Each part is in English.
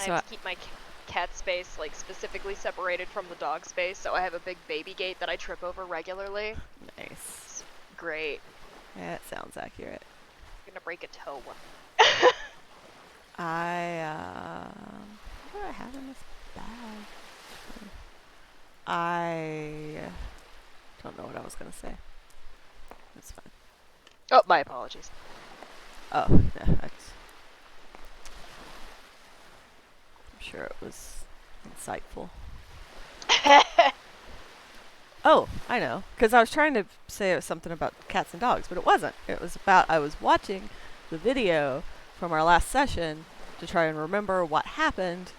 I have to keep my cat space like specifically separated from the dog space, so I have a big baby gate that I trip over regularly. Nice. It's great. Yeah, that sounds accurate. I'm gonna break a toe. What do I have in this bag? I don't know what I was gonna say. That's fine. Oh, my apologies. Oh, no, I'm sure it was insightful. Oh, I know. Because I was trying to say it was something about cats and dogs, but it wasn't. It was about I was watching the video from our last session to try and remember what happened,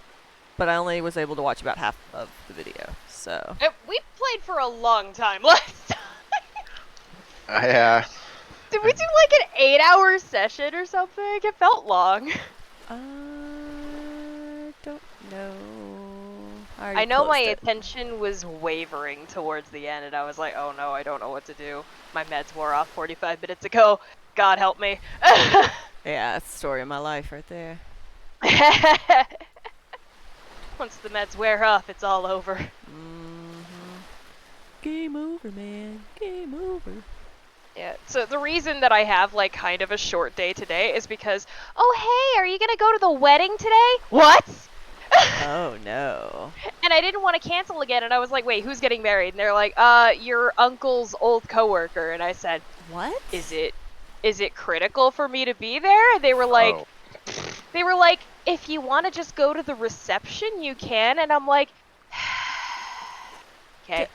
but I only was able to watch about half of the video, so... We played for a long time last time. Yeah. Did we do like an 8-hour session or something? It felt long. Don't know. I know my attention was wavering towards the end, and I was like, oh no, I don't know what to do. My meds wore off 45 minutes ago. God help me. Yeah, that's the story of my life right there. Once the meds wear off, it's all over. Game over, man. Game over. Yeah, so the reason that I have, like, kind of a short day today is because, oh, hey, are you gonna go to the wedding today? What? Oh, no. And I didn't want to cancel again, and I was like, wait, who's getting married? And they're like, your uncle's old coworker. And I said, what? Is it critical for me to be there? And they were like, if you want to just go to the reception, you can. And I'm like, okay.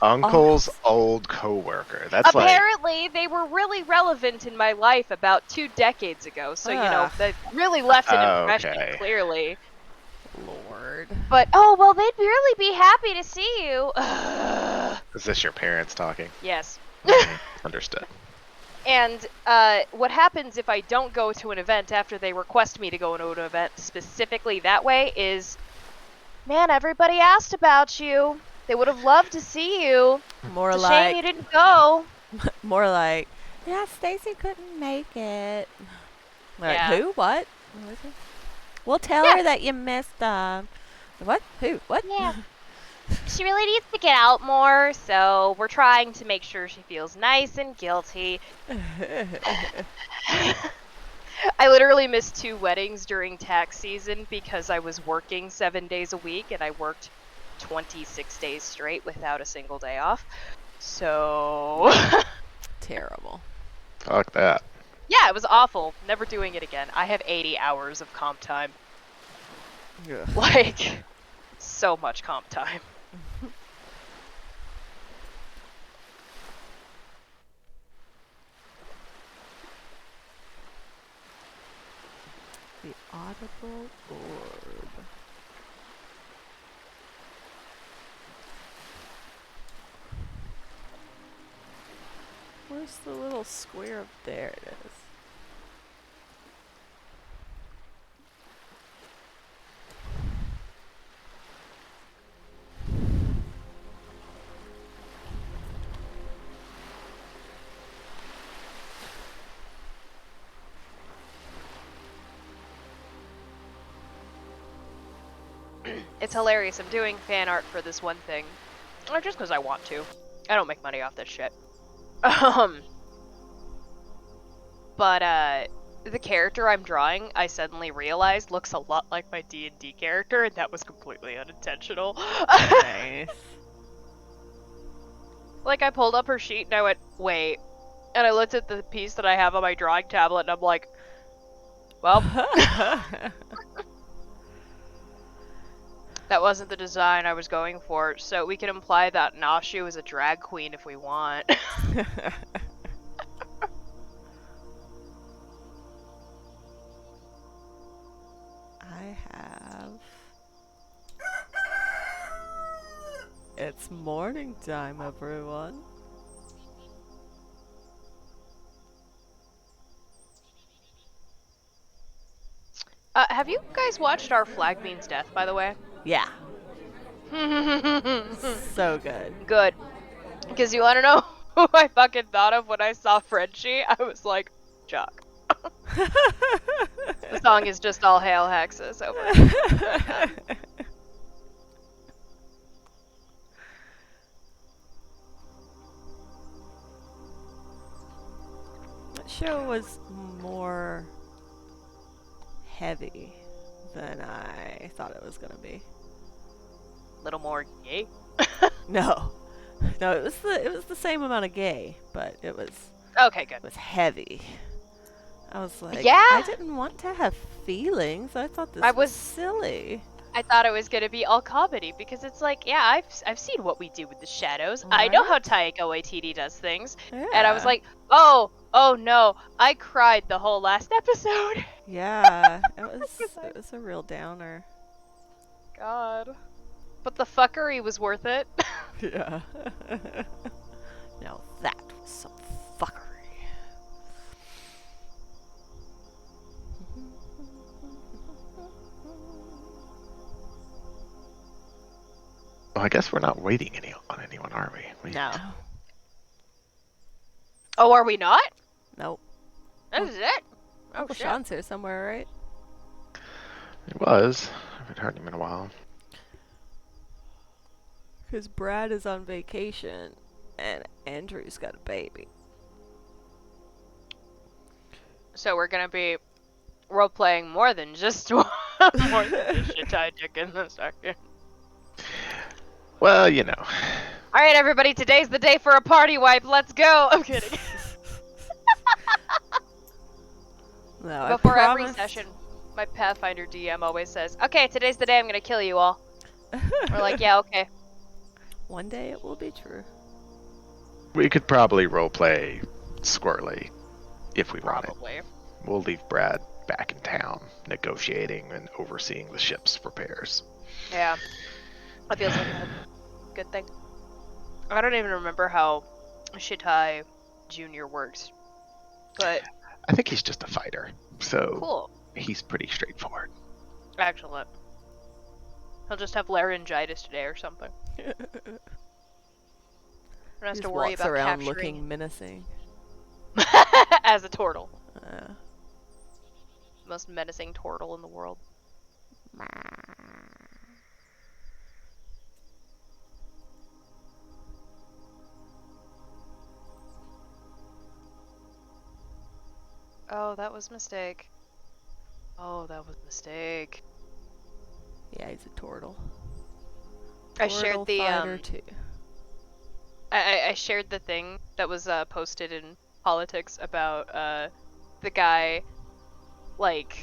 Uncle's old coworker. That's apparently they were really relevant in my life about 2 decades ago. So, you know, they really left an impression, clearly. Lord. But, oh, well, they'd really be happy to see you. Is this your parents talking? Yes. Understood. And what happens if I don't go to an event after they request me to go to an event specifically that way is, man, everybody asked about you. They would have loved to see you. More it's a like... shame you didn't go. More like, yeah, Stacy couldn't make it. Like, Yeah. who? What? We'll tell her that you missed, what? Who? What? Yeah. She really needs to get out more, so we're trying to make sure she feels nice and guilty. I literally missed 2 weddings during tax season because I was working 7 days a week, and I worked 26 days straight without a single day off. So... Terrible. Fuck that. Yeah, it was awful. Never doing it again. I have 80 hours of comp time. Yeah. Like, so much comp time. The audible orb. Where's the little square up there? It is. It's hilarious. I'm doing fan art for this one thing. Or just because I want to. I don't make money off this shit. But, the character I'm drawing, I suddenly realized looks a lot like my D&D character, and that was completely unintentional. Nice. Like, I pulled up her sheet and I went, wait. And I looked at the piece that I have on my drawing tablet and I'm like, well, that wasn't the design I was going for, so we can imply that Nashu is a drag queen if we want. I have... It's morning time, everyone. Have you guys watched our Flag Bean's Death, by the way? Yeah. So good. Good. Because you want to know who I fucking thought of when I saw Frenchie? I was like, Jock. The song is just all Hail Hexus over. That show was more heavy than I thought it was gonna be. Little more gay. No, no, it was the same amount of gay, but it was Okay, good. heavy. I was like, Yeah. I didn't want to have feelings. I thought this I was was- silly. I thought it was gonna be all comedy because it's like, yeah, I've seen what we do with the shadows. I know how Taika Waititi does things, and I was Yeah. like, oh no, I cried the whole last episode. Yeah, it was a real downer. God, but the fuckery was worth it. Yeah. Now that was some fuckery. Well, I guess we're not waiting on anyone, are we? No. Oh, are we not? Nope. This is it. Oh Uncle shit. Sean's here somewhere, right? It was. I haven't heard him in a while. Because Brad is on vacation and Andrew's got a baby. So we're gonna be role playing more than just more than just shit I dick in a second. Well, you know. All right, everybody, today's the day for a party wipe. Let's go. I'm kidding. No, Before I every promised... session, my Pathfinder DM always says, "Okay, today's the day I'm gonna kill you all." We're like, "Yeah, okay." One day it will be true. We could probably roleplay Squirrely if we wanted. Probably. We'll leave Brad back in town negotiating and overseeing the ship's repairs. Yeah. That feels like a good thing. I don't even remember how Shitai Jr. works. But I think he's just a fighter, so cool. he's pretty straightforward. Excellent. He'll just have laryngitis today or something. Don't have He to just worry walks about around capturing looking menacing. as a turtle. Uh, Most menacing turtle in the world. Oh, that was a mistake. Oh, that was a mistake. yeah, he's a turtle. I shared Turtle the fighter too. I shared the thing that was posted in politics about the guy like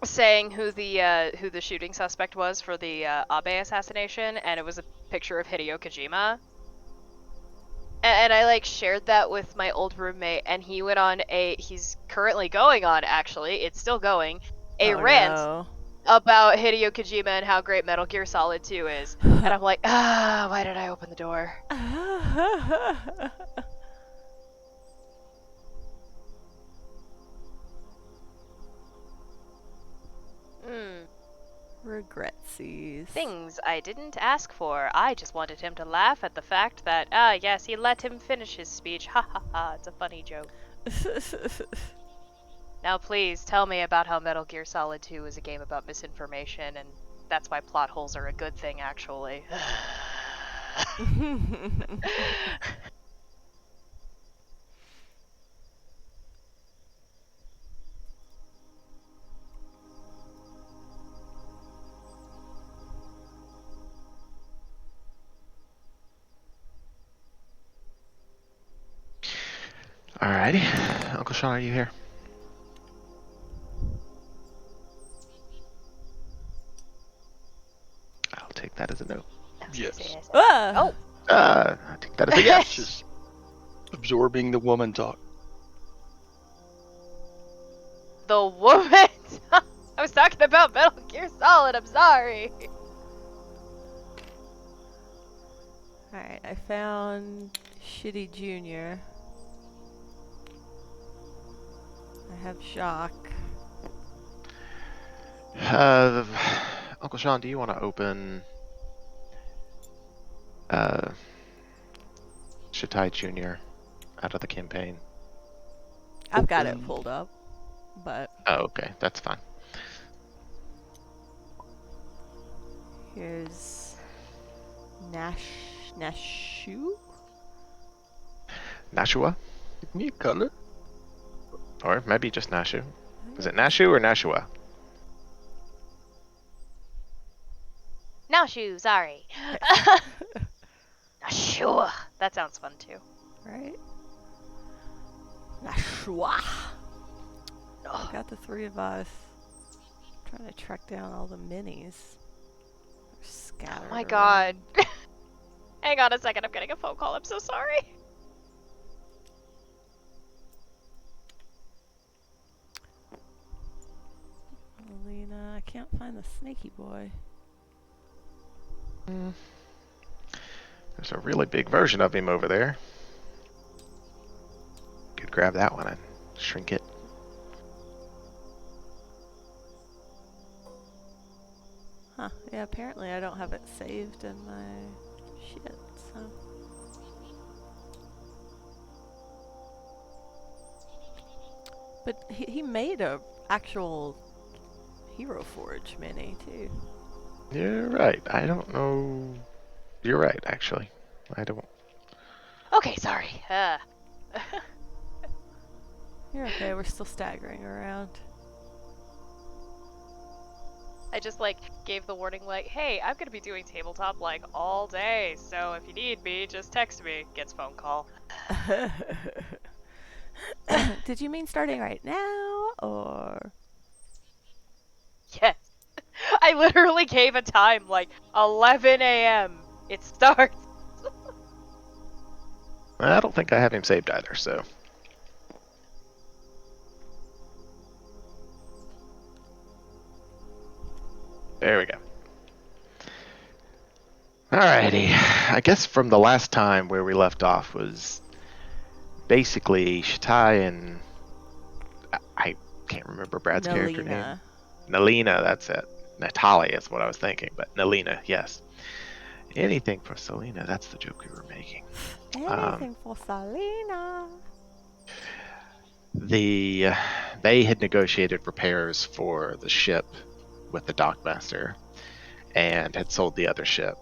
saying who the shooting suspect was for the Abe assassination, and it was a picture of Hideo Kojima. And I like shared that with my old roommate, and he went on he's currently going on, actually, it's still going, a rant No. about Hideo Kojima and how great Metal Gear Solid 2 is. And I'm like, why did I open the door? Regretsies. Things I didn't ask for. I just wanted him to laugh at the fact that, yes, he let him finish his speech. Ha ha ha, it's a funny joke. Now please, tell me about how Metal Gear Solid 2 is a game about misinformation, and that's why plot holes are a good thing, actually. Alrighty. Uncle Sean, are you here? I'll take that as a no. Yes. Oh! I take that as a yes. Just absorbing the woman talk. The woman! I was talking about Metal Gear Solid, I'm sorry! Alright, I found Shitty Junior. I have Jacques. Uncle Sean, do you want to open Shitai Jr. out of the campaign? I've got it open- pulled up, but Oh, okay, that's fine. here's Nashu? Nashua? Give me a color. Or maybe just Nashu. Is it Nashu or Nashua? Now shoe, sorry. Sure. That sounds fun too. Right? Nashua. I got the three of us. Trying to track down all the minis. They're scattered. Oh my around. god. Hang on a second, I'm getting a phone call. I'm so sorry. Alina, I can't find the snaky boy. There's a really big version of him over there. Could grab that one and shrink it. Huh. Yeah, apparently I don't have it saved in my shit, so. But he made a actual Hero Forge mini too. You're right. I don't know. You're right, actually. I don't. Okay, sorry. You're okay, we're still staggering around. I just like gave the warning like, hey, I'm gonna be doing tabletop like all day, so if you need me, just text me. Gets phone call. Did you mean starting right now, or? Yes. I literally gave a time like 11 a.m. It starts. I don't think I have him saved either, so. There we go. Alrighty. I guess from the last time where we left off was basically Shatai and I can't remember Brad's character name. Nalina, that's it. Natalia is what I was thinking, but Nalina, yes. Anything for Selena, that's the joke we were making. Anything for Selena. They had negotiated repairs for the ship with the dockmaster and had sold the other ship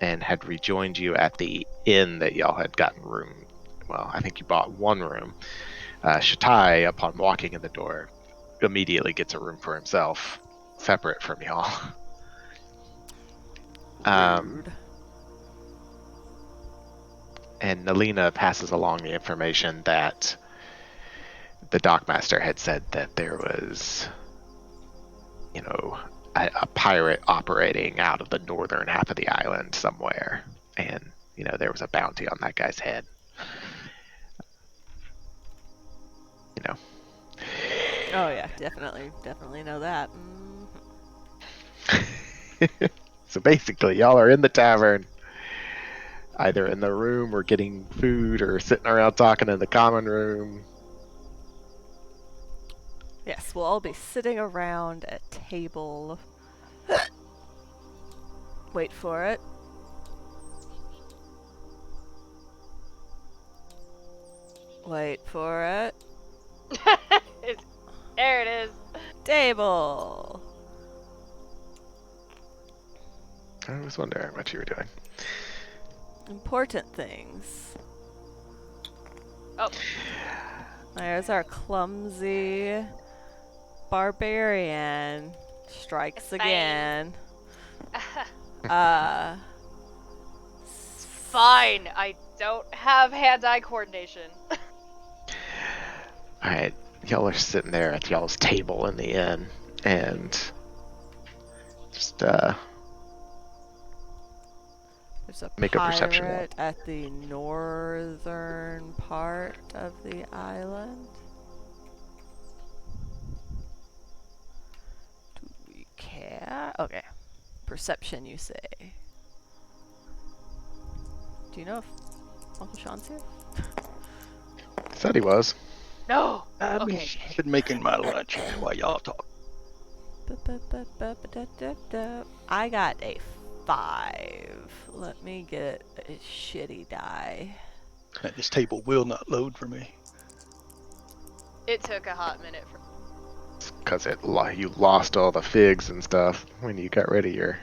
and had rejoined you at the inn that y'all had gotten room. Well, I think you bought one room. Shatai, upon walking in the door, immediately gets a room for himself, separate from y'all. Rude. And Nalina passes along the information that the dockmaster had said that there was, a pirate operating out of the northern half of the island somewhere. And, there was a bounty on that guy's head. Oh yeah, definitely know that. So basically, y'all are in the tavern, either in the room or getting food or sitting around talking in the common room. Yes, we'll all be sitting around a table. Wait for it. Wait for it. There it is. Table. I was wondering what you were doing. Important things. Oh. There's our clumsy barbarian. Strikes Fine. again. Fine. I don't have hand-eye coordination. Alright, y'all are sitting there at y'all's table in the inn, and just, There's a Make a perception roll. pirate at the northern part of the island. Do we care? Okay. Perception, you say. Do you know if Uncle Sean's here? said he was. No. I've Okay. been making my lunch while y'all talk. I got a 5. Let me get a shitty die. And this table will not load for me. It took a hot minute for. Because you lost all the figs and stuff when you got rid of your.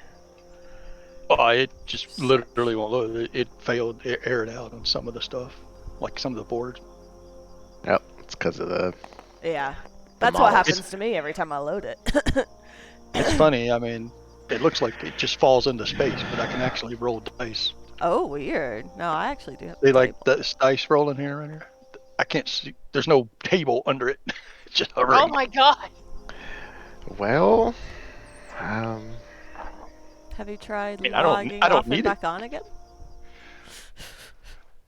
Oh, it just literally won't load. It failed. It aired out on some of the stuff, like some of the boards. Yep, it's because of the. Yeah. That's what models. happens to me every time I load it. It's funny. I mean, it looks like it just falls into space, but I can actually roll dice. Oh, weird. No, I actually do have They a like table. this dice rolling here, right here. I can't see. There's no table under it. It's just Oh hovering. my god! Well, Have you tried I logging don't off and need it. back on again?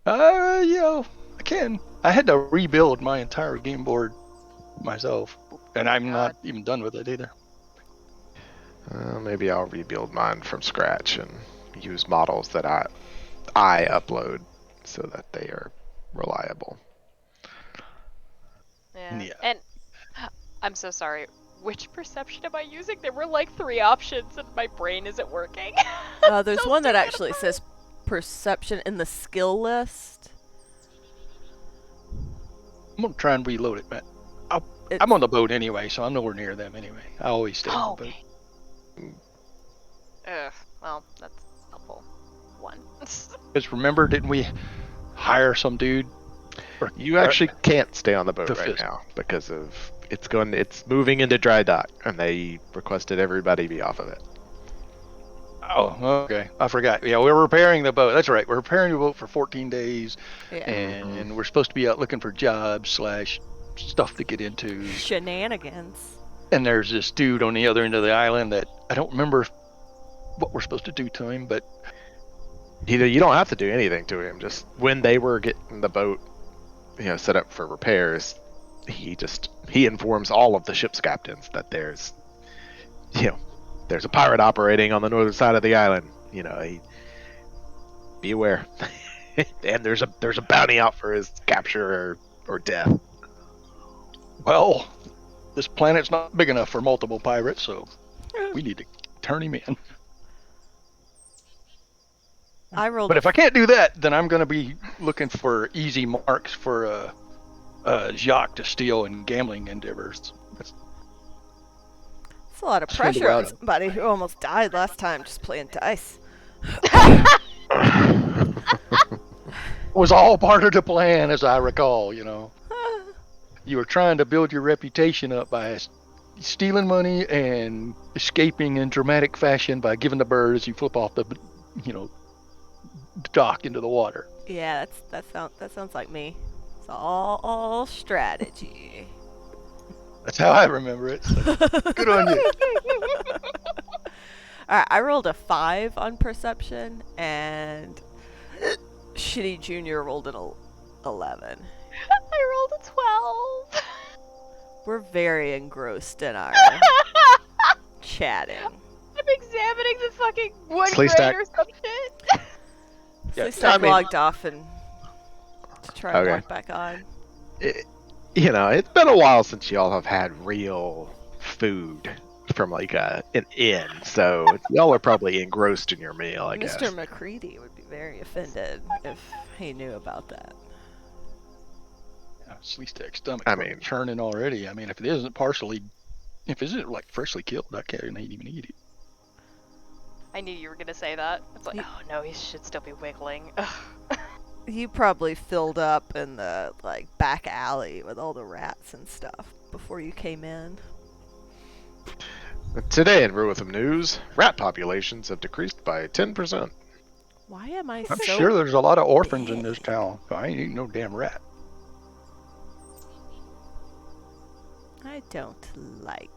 Yeah, I can. I had to rebuild my entire game board myself, and I'm not even done with it either. maybe I'll rebuild mine from scratch and use models that I upload so that they are reliable. Yeah. Yeah. And I'm so sorry. Which perception am I using? There were like 3 options and my brain isn't working. There's So one that stupid. actually says perception in the skill list. I'm gonna try and reload it, Matt. I'm on the boat anyway, so I'm nowhere near them anyway. I always stay on the boat. Ugh. Well, that's helpful. 1. Because remember, didn't we hire some dude? You actually can't stay on the boat The right fist. now because of it's moving into dry dock, and they requested everybody be off of it. Oh, okay. I forgot. Yeah, we're repairing the boat. That's right. We're repairing the boat for 14 days, Yeah. and we're supposed to be out looking for jobs / stuff to get into. Shenanigans. And there's this dude on the other end of the island that I don't remember what we're supposed to do to him, but You don't have to do anything to him. Just when they were getting the boat, set up for repairs, he informs all of the ship's captains that there's a pirate operating on the northern side of the island. Be aware. And there's a bounty out for his capture or death. well, this planet's not big enough for multiple pirates, so we need to turn him in. I rolled. But if I can't do that, then I'm going to be looking for easy marks for Jacques to steal in gambling endeavors. It's a lot of Spend a pressure while on to- somebody who almost died last time just playing dice. It was all part of the plan, as I recall. You were trying to build your reputation up by stealing money and escaping in dramatic fashion by giving the bird as you flip off the dock into the water. Yeah, that sounds like me. It's all strategy. That's how I remember it. So good on you. Alright, I rolled a 5 on perception, and Shitty Junior rolled an 11. I rolled a 12. We're very engrossed in our chatting. I'm examining the fucking wood Slee grain Stak. or some shit. Yeah, Slee Stak I mean- logged off and to try and Okay. log back on. It's been a while since y'all have had real food from like an inn, so y'all are probably engrossed in your meal, I guess. Mr. McCready would be very offended if he knew about that. Slee Stak's stomach. I mean- churning already. I mean, if it isn't like freshly killed, I can't even eat it. I knew you were gonna say that. It's like, You- oh no, he should still be wiggling. Ugh. You probably filled up in the back alley with all the rats and stuff before you came in. Today in Ruitham News, rat populations have decreased by 10%. Why am I I'm so sure there's a lot of orphans in big? this town. I ain't eating no damn rat. I don't like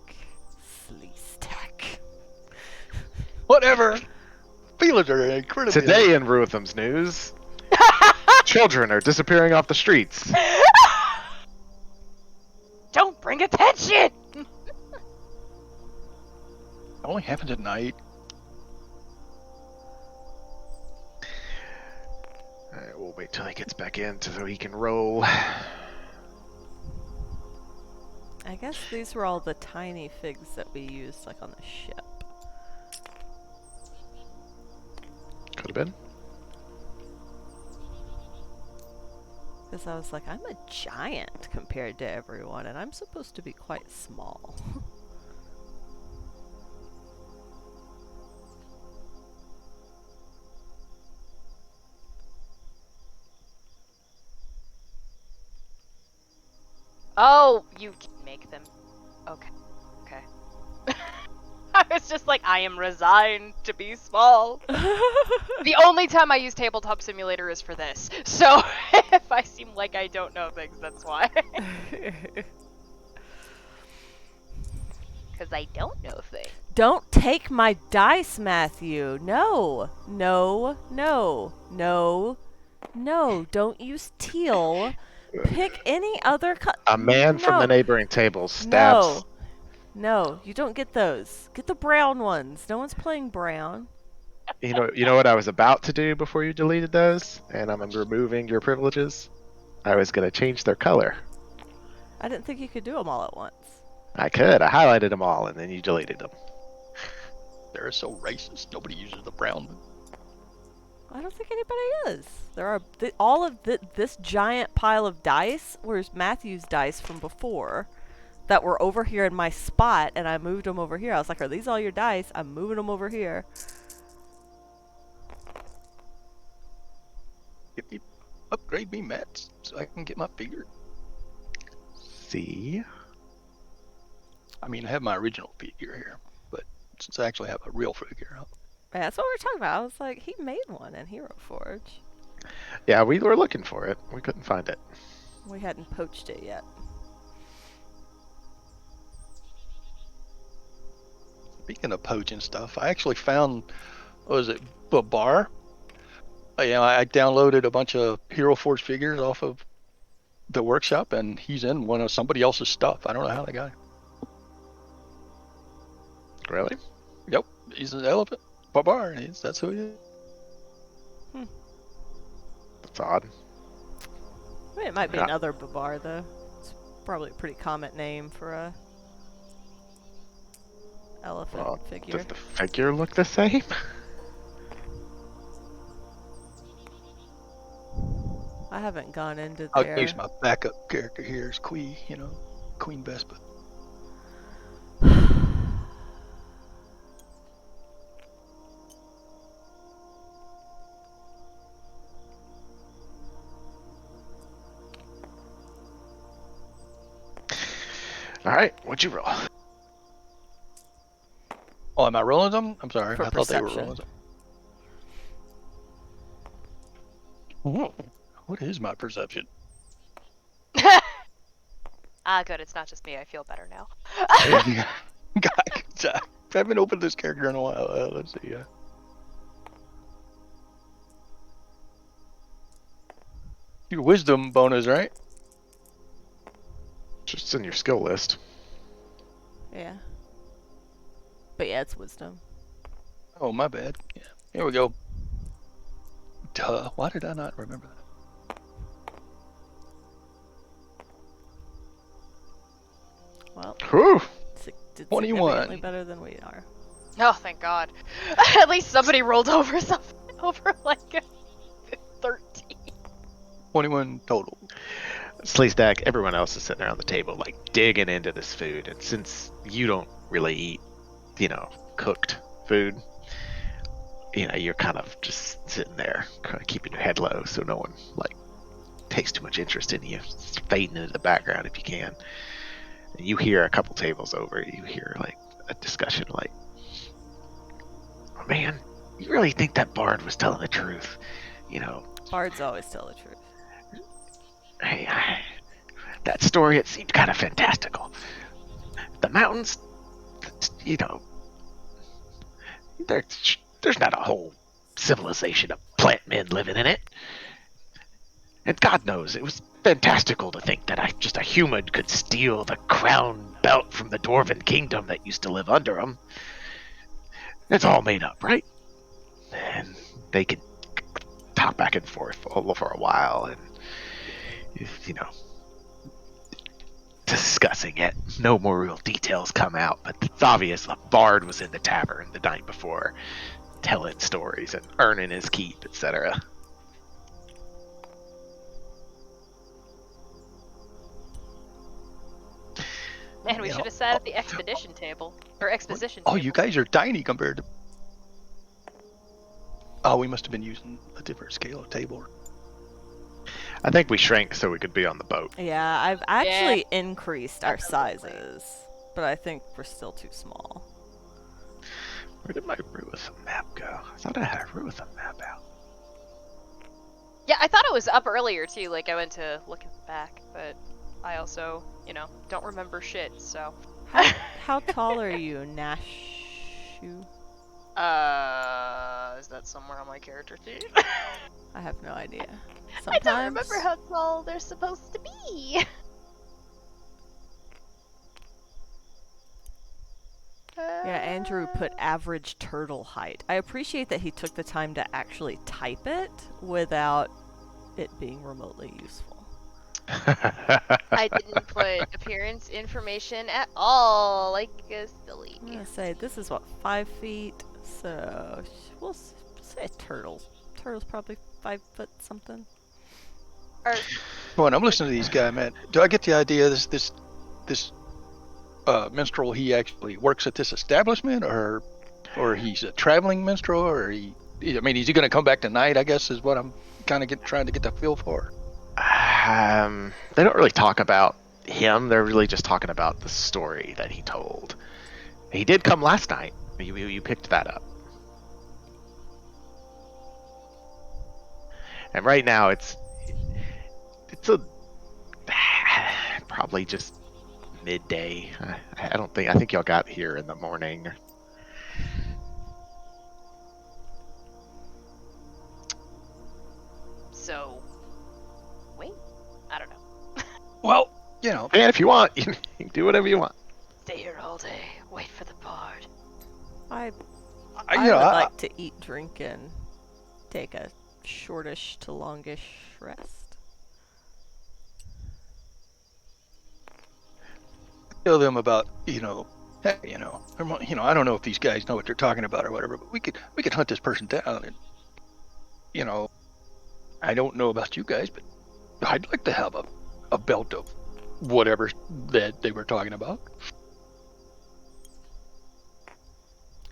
Slee Stak. Whatever. Feelers are incredibly. Today in Ruitham's News, children are disappearing off the streets. Don't bring attention! It only happens at night. Alright, we'll wait till he gets back in so he can roll. I guess these were all the tiny figs that we used on the ship. Could have been. Because I was like, I'm a giant compared to everyone, and I'm supposed to be quite small. Oh, you can make them. Okay. I was just like, I am resigned to be small. The only time I use Tabletop Simulator is for this. So if I seem like I don't know things, that's why. Because I don't know things. Don't take my dice, Matthew. No. No. No. No. No. Don't use teal. Pick any other A man from the No. neighboring table stabs. No, you don't get those. Get the brown ones. No one's playing brown. You know what I was about to do before you deleted those, and I'm removing your privileges. I was gonna change their color. I didn't think you could do them all at once. I could. I highlighted them all, and then you deleted them. They're so racist. Nobody uses the brown. I don't think anybody is. There are all of this giant pile of dice. Where's Matthew's dice from before? That were over here in my spot, and I moved them over here. I was like, are these all your dice? I'm moving them over here. Upgrade me, Matt, so I can get my figure. See? I mean, I have my original figure here, but since I actually have a real figure, Yeah, that's what we were talking about. I was like, he made one in Hero Forge. Yeah, we were looking for it. We couldn't find it. We hadn't poached it yet. Speaking of poaching stuff, I actually found, what was it, Babar? I downloaded a bunch of Hero Forge figures off of the workshop, and he's in one of somebody else's stuff. I don't know how they got him. Really? Yep, he's an elephant. Babar, that's who he is. That's odd. I mean, it might be Yeah. another Babar, though. It's probably a pretty common name for a elephant Well, figure. does the figure look the same? I haven't gone into I'll there. use my backup character here as Queen Vespa. Alright, what'd you roll? Oh, am I rolling them? I'm sorry, For I thought they were perception. rolling them. What is my perception? Ah, good. It's not just me. I feel better now. God, I haven't opened this character in a while. Let's see. Your wisdom bonus, right? Just in your skill list. Yeah. But yeah, it's wisdom. Oh, my bad. Yeah. Here we go. Duh. Why did I not remember that? Well, Whew! did 21. significantly better than we are. Oh, thank God. At least somebody rolled over something. Over like a 13. 21 total. Slee Stak, everyone else is sitting around the table, like, digging into this food. And since you don't really eat, cooked food, you're kind of just sitting there, kind of keeping your head low so no one, takes too much interest in you. Just fading into the background if you can. And you hear a couple tables over, you hear, a discussion like, oh, man, you really think that bard was telling the truth? Bards always tell the truth. Hey, that story, it seemed kind of fantastical. The mountains, there's not a whole civilization of plant men living in it. And God knows, it was fantastical to think that just a human could steal the crown belt from the dwarven kingdom that used to live under him. It's all made up, right? And they could talk back and forth for a while, and discussing it. No more real details come out, but it's obvious the bard was in the tavern the night before, telling stories and earning his keep, etc. And we should have sat at the expedition table. Or exposition Oh, table. you guys are tiny compared to. Oh, we must have been using a different scale of table. I think we shrank so we could be on the boat. Yeah, I've actually increased our sizes, but I think we're still too small. Where did my Ruithan map go? I thought I had a Ruithan map out. Yeah, I thought it was up earlier too, like I went to look at the back, but I also, don't remember shit, so. How tall are you, Nashu? Is that somewhere on my character sheet? I have no idea. I don't remember how tall they're supposed to be. Yeah, Andrew put average turtle height. I appreciate that he took the time to actually type it without it being remotely useful. I didn't put appearance information at all, like a silly. I'm gonna say this is what 5 feet, so we'll say turtles. Turtles probably 5 foot something. When I'm listening to these guys, man, do I get the idea this minstrel, he actually works at this establishment, or he's a traveling minstrel, or is he going to come back tonight? I guess is what I'm kind of trying to get the feel for. They don't really talk about him. They're really just talking about the story that he told. He did come last night. You picked that up. And right now it's a probably just midday. I think y'all got here in the morning. So, wait, I don't know. Well, And if you want, you can do whatever you want. Stay here all day, wait for the bard. I I would like to eat, drink, and take a shortish to longish rest. tell them about, hey, I don't know if these guys know what they're talking about or whatever, but we could hunt this person down, and I don't know about you guys, but I'd like to have a belt of whatever that they were talking about.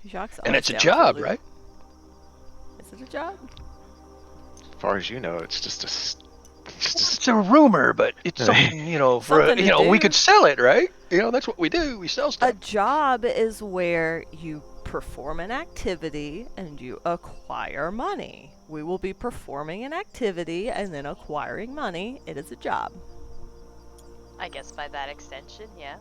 Jacques And always it's a down for job, loot. right? Is it a job? As far as you know, it's just It's a rumor, but it's something, Something to we do. could sell it, right? That's what we do. We sell A stuff. job is where you perform an activity and you acquire money. We will be performing an activity and then acquiring money. It is a job. I guess by that extension, yeah.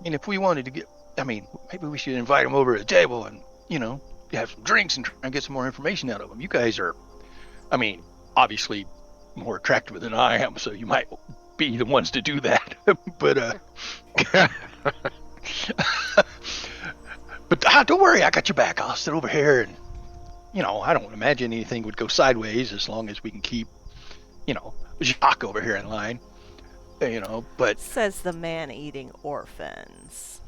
If we wanted to maybe we should invite them over to the table and, have some drinks and try and get some more information out of them. You guys are, obviously more attractive than I am, so you might be the ones to do that. But don't worry, I got your back. I'll sit over here, and I don't imagine anything would go sideways as long as we can keep, Jacques over here in line. But Says the man eating orphans.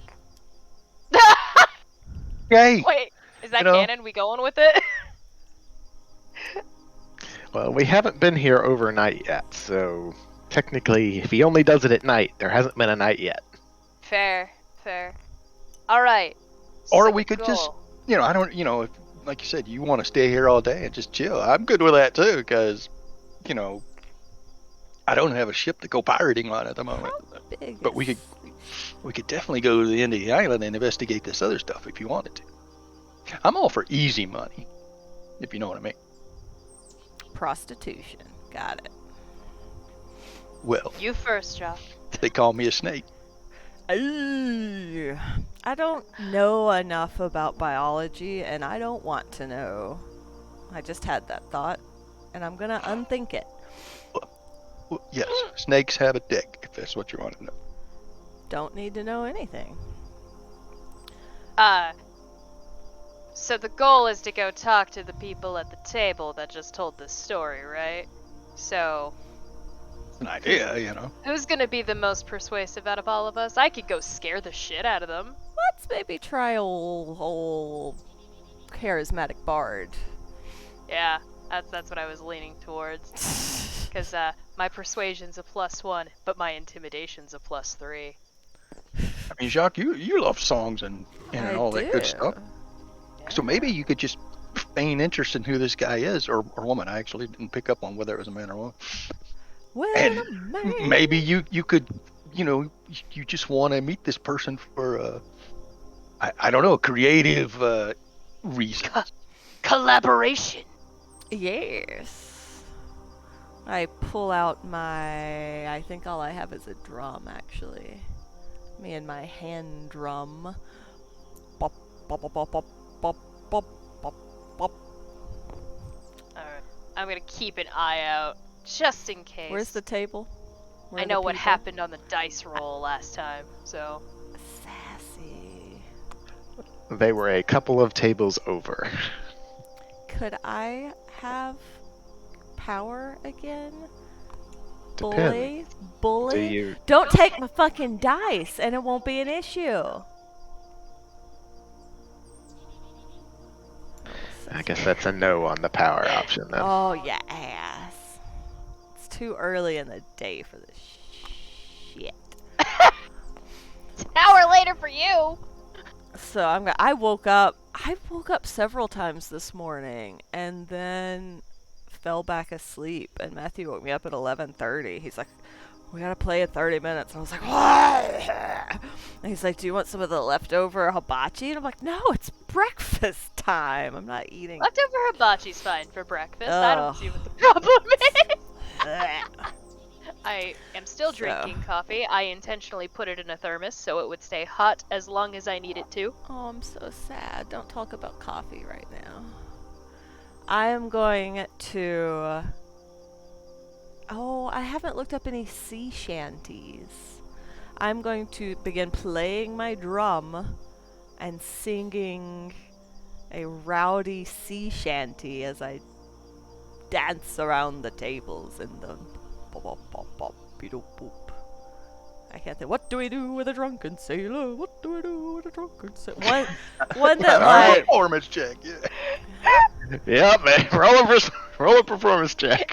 hey, Wait, is that canon? We going with it? Well, we haven't been here overnight yet, so technically, if he only does it at night, there hasn't been a night yet. Fair. All right. Or So we the could just, goal. I don't, if, like you said, you want to stay here all day and just chill. I'm good with that too, because, I don't have a ship to go pirating on at the moment. Big But we could definitely go to the end of the island and investigate this other stuff if you wanted to. I'm all for easy money, if you know what I mean. prostitution. Got it. Well, You first, Jock. they call me a snake. Ooh, I don't know enough about biology, and I don't want to know. I just had that thought, and I'm gonna unthink it. Well, yes, snakes have a dick, if that's what you want to know. Don't need to know anything. So the goal is to go talk to the people at the table that just told this story, right? So, It's an idea, who's gonna be the most persuasive out of all of us? I could go scare the shit out of them. Let's maybe try old charismatic bard. Yeah, that's what I was leaning towards. Because My persuasion's a +1, but my intimidation's a +3. I mean, Jacques, you love songs and I all that good do. stuff. So maybe you could just feign interest in who this guy is, or woman. I actually didn't pick up on whether it was a man or woman. When And a man. maybe you could, you just want to meet this person for, I don't know, creative reasons. Collaboration. Yes. I pull out my. I think all I have is a drum, actually. Me and my hand drum. Bop, bop, bop, bop, bop, bop, bop, bop, bop. Alright. I'm gonna keep an eye out, just in case. Where's the table? Where I are the know what people? happened on the dice roll last time, so... Sassy. They were a couple of tables over. Could I have power again? Depends. Bully? Do you? Don't take my fucking dice and it won't be an issue. I guess that's a no on the power option then. Oh, yeah, ass. It's too early in the day for this shit. It's an hour later for you! So I woke up several times this morning and then fell back asleep, and Matthew woke me up at 11:30. He's like, "We gotta play in 30 minutes." And I was like, "What?" And he's like, "Do you want some of the leftover hibachi?" And I'm like, "No, it's breakfast time. I'm not eating." Leftover hibachi's fine for breakfast. I don't Ugh. see what the problem is. Ugh. I am still drinking coffee. I intentionally put it in a thermos so it would stay hot as long as I need it to. Oh, I'm so sad. Don't talk about coffee right now. I am going to... Oh, I haven't looked up any sea shanties. I'm going to begin playing my drum and singing a rowdy sea shanty as I dance around the tables in the bop bop bop bop beetle boop. I can't think. What do we do with a drunken sailor? What do we do with a drunken sailor? One that like... Performance check, yeah. Yep, man. Roll a performance check.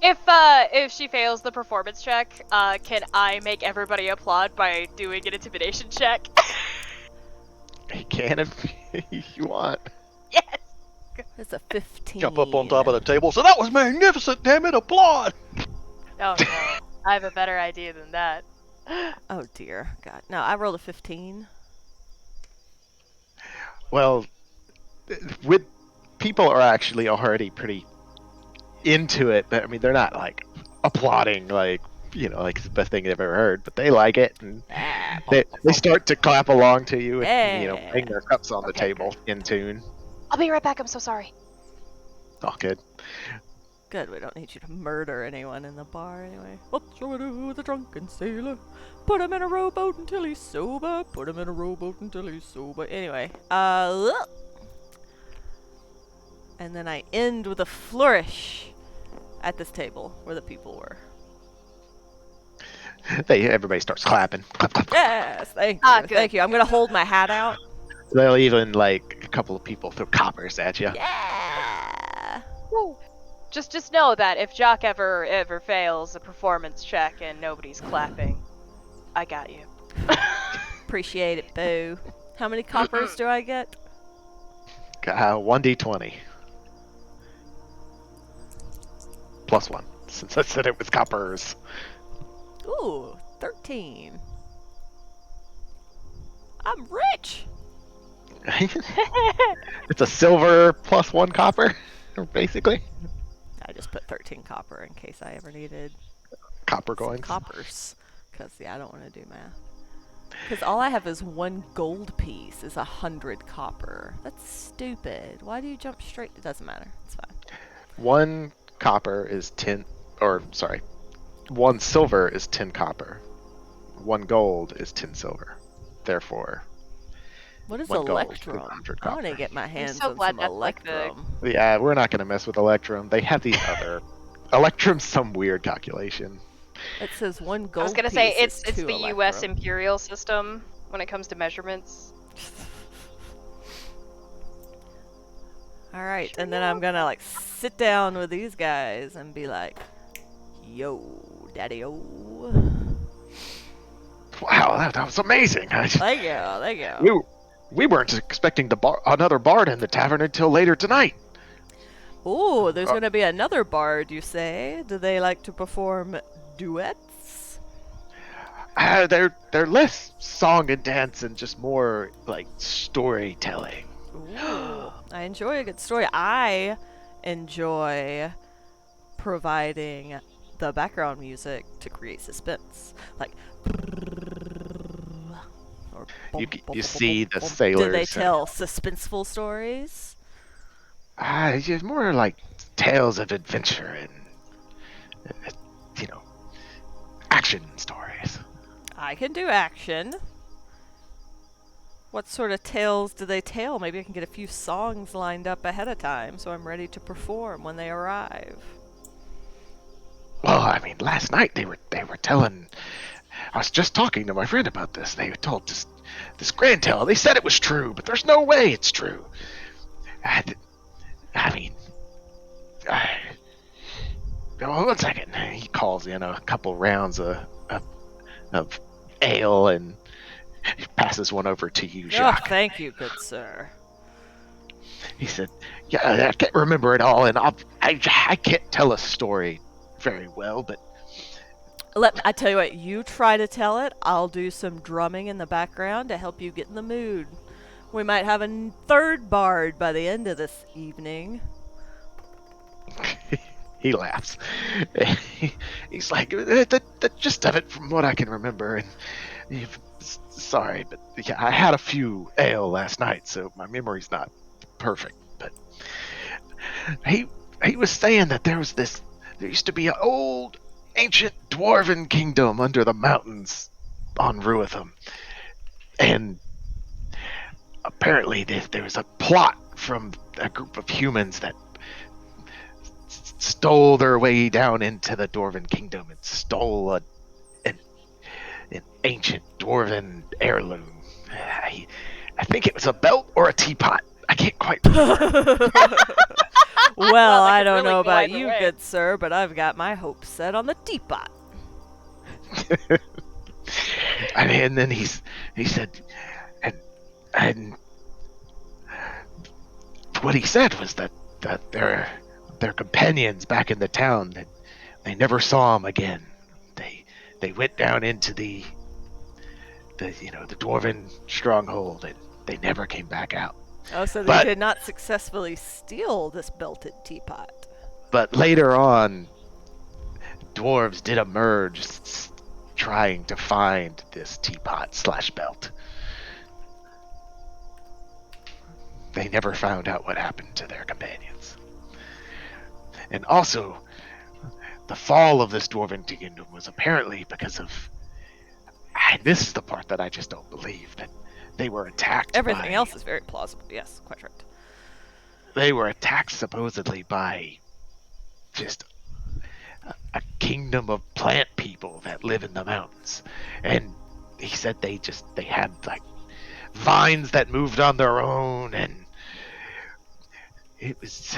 If she fails the performance check, can I make everybody applaud by doing an intimidation check? You can if you want. Yes! It's a 15. Jump up on top of the table. So that was magnificent, damn it, applaud! Oh no, I have a better idea than that. Oh dear, God. No, I rolled a 15. Well, with people are actually already pretty into it. But I mean, they're not like applauding like like it's the best thing they've ever heard, but they like it and they start to clap along to you and bang their cups on the table in tune. I'll be right back, I'm so sorry. All good. Good, we don't need you to murder anyone in the bar anyway. What shall we do with a drunken sailor? Put him in a rowboat until he's sober. Put him in a rowboat until he's sober. Anyway, and then I end with a flourish at this table where the people were. Everybody starts clapping. Clap, clap, clap. Yes, thank you. Good. Thank you. I'm gonna hold my hat out. They'll even like a couple of people throw coppers at you. Yeah. Woo. Just know that if Jock ever fails a performance check and nobody's clapping, I got you. Appreciate it, boo. How many coppers do I get? 1d20. +1, since I said it was coppers. Ooh, 13. I'm rich. It's a silver +1 copper, basically. I just put 13 copper in case I ever needed Copper some coins. coppers. Because, yeah, I don't want to do math. Because all I have is 1 gold piece is 100 copper. That's stupid. Why do you jump straight? It doesn't matter. It's fine. 1 copper is 10, or sorry, 1 silver is 10 copper. 1 gold is 10 silver. Therefore, What is 1 gold is electrum? 100 I want to copper. get my hands so on glad some that's like the- electrum. Yeah, we're not going to mess with Electrum. They have these other... Electrum's some weird calculation. It says 1 gold I was gonna say piece it's is 2 the U.S. electrum. imperial system when it comes to measurements. Alright, and then I'm gonna like sit down with these guys and be like, Yo, daddy-o. Wow, that was amazing. Thank you. We weren't expecting another bard in the tavern until later tonight. Ooh, there's Uh, going to be another bard, you say? Do they like to perform duets? They're less song and dance and just more like storytelling. Ooh, I enjoy a good story. I enjoy providing the background music to create suspense. Like, or You see the Do they sailors. tell suspenseful stories? It's more like tales of adventure and uh, you know action stories. I can do action. What sort of tales do they tell? Maybe I can get a few songs lined up ahead of time so I'm ready to perform when they arrive. Well, I mean, last night they were telling. I was just talking to my friend about this. They told this grand tale. They said it was true, but there's no way it's true. I mean, well, 1 second. He calls in a couple rounds of ale and he passes one over to you, Oh, Jacques. thank you, good sir. He said, "Yeah, I can't remember it all, and I can't tell a story very well, but I tell you what, you try to tell it. I'll do some drumming in the background to help you get in the mood. We might have a third bard by the end of this evening." he laughs. He's like, the gist of it, from what I can remember, and sorry, but yeah, I had a few ale last night, so my memory's not perfect. But he was saying that there used to be an old ancient dwarven kingdom under the mountains on Ruitham, and apparently there was a plot from a group of humans that stole their way down into the dwarven kingdom and stole an ancient dwarven heirloom. I think it was a belt or a teapot. I can't quite remember. Well, That I could don't really know go about either you, way. good sir, but I've got my hopes set on the teapot. And then he said, and what he said was that their companions back in the town, that they never saw him again. They went down into the dwarven stronghold, and they never came back out. Oh, so they But did not successfully steal this belted teapot. but later on, dwarves did emerge trying to find this teapot/belt. They never found out what happened to their companions. And also, the fall of this dwarven kingdom was apparently because of. And this is the part that I just don't believe, that they were attacked. Everything else is very plausible. Yes, quite right. They were attacked supposedly by just a kingdom of plant people that live in the mountains, and he said they had like vines that moved on their own, and it was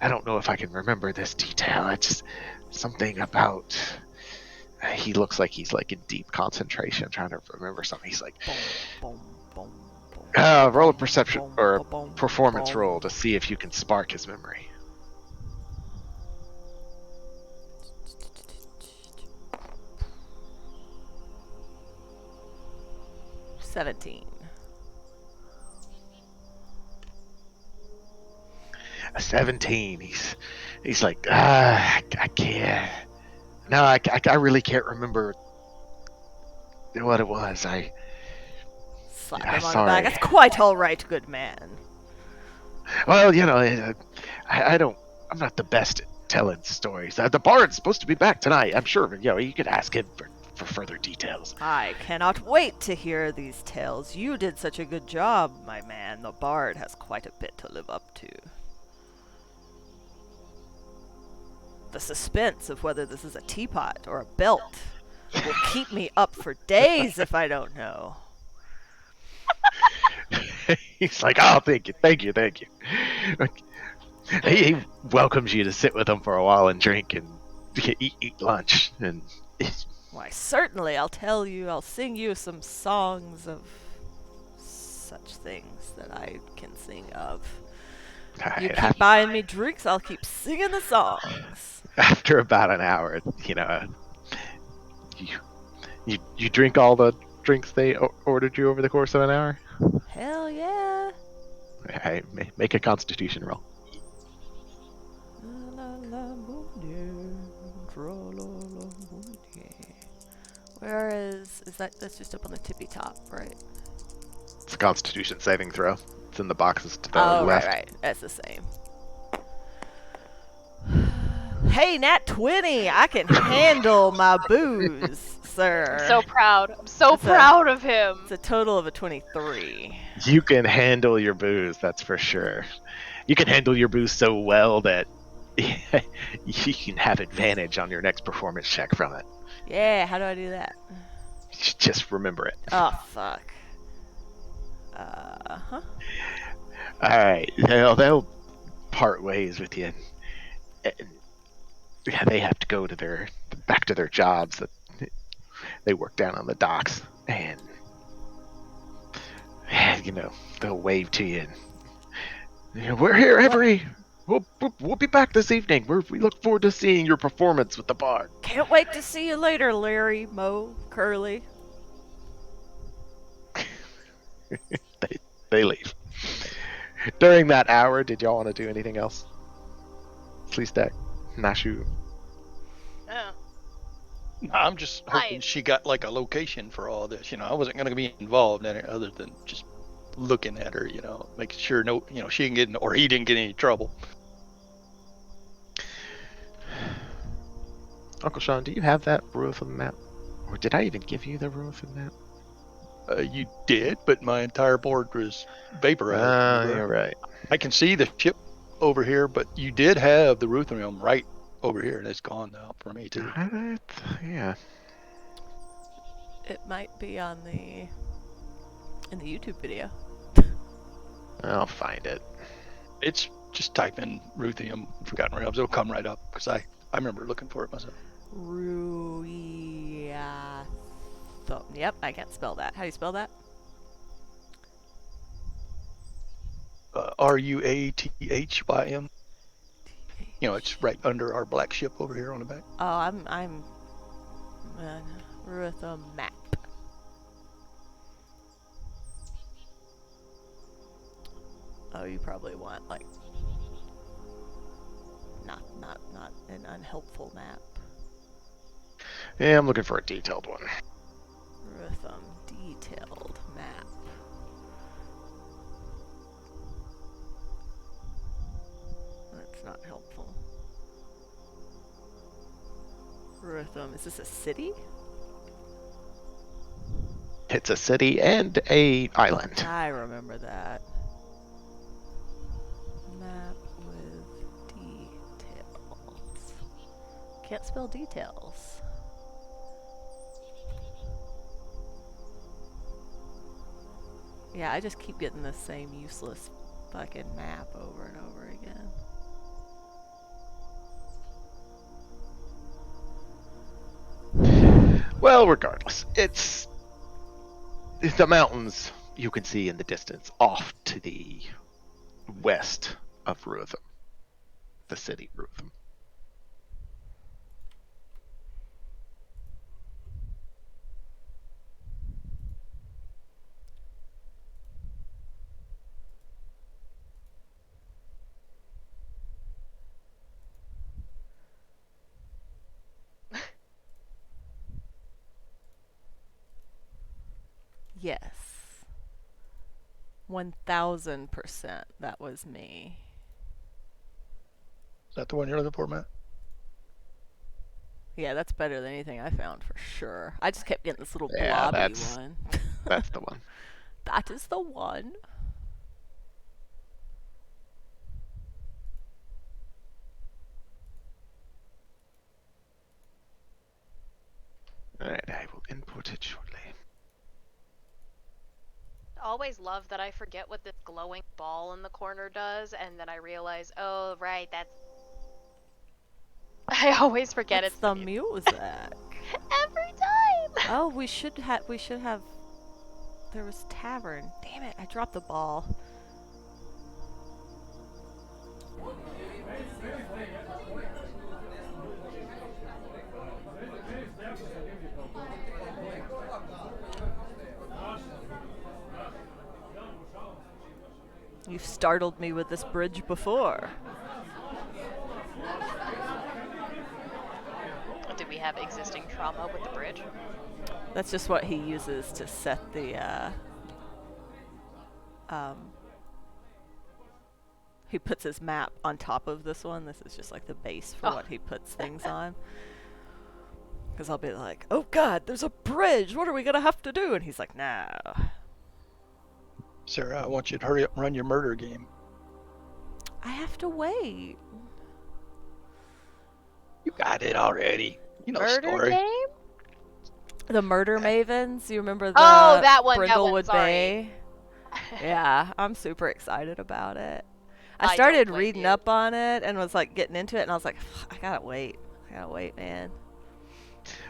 I don't know if I can remember this detail. It's just something about. He looks like he's like in deep concentration, trying to remember something. He's like, Boom, boom, boom, roll a perception boom, or boom, performance boom. roll to see if you can spark his memory. 17. A 17. He's like, I can't. No, I really can't remember what it was. Slap Yeah, him on sorry. the back. That's quite all right, good man. Well, I don't. I'm not the best at telling stories. The bard's supposed to be back tonight. I'm sure. You could ask him for further details. I cannot wait to hear these tales. You did such a good job, my man. The bard has quite a bit to live up to. The suspense of whether this is a teapot or a belt will keep me up for days if I don't know. He's like, oh, thank you. He welcomes you to sit with him for a while and drink and eat lunch. And Why, certainly, I'll tell you, I'll sing you some songs of such things that I can sing of. You keep buying me drinks, I'll keep singing the songs. after about an hour, you drink all the drinks they ordered you over the course of an hour. Hell yeah. Hey, make a Constitution roll. Where is that's just up on the tippy top, right? It's a Constitution saving throw. It's in the boxes to the Oh, left. right. That's the same. Hey, Nat 20! I can handle my booze, sir. I'm so proud. I'm so It's proud of him. It's a total of a 23. You can handle your booze, that's for sure. You can handle your booze so well that you can have advantage on your next performance check from it. Yeah, how do I do that? Just remember it. Oh, fuck. Huh? Alright, they'll part ways with you. And yeah, they have to go to back to their jobs that they work down on the docks, and they'll wave to you. And, we're here every. We'll be back this evening. We look forward to seeing your performance with the bard. Can't wait to see you later, Larry, Mo, Curly. They leave. During that hour, did y'all want to do anything else? Slee Stak, Nashu. Oh. I'm just hoping she got like a location for all this. I wasn't going to be involved in it other than just looking at her, making sure she didn't get or he didn't get any trouble. Uncle Sean, do you have that Ruathan map? Or did I even give you the Ruathan map? You did, but my entire board was vaporized. You're right. I can see the ship over here, but you did have the Ruthenium right over here, and it's gone now for me too. Yeah. It might be in the YouTube video. I'll find it. It's just type in Ruthenium Forgotten Realms. It'll come right up because I remember looking for it myself. Yep, I can't spell that. How do you spell that? Ruathym. It's right under our black ship over here on the back. Oh, I'm Ruathan map. Oh, you probably want like not an unhelpful map. Yeah, I'm looking for a detailed one. Ruathan detailed map. That's not helpful. Ruathan, is this a city? It's a city and a island. I remember that. Map with details. Can't spell details. Yeah, I just keep getting the same useless fucking map over and over again. Well, regardless, it's the mountains you can see in the distance off to the west of Ruathan, the city Ruathan. Yes. 1000%. That was me. Is that the one you're looking for, Matt? Yeah, that's better than anything I found for sure. I just kept getting this little Yeah, blobby that's- one. That's the one. That is the one. Alright, I will input it shortly. always love that I forget what this glowing ball in the corner does, and then I realize, oh, right, that's... I always forget It's it's the music. every time! Oh, we should have. There was tavern. Damn it! I dropped the ball. You've startled me with this bridge before. Do we have existing trauma with the bridge? That's just what he uses to set the, he puts his map on top of this one. This is just like the base for what he puts things on. Because I'll be like, oh god, there's a bridge! What are we gonna have to do? And he's like, no. Sarah, I want you to hurry up and run your murder game. I have to wait. You got it already. You know the Murder story. game? The Murder Mavens, you remember the Oh, that one, Brindlewood sorry. Bay? Yeah, I'm super excited about it. I I started don't blame reading you. up on it and was like getting into it, and I was like, I gotta wait, man.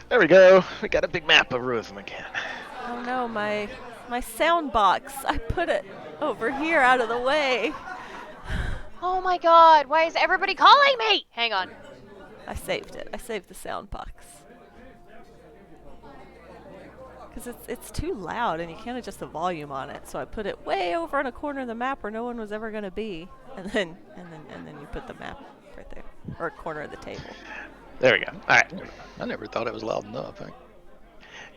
There we go. We got a big map of Ruthven again. Oh no, my sound box. I put it over here out of the way. Oh my god, why is everybody calling me? Hang on. I saved it. I saved the sound box. Because it's too loud and you can't adjust the volume on it. So I put it way over in a corner of the map where no one was ever gonna be. And then you put the map right there. Or a corner of the table. There we go. All right. I never thought it was loud enough.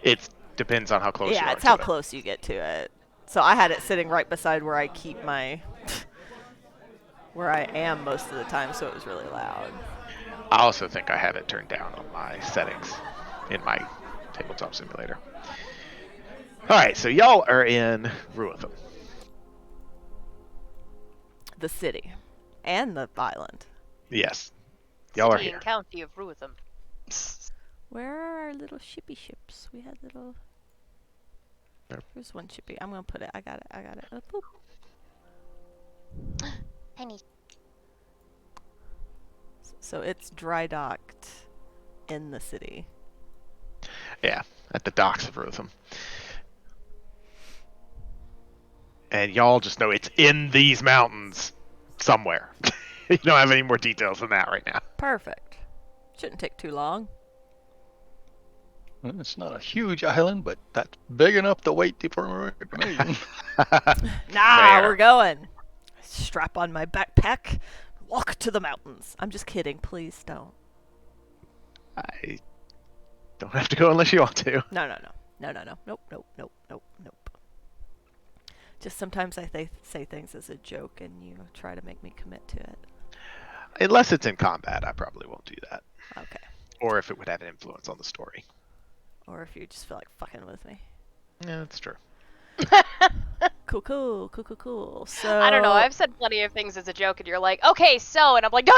It depends on how close you are Yeah, it's to how it. close you get to it. So I had it sitting right beside where I keep my where I am most of the time, so it was really loud. I also think I have it turned down on my settings in my tabletop simulator. All right, so y'all are in Ruthven. The city. And the island. Yes. Y'all are City here. and County of Ruthven. Where are our little shippy ships? We had little... Here's one shippy. I'm gonna put it. I got it. Oh, boop. Penny. So it's dry docked in the city. Yeah, at the docks of Ruthven. And y'all just know it's in these mountains somewhere. You don't have any more details than that right now. Perfect. Shouldn't take too long. Well, it's not a huge island, but that's big enough to wait for information. Nah, Fair. we're going. Strap on my backpack. Walk to the mountains. I'm just kidding. Please don't. I don't have to go unless you want to. No. Nope. Just sometimes I say things as a joke and you try to make me commit to it. Unless it's in combat, I probably won't do that. Okay. Or if it would have an influence on the story. Or if you just feel like fucking with me. Yeah, that's true. Cool. So I don't know, I've said plenty of things as a joke and you're like, okay, so, and I'm like, no!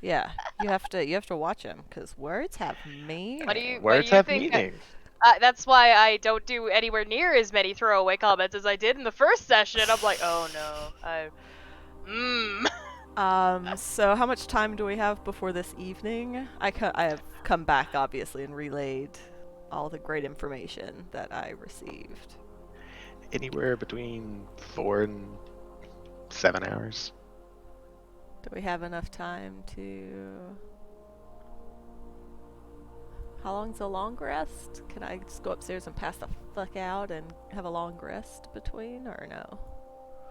Yeah. You have to watch them because words have meaning. What do you Words have think? meaning. That's why I don't do anywhere near as many throwaway comments as I did in the first session. I'm like, oh no, So how much time do we have before this evening? I have come back, obviously, and relayed all the great information that I received. Anywhere between 4 and 7 hours. Do we have enough time to... How long's a long rest? Can I just go upstairs and pass the fuck out and have a long rest between, or no?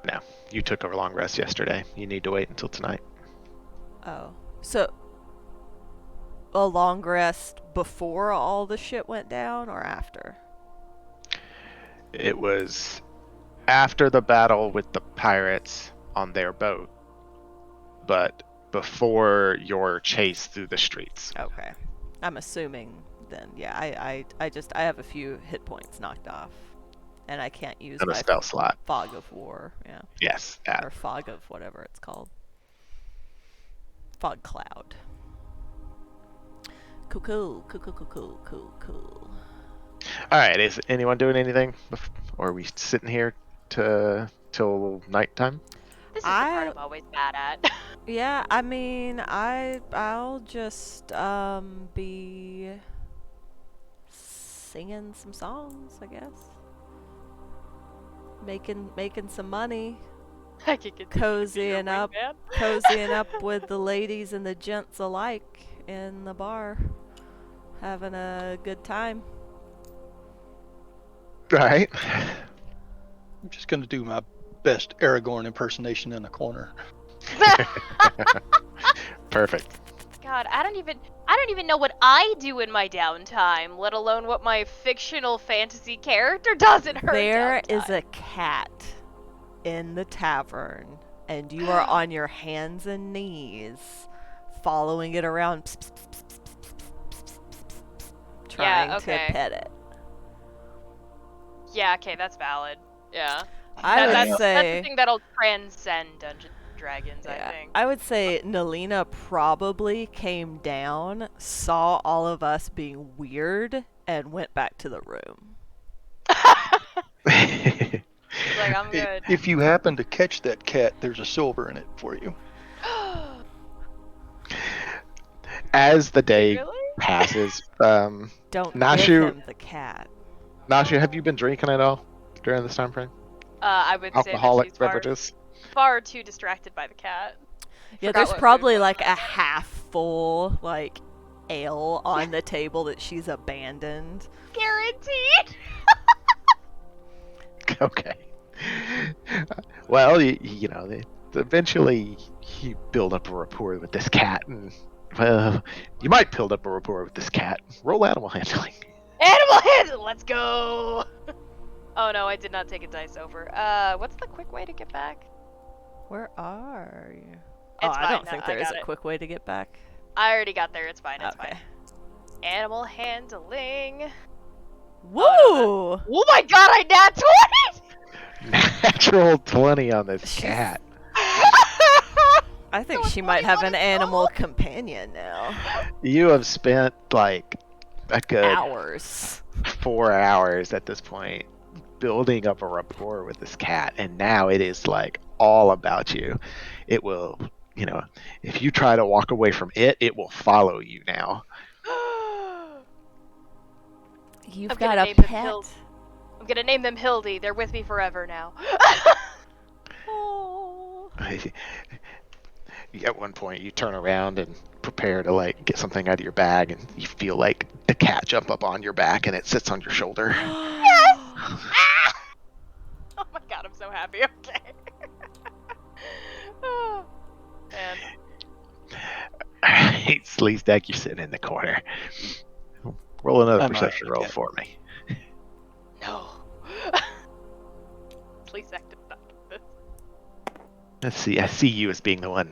No, you took a long rest yesterday. You need to wait until tonight. Oh. So, a long rest before all the shit went down, or after? It was after the battle with the pirates on their boat, but before your chase through the streets. Okay. I'm assuming then, yeah, I have a few hit points knocked off. And I can't use And a my spell slot. fog of war, yeah. Yes, that. Or fog of whatever it's called. Fog cloud. Cool. All right, is anyone doing anything, or are we sitting here till nighttime? This is the part I'm always bad at. Yeah, I mean, I'll just be singing some songs, I guess. Making some money, I could continue to be your cozying up, wingman. cozying up with the ladies and the gents alike in the bar, having a good time. All right. I'm just gonna do my best Aragorn impersonation in the corner. Perfect. God, I don't even know what I do in my downtime, let alone what my fictional fantasy character does in her There downtime. is a cat in the tavern, and you are on your hands and knees, following it around, trying okay. to pet it. Yeah, okay, that's valid. Yeah. I would That's say the thing that'll transcend Dungeons and Dragons, I think. I would say Nalina probably came down, saw all of us being weird, and went back to the room. Like, I'm good. If you happen to catch that cat, there's a silver in it for you. As the day Really? passes, Don't Nashu, give him the cat. Nashu, have you been drinking at all during this time frame? I would say that Alcoholic she's beverages. far too distracted by the cat. Yeah, Forgot there's what probably food was like in a it. half full ale on the table that she's abandoned. Guaranteed. Okay. Well, you know, eventually you build up a rapport with this cat, and well, you might build up a rapport with this cat. Roll animal handling. Animal handle, let's go. Oh no, I did not take a dice over. What's the quick way to get back? Where are you? It's I fine, don't no, think I there is got a it. quick way to get back. I already got there. It's fine. It's Okay. fine. Animal handling. Woo! Oh my god, I nat 20! Natural 20 on this She's- cat. I think So she it's might have an 21 animal total? companion now. You have spent like a good Hours. 4 hours at this point building up a rapport with this cat, and now it is like all about you. It will, you know, if you try to walk away from it, it will follow you now. You've I'm got gonna a name them pet. I'm gonna name them Hildy. They're with me forever now. Oh. At one point, you turn around and prepare to like get something out of your bag, and you feel like the cat jump up on your back, and it sits on your shoulder. Yes! Ah! Oh my god, I'm so happy. Okay. Oh, man. Alright, Slee Stak, you're sitting in the corner. Roll another I'm perception alright, roll yeah. for me. No. Please act not this. Let's see. I see you as being the one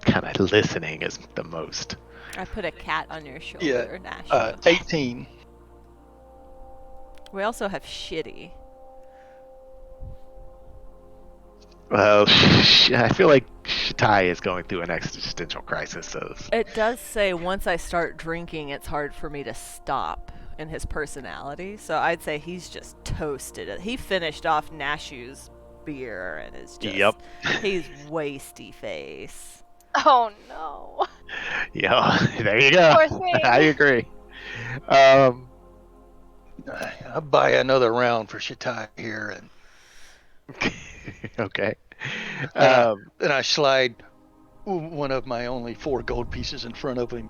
kind of listening as the most. I put a cat on your shoulder, Yeah, Nash. 18. We also have shitty. Well, I feel like Shitai is going through an existential crisis. So It does say once I start drinking, it's hard for me to stop in his personality. So I'd say he's just toasted. He finished off Nashu's beer and is just. Yep. He's wasty face. Oh no. yeah, there you go. Poor thing. I agree. I'll buy another round for Shitai here, and Okay. then I slide one of my only 4 gold pieces in front of him.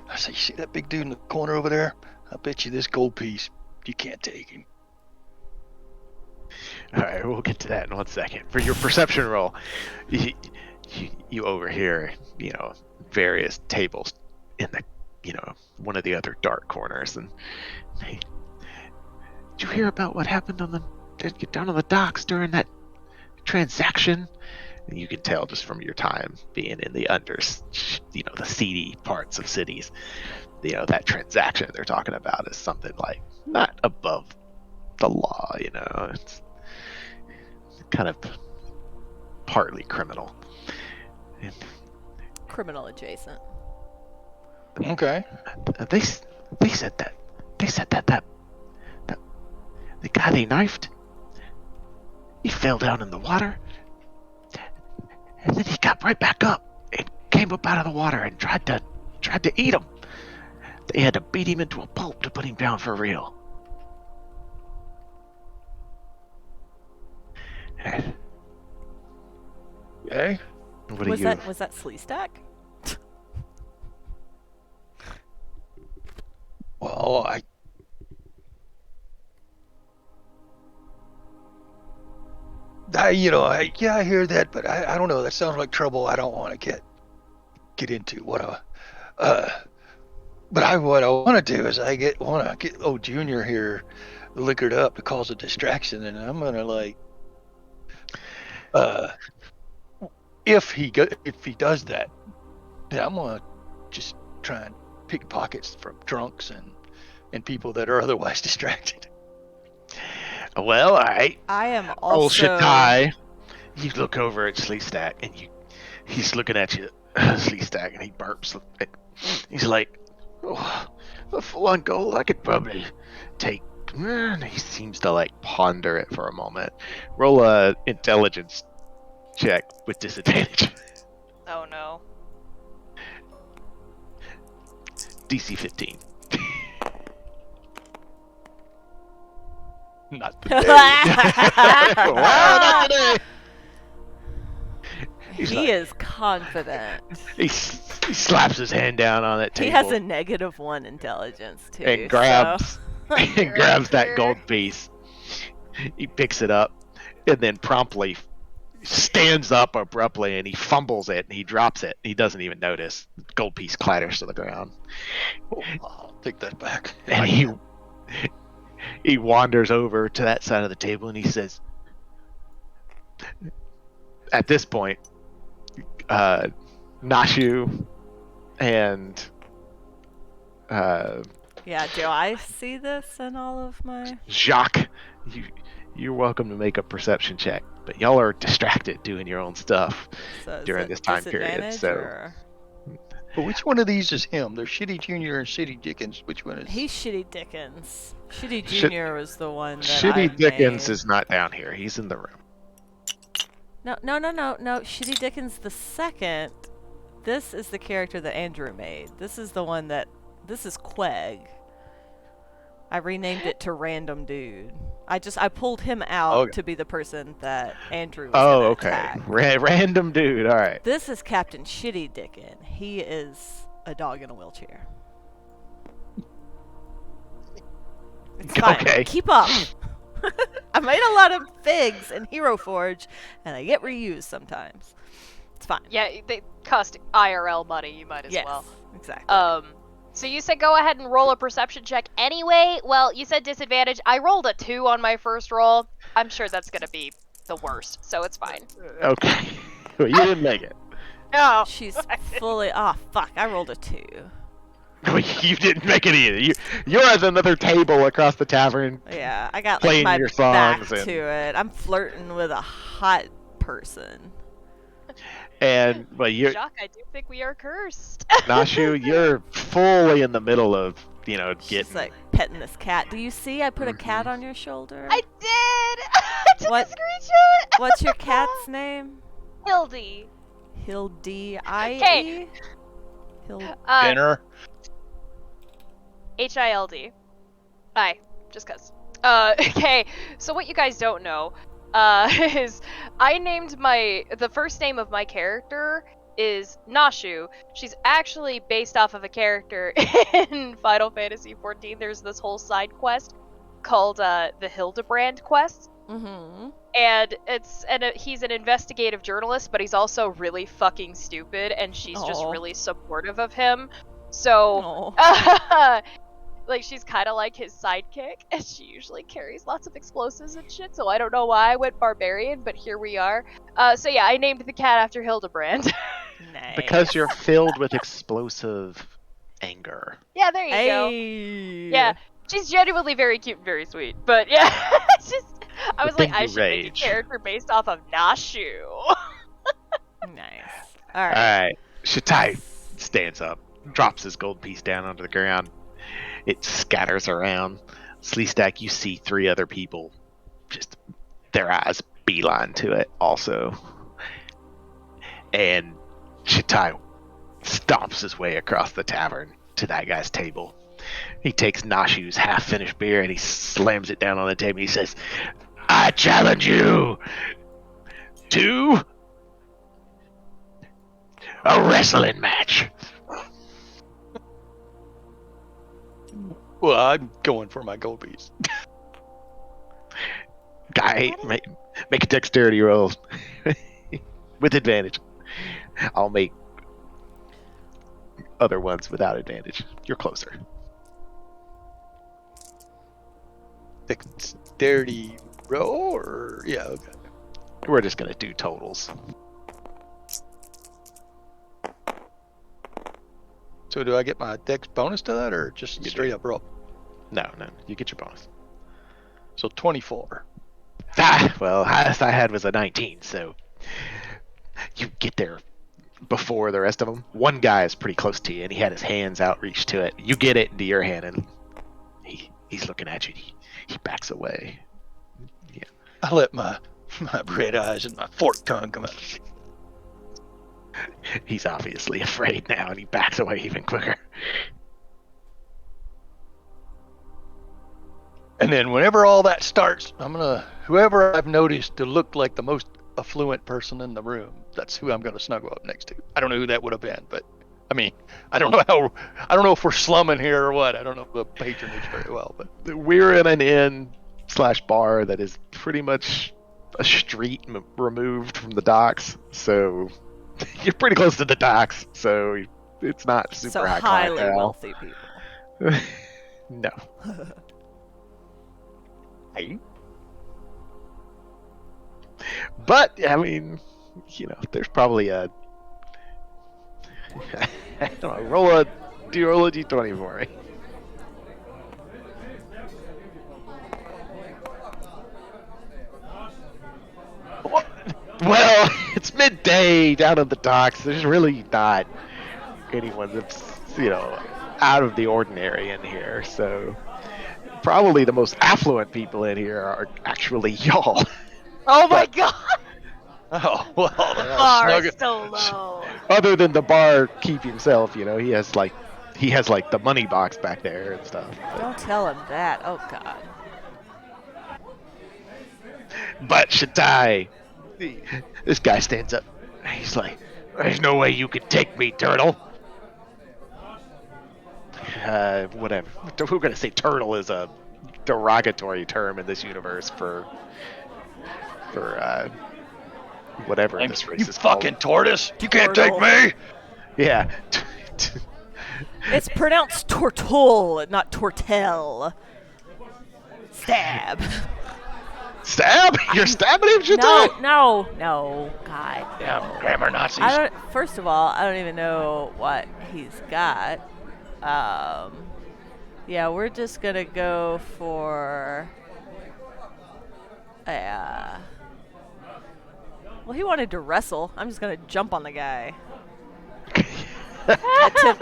I say, "You see that big dude in the corner over there? I bet you this gold piece, you can't take him." All right, we'll get to that in 1 second. For your perception roll, you overhear, you know, various tables in the, you know, one of the other dark corners, and hey, did you hear about what happened down on the docks during that transaction? And you can tell just from your time being in the the seedy parts of cities, you know, that transaction they're talking about is something like not above the law, you know, it's kind of partly criminal. And Criminal adjacent. Okay. they said that the guy they knifed, he fell down in the water, and then he got right back up and came up out of the water and tried to eat him. They had to beat him into a pulp to put him down for real. Okay. What Was are you? that Slee Stak? Well, I hear that, but I don't know. That sounds like trouble. I don't want to get into what I want to do is want to get old Junior here liquored up to cause a distraction, and I'm gonna uh, if he does that, then I'm gonna just try and pick pockets from drunks and people that are otherwise distracted. Well, all right. I am Old also. Shatai. You look over at Slee Stak, and he's looking at you, Slee Stak, and he burps. He's like, oh, a full-on gold I could probably take. He seems to like ponder it for a moment. Roll a intelligence check with disadvantage. Oh no. DC 15. Not today. Wow, not today. He's He like- is confident. He slaps his hand down on that table He has a -1 intelligence too. and grabs so- and grabs that Sure. gold piece. He picks it up and then promptly stands up abruptly and he fumbles it and he drops it. He doesn't even notice. The gold piece clatters to the ground. I'll take that back. And he wanders over to that side of the table and he says, at this point, Nashu and Yeah, do I see this in all of my? Jacques, you're welcome to make a perception check, but y'all are distracted doing your own stuff So is during it this time period. disadvantage, So or- But which one of these is him? There's Shitty Junior and Shitty Dickens. Which one is? He's Shitty Dickens. Shitty Shit- Junior was the one that I Shitty Dickens made. is not down here. He's in the room. No. Shitty Dickens the second. This is the character that Andrew made. This is the one that. This is Queg. I renamed it to Random Dude. I pulled him out Okay. to be the person that Andrew was Oh, gonna okay. attack. Random dude. All right. This is Captain Shitty Dickon. He is a dog in a wheelchair. It's fine. Okay. Keep up. I made a lot of figs in Hero Forge, and they get reused sometimes. It's fine. Yeah, they cost IRL money. You might as Yes, well. exactly. So you said go ahead and roll a perception check anyway. Well, you said disadvantage. I rolled a 2 on my first roll. I'm sure that's gonna be the worst, so it's fine. Okay. Well, you didn't make it. No. She's fully. Ah, fuck! I rolled a 2. You didn't make it either. You're at another table across the tavern. Yeah, I got Playing like my your back songs and- to it. I'm flirting with a hot person. And but you're Jacques, I do think we are cursed. Nashu, you're fully in the middle of, getting She's like petting this cat. Do you see? I put a cat on your shoulder. I did. I took What- a screenshot. What's your cat's name? Hildy. Hildy. Okay. Hild. Dinner. Hild. Aye, just cuz. Okay, so what you guys don't know, is I named the first name of my character is Nashu. She's actually based off of a character in Final Fantasy XIV. There's this whole side quest called the Hildebrand quest. Mm-hmm. And he's an investigative journalist, but he's also really fucking stupid, and she's just Aw. really supportive of him. So, Oh. like, she's kind of like his sidekick, and she usually carries lots of explosives and shit, so I don't know why I went barbarian, but here we are. So yeah, I named the cat after Hildebrand. Nice. because you're filled with explosive anger. Yeah, there you go. Hey. Yeah, she's genuinely very cute and very sweet, but yeah, it's just... I was like, thing I you should make a rage. character based off of Nashu. Nice. All All right. right. Shatai stands up, drops his gold piece down onto the ground. It scatters around. Slee Stak, you see 3 other people, just their eyes beeline to it also. And Shitai stomps his way across the tavern to that guy's table. He takes Nashu's half-finished beer and he slams it down on the table. He says, I challenge you to a wrestling match. Well, I'm going for my gold piece. Guy, make a dexterity roll with advantage. I'll make other ones without advantage. You're closer. Dexterity roll, or yeah, okay. We're just gonna do totals. So do I get my dex bonus to that, or just You straight do. up roll? No, you get your bonus. So 24. Well, highest I had was a 19, so you get there before the rest of them. One guy is pretty close to you, and he had his hands outreached to it. You get it into your hand, and he's looking at you. He backs away. Yeah. I let my red eyes and my forked tongue come out. He's obviously afraid now, and he backs away even quicker. And then whenever all that starts, whoever I've noticed to look like the most affluent person in the room, that's who I'm gonna snuggle up next to. I don't know who that would have been, but I mean, I don't know if we're slumming here or what. I don't know the patronage very well, but We're in an inn/bar that is pretty much a street removed from the docks, so you're pretty close to the docks, so it's not super So high highly clientele. wealthy people. No. But I mean, there's probably a I don't know, roll a d20 for me. Well, it's midday down at the docks. There's really not anyone that's out of the ordinary in here. So probably the most affluent people in here are actually y'all. Oh my god! oh well, The then I'll bar snuggle. is so low. Other than the barkeep himself, he has like the money box back there and stuff. Don't tell him that. Oh God. But Shatai, this guy stands up. He's like, "There's no way you can take me, turtle." Whatever. We're gonna say turtle is a derogatory term in this universe for whatever this race You is called. fucking tortoise! You can't take Turtle. me! Yeah. It's pronounced tortol, not tortel. Stab. Stab? You're stabbing him, Shatai? No. God. Damn grammar Nazis. First of all, I don't even know what he's got. Yeah, we're just gonna go for. Well, he wanted to wrestle. I'm just gonna jump on the guy.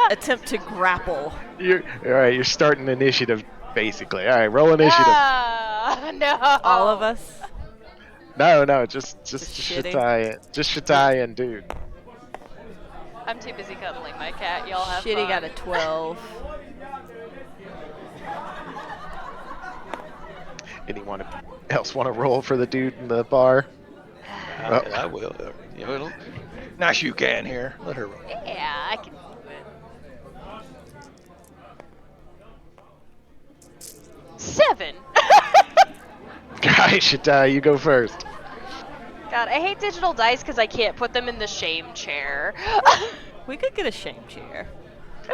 attempt to grapple. All right. You're starting initiative, basically. All right, roll initiative. Ah, no. All of us. No, just shitting? Shatai and dude. I'm too busy cuddling my cat. Y'all have Shitty fun. got a 12. Anyone else want to roll for the dude in the bar? I will. Nice you can here. Let her roll. Yeah, I can do it. 7. Guy, Shatai, you go first. God, I hate digital dice because I can't put them in the shame chair. We could get a shame chair.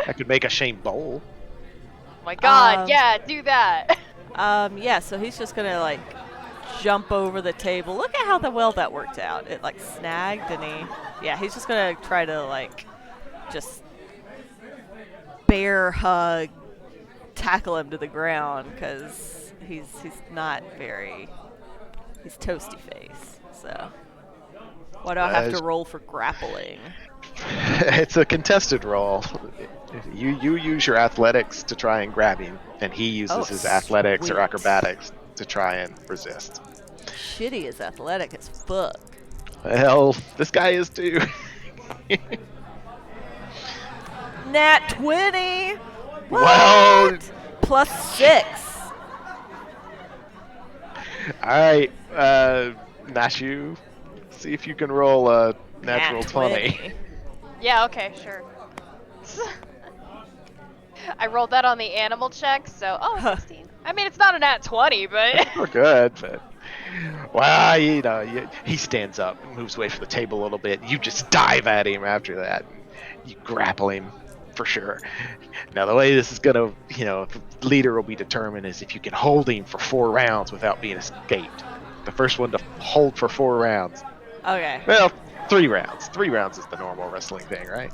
I could make a shame bowl. Oh my god, Um, yeah, do that. Yeah, so he's just gonna like jump over the table. Look at how well that worked out. It like snagged and he's just gonna try to like just bear hug, tackle him to the ground because he's not very, he's toasty face. So Why do I have to As- roll for grappling? It's a contested roll. You use your athletics to try and grab him, and he uses his athletics or sweet. acrobatics to try and resist. Shitty is athletic as fuck. Well, this guy is too. Nat 20! Well, What? Plus 6. alright, Nashu, see if you can roll a natural Nat 20. Yeah, okay, sure. I rolled that on the animal check, so 16. I mean, it's not a nat 20, but We're good, but well, he stands up and moves away from the table a little bit. You just dive at him after that. You grapple him for sure. Now, the way this is gonna, the leader will be determined is if you can hold him for 4 rounds without being escaped. The first one to hold for 4 rounds. Okay. Well, 3 rounds. 3 rounds is the normal wrestling thing, right?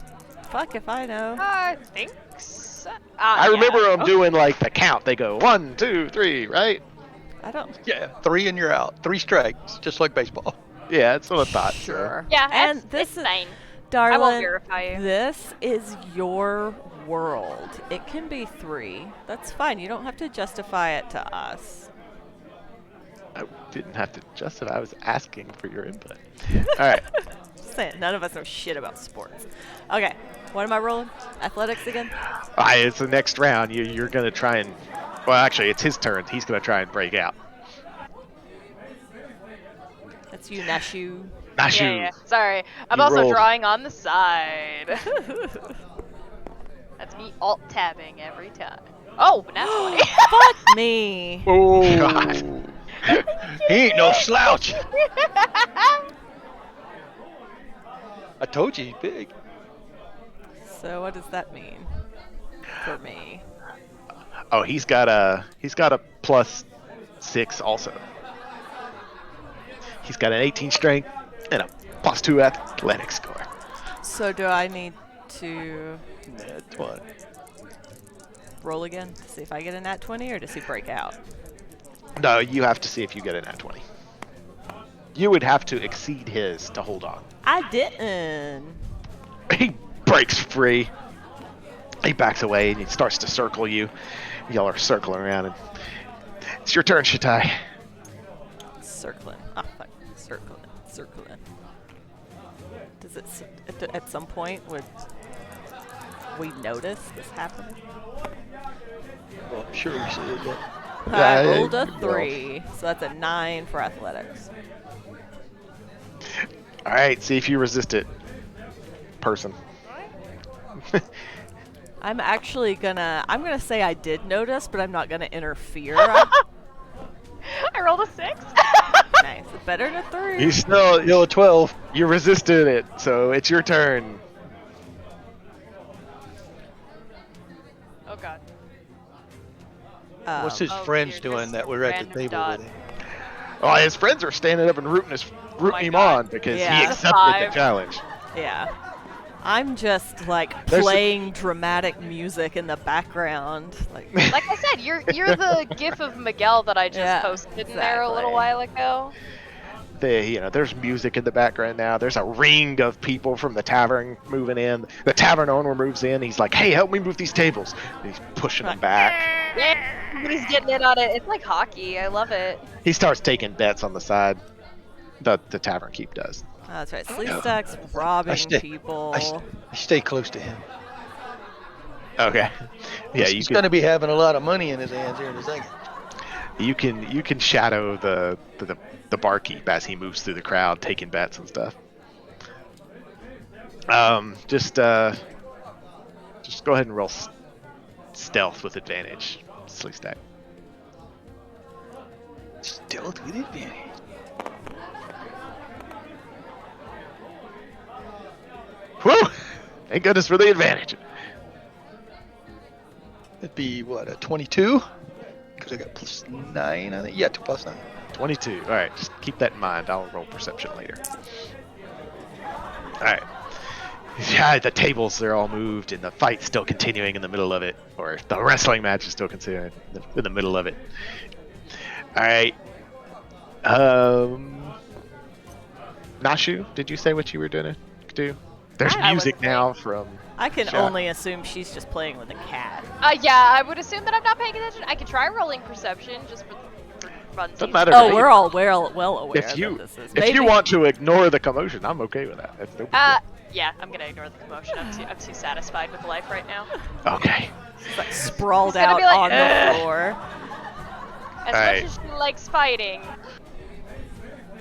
Fuck if I know. I think so. I remember them Okay. doing like the count. They go 1, 2, 3, right? I don't. Yeah, 3 and you're out. 3 strikes, just like baseball. Yeah, that's what I thought. So. Sure. Yeah, and it's this is, fine. darling, I won't verify you. this is your world. It can be 3. That's fine. You don't have to justify it to us. I didn't have to justify. I was asking for your input. All right. Just saying, none of us know shit about sports. Okay, what am I rolling? Athletics again? All right, it's the next round. You're going to try and... Well, actually, it's his turn. He's going to try and break out. That's you, Nashu. Nashu. Yeah. Sorry. I'm You also rolled. drawing on the side. That's me alt-tabbing every time. Oh, nat 20. Fuck me. Oh, God. He ain't no slouch. I told you he's big. So what does that mean for me? Oh, he's got a plus 6 also. He's got an 18 strength and a plus 2 athletic score. So do I need to That's what. roll again to see if I get a nat 20 or does he break out? No, you have to see if you get a nat 20. You would have to exceed his to hold on. I didn't. He breaks free. He backs away and he starts to circle you. Y'all are circling around, and it's your turn, Shatai. Circling. Ah, fuck. Circling. Circling. Does it at some point would we notice this happening? Well, I'm sure we see it, but I Yeah, rolled a well. 3, so that's a 9 for athletics. All right, see if you resist it, person. I'm actually I'm gonna say I did notice, but I'm not gonna interfere. I rolled a 6. Nice. Better than a 3. You still you're a 12. you resisted it, so it's your turn. Oh, God. What's his Oh, friends dear, doing this that we're at the random table dot. with him? Oh, his friends are standing up and rooting my him God. on because Yeah. he It's accepted the 5. challenge. Yeah. I'm just like There's a- playing dramatic music in the background. Like Like I said, you're the gif of Miguel that I just Yeah, posted in there a little exactly. while ago. There's music in the background now. There's a ring of people from the tavern moving in. The tavern owner moves in. He's like, "Hey, help me move these tables." And he's pushing them back. Yeah, everybody's getting in on it. It's like hockey. I love it. He starts taking bets on the side. The tavern keep does. Oh, that's right. Slee Stak's robbing stay- people. I stay close to him. Okay. Yeah, He's going to be having a lot of money in his hands here in a second. you can shadow the barkeep as he moves through the crowd taking bets and stuff. Just go ahead and roll stealth with advantage, Slee Stak. Stealth with advantage. Whew! Thank goodness for the advantage. It'd be, what, a 22? Because I got plus 9 on it. Yeah, 2 plus 9. 22. All right, just keep that in mind. I'll roll perception later. All right. Yeah, the tables are all moved, and the fight's still continuing in the middle of it, or the wrestling match is still continuing in the middle of it. All right. Nashu, did you say what you were gonna do? There's I music wasn't now from. I can Shot. only assume she's just playing with a cat. Yeah, I would assume that I'm not paying attention. I could try rolling perception just for funsies. Doesn't matter to Oh, me. we're all well aware If you that this is. if you want to ignore the commotion, I'm okay with that. That's no big deal. Yeah, I'm gonna ignore the commotion. I'm too satisfied with life right now. Okay. She's like sprawled It's gonna out be like, on the "Ugh." floor. As Alright. much as she likes fighting,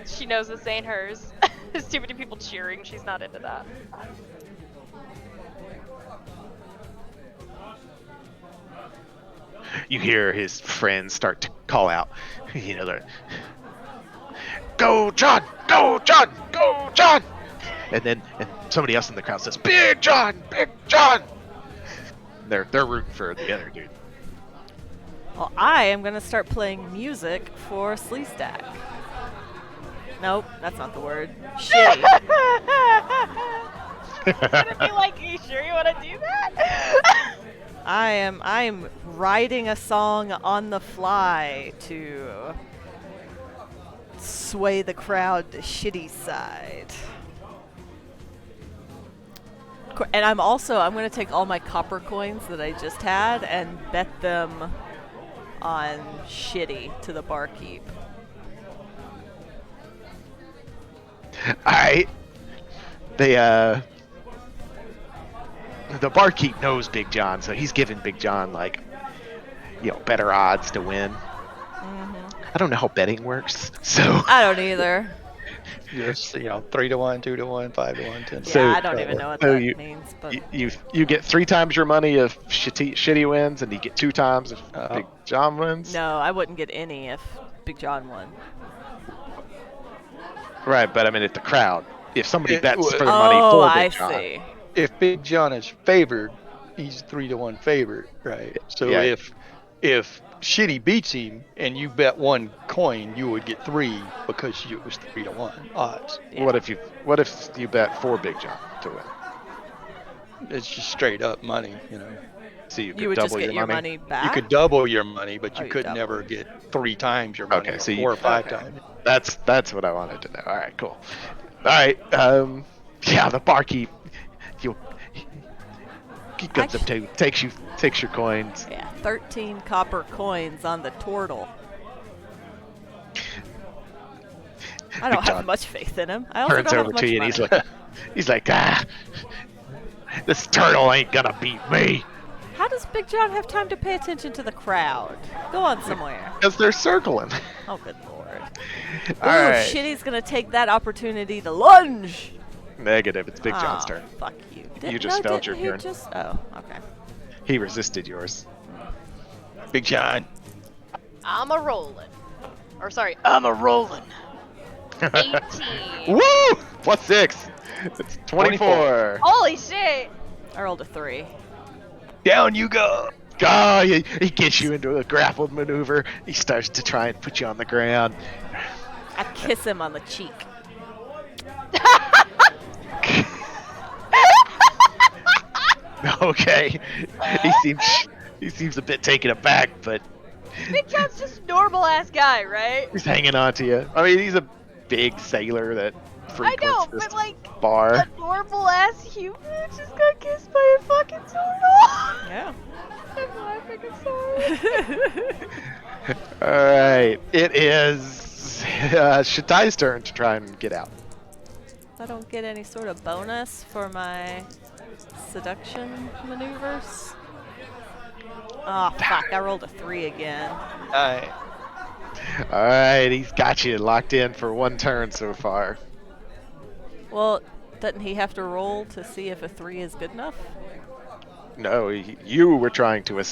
she knows this ain't hers. There's too many people cheering. She's not into that. You hear his friends start to call out. You know, they're, "Go, John! Go, John! Go, John!" And somebody else in the crowd says, "Big John! Big John!" They're rooting for the other dude. Well, I am gonna start playing music for Slee Stak. Nope, that's not the word. Shitty. It's gonna be like, you sure you want to do that? I am writing a song on the fly to sway the crowd to shitty side. And I'm going to take all my copper coins that I just had and bet them on shitty to the barkeep. Alright. The barkeep knows Big John, so he's giving Big John, like, better odds to win. I don't know how betting works, so. I don't either. Yes, 3 to 1, 2 to 1, 5 to 1, 10 to Yeah, 1. I don't even know what so that you- means, but You get 3 times your money if shitty wins, and you get 2 times if Big John wins. no, I wouldn't get any if Big John won. Right, but I mean, at the crowd, if somebody It bets would- for the money Oh, for I Big John, see. If Big John is favored, he's 3 to 1 favorite, right? So Yeah. if Shitty beats him and you bet 1 coin, you would get 3 because it was 3 to 1 odds. Yeah. what if you bet for Big John to win? It's just straight up money, So you could You would double just get your money back? You could double your money, but you you could double. never get 3 times your money, Okay, or so 4 or 5 okay. times. That's what I wanted to know. All right, cool. All right, yeah, the barkeep, he comes up to you, takes your coins. Yeah, 13 copper coins on the turtle. I don't Big have John much faith in him. I also Turns don't have over much to you and money. he's like, this turtle ain't gonna beat me. How does Big John have time to pay attention to the crowd? Go on somewhere. Because they're circling. Oh, good lord. All Ooh, right. Shitty's gonna take that opportunity to lunge. Negative. It's Big John's Aw, turn. Fuck you. You just failed your didn't he turn. Oh, okay. He resisted yours. Big John. I'm a rolling. Or sorry, I'm a rolling. 18. Woo! Plus 6. It's 24. Holy shit! I rolled a 3. Down you go. Oh, he gets you into a grappled maneuver. He starts to try and put you on the ground. I kiss him on the cheek. Okay. He seems a bit taken aback, but Big John's just a normal ass guy, right? he's hanging on to you. I mean, he's a big sailor that I frequents know, this but like bar. a normal ass human just got kissed by a fucking turtle. Yeah. I'm laughing, I'm sorry. Alright, it is Shatai's turn to try and get out. I don't get any sort of bonus for my seduction maneuvers. Oh, fuck. I rolled a 3 again. Alright. Alright, he's got you locked in for 1 turn so far. Well, doesn't he have to roll to see if a 3 is good enough? No, you were trying to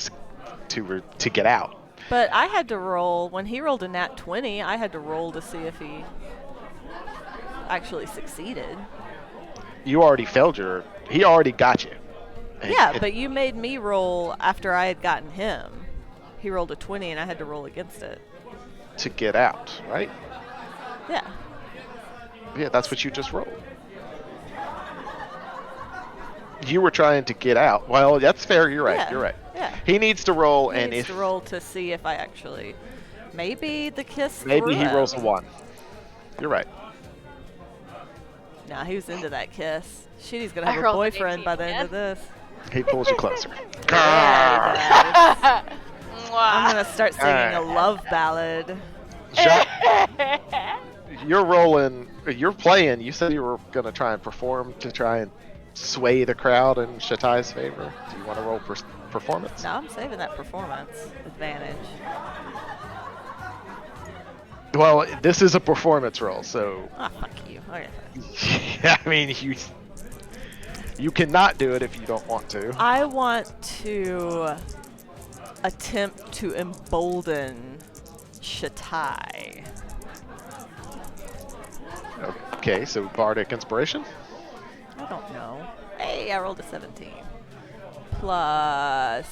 get out. But I had to roll, when he rolled a nat 20, I had to roll to see if he actually succeeded. You already failed he already got you. Yeah, but you made me roll after I had gotten him. He rolled a 20 and I had to roll against it. to get out, right? Yeah. Yeah, that's what you just rolled. You were trying to get out. Well, that's fair. You're right. Yeah, You're right. yeah. He needs to roll, He and needs if to roll to see if I actually... Maybe the kiss maybe through he rolls a him. 1. You're right. Nah, he was into that kiss. Shit, he's gonna I have a rolled an boyfriend by the 18 end of this. He pulls you closer. Yeah, he does. I'm Mwah. gonna start singing a Alright. love ballad. Jacques, you're rolling. You're playing. You said you were going to try and perform to try and sway the crowd in Shatai's favor. Do you want to roll performance? No, I'm saving that performance advantage. Well, this is a performance roll, so Ah, fuck you. Okay. I mean, you cannot do it if you don't want to. I want to attempt to embolden Shatai. Okay, so bardic inspiration. I don't know. Hey, I rolled a 17. Plus...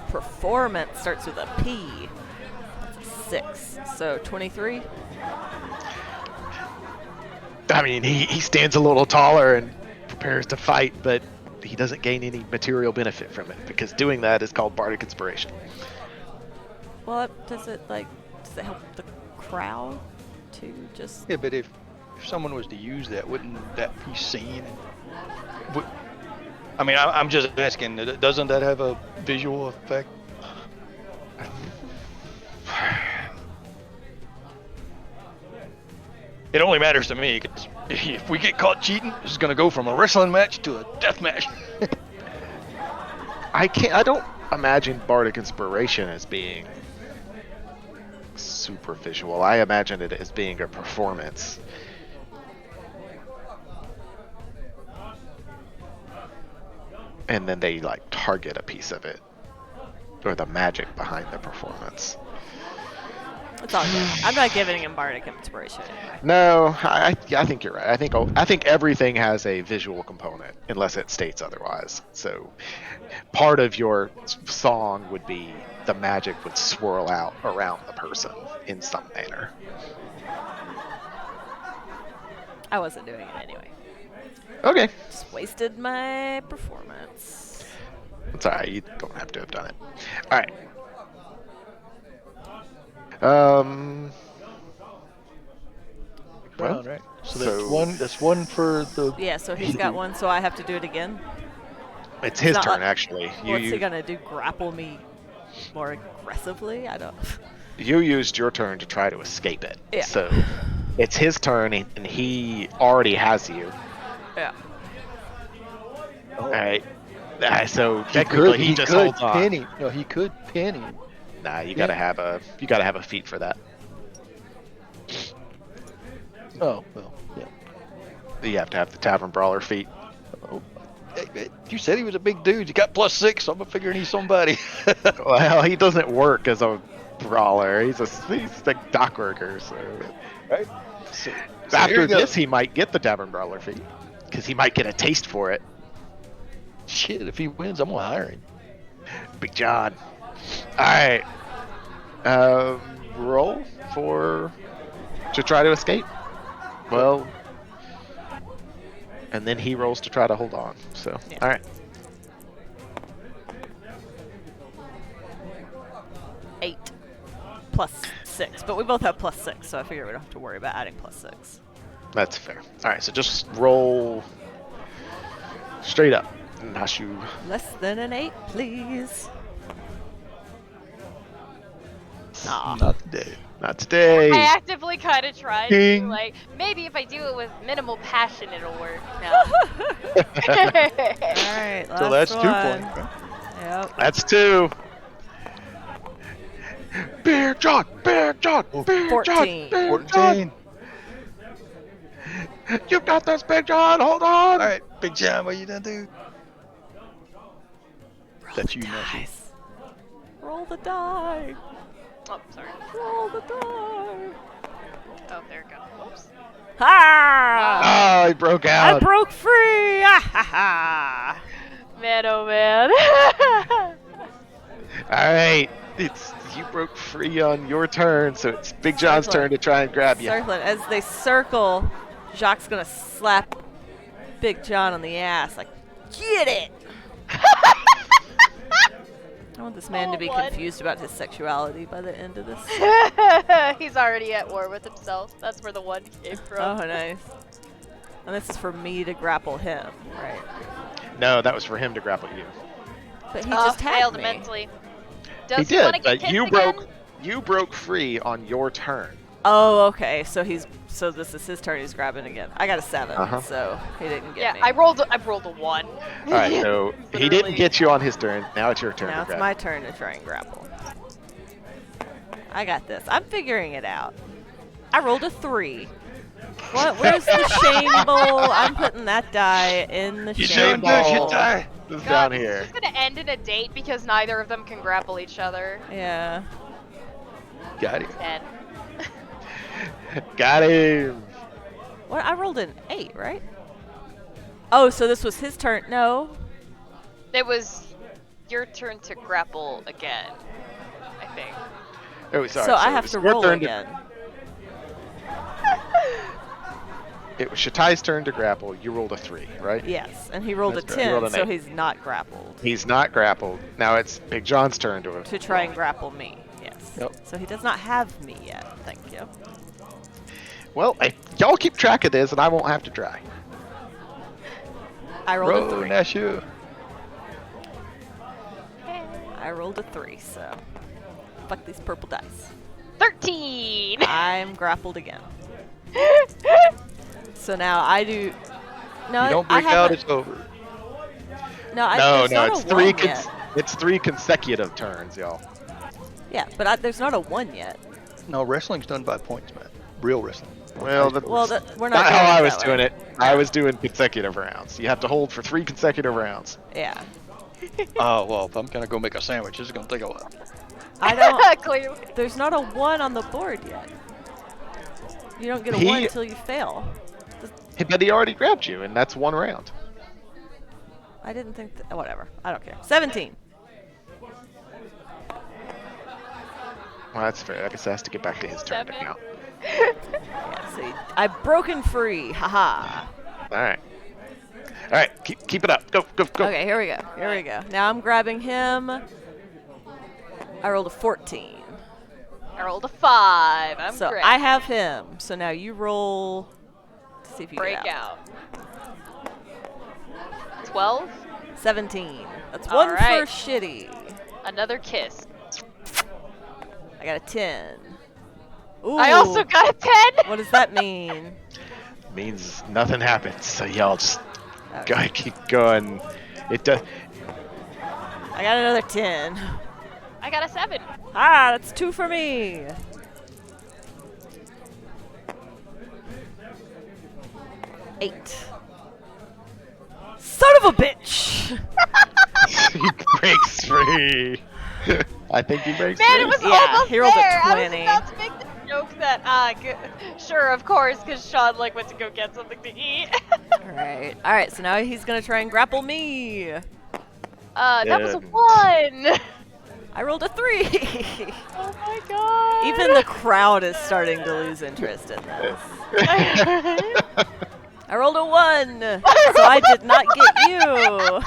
Performance starts with a P. That's a 6. So 23? I mean, he stands a little taller and prepares to fight, but he doesn't gain any material benefit from it because doing that is called bardic inspiration. Well, does it help the crowd to just... Yeah, but if someone was to use that, wouldn't that be seen? I mean, I'm just asking, doesn't that have a visual effect? It only matters to me, because if we get caught cheating, this is going to go from a wrestling match to a death match. I don't imagine bardic inspiration as being super visual. I imagine it as being a performance. And then they like target a piece of it, or the magic behind the performance. It's all good. I'm not giving him bardic inspiration anyway. No, I think you're right. I think everything has a visual component unless it states otherwise. So part of your song would be the magic would swirl out around the person in some manner. I wasn't doing it anyway. Okay. Just wasted my performance. It's alright, you don't have to have done it. Alright. Well, Round, right? So so- that's one for the... Yeah, so he's got one, so I have to do it again. it's his not turn like- actually. What's he gonna do? Grapple me more aggressively? I don't. You used your turn to try to escape it. Yeah. So it's his turn and he already has you. Yeah. Alright. So He technically could, he just could holds on. pin him. No, he could pin him. Nah, you gotta have a feat for that. Oh, well, yeah. You have to have the tavern brawler feat. Oh, hey, you said he was a big dude. You got +6, so I'm figuring he's somebody. Well, he doesn't work as a brawler. He's a dock worker. So Right? So after here you go. this, he might get the tavern brawler feat because he might get a taste for it. Shit, if he wins, I'm gonna hire him. Big John. All right. Roll to try to escape. Well, and then he rolls to try to hold on. So, Yeah. all right. 8 +6, but we both have +6, so I figure we don't have to worry about adding +6. That's fair. All right, so just roll straight up. Nashu. Less than an 8, please. Aw. Not today. Not today. I actively kind of tried to, Ding. like, maybe if I do it with minimal passion, it'll work. No. Alright, last So that's one. 2 points. Right? Yep. That's 2. Bear John, Bear John, Bear 14. John, Bear 14. John. You got this, Big John. Hold on. All right, Big John, what you gonna do? That's you, Nashy. Dice. Roll the die. Oh, sorry. Roll the die. Oh, there it goes. Whoops. Ha! Oh, he broke I out. broke free! Ah, ha, ha. Man, oh man. All right, you broke free on your turn, so it's Big John's Circle. turn to try and grab you. Circling. As they circle, Jacques' gonna slap Big John on the ass, like, get it! I want this man to be One. confused about his sexuality by the end of this. He's already at war with himself. That's where the one came Oh, from. nice. And this is for me to grapple him, right? No, that was for him to grapple you. But he just tagged failed me. immensely. He Does he want to did, get but you kissed again? broke free on your turn. Oh, okay. So this is his turn. He's grabbing again. I got a 7, Uh-huh. so he didn't get Yeah, me. I rolled a 1. All right, so he didn't Literally. get you on his turn. Now it's your turn. Now to it's grab. my turn to try and grapple. I got this. I'm figuring it out. I rolled a 3. What? Where's the shame bowl? I'm putting that die in the You shame shame bowl. bowl. This is down here. This is gonna end in a date because neither of them can grapple each other. Yeah. Got it. And Got him. What? I rolled an 8, right? Oh, so this was his turn. No. it was your turn to grapple again, I think. Oh, sorry. So I it have was to your roll turn again. It was Shatai's turn to grapple. You rolled a 3, right? Yes, and he rolled That's a right. You 10, rolled an so 8. he's not grappled. He's not grappled. Now it's Big John's turn To try and grapple me. Yes. Yep. So he does not have me yet. Thank you. Well, y'all keep track of this, and I won't have to try. I rolled a Roll, 3. Nashu. I rolled a 3, so fuck these purple dice. 13! I'm grappled again. So now I do. No, You don't I break out, haven't- it's over. No, No, there's not it's a three. 1 yet. It's 3 consecutive turns, y'all. Yeah, but there's not a 1 yet. No, wrestling's done by points, man. Real wrestling. Well, We're not not doing how I it was that doing way. it. I was doing consecutive rounds. You have to hold for 3 consecutive rounds. Yeah. Oh, well, if I'm gonna go make a sandwich, this is gonna take a while. I don't. Clearly. There's not a 1 on the board yet. You don't get a 1 until you fail. But he already grabbed you, and that's 1 round. I didn't think. Whatever. I don't care. 17. Well, that's fair. I guess it has to get back to his turn to 7. count. Yeah, see, I've broken free. Haha. All right. All right. Keep it up. Go. Okay, here we go. Here we go. Now I'm grabbing him. I rolled a 14. I rolled a 5. I'm So great. I have him. So now you roll to see if you Break get out. out. 12. 17. That's All 1 for right. shitty. Another kiss. I got a 10. Ooh. I also got a 10. What does that mean? Means nothing happens. So y'all just Okay. gotta keep going. It does. I got another 10. I got a 7. Ah, that's 2 for me. Eight. Son of a bitch! He breaks free. I think he breaks Man, free. it was Yeah, almost he rolled a there. 20. I was about to make the joke that, sure, of course, because Sean went to go get something to eat. All right. So now he's gonna try and grapple me. That was a Good. 1. I rolled a 3. Oh my god. Even the crowd is starting to lose interest in this. I rolled a 1, so I did not get you.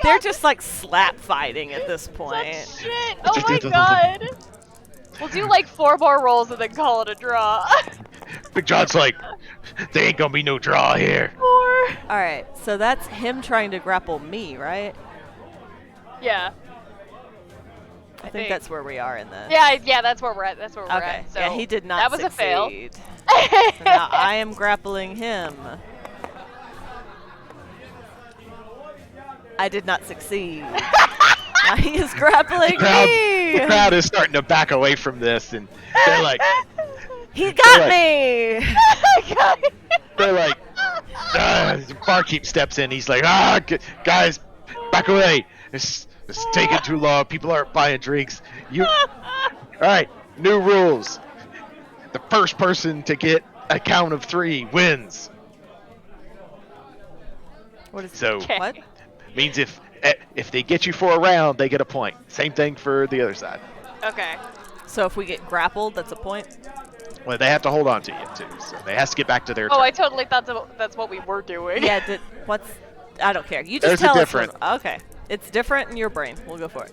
They're just like slap fighting at this point. Such shit. Oh my god. We'll do like 4 more rolls and then call it a draw. Big John's like, there ain't gonna be no draw here. 4. All right, so that's him trying to grapple me, right? Yeah. I think that's where we are in this. Yeah, that's where we're at. That's where we're Okay. at. So Yeah, he did not That was a fail. succeed. So now I am grappling him. I did not succeed. Now he is grappling me. The crowd is starting to back away from this, and they're like, He got like- me. the barkeep steps in. He's like, guys, back away. It's taking too long. People aren't buying drinks. All right, new rules. The first person to get a count of 3 wins. What is So Okay. what? means if they get you for a round, they get a point. Same thing for the other side. Okay. So if we get grappled, that's a point. Well, they have to hold on to you too, so they has to get back to their Oh, turn. I totally thought that's what we were doing. Yeah. What's? I don't care. You just There's a tell us. difference. Okay. It's different in your brain. We'll go for it.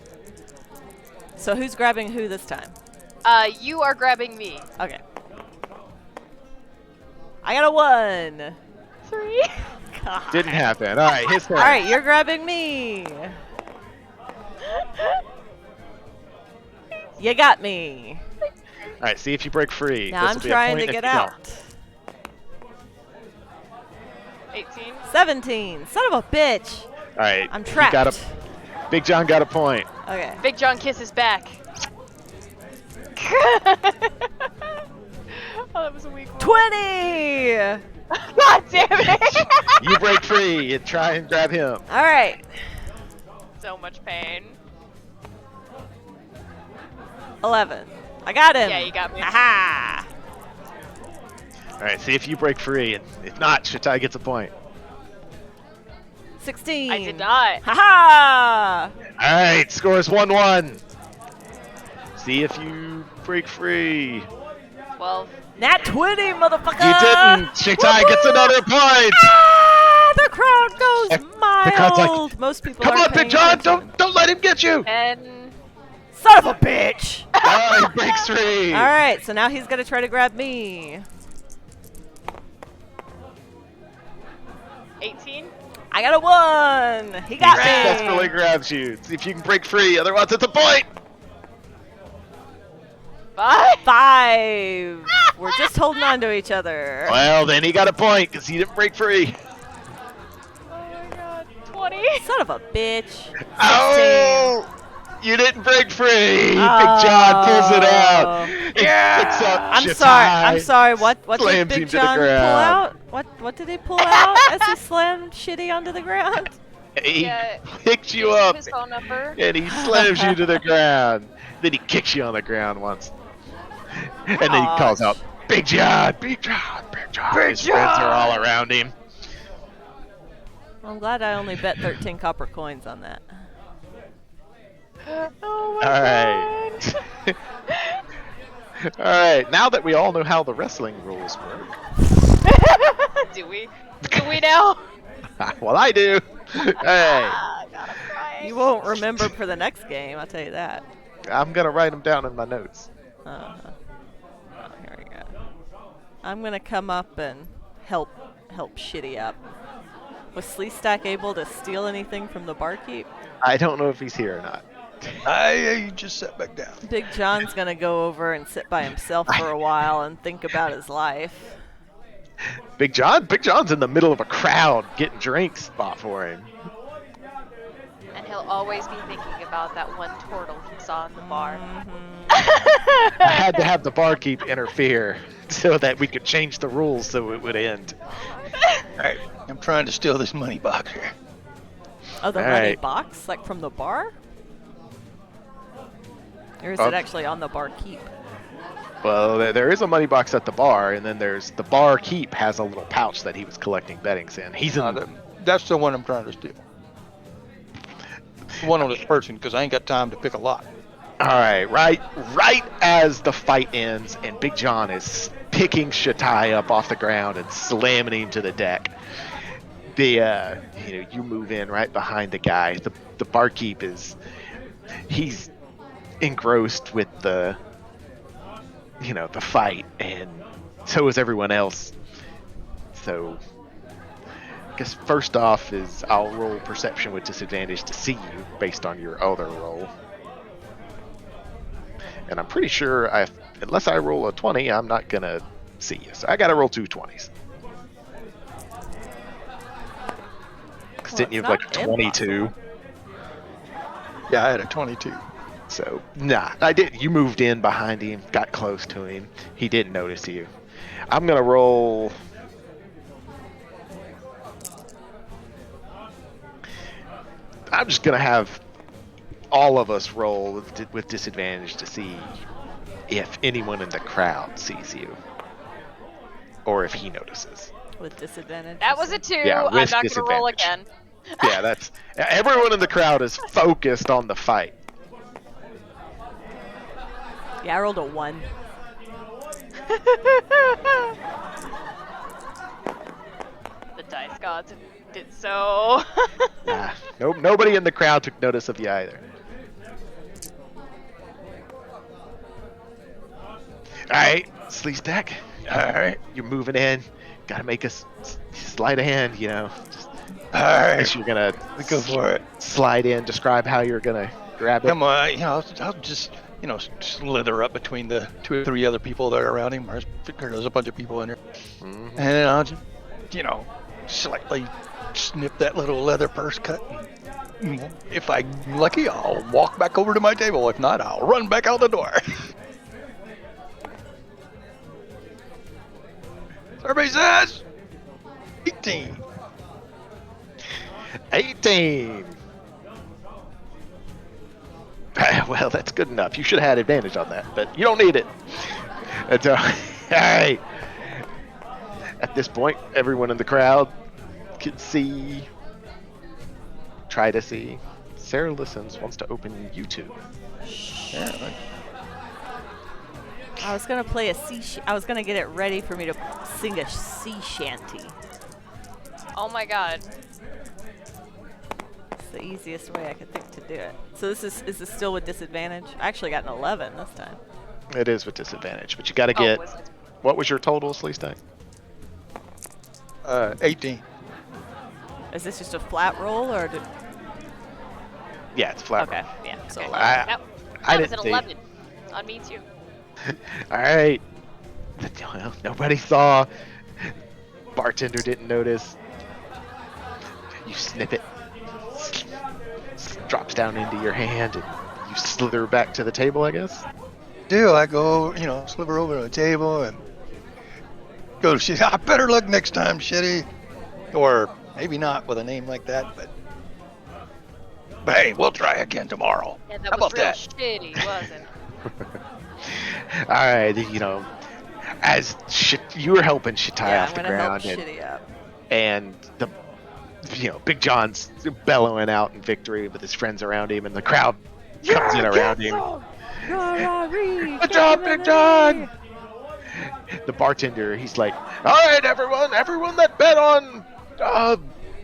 So who's grabbing who this time? You are grabbing me. Okay. I got a 1. 3. God. Didn't happen. All right, his turn. All right, you're grabbing me. You got me. All right, see if you break free. Now This I'm will be a trying point to if get you don't. out. 18. 17. Son of a bitch. All right, I'm he trapped. Big John got a point. Okay. Big John kisses back. Oh, that was a weak one. 20. God damn it! You break free and try and grab him. All right. So much pain. 11. I got him. Yeah, you got me. Aha. All right, see if you break free, and if not, Shatai gets a point. 16. I did not. Haha. All right, score is 1-1. See if you break free. 12. Nat 20, motherfucker. You didn't. Shatai gets another point. Ah, the crowd goes The crowd's like, mild. Most people Come aren't on, Big paying John, attention. don't let him get you. 10. Son of a bitch. Oh, he breaks free. All right, so now he's gonna try to grab me. 18. I got a 1. He He got successfully me. grabs you. See if you can break free, otherwise it's a point. 5. 5. We're just holding on to each other. Well, then he got a point because he didn't break free. Oh my god. 20. Son of a bitch. 16. Oh, you didn't break free. Big John pulls it out. He picks up I'm Shatai, sorry. I'm sorry. What did slams him Big to the John pull ground. out? What did he pull out as he slammed Shitty onto the ground? He Yeah, picks you gives up his phone number. and he slams you to the ground. Then he kicks you on the ground once. And then he calls out, Big John, Big John, Big John. Big His friends are all John! around him. I'm glad I only bet 13 copper coins on that. Oh All my right. god. All right, now that we all know how the wrestling rules work. Do we? Do we now? Well, I do. Hey, Ah, God, I'm crying. You won't remember for the next game, I'll tell you that. I'm going to write them down in my notes. Oh, here we go. I'm gonna come up and help Shitty up. Was Slee Stak able to steal anything from the barkeep? I don't know if he's here or not. I just sat back down. Big John's gonna go over and sit by himself for a while and think about his life. Big John's in the middle of a crowd getting drinks bought for him. And he'll always be thinking about that one turtle he saw in the bar. I had to have the barkeep interfere so that we could change the rules so it would end. Alright, I'm trying to steal this money box here. Oh, the All money right. box? Like from the bar? Or is Oh. it actually on the barkeep? Well, there is a money box at the bar, and then there's the barkeep has a little pouch that he was collecting bettings in. He's in. That's the one I'm trying to steal. One on this person, because I ain't got time to pick a lot. All right, right as the fight ends, and Big John is picking Shatai up off the ground and slamming him to the deck. You move in right behind the guy. The barkeep he's engrossed with the fight, and so is everyone else. So I guess first off is I'll roll perception with disadvantage to see you based on your other roll. And I'm pretty sure unless I roll a 20, I'm not gonna see you. So I gotta roll 2 20s. Because didn't you have like a 22? Yeah, I had a 22. So, nah, I didn't. You moved in behind him, got close to him. He didn't notice you. I'm going to roll. I'm just going to have all of us roll with disadvantage to see if anyone in the crowd sees you. Or if he notices. With disadvantage? That was a 2. Yeah, I'm with not going to roll disadvantage. again. Yeah, that's. Everyone in the crowd is focused on the fight. Yeah, I rolled a 1. The dice gods did so. Nobody in the crowd took notice of you either. right, Slee Stak. All right. You're moving in. Gotta make a sleight of hand, you know. Just All right. guess you're gonna Go for it. slide in. Describe how you're gonna grab it. Come on, I'll just, slither up between the 2 or 3 other people that are around him. There's a bunch of people in there. Mhm. And then I'll just, slightly snip that little leather purse cut. And if I'm lucky, I'll walk back over to my table. If not, I'll run back out the door. Everybody says 18. 18. Well, that's good enough. You should have had advantage on that, but you don't need it. And so, all right. At this point, everyone in the crowd can see, try to see. Sarah Listens wants to open YouTube. Yeah, I was gonna play I was gonna get it ready for me to sing a sea shanty. Oh my god. It's the easiest way I could think to do it. So is this still with disadvantage? I actually got an 11 this time. It is with disadvantage, but you got to get. Was it? What was your total, Slee Stak? 18. Is this just a flat roll or? Yeah, it's flat. Okay, yeah. So Okay. 11. That I was didn't an see. 11 on me too. All right. Well, nobody saw. Bartender didn't notice. You snip it. Drops down into your hand, and you slither back to the table, I guess. I go, slither over to the table and go to Shitty. I better luck next time, Shitty. Or maybe not with a name like that, but hey, we'll try again tomorrow. Yeah, How that about was real that? shitty, wasn't All right, as you were helping Shitai Yeah, off I'm the gonna help ground, Shitty up. and the Big John's bellowing out in victory with his friends around him, and the crowd comes in around him. Good job, Big John! The bartender, he's like, all right, everyone that bet on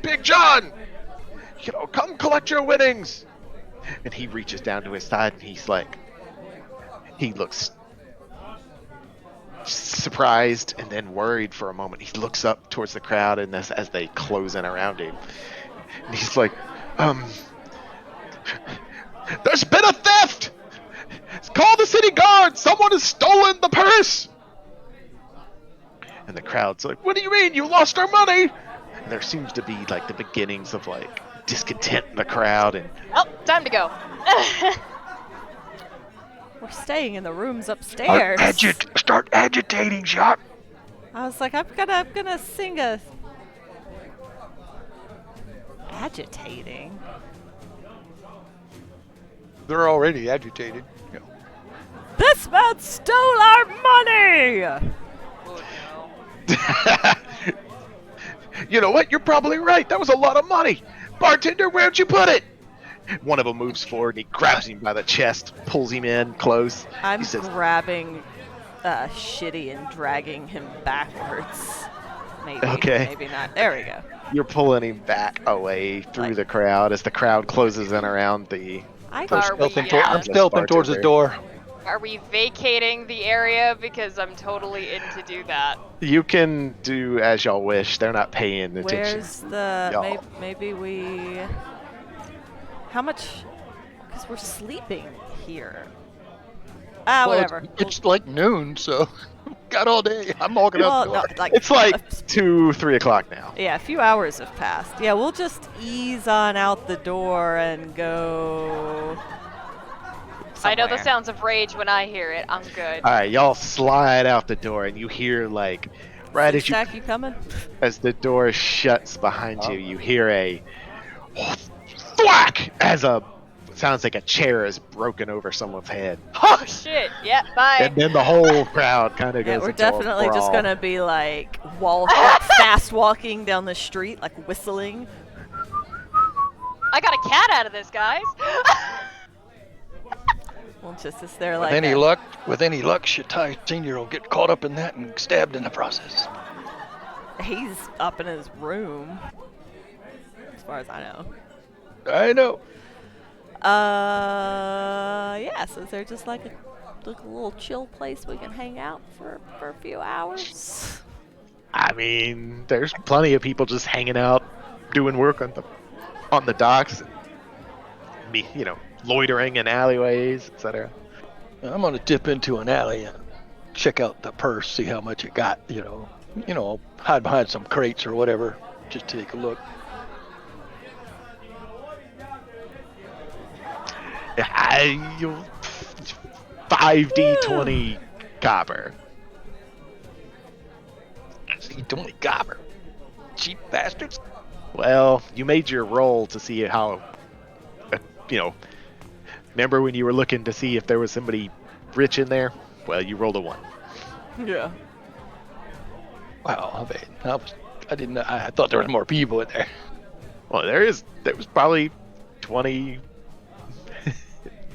Big John, come collect your winnings. And he reaches down to his side, and he's like, he looks surprised and then worried for a moment. He looks up towards the crowd, and as they close in around him, and he's like, there's been a theft! Call the city guard! Someone has stolen the purse! And the crowd's like, what do you mean? You lost our money? And there seems to be like the beginnings of like discontent in the crowd, and Oh, time to go. We're staying in the rooms upstairs. Start agitating, Jacques. I was like, I'm gonna sing a agitating. They're already agitated. This man stole our money! Oh no. you know what? You're probably right. That was a lot of money. Bartender, where'd you put it? One of them moves forward and he grabs him by the chest, pulls him in close. I'm He says, grabbing Shitty and dragging him backwards. Maybe. Okay. Maybe not. There we go. you're pulling him back away through the crowd as the crowd closes in around the I Are we, I'm stealthing towards the door. Are we vacating the area? Because I'm totally in to do that. You can do as y'all wish. They're not paying attention. Where's the Y'all. maybe we? How much? Because we're sleeping here. Well, Whatever. It's like noon, so got all day. I'm walking well, out the door. no, like It's like 2, 3 o'clock now. yeah, a few hours have passed. Yeah, we'll just ease on out the door and go. I know the somewhere. sounds of rage when I hear it. I'm good. All right, y'all slide out the door, and you hear like right Slee as Stak, you coming? as the door shuts behind you, you hear a thwack as a sounds like a chair is broken over someone's head, Oh shit! Yeah, bye. and then the whole crowd kind of goes. Yeah, we're into a definitely just brawl. gonna be like fast walking down the street, like whistling. I got a cat out of this, guys. Well, just as they're With like. any luck, Shatai Senior will get caught up in that and stabbed in the process. He's up in his room, as far as I know. I know. Yeah, so is there just like a like a little chill place we can hang out for a few hours? I mean, there's plenty of people just hanging out, doing work on the docks, loitering in alleyways, etc. I'm gonna dip into an alley and check out the purse, see how much it got. Hide behind some crates or whatever, just take a look. You 5d20 copper. D20 copper, cheap bastards. Well, you made your roll to see how, remember when you were looking to see if there was somebody rich in there? Well, you rolled a 1. Yeah. Wow, I didn't know. I thought there was more people in there. Well, there was probably 20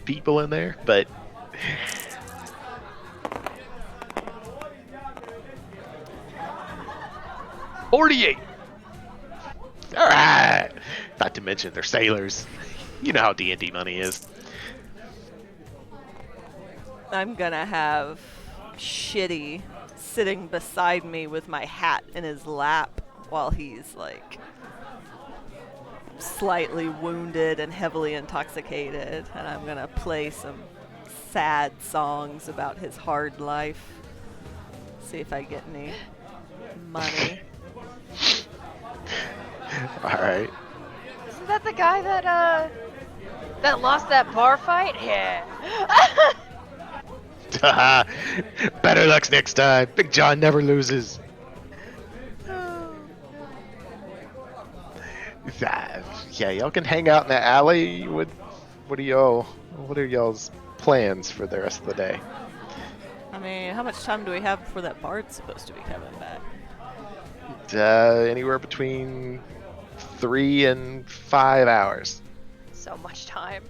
people in there, but 48. all right. Not to mention they're sailors. You know how D&D money is. I'm gonna have Shitty sitting beside me with my hat in his lap while he's like slightly wounded and heavily intoxicated, and I'm gonna play some sad songs about his hard life. See if I get any money. All right. Isn't that the guy that lost that bar fight? Yeah. Better luck next time. Big John never loses. Yeah, y'all can hang out in the alley. What are y'all's plans for the rest of the day? I mean, how much time do we have before that bard's supposed to be coming back? Anywhere between 3 and 5 hours. So much time.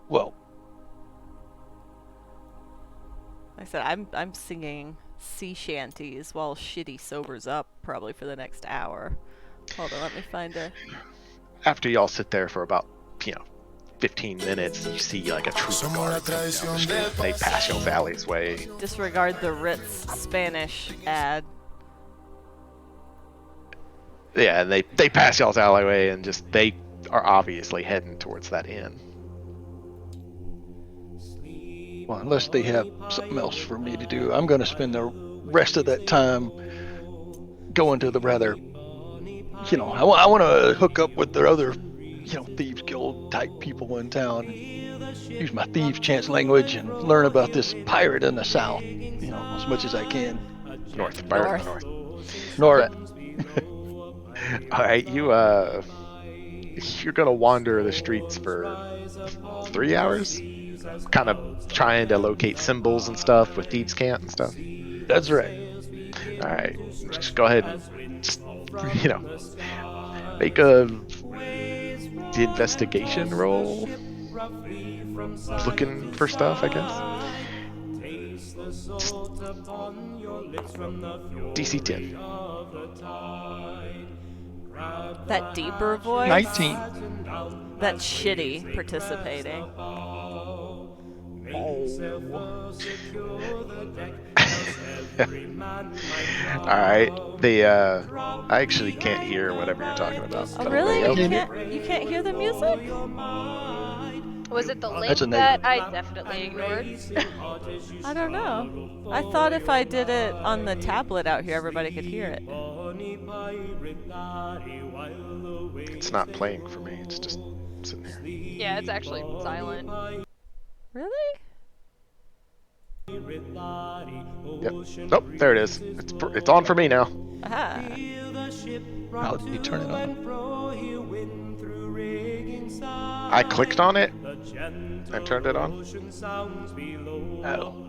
Well, Like I said, I'm singing sea shanties while Shitty sobers up probably for the next hour. Hold on, let me find a... After y'all sit there for about 15 minutes, you see like a troop of guards coming down the street. They pass y'all's alley's way. Disregard the Ritz Spanish ad. Yeah, and they pass y'all's alleyway and just they are obviously heading towards that inn. well, unless they have something else for me to do, I'm going to spend the rest of that time going to the rather, I want to hook up with the other, thieves guild type people in town. Use my thieves' chance language and learn about this pirate in the south, as much as I can. North, pirate in the north. North. All right, you're gonna wander the streets for 3 hours, kind of trying to locate symbols and stuff with thieves' cant and stuff. That's right. All right, just go ahead and just make a investigation roll, looking for stuff, I guess. Just DC 10. That deeper voice. 19. That Shitty participating. Alright, I actually can't hear whatever you're talking about. Oh But really? everybody else- You can't hear the music? Was it the link That's a that I definitely ignored? I don't know. I thought if I did it on the tablet out here, everybody could hear it. It's not playing for me, it's just sitting here. Yeah, it's actually silent. Really? Yep. Nope, there it is. It's on for me now. Aha. How did you turn it on? I clicked on it and turned it on. Oh.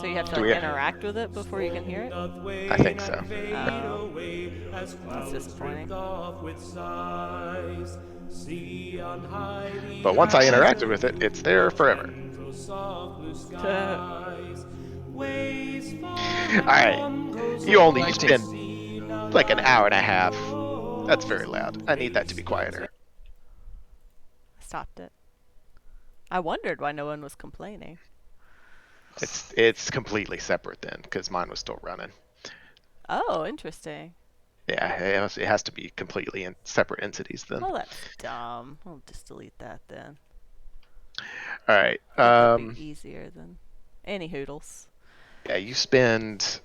So you have to Do like, we- interact with it before you can hear it? I think so. Oh. That's disappointing. But once I interacted with it, it's there forever. Alright. You only 19. spend like an hour and a half. That's very loud. I need that to be quieter. stopped it. I wondered why no one was complaining. It's completely separate then, because mine was still running. Oh, interesting. Yeah, it has to be completely separate entities then. Well, that's dumb. I'll just delete that then. All right. I think that'd be easier than any hoodles. Yeah, you spend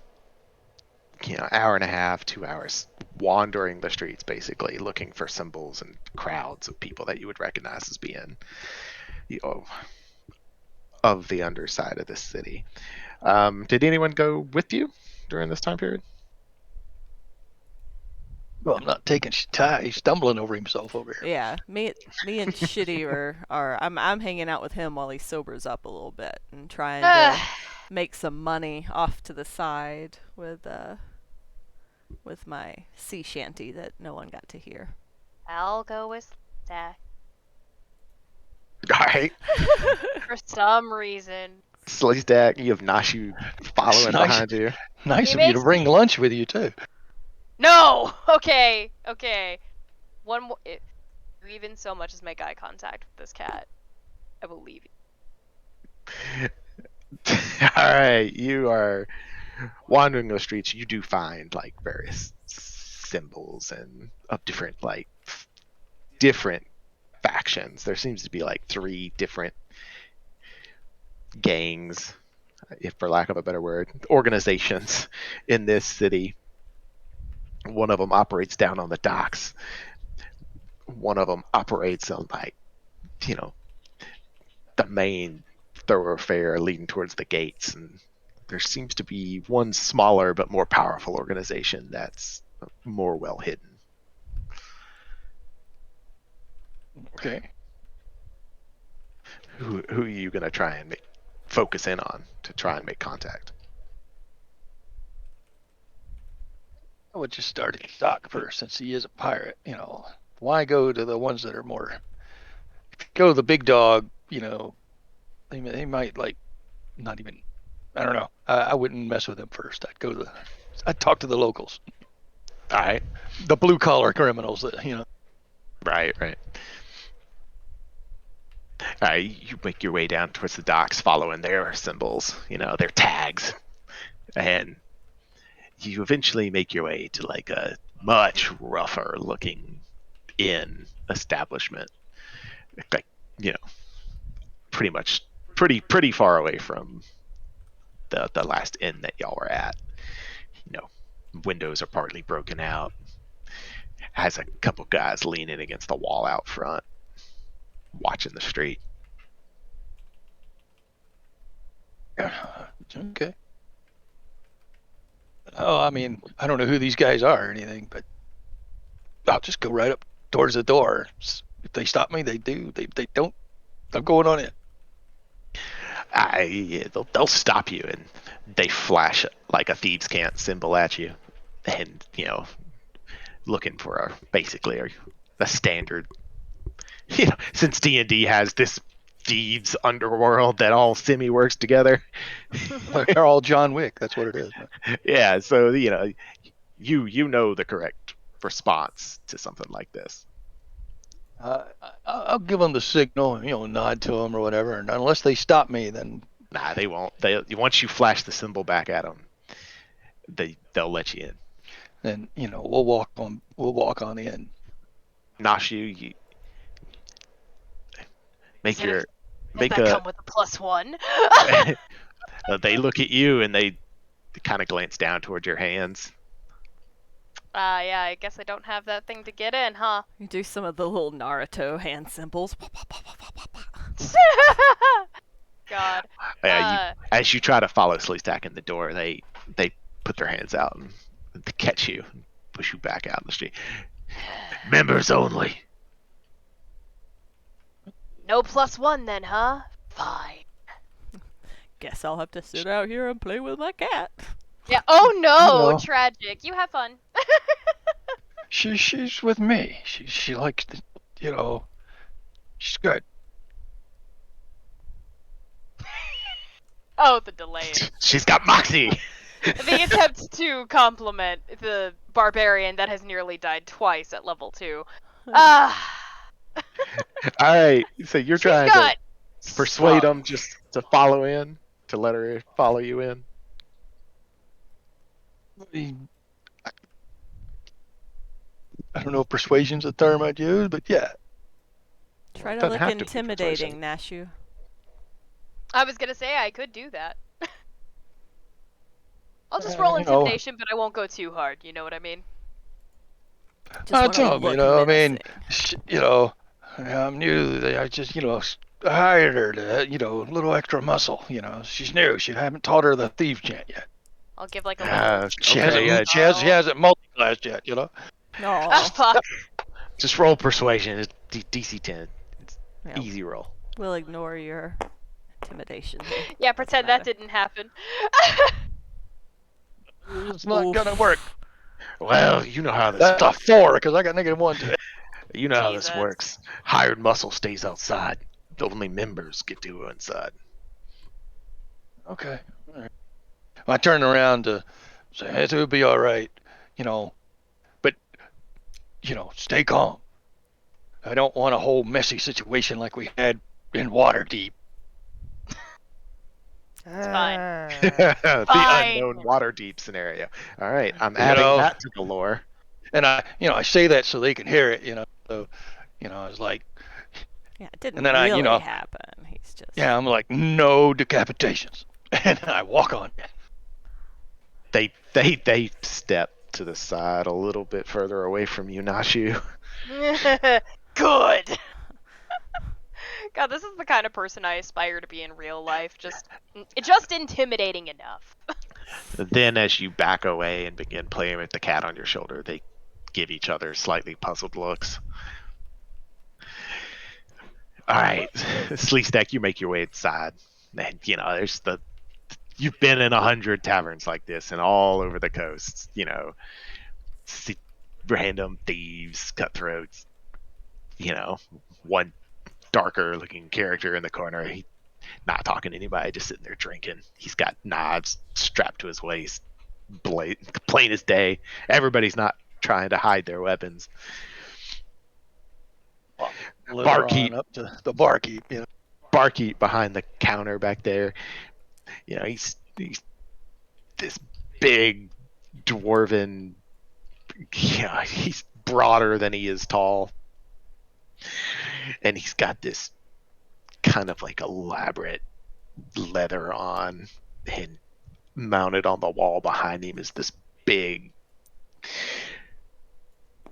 hour and a half, 2 hours wandering the streets, basically looking for symbols and crowds of people that you would recognize as being, of the underside of this city. Did anyone go with you during this time period? Well, I'm not taking he's stumbling over himself over here. Yeah, me and Shitty are I'm hanging out with him while he sobers up a little bit and trying to make some money off to the side with my sea shanty that no one got to hear. I'll go with Stak. All right. For some reason. Slee Stak, you have Nashu following Nice. behind you. Nice He of you to makes- bring lunch with you too. No! Okay. One more. If you even so much as make eye contact with this cat, I will leave you. All right, you are wandering the streets. You do find like various symbols and of different factions. There seems to be like 3 different gangs, if for lack of a better word, organizations in this city. One of them operates down on the docks. One of them operates on the main thoroughfare leading towards the gates, and there seems to be one smaller but more powerful organization that's more well hidden. Okay. Who are you going to try and focus in on to try and make contact? I would just start at Doc first, since he is a pirate. Why go to the ones that are more? If you go to the big dog, they might not even. I don't know. I wouldn't mess with them first. I'd talk to the locals. All right. The blue collar criminals that. Right. All right, you make your way down towards the docks, following their symbols, their tags, and you eventually make your way to like a much rougher looking inn establishment, pretty far away from the last inn that y'all were at. Windows are partly broken out. Has a couple guys leaning against the wall out front, watching the street. Okay. Oh, I mean, I don't know who these guys are or anything, but I'll just go right up towards the door. If they stop me, they do. They don't, I'm going on in. They'll stop you, and they flash like a thieves' cant symbol at you, and looking for basically a standard. Since D&D has this thieves underworld that all semi works together. They're all John Wick. That's what it is. Yeah, so you know the correct response to something like this. I'll give them the signal, nod to them or whatever, and unless they stop me, then Nah, they won't. Once you flash the symbol back at them, they'll let you in. then we'll walk on in. Nashu, you make Does your Does that come with a +1? they look at you and they kind of glance down towards your hands. Yeah, I guess I don't have that thing to get in, huh? You do some of the little Naruto hand symbols. God. As you try to follow Slee Stak in the door, they put their hands out and catch you and push you back out in the street. Members only. No +1 then, huh? Fine. Guess I'll have to sit out here and play with my cat. Yeah. Oh no, No. tragic. You have fun. She's with me. She likes to, she's good. Oh, the delay. She's got moxie. The attempt to compliment the barbarian that has nearly died twice at level 2. All right, so you're She's trying to got persuade some. them just to follow in, to let her follow you in. I don't know if persuasion's a term I'd use, but yeah. Try It to doesn't look have to be intimidating, persuasion. Nashu. I was gonna say I could do that. I'll just roll You know, intimidation, but I won't go too hard. You know what I mean? Just I want to tell them, look I menacing. mean, I'm new. I just, hired her to, a little extra muscle. She's new. She haven't taught her the thief chant yet. I'll give like a little She Okay, hasn't, she has, she snarl. hasn't multi-classed yet. No. Ah, fuck. just roll persuasion. It's DC 10. It's Yeah, easy roll. we'll ignore your intimidation. Yeah, Doesn't pretend that matter. didn't happen. It's not Oof. gonna work. Well, you know how this. That's a 4 because I got -1 today. You know how this Jesus. works. Hired muscle stays outside. Only members get to go inside. Okay. All right. I turn around to say, it will be all right, but, stay calm. I don't want a whole messy situation like we had in Waterdeep. It's fine. The Fine. unknown water deep scenario. All right, I'm You adding know? that to the lore. And I say that so they can hear it, So, I was like, Yeah, it didn't and then really happen. He's just. yeah, I'm like, no decapitations, and I walk on. They step to the side a little bit further away from you, Nashu. Good. God, this is the kind of person I aspire to be in real life. Just intimidating enough. Then, as you back away and begin playing with the cat on your shoulder, they give each other slightly puzzled looks. All right, Slee Stak, you make your way inside, and there's you've been in 100 taverns like this, and all over the coast. Random thieves, cutthroats. One darker looking character in the corner. He not talking to anybody, just sitting there drinking. He's got knives strapped to his waist, plain as day. Everybody's not trying to hide their weapons. Barkeep Up to the barkeep, Barkeep behind the counter back there. He's this big dwarven. Yeah, he's broader than he is tall, and he's got this kind of like elaborate leather on, and mounted on the wall behind him is this big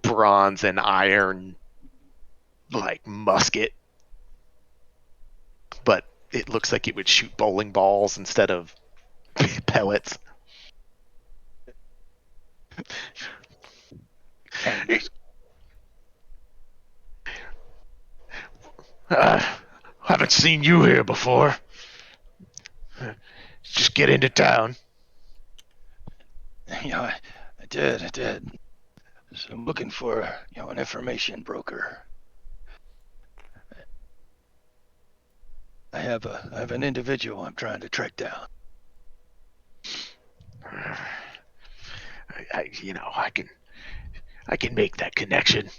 bronze and iron like musket, but it looks like it would shoot bowling balls instead of pellets. Haven't seen you here before. Just get into town. I did. So I'm looking for, an information broker. I have an individual I'm trying to track down. I can make that connection.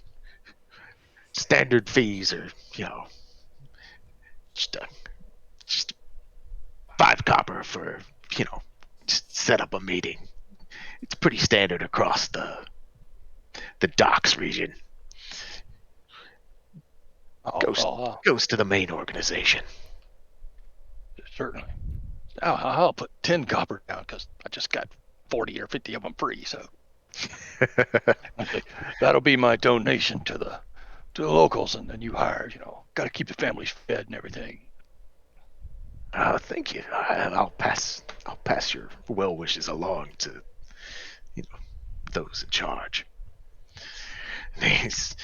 Standard fees are, just 5 copper for, just set up a meeting. It's pretty standard across the docks region. Goes to the main organization. Certainly. I'll put 10 copper down because I just got 40 or 50 of them free. So that'll be my donation to the locals and the new hires. Got to keep the families fed and everything. Thank you. I'll pass your well wishes along to those in charge. Just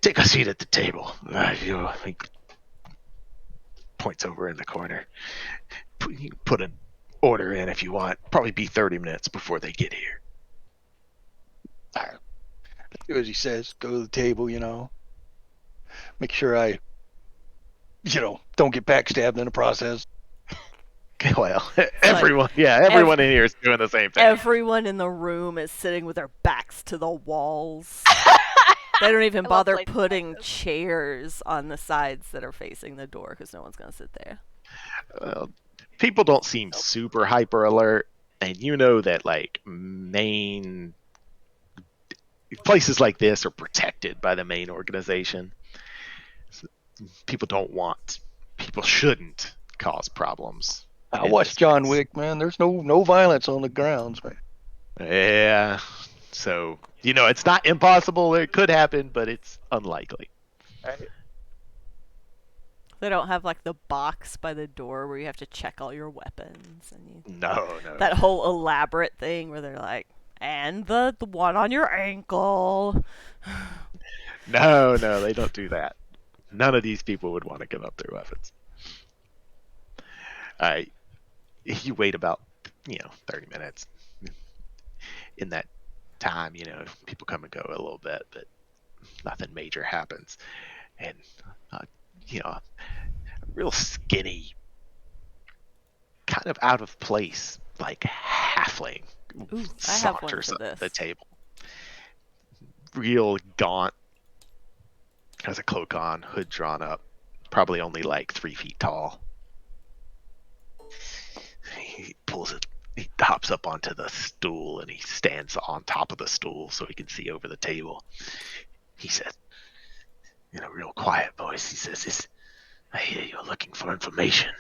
take a seat at the table. He points over in the corner. You can put an order in if you want. Probably be 30 minutes before they get here. Do as he says. Go to the table. Make sure I, don't get backstabbed in the process. Well, everyone in here is doing the same thing. Everyone in the room is sitting with their backs to the walls. They don't even I love bother places like putting this. chairs on the sides that are facing the door because no one's going to sit there. People don't seem super hyper alert, and you know that like main places like this are protected by the main organization. People don't want, people shouldn't cause problems. I In watched this John place. Wick, man. There's no violence on the grounds, man. Yeah. So, it's not impossible. It could happen, but it's unlikely. They don't have like the box by the door where you have to check all your weapons and No, no. that whole elaborate thing where they're like, and the one on your ankle. No, they don't do that. None of these people would want to give up their weapons. All right. You wait about, 30 minutes. In that time, people come and go a little bit, but nothing major happens. And, uh, a real skinny, kind of out of place, like halfling Ooh, I have one saunters for up to the this. table. Real gaunt, has a cloak on, hood drawn up, probably only like 3 feet tall. He pulls it. He hops up onto the stool and he stands on top of the stool so he can see over the table. He says, in a real quiet voice, he says, I hear you're looking for information.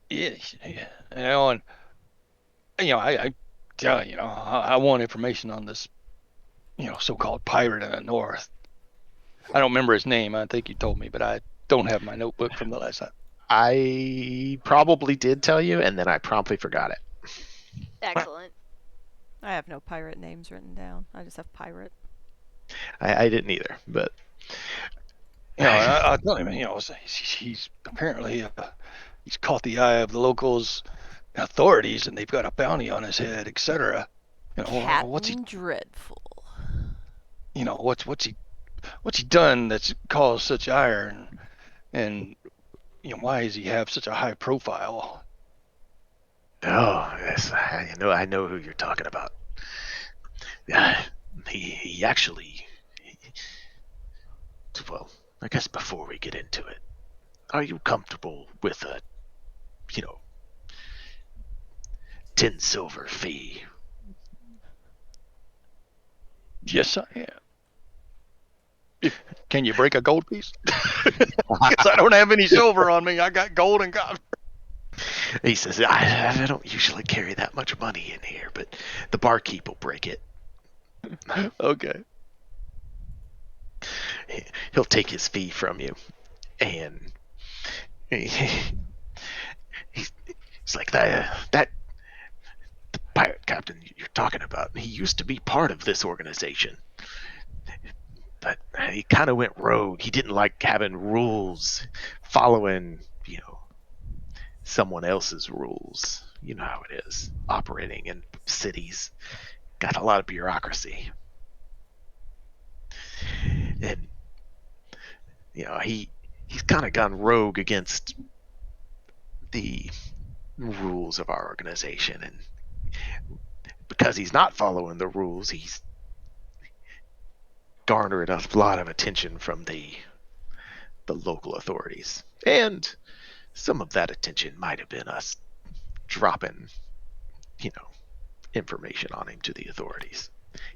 Yeah. And I tell you, I want information on this, so-called pirate in the north. I don't remember his name. I think you told me, but I don't have my notebook from the last time. I probably did tell you, and then I promptly forgot it. Excellent. I have no pirate names written down. I just have pirate. I didn't either, but I tell him, he's apparently he's caught the eye of the locals authorities, and they've got a bounty on his head, etc. What's he? Captain Dreadful. What's he done that's caused such ire, and why does he have such a high profile? oh, yes, I know who you're talking about. He actually, well, I guess before we get into it, are you comfortable with a, you know, 10 silver fee? Yes, I am. Can you break a gold piece? Because I don't have any silver on me. I got gold and copper. He says, I don't usually carry that much money in here, but the barkeep will break it. Okay. He'll take his fee from you, and he's like, that the pirate captain you're talking about, he used to be part of this organization, but he kind of went rogue. He didn't like having rules, following, someone else's rules. You know how it is, operating in cities. Got a lot of bureaucracy. And, he's kind of gone rogue against the rules of our organization. And because he's not following the rules, he's garnered a lot of attention from the local authorities. And some of that attention might have been us dropping, information on him to the authorities.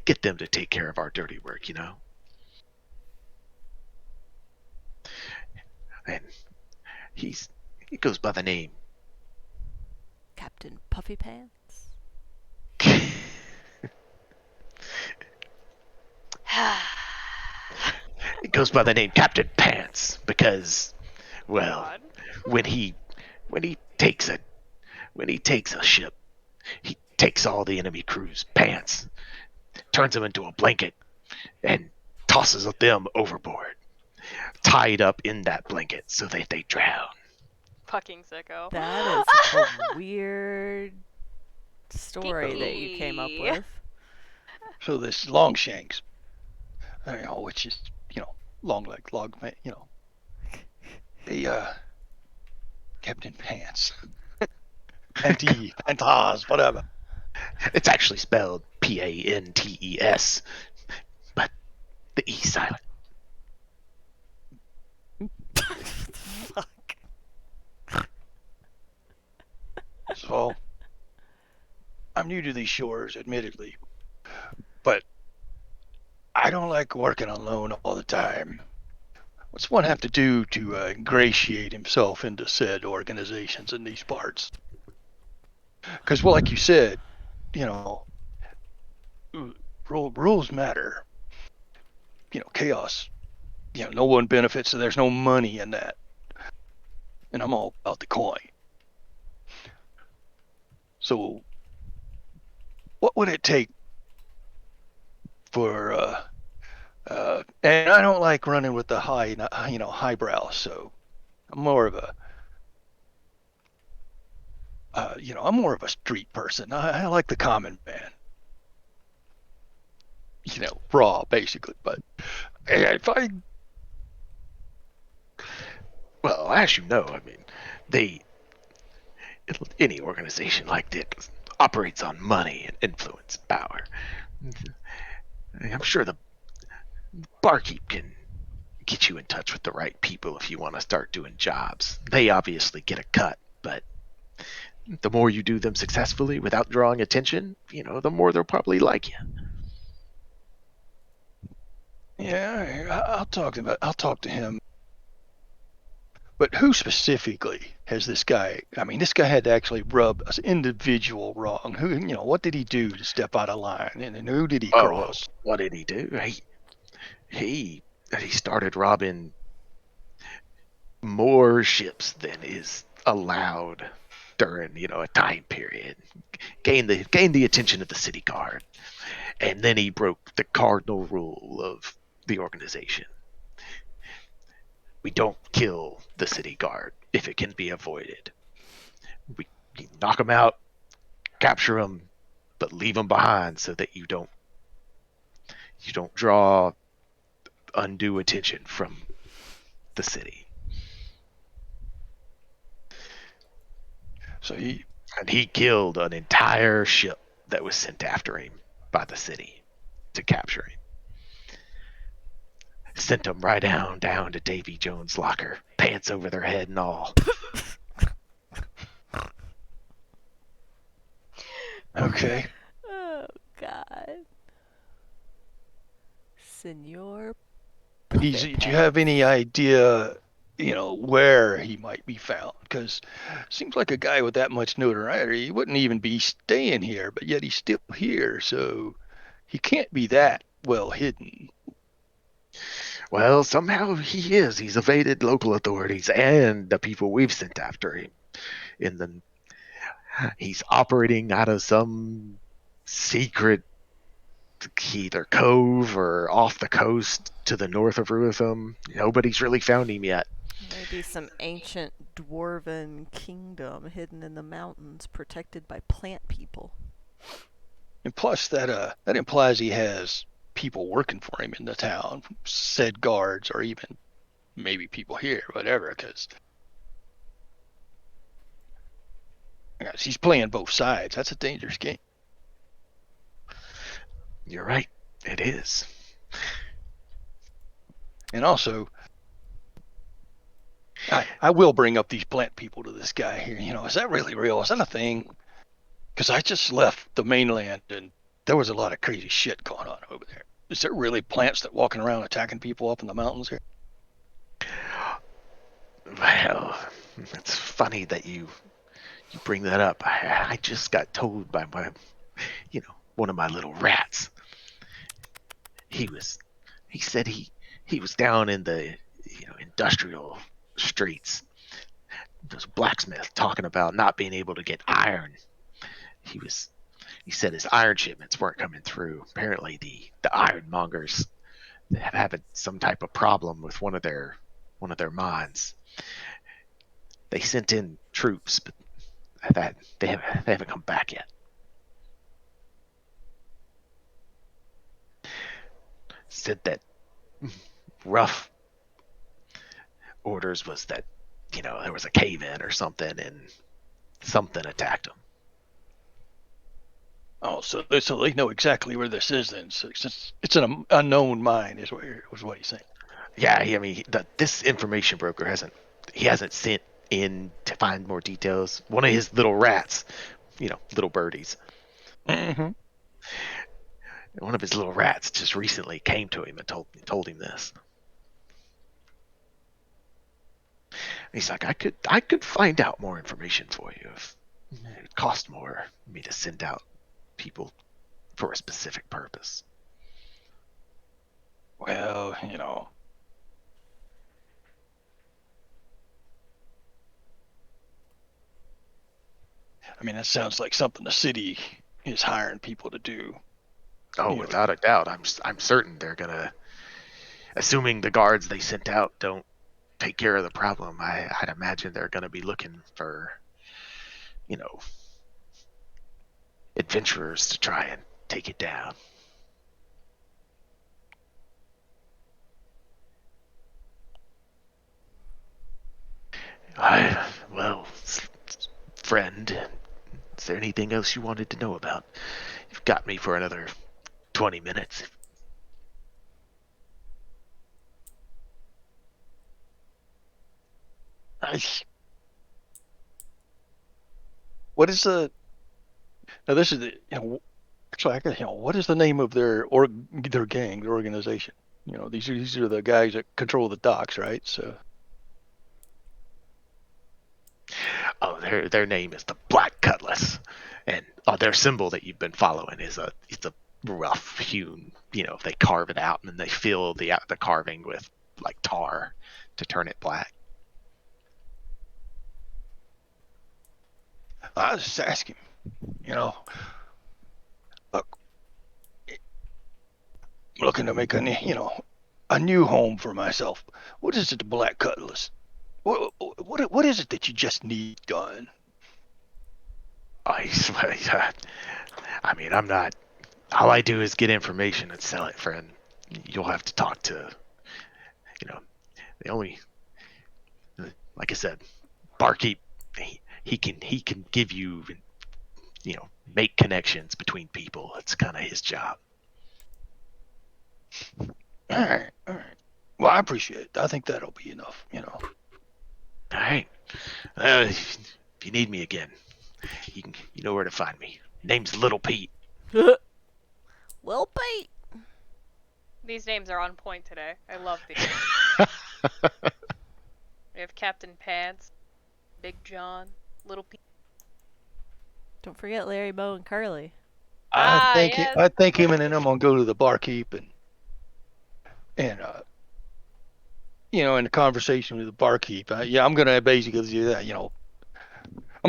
Get them to take care of our dirty work. And he goes by the name Captain Puffy Pants. it goes by the name Captain Pants because, well, God. when he takes a ship, he takes all the enemy crew's pants, turns them into a blanket, and tosses them overboard, tied up in that blanket so that they drown. Fucking sicko. That is a weird story that you came up Kinky. with. So this Longshanks, which is, long leg, log, the Captain Pants. Panty, Pantas, whatever. It's actually spelled Pantes, but the E silent. Fuck. So, I'm new to these shores, admittedly, but I don't like working alone all the time. What's one have to do to ingratiate himself into said organizations in these parts? Because, well, like you said, you know, rules matter. Chaos. No one benefits, so there's no money in that. And I'm all about the coin. So, what would it take for and I don't like running with the highbrow, so I'm more of a I'm more of a street person. I like the common man, raw basically. But if I Well, as you know, I mean, they any organization like this operates on money and influence and power. I'm sure the barkeep can get you in touch with the right people if you want to start doing jobs. They obviously get a cut, but the more you do them successfully without drawing attention, the more they'll probably like you. yeah, I'll talk to him. But who specifically has this guy? I mean, this guy had to actually rub an individual wrong. What did he do to step out of line, and who did he Oh, cross? what did he do? He he started robbing more ships than is allowed during a time period. Gained the attention of the city guard, and then he broke the cardinal rule of the organization. We don't kill the city guard if it can be avoided. We knock them out, capture them, but leave them behind so that you don't draw undue attention from the city. So he And he killed an entire ship that was sent after him by the city to capture him. Sent them right down to Davy Jones' locker, pants over their head and all. okay. Oh, God. Senor Do you have any idea, where he might be found? Because seems like a guy with that much notoriety, he wouldn't even be staying here, but yet he's still here, so he can't be that well hidden. Well, somehow he is. He's evaded local authorities and the people we've sent after him. In the He's operating out of some secret either cove or off the coast to the north of Ruitham. Nobody's really found him yet. Maybe some ancient dwarven kingdom hidden in the mountains, protected by plant people. And plus, that implies he has people working for him in the town, said guards or even maybe people here, whatever. Because he's playing both sides. That's a dangerous game. You're right. It is. And also, I will bring up these plant people to this guy here. Is that really real? Is that a thing? Because I just left the mainland and there was a lot of crazy shit going on over there. Is there really plants that walking around attacking people up in the mountains here? Well, it's funny that you bring that up. I just got told by one of my little rats. He said he was down in the industrial streets. There's a blacksmith talking about not being able to get iron. He said his iron shipments weren't coming through. Apparently the ironmongers have having some type of problem with one of their mines. They sent in troops, but that they haven't come back yet. Said that rough orders was that there was a cave in or something and something attacked them. Oh, so they know exactly where this is then. So it's an unknown mine, was what he's saying. Yeah, I mean, this information broker hasn't sent in to find more details. One of his little rats, little birdies. Mm-hmm. One of his little rats just recently came to him and told him this. He's like, I could find out more information for you if it would cost more for me to send out people for a specific purpose. Well, I mean, that sounds like something the city is hiring people to do. Oh, You know, without a doubt, I'm certain they're gonna, assuming the guards they sent out don't take care of the problem. I'd imagine they're gonna be looking for, you know, adventurers to try and take it down. Well, friend, is there anything else you wanted to know about? You've got me for another 20 minutes. I, what is the now? This is the actually, what is the name of their gang, their organization? These are the guys that control the docks, right? So, Oh, their name is the Black Cutlass, and their symbol that you've been following is it's a rough hewn. They carve it out and then they fill the carving with like tar to turn it black. I was just asking. Look, I'm looking to make a new home for myself. What is it, the Black Cutlass? What is it that you just need done? I swear, I mean, I'm not. All I do is get information and sell it, friend. You'll have to talk to, you know, the only, like I said, barkeep. He can give you, make connections between people. That's kind of his job. All right, all right. Well, I appreciate it. I think that'll be enough. All right. If you need me again, you know where to find me. Name's Little Pete. Well, bait. These names are on point today. I love these. We have Captain Pants, Big John, Little Pete. Don't forget Larry, Bo, and Carly. Yes. I think him and then I'm gonna go to the barkeep and in the conversation with the barkeep. Yeah, I'm gonna basically do that. I'm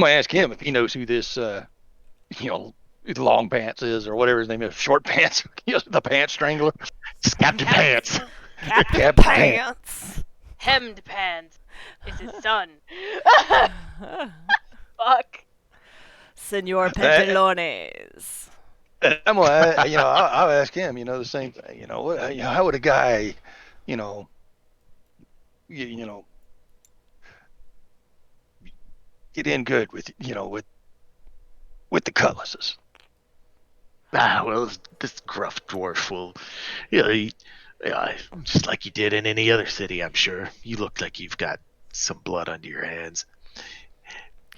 gonna ask him if he knows who this you know long pants is or whatever his name is, short pants, the pants strangler. It's Captain Pants. Captain Captain Pants. Hemmed Pants is his son. Fuck. Senor Pantalones. I'm gonna, I'll ask him, the same thing. How would a guy, you know, you know, get in good with the cutlasses? Well, this gruff dwarf will, just like you did in any other city, I'm sure. You look like you've got some blood under your hands.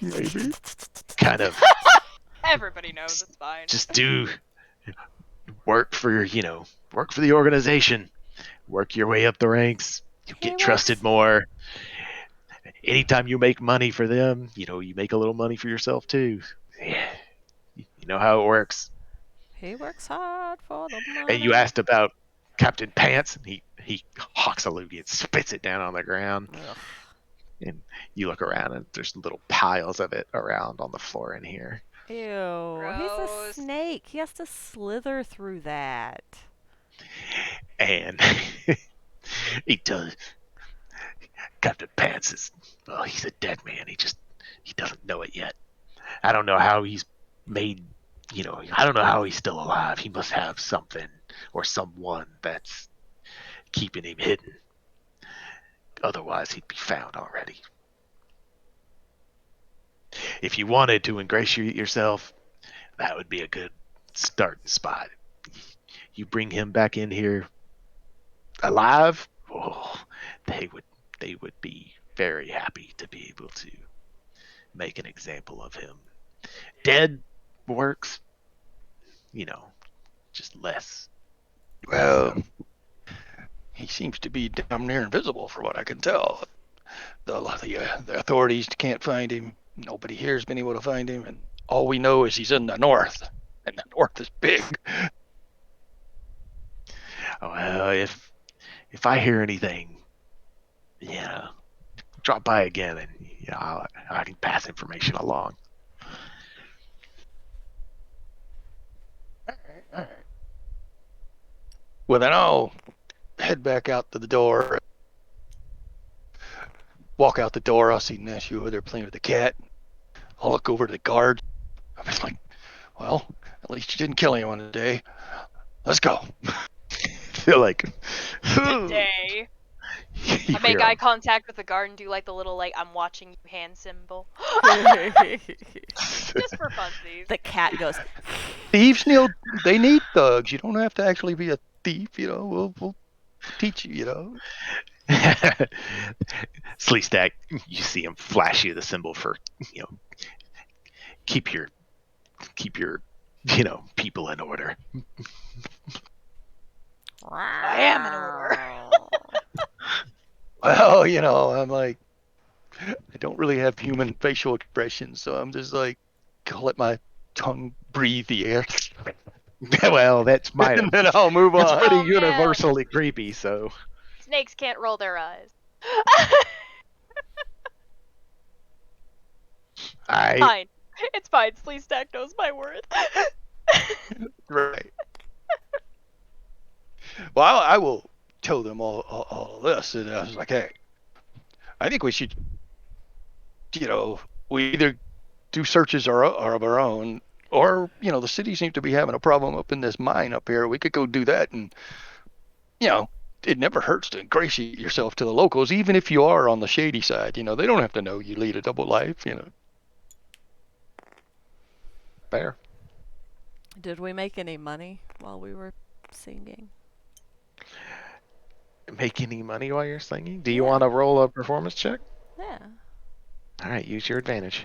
Maybe. Kind of Everybody knows it's fine. just do work work for the organization. Work your way up the ranks. You He get trusted works. more. Anytime you make money for them, you make a little money for yourself too. Yeah, you know how it works. He works hard for the And you money. asked about Captain Pants, and he hawks a loogie and spits it down on the ground. Ugh. And you look around, and there's little piles of it around on the floor in here. Ew. He's a Gross. snake. He has to slither through that. And he does. Captain Pants is, well, he's a dead man. He doesn't know it yet. I don't know how he's made. I don't know how he's still alive. He must have something or someone that's keeping him hidden. Otherwise, he'd be found already. If you wanted to ingratiate yourself, that would be a good starting spot. You bring him back in here alive, oh, they would be very happy to be able to make an example of him. Dead works, just less. Well, he seems to be damn near invisible, from what I can tell. The authorities can't find him. Nobody here's been able to find him, and all we know is he's in the north, and the north is big. Well, if I hear anything, drop by again, and I can pass information along. All right. Well, then I'll head back out to the door. Walk out the door. I'll see Nashu over there playing with the cat. I'll look over to the guard. I was like, well, at least you didn't kill anyone today. Let's go. Feel like Today. I make eye contact with the guard and do like the little I'm watching you hand symbol. Just for funsies. The cat goes. Thieves, they need thugs. You don't have to actually be a thief. We'll teach you. Slee Stak, you see him flash you the symbol for keep your people in order. I am in order. Well, I'm like, I don't really have human facial expressions, so I'm just like, let my tongue breathe the air. Well, that's and then I'll move on. That's pretty Oh, yeah. universally creepy, so. Snakes can't roll their eyes. Fine. It's fine. Slee Stak knows my worth. Right. Well, I will tell them all of this, and I was like, hey, I think we should, we either do searches of our own, or the city seems to be having a problem up in this mine up here. We could go do that, and it never hurts to ingratiate yourself to the locals, even if you are on the shady side. They don't have to know you lead a double life. Fair. Did we make any money while we were singing? Make any money while you're singing? Do you want to roll a performance check? Yeah. All right, use your advantage.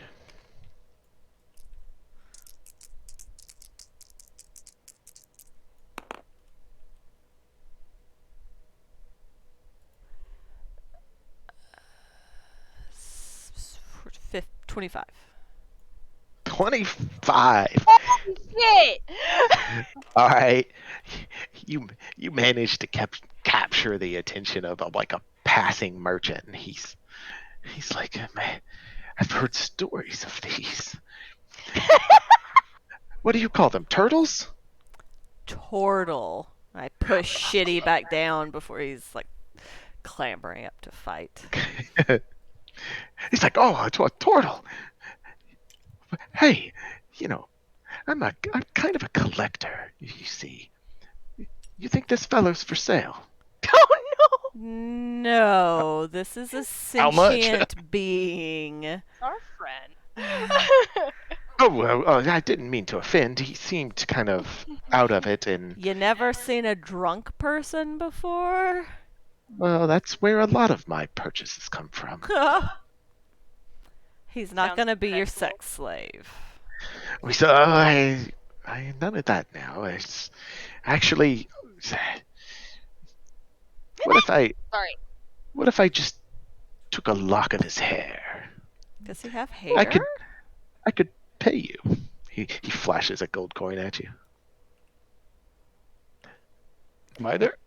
$25. 25. Holy shit! All right, you managed to capture the attention of a passing merchant. And he's like, man, I've heard stories of these. What do you call them? Turtles? Turtle. I push Shitty back down before he's clambering up to fight. He's like, oh, it's a turtle. Hey, I'm kind of a collector, you see. You think this fellow's for sale? Oh no! No, this is a How much? sentient being. Our friend. Oh, well, I didn't mean to offend. He seemed kind of out of it, and... You never seen a drunk person before? Well, that's where a lot of my purchases come from. He's not Sounds going to be your sensible. sex slave. So I none of that now. It's actually... Sorry. What if I just took a lock of his hair? Does he have hair? I could pay you. He flashes a gold coin at you. Am I there?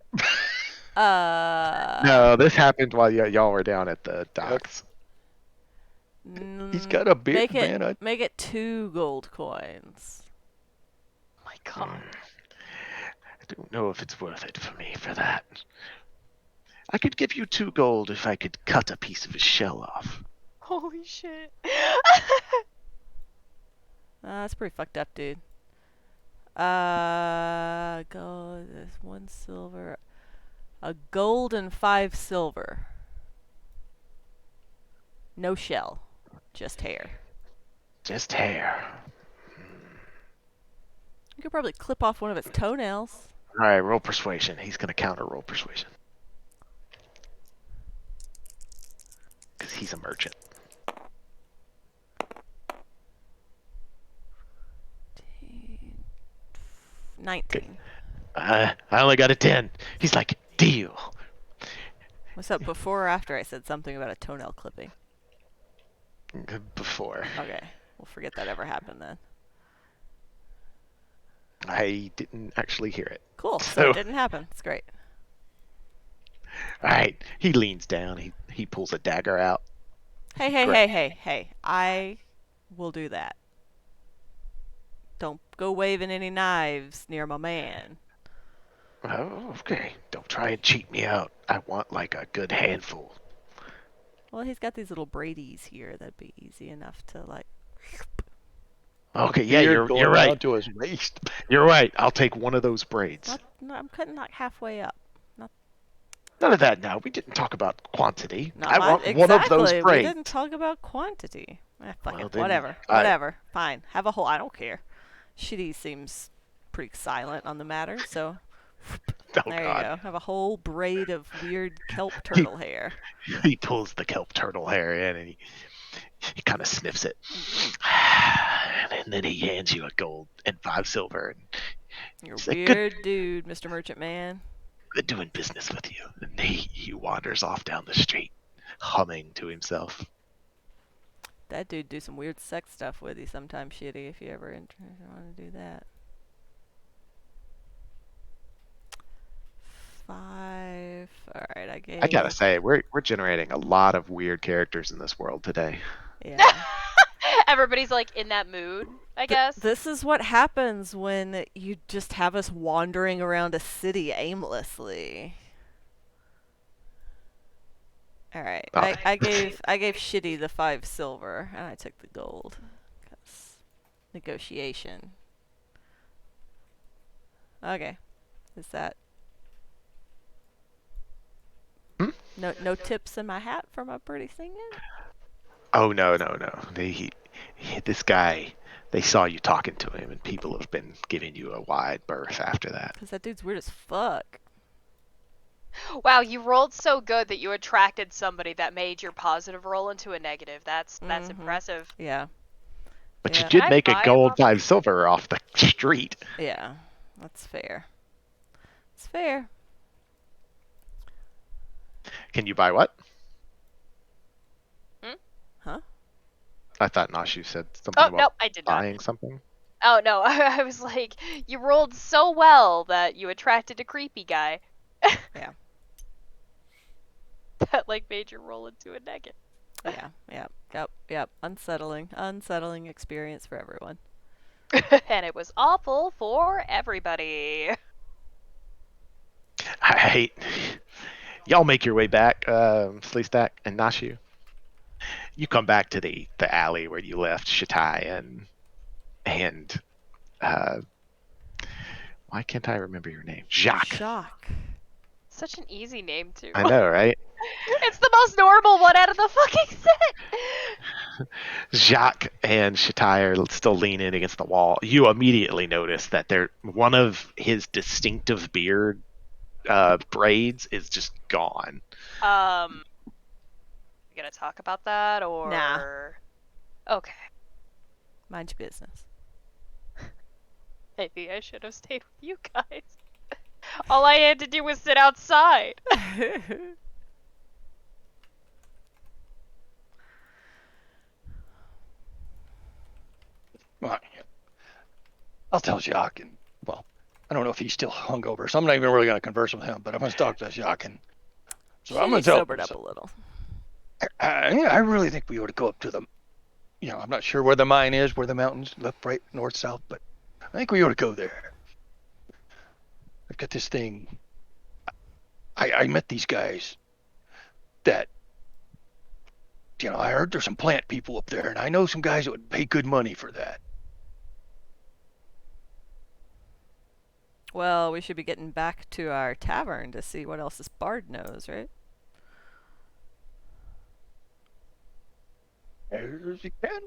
No, this happened while y'all were down at the docks. He's got a beard, man. Make it 2 gold coins. Oh my god. I don't know if it's worth it for me for that. I could give you 2 gold if I could cut a piece of his shell off. Holy shit. That's pretty fucked up, dude. Gold is 1 silver. A gold and 5 silver. No shell. Just hair. Just hair. could probably clip off one of its toenails. All right, roll persuasion. He's gonna counter roll persuasion because he's a merchant. 19. I only got a 10. He's like, deal. What's up, before or after I said something about a toenail clipping? Before. Okay, we'll forget that ever happened then. I didn't actually hear it. Cool, so So- it didn't happen. It's great. All right, he leans down. He pulls a dagger out. Hey. I will do that. Don't go waving any knives near my man. Oh, okay. Don't try and cheat me out. I want like a good handful. Well, he's got these little Brady's here. That'd be easy enough to, like... Okay, yeah, Beard going you're down right. to his waist. You're right. I'll take one of those braids. I'm cutting like halfway up. None of that now. We didn't talk about quantity. Not I my- want exactly. one of those We braids. didn't talk about quantity. Fuck Well, it. then Whatever. Fine. Have a whole... I don't care. Shitty seems pretty silent on the matter, so... Oh, there God. you go. Have a whole braid of weird kelp turtle hair. He pulls the kelp turtle hair in and he kind of sniffs it. And then he hands you a gold and 5 silver. And You're It's a like, good- weird dude, Mr. Merchant Man. good doing business with you. And he wanders off down the street, humming to himself. That dude do some weird sex stuff with you sometimes, shitty, if you ever want to do that. 5. Alright, I gave... I gotta say, we're generating a lot of weird characters in this world today. Yeah. Everybody's like in that mood, I guess. This is what happens when you just have us wandering around a city aimlessly. Alright, Oh. I gave Shitty the 5 silver, and I took the gold. 'Cause negotiation. Okay. Is that... Hmm? No tips in my hat for my pretty singing? Oh, no. This guy, they saw you talking to him, and people have been giving you a wide berth after that. Because that dude's weird as fuck. Wow, you rolled so good that you attracted somebody that made your positive roll into a negative. That's Mhm. impressive. Yeah. But Yeah. you did Can I make a buy a gold box? 5 silver off the street. Yeah. That's fair. It's fair. Can you buy what? Hmm? Huh? I thought Nashu said something Oh, about no, I did not. buying something. Oh, no, I was like, you rolled so well that you attracted a creepy guy. Yeah. That, like, made your roll into a negative. Yep. Unsettling experience for everyone. And it was awful for everybody. I hate. Y'all make your way back, Slee Stak and Nashu. You come back to the alley where you left Shatai and why can't I remember your name? Jacques. Shock. Such an easy name, too. I know, right? It's the most normal one out of the fucking set. Jacques and Shatai are still leaning against the wall. You immediately notice that one of his distinctive beard braids is just gone. You gonna talk about that, or... Nah. Okay. Mind your business. Maybe I should have stayed with you guys. All I had to do was sit outside. Well, I'll tell Jacques, and well, I don't know if he's still hungover, so I'm not even really going to converse with him. But I'm going to talk to Jacques, and so I'm going She to tell sobered him. up a little. I really think we ought to go up to the, I'm not sure where the mine is, where the mountains, left, right, north, south, but I think we ought to go there. I've got this thing. I met these guys that, I heard there's some plant people up there, and I know some guys that would pay good money for that. Well, we should be getting back to our tavern to see what else this bard knows, right? As you can.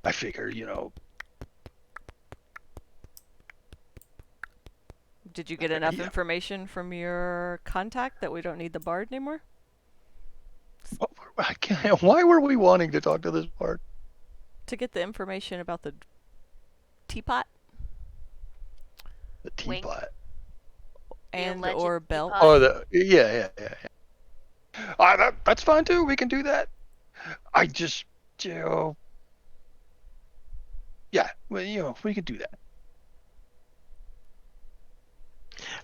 I figure, Did you get enough Yeah. information from your contact that we don't need the bard anymore? Why were we wanting to talk to this bard? To get the information about the teapot The Wink. teapot. and alleged or belt. teapot. Yeah. That's fine too. We can do that. I just, yeah, well, we can do that.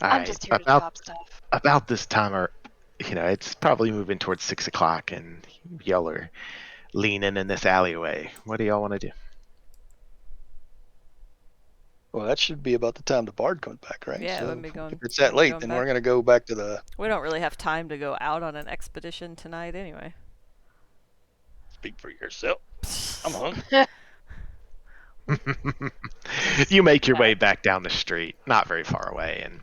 All I'm right, just here to drop stuff. about this time, or it's probably moving towards 6 o'clock, and y'all are leaning in this alleyway. What do y'all want to do? Well, that should be about the time the bard comes back, right? Yeah, it so would be going- if it's that we'll be late, going then back. we're gonna go back to the. We don't really have time to go out on an expedition tonight anyway. Speak for yourself. I'm hungry. You make your way back down the street, not very far away, and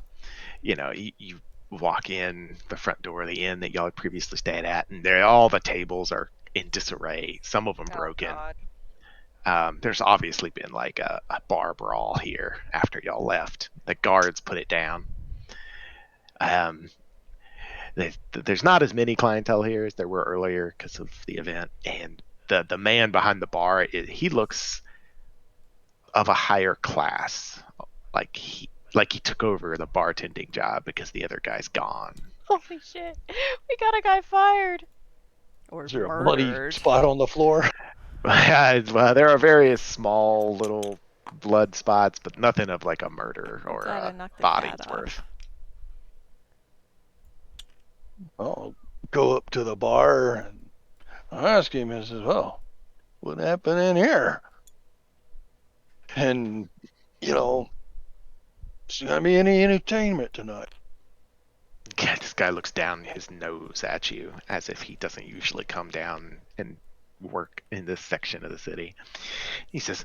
you walk in the front door of the inn that y'all had previously stayed at, and all the tables are in disarray, some of them broken. God. There's obviously been like a bar brawl here after y'all left. The guards put it down. There's not as many clientele here as there were earlier because of the event, and the man behind the bar, he looks of a higher class, like he took over the bartending job because the other guy's gone. Holy shit. We got a guy fired. Or Is there a bloody murdered. spot on the floor? Well, there are various small little blood spots, but nothing of like a murder or Glad I a knocked the body's cat worth. off. I'll go up to the bar and ask him. I says, "Well, what happened in here?" And is there gonna be any entertainment tonight? Yeah, this guy looks down his nose at you as if he doesn't usually come down and work in this section of the city. He says,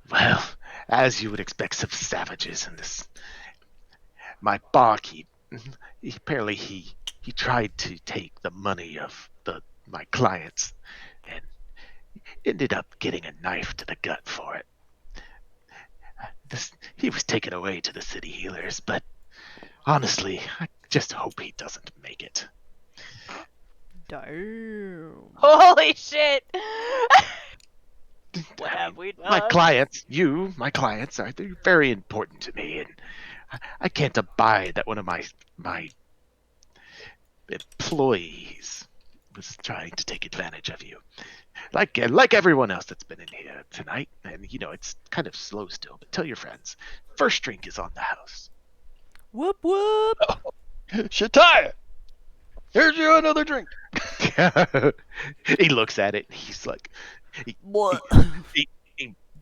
"Well, as you would expect some savages in this. My barkeep, apparently he tried to take the money of my clients and ended up getting a knife to the gut for it. He was taken away to the city healers, but honestly, I just hope he doesn't make it." Damn. Holy shit. What have we done? My clients are they're very important to me, and I can't abide that one of my employees was trying to take advantage of you, like everyone else that's been in here tonight. And it's kind of slow still, but tell your friends, first drink is on the house. Whoop whoop. Shataya, here's you another drink. He looks at it, and he's like, What? he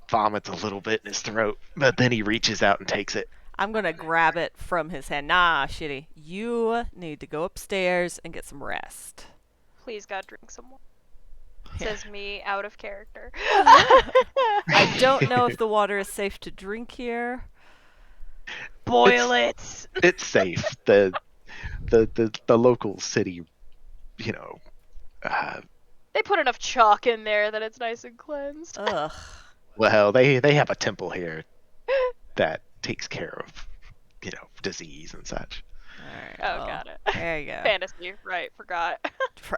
vomits a little bit in his throat, but then he reaches out and takes it. I'm gonna grab it from his hand. Nah, shitty. You need to go upstairs and get some rest. Please, God, drink some more. Yeah. Says me out of character. I don't know if the water is safe to drink here. Boil it. It's safe. The local city, They put enough chalk in there that it's nice and cleansed. Ugh. well, they have a temple here that takes care of, disease and such. Alright, Oh, well, got it. there you go. Fantasy, right? Forgot.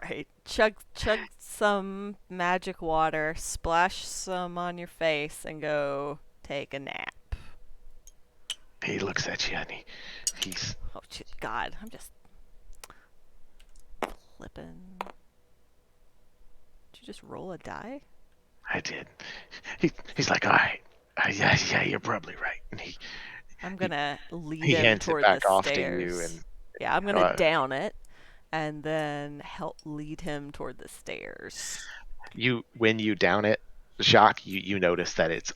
Right. Chug some magic water, splash some on your face, and go take a nap. He looks at you and he's Oh, shit, God. I'm just flipping. Did you just roll a die? I did. He's like, all right, yeah, you're probably right. And I'm gonna lead he him hands toward it back the off stairs. to you, and Yeah, I'm gonna down it, and then help lead him toward the stairs. when you down it, Jacques, you notice that it's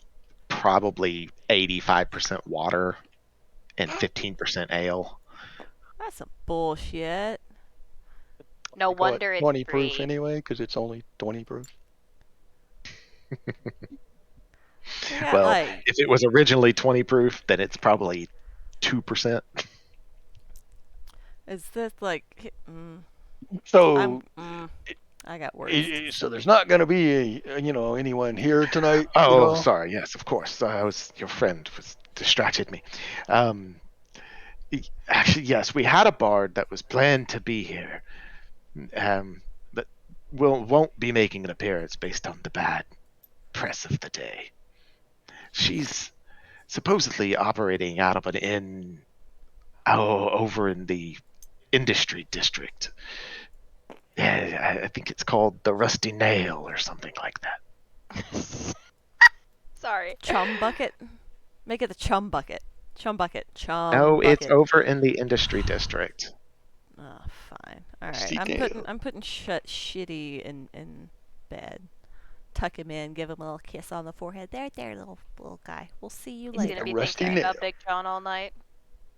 probably 85% water and 15% ale. That's some bullshit. No They call it wonder it's 20 free. proof anyway, because it's only 20 proof. Yeah, Well, like, if it was originally 20 proof, then it's probably 2%. is this like? So, I got words. so there's not going to be anyone here tonight. Oh, sorry. Yes, of course. Your friend was distracted me. Actually, yes, we had a bard that was planned to be here, but won't be making an appearance based on the bad press of the day. She's supposedly operating out of an inn over in the industry district. Yeah, I think it's called the Rusty Nail or something like that. Sorry. Chum Bucket? Make it the Chum Bucket. Chum Bucket. Chum No, it's Bucket. over in the industry district. Oh, fine. All right. Rusty I'm Nail. putting Shitty in bed. Tuck him in, give him a little kiss on the forehead. There, little guy. We'll see you He's later. gonna be Rusty thinking Nail. about Big John all night.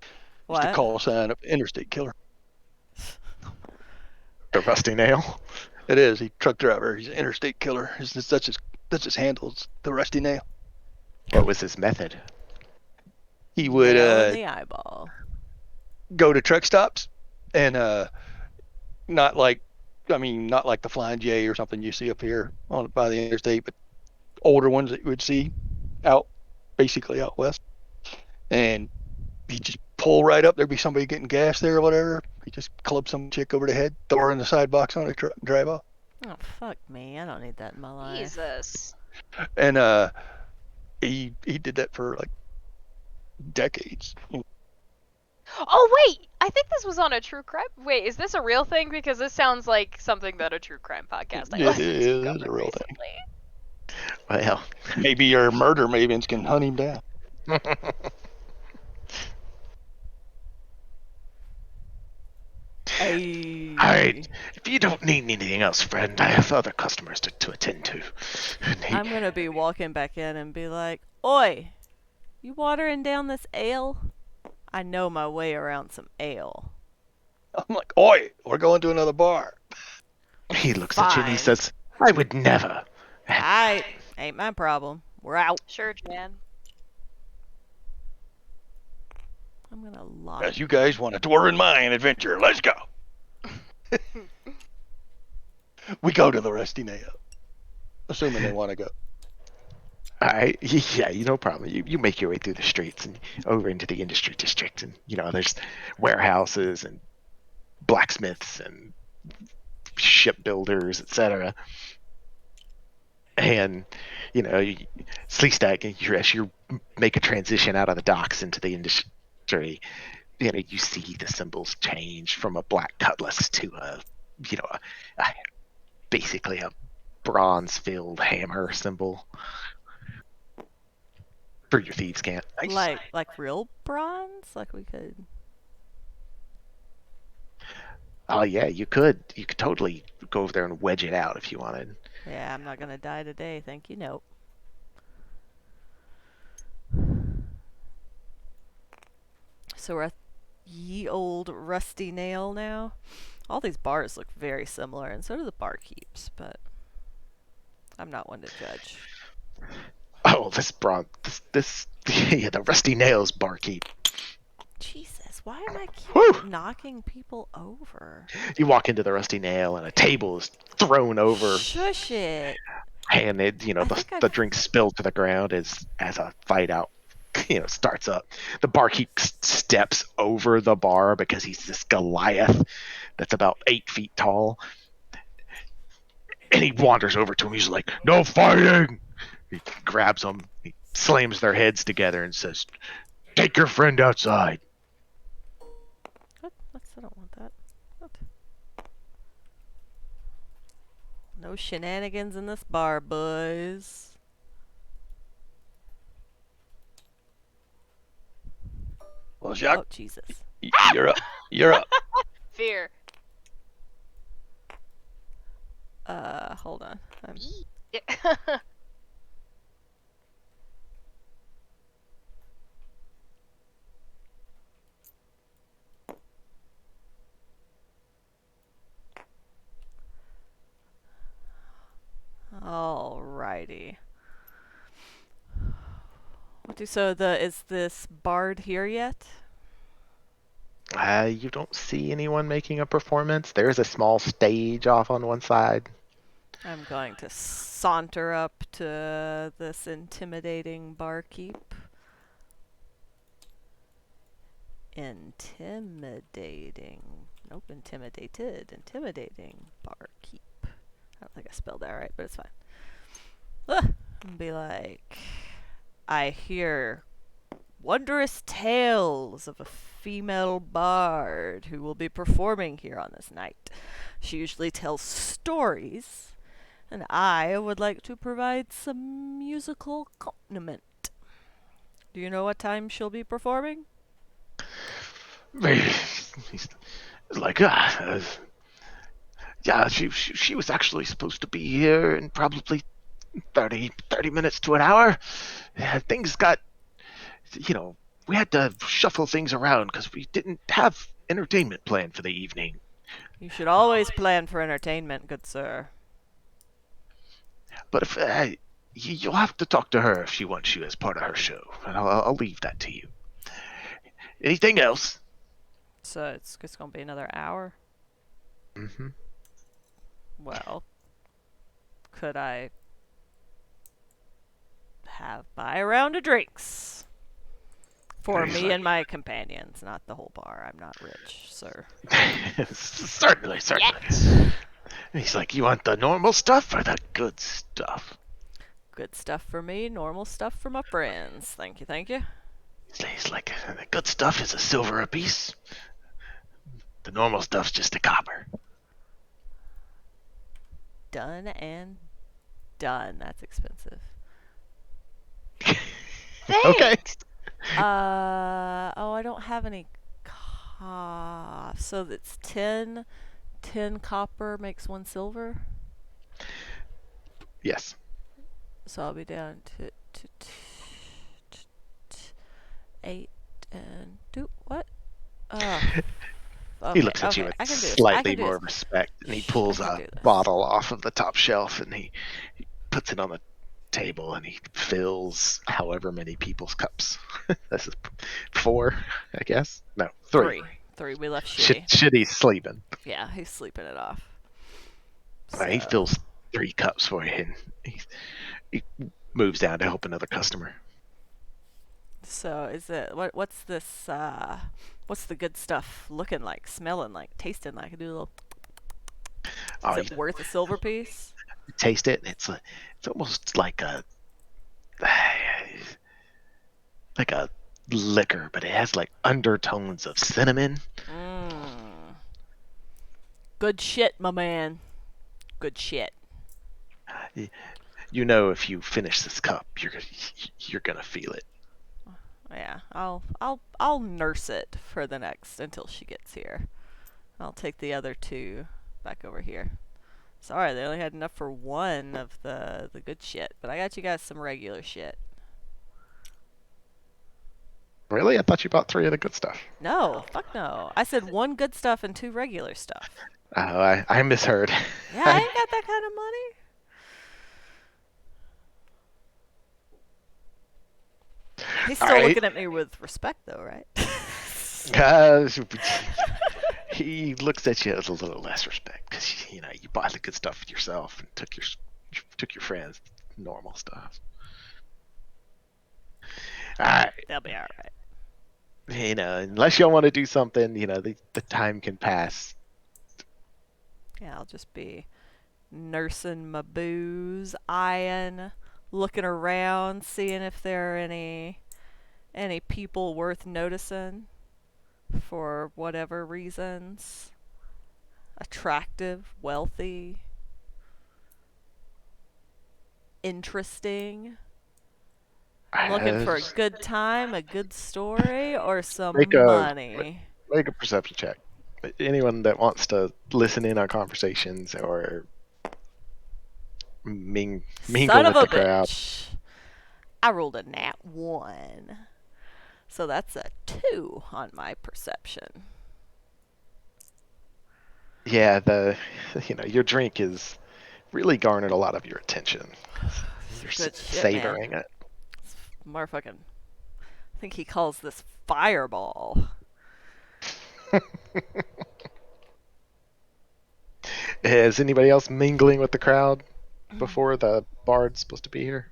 It's the What? call sign of interstate killer. The Rusty Nail? It is. He truck driver. He's an interstate killer. That's his handle. It's the Rusty Nail. What was his method? He would Nail in the eyeball. go to truck stops and not like the Flying J or something you see up here by the interstate, but older ones that you would see basically out west. And he just pull right up. There'd be somebody getting gas there or whatever. He just club some chick over the head, throw her in the side box on a truck, and drive off. Oh, fuck me. I don't need that in my life. Jesus. And he did that for like decades. Oh wait, I think this was on a true crime. Wait, is this a real thing? Because this sounds like something that a true crime podcast I It listened is to a covered real thing. recently. Well, Maybe your murder mavens can hunt him down. Hey. Alright, if you don't need anything else, friend, I have other customers to attend to. I'm gonna be walking back in and be like, "Oi, you watering down this ale? I know my way around some ale." I'm like, oi, we're going to another bar. He looks at you and he Fine. says, I would never. Aight, ain't my problem. We're out. Sure, Jan. I'm gonna lock. As you guys want a dwarven mine adventure, let's go. We go to the Rusty Nail, assuming they want to go. Alright, yeah, no problem. You make your way through the streets and over into the industry district, and there's warehouses and blacksmiths and shipbuilders, etc. And Slee Stak, as you make a transition out of the docks into the industry, you see the symbols change from a black cutlass to basically a bronze-filled hammer symbol for your thieves' camp. Nice. Like real bronze? Like we could. Oh yeah, you could totally go over there and wedge it out if you wanted. Yeah, I'm not gonna die today. Thank you. Nope. So we're at ye old Rusty Nail now. All these bars look very similar, and so do the barkeeps, but I'm not one to judge. Oh, the Rusty Nails barkeep. Jesus, why am I Whew. keep knocking people over? You walk into the Rusty Nail and a table is thrown over, Shush it. and the drink spilled to the ground as a fight out starts up. The barkeep steps over the bar because he's this Goliath that's about 8 feet tall, and he wanders over to him. He's like, "No fighting!" He grabs them, he slams their heads together, and says, "Take your friend outside." What? I don't want that. What? No shenanigans in this bar, boys. Well, Oh, Jacques, Jesus. you're up. You're up. Fear. Hold on. Alrighty. So is this bard here yet? You don't see anyone making a performance. There's a small stage off on one side. I'm going to saunter up to this intimidating barkeep. intimidating. Nope, intimidating barkeep. I don't think I spelled that right, but it's fine. And be like, I hear wondrous tales of a female bard who will be performing here on this night. She usually tells stories, and I would like to provide some musical accompaniment. Do you know what time she'll be performing? He's like, yeah, she was actually supposed to be here in probably 30 minutes to an hour. Yeah, things got, we had to shuffle things around because we didn't have entertainment planned for the evening. You should always plan for entertainment, good sir. But if you'll have to talk to her if she wants you as part of her show, and I'll leave that to you. Anything else? So it's gonna be another hour? Mm-hmm. Well, could I buy a round of drinks? For He's me like, and my companions, not the whole bar. I'm not rich, sir. certainly. Yet. He's like, you want the normal stuff or the good stuff? Good stuff for me, normal stuff for my friends. Thank you. He's like, the good stuff is a silver apiece. The normal stuff's just a copper. Done and done. That's expensive. Thanks. Okay. I don't have any so it's 10 copper makes 1 silver. Yes. So I'll be down to 8 and 2. What? Okay, He looks at you I with can do this. slightly more respect, and he pulls I can a do this. bottle off of the top shelf, and he puts it on the table, and he fills however many people's cups. This is 4, I guess. No, 3. 3. We left Shitty. Shitty's sleeping. Yeah, he's sleeping it off. He fills 3 cups for you, and he moves down to help another customer. So is it what's this? What's the good stuff looking like, smelling like, tasting like? I do a little. Is it worth a silver piece? Taste it. It's almost like a liquor, but it has like undertones of cinnamon. Good shit, my man. Good shit. You know, if you finish this cup, you're gonna feel it. Yeah, I'll nurse it for the next until she gets here. I'll take the other 2 back over here. Sorry, they only had enough for 1 of the good shit, but I got you guys some regular shit. Really? I thought you bought 3 of the good stuff. No, fuck no. I said 1 good stuff and 2 regular stuff. Oh, I misheard. Yeah, I ain't got that kind of money. He's still looking at me with respect, though, right? He looks at you with a little less respect because you bought the good stuff yourself and took your friends' normal stuff. All right. They'll be all right. Unless y'all want to do something, the time can pass. Yeah, I'll just be nursing my booze, eyeing, looking around, seeing if there are any people worth noticing for whatever reasons. Attractive, wealthy, interesting. I'm looking for a good time, a good story, or some money. Make a perception check. Anyone that wants to listen in on conversations or mingle with the crowd. Bitch. I rolled a nat 1. So that's a 2 on my perception. Yeah, your drink is really garnered a lot of your attention. You're savoring it. It's motherfucking. I think he calls this fireball. Is anybody else mingling with the crowd before the bard's supposed to be here?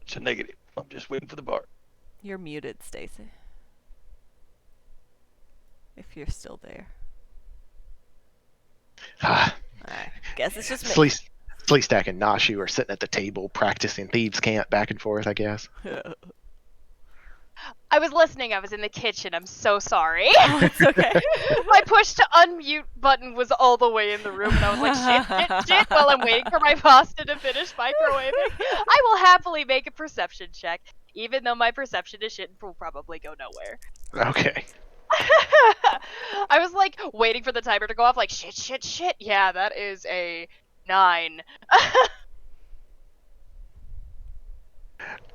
It's a negative. I'm just waiting for the bar. You're muted, Stacy. If you're still there. Ah, I guess it's just me. Slee Stak and Nashu are sitting at the table practicing thieves' cant back and forth, I guess. I was listening. I was in the kitchen. I'm so sorry. Oh, it's okay. My push to unmute button was all the way in the room, and I was like, shit, while I'm waiting for my pasta to finish microwaving. I will happily make a perception check, even though my perception is shit and will probably go nowhere. Okay. I was like waiting for the timer to go off, like, shit. Yeah, that is a 9.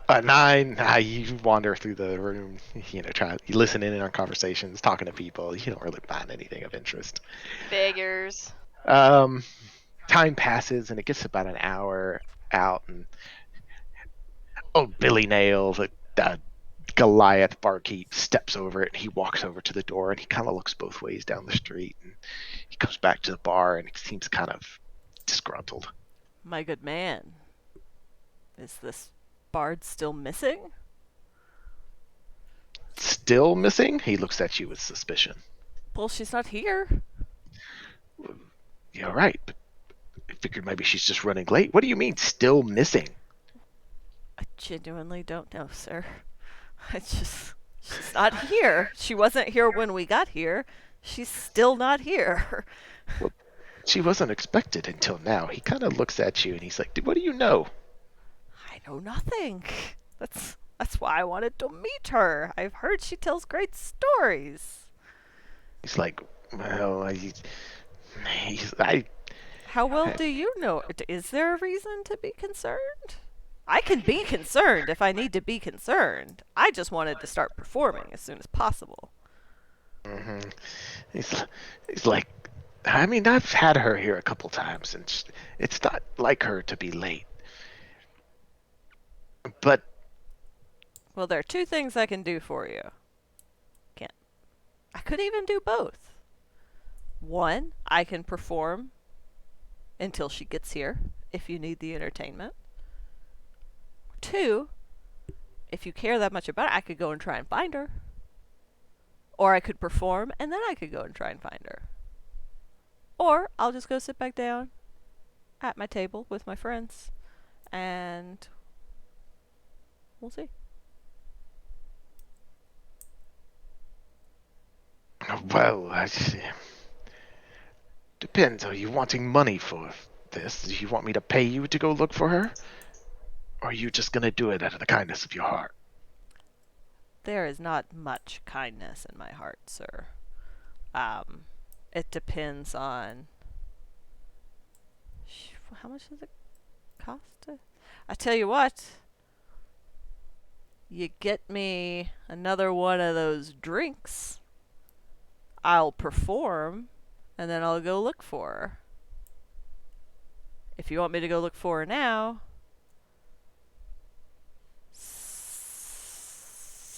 A 9, you wander through the room, you listen in on conversations, talking to people. You don't really find anything of interest. Figures. Time passes, and it gets about an hour out, and Billy Nail, the Goliath barkeep, steps over it, and he walks over to the door, and he kind of looks both ways down the street, and he comes back to the bar, and he seems kind of disgruntled. My good man. Is this bard still missing? Still missing? He looks at you with suspicion. Well, she's not here. You're right, but I figured maybe she's just running late. What do you mean, still missing? I genuinely don't know, sir. She's not here. She wasn't here when we got here. She's still not here. Well, she wasn't expected until now. He kind of looks at you and he's like, what do you know? I know nothing. That's why I wanted to meet her. I've heard she tells great stories. He's like, well, How well do you know? Is there a reason to be concerned? I can be concerned if I need to be concerned. I just wanted to start performing as soon as possible. Mm-hmm. He's like, I mean, I've had her here a couple times, and it's not like her to be late. But well, there are 2 things I can do for you. I could even do both. 1, I can perform until she gets here, if you need the entertainment. 2, if you care that much about it, I could go and try and find her. Or I could perform, and then I could go and try and find her. Or I'll just go sit back down at my table with my friends, and we'll see. Well, depends. Are you wanting money for this? Do you want me to pay you to go look for her? Or are you just going to do it out of the kindness of your heart? There is not much kindness in my heart, sir. It depends on... How much does it cost? I tell you what. You get me another one of those drinks, I'll perform, and then I'll go look for her. If you want me to go look for her now...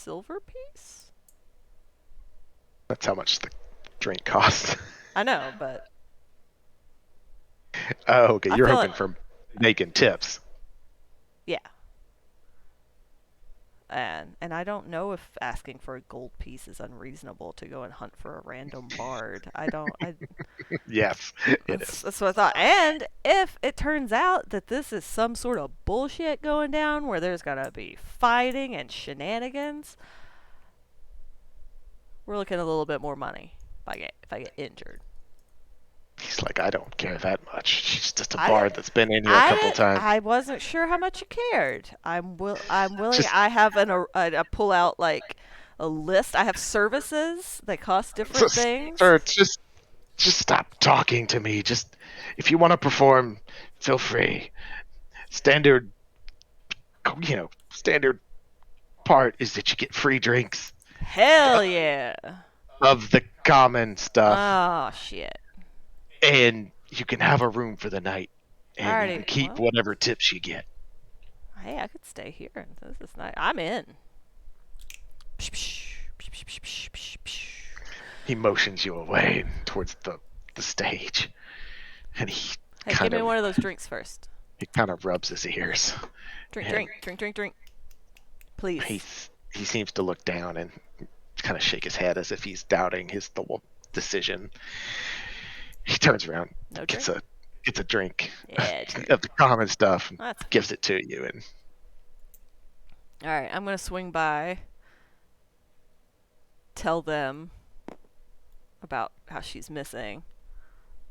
silver piece? That's how much the drink costs. I know, but... Oh, okay. You're hoping like... for making tips. Yeah. And I don't know if asking for a gold piece is unreasonable to go and hunt for a random bard. Yes, it is. That's what I thought. And if it turns out that this is some sort of bullshit going down where there's gonna be fighting and shenanigans, we're looking at a little bit more money if I get injured. He's like, I don't care that much. She's just a bard that's been in here a couple times. I wasn't sure how much you cared. I'm willing. I have I pull out like a list. I have services that cost different things. Sir, just stop talking to me. Just if you want to perform, feel free. Standard part is that you get free drinks. Hell yeah. Of the common stuff. Oh shit. And you can have a room for the night, and you can keep whatever tips you get. Hey, I could stay here. This is nice. I'm in. He motions you away towards the stage, and he give me one of those drinks first. He kind of rubs his ears. Drink. Please. he seems to look down and kind of shake his head as if he's doubting his decision. He turns around, No gets drink? a drink Yeah, cheers. of the common stuff, and That's gives it to you. And Alright, I'm gonna swing by, tell them about how she's missing.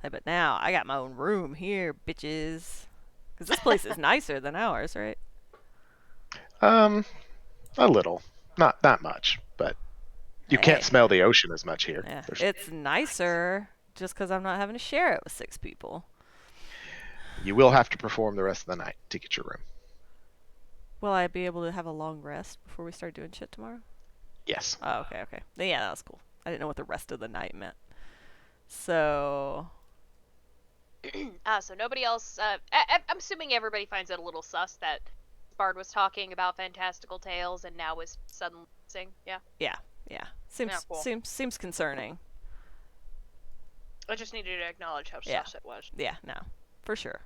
Hey, but now I got my own room here, bitches. Because this place is nicer than ours, right? a little, not much, but you can't Hey. smell the ocean as much here. Yeah, There's- it's nicer just because I'm not having to share it with 6 people. You will have to perform the rest of the night to get your room. Will I be able to have a long rest before we start doing shit tomorrow? Yes. Oh, okay. Yeah, that was cool. I didn't know what the rest of the night meant. So, So nobody else. I'm assuming everybody finds it a little sus that Bard was talking about fantastical tales and now is suddenly missing. Yeah. yeah. Seems Yeah, cool. seems concerning. I just needed to acknowledge how Yeah. sus it was. Yeah, no. For sure.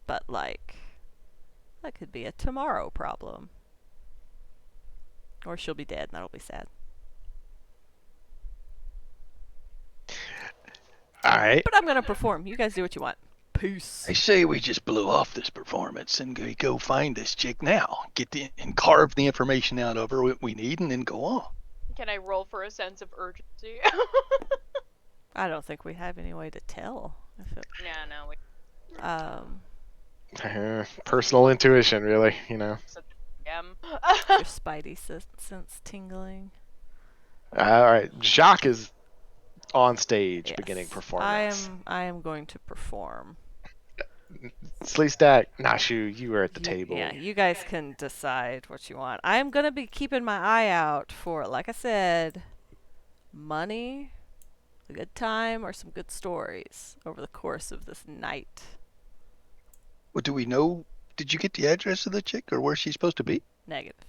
But like that could be a tomorrow problem. Or she'll be dead and that'll be sad. All right. But I'm gonna perform. You guys do what you want. Peace. I say we just blow off this performance and go find this chick now. And carve the information out of her what we need, and then go on. Can I roll for a sense of urgency? I don't think we have any way to tell if it Yeah, no. Personal intuition, really. You know. your spidey sense tingling. All right. Jacques is on stage, Yes. beginning performance. I am going to perform. Slee Stak, Nashu, you were at the table. Yeah, you guys can decide what you want. I'm going to be keeping my eye out for, like I said, money, a good time, or some good stories over the course of this night. Well, do we know? Did you get the address of the chick or where she's supposed to be? Negative.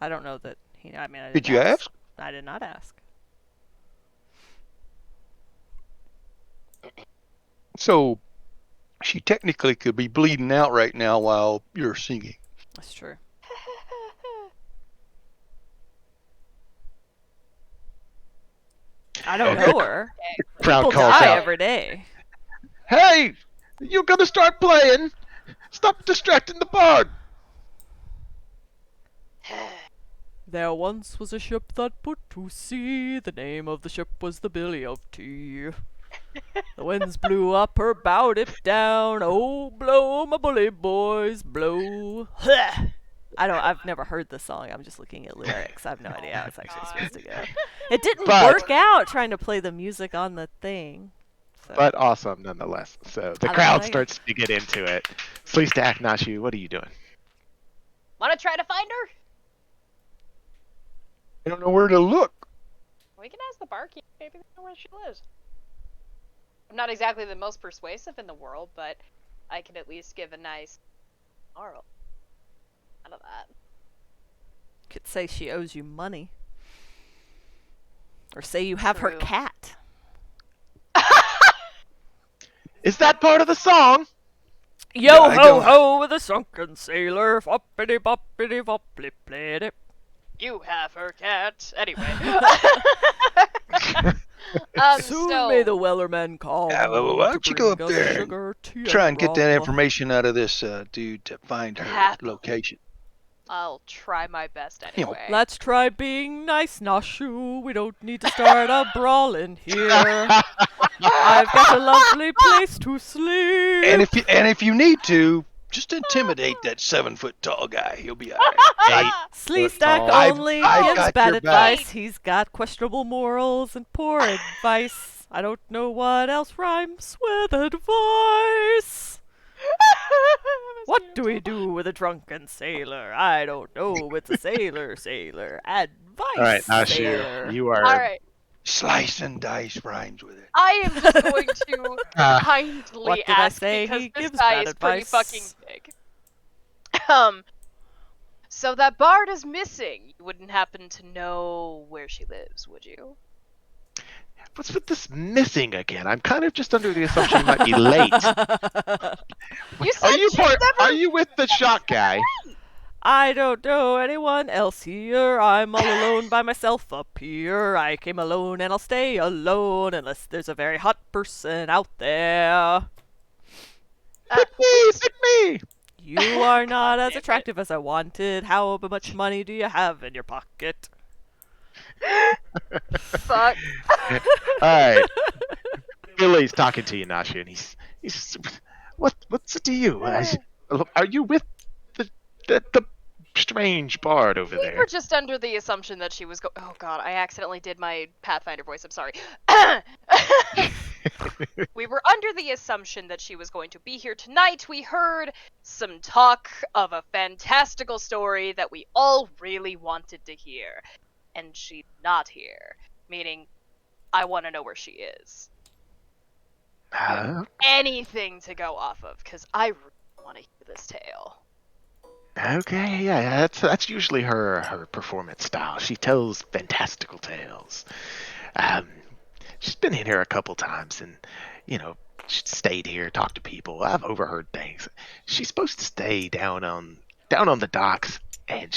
I don't know that he. I mean, I Did didn't you ask? I did not ask. So, she technically could be bleeding out right now while you're singing. That's true. I don't know her. Crowd People calls die out. every day. Hey, you gotta start playing. Stop distracting the bard. There once was a ship that put to sea. The name of the ship was the Billy of Tea. The winds blew up her bow, dipped down. Oh, blow, my bully boys, blow. I've never heard the song. I'm just looking at lyrics. I have no idea how it's actually supposed to go. It didn't But- work out trying to play the music on the thing. So. But awesome nonetheless. So the I crowd like it. starts to get into it. Slee Stak, Nashu, what are you doing? Want to try to find her? I don't know where to look. We can ask the barkeep. Maybe they know where she lives. I'm not exactly the most persuasive in the world, but I can at least give a nice moral out of that. Could say she owes you money. Or say you have her True. cat. Is that part of the song? Yo I ho don't- ho with a sunken sailor, foppity boppity foppity plitty. You have her cat. Anyway. Soon so, may the Wellerman call. Yeah, well, why don't you go up bring us there and sugar, tea, Try and get that rum. information out of this dude to find her Hat. location. I'll try my best You know, anyway. Let's try being nice, Nashu. We don't need to start a brawl in here. I've got a lovely place to sleep. And if you need to, just intimidate that 7-foot tall guy. He'll be alright. Hey, Slee Stak I've- only I've gives got bad your back. advice. He's got questionable morals and poor advice. I don't know what else rhymes with advice. What do we do with a drunken sailor? I don't know. It's a sailor. Advice. all right, sailor. Nashu, you are. All right. Slice and dice rhymes with it. I am just going to kindly What did I ask say? because He this gives guy bad is pretty advice. fucking big. So that bard is missing. You wouldn't happen to know where she lives, would you? What's with this missing again? I'm kind of just under the assumption you might be late. You said Are you she's part, never Are you with the shot guy? I don't know anyone else here. I'm all alone by myself up here. I came alone and I'll stay alone unless there's a very hot person out there. Pick me! Pick me! You are not God as damn it. attractive as I wanted. How much money do you have in your pocket? Fuck. Alright. Billy's talking to you, Nasha, and he's what's it to you? Are you with the strange bard over We there? were just under the assumption that she was oh god, I accidentally did my Pathfinder voice, I'm sorry. We were under the assumption that she was going to be here tonight. We heard some talk of a fantastical story that we all really wanted to hear. And she's not here. Meaning, I want to know where she is. Anything to go off of, because I really want to hear this tale. Okay, yeah, that's usually her performance style. She tells fantastical tales. She's been in here a couple times, and she stayed here, talked to people. I've overheard things. She's supposed to stay down on the docks, and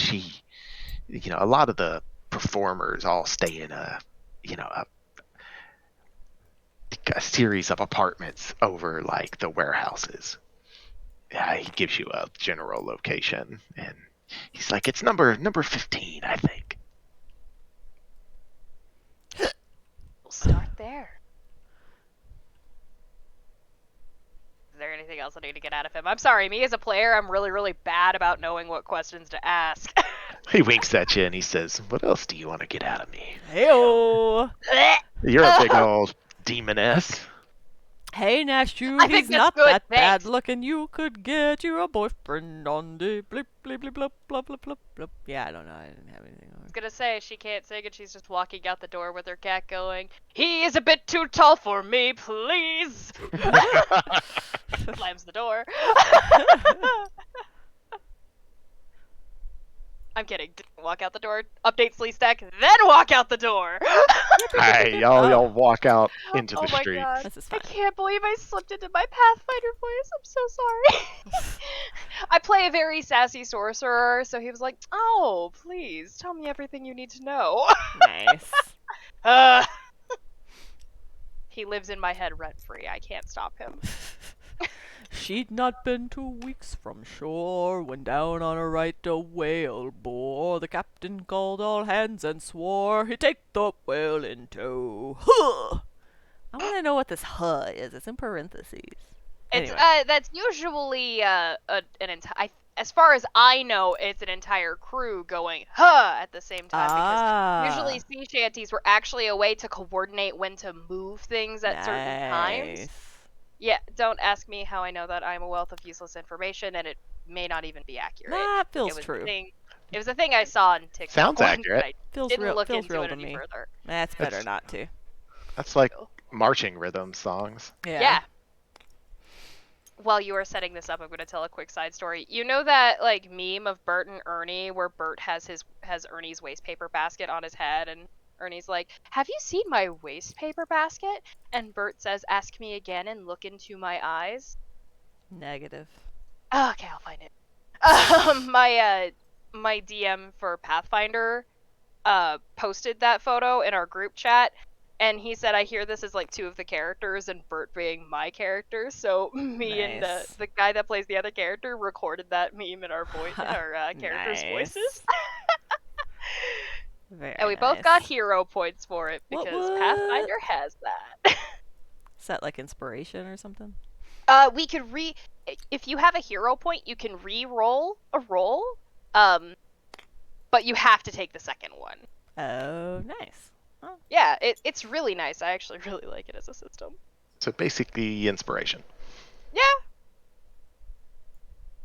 a lot of the performers all stay in a series of apartments over like the warehouses. He gives you a general location, and he's like, it's number 15, I think. We'll start there. Is there anything else I need to get out of him? I'm sorry, me as a player, I'm really, really bad about knowing what questions to ask. He winks at you and he says, what else do you want to get out of me? Heyo! You're a big old demoness. Hey, Nashu, I think he's that's not good, that bad thanks. looking. You could get you a boyfriend on the blip, blip, blip, blip, blip, blip, blip, blip. Yeah, I don't know. I didn't have anything I on. was gonna say, she can't sing and she's just walking out the door with her cat going, he is a bit too tall for me, please! Slams the door. I'm kidding. Didn't walk out the door. Update Slee Stak, then walk out the door. Hey, y'all walk out into the Oh my street. god. This is I fine. can't believe I slipped into my Pathfinder voice. I'm so sorry. I play a very sassy sorcerer, so he was like, oh, please, tell me everything you need to know. Nice. Uh, he lives in my head rent-free. I can't stop him. She'd not been 2 weeks from shore when down on her right a whale bore. The captain called all hands and swore he'd take the whale in tow. Huh! I want to know what this huh is. It's in parentheses. It's Anyway. that's usually as far as I know, it's an entire crew going huh at the same time because usually sea shanties were actually a way to coordinate when to move things at certain times. Nice. Yeah, don't ask me how I know that. I'm a wealth of useless information, and it may not even be accurate. Nah, it It feels was true. it was a thing I saw on TikTok. Sounds once, accurate. but I Feels didn't real. look Feels into real it to any me. further. That's better That's- not to. That's like marching rhythm songs. Yeah. While you are setting this up, I'm going to tell a quick side story. You know that like meme of Bert and Ernie where Bert has Ernie's waste paper basket on his head and Ernie's like, "Have you seen my waste paper basket?" And Bert says, "Ask me again and look into my eyes." Negative. Okay, I'll find it. My DM for Pathfinder posted that photo in our group chat, and he said, I hear this is like 2 of the characters and Bert being my character, so me and Nice. the guy that plays the other character recorded that meme in our characters' Nice. voices. Very And we nice. both got hero points for it What, because what? Pathfinder has that. Is that like inspiration or something? We could if you have a hero point, you can re-roll a roll. But you have to take the second one. Oh, nice. Oh. Yeah, it's really nice. I actually really like it as a system. So basically, inspiration. Yeah.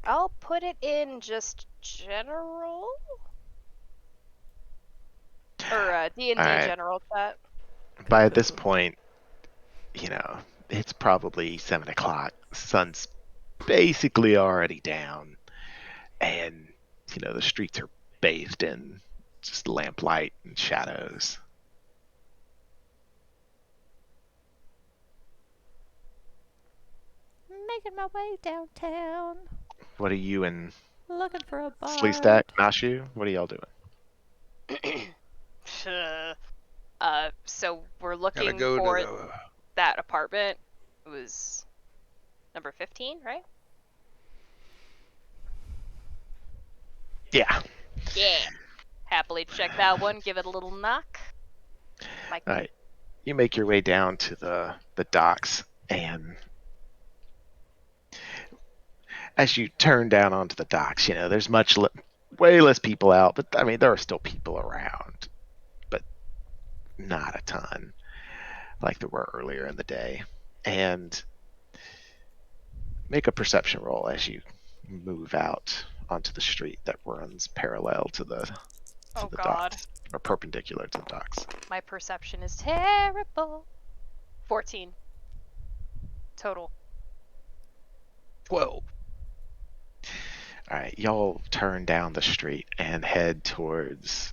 I'll put it in just general. Or D&D Alright. general chat. By this point, it's probably 7 o'clock. Sun's basically already down, and the streets are bathed in just lamplight and shadows. Making my way downtown. What are you and Looking for a bite. Slee Stak, Nashu, what are y'all doing? So we're Gotta looking go for to the. that apartment. It was number 15, right? Yeah. Yeah. Happily check that one. Give it a little knock. All right. You make your way down to the docks, and as you turn down onto the docks, you know there's way less people out, but I mean there are still people around, but not a ton like there were earlier in the day. And make a perception roll as you move out onto the street that runs parallel to the Oh God. docks, or perpendicular to the docks. My perception is terrible. 14. Total. 12. All right, y'all turn down the street and head towards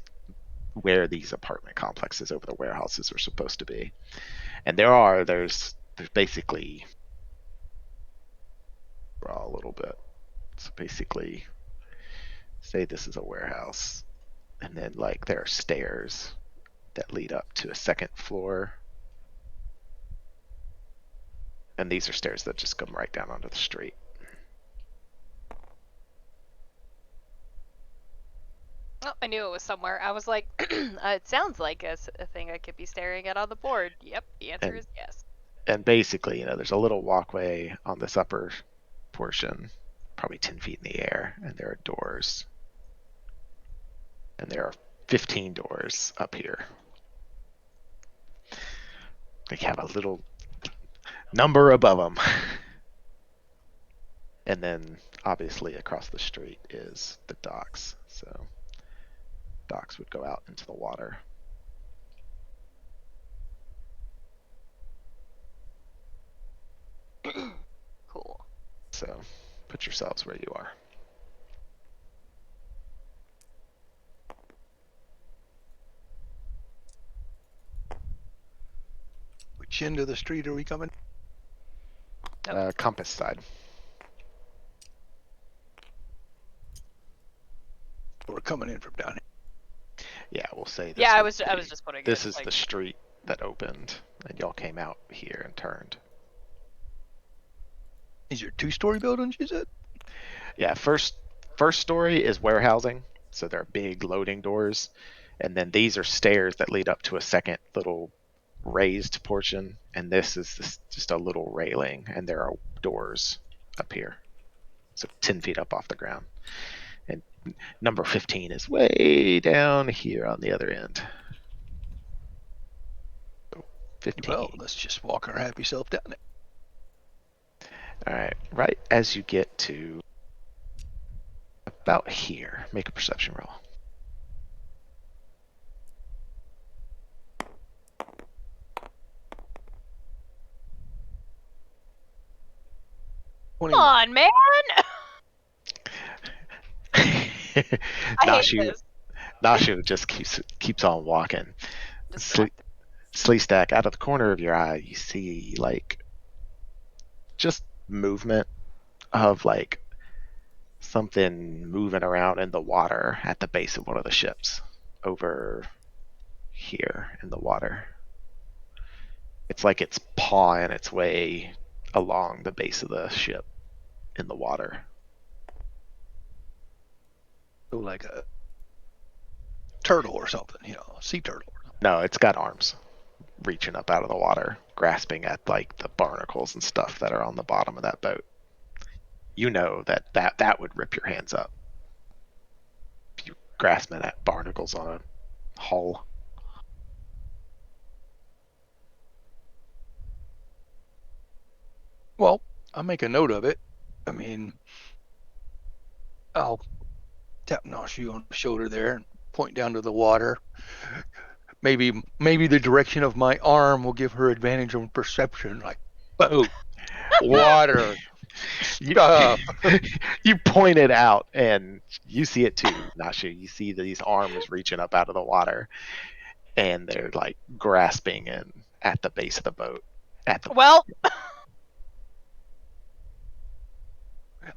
where these apartment complexes over the warehouses are supposed to be. And there's basically draw a little bit. So basically, say this is a warehouse, and then like there are stairs that lead up to a second floor. And these are stairs that just come right down onto the street. Oh, I knew it was somewhere. I was like, it sounds like a thing I could be staring at on the board. Yep, the answer is yes. And basically, there's a little walkway on this upper portion, probably 10 feet in the air, and there are doors. And there are 15 doors up here. They have a little number above them. And then, obviously, across the street is the docks. So, docks would go out into the water. Cool. So, put yourselves where you are. Which end of the street are we coming? Compass side. We're coming in from down here. Yeah, we'll say this. Yeah, I was just putting This it, is like, the street that opened, and y'all came out here and turned. These are 2-story buildings, you said? Yeah, first story is warehousing, so they're big loading doors, and then these are stairs that lead up to a second little raised portion, and this is just a little railing, and there are doors up here, so 10 feet up off the ground. And number 15 is way down here on the other end. So 15. Well, let's just walk our happy self down there. All right, right as you get to about here, make a perception roll. come on, man! I hate this. Nashu just keeps on walking. Slee Stak, out of the corner of your eye, you see like just movement of like something moving around in the water at the base of one of the ships over here in the water. It's like it's pawing its way along the base of the ship in the water. So like a turtle or something, a sea turtle. No, it's got arms reaching up out of the water, grasping at like the barnacles and stuff that are on the bottom of that boat. You know that would rip your hands up. If you grasping at barnacles on a hull. Well, I'll make a note of it. I mean, I'll tap Nashu on the shoulder there and point down to the water. Maybe the direction of my arm will give her advantage on perception, like boat, water, stuff. You point it out, and you see it too, Nashu. You see these arms reaching up out of the water, and they're like grasping in at the base of the boat. Well,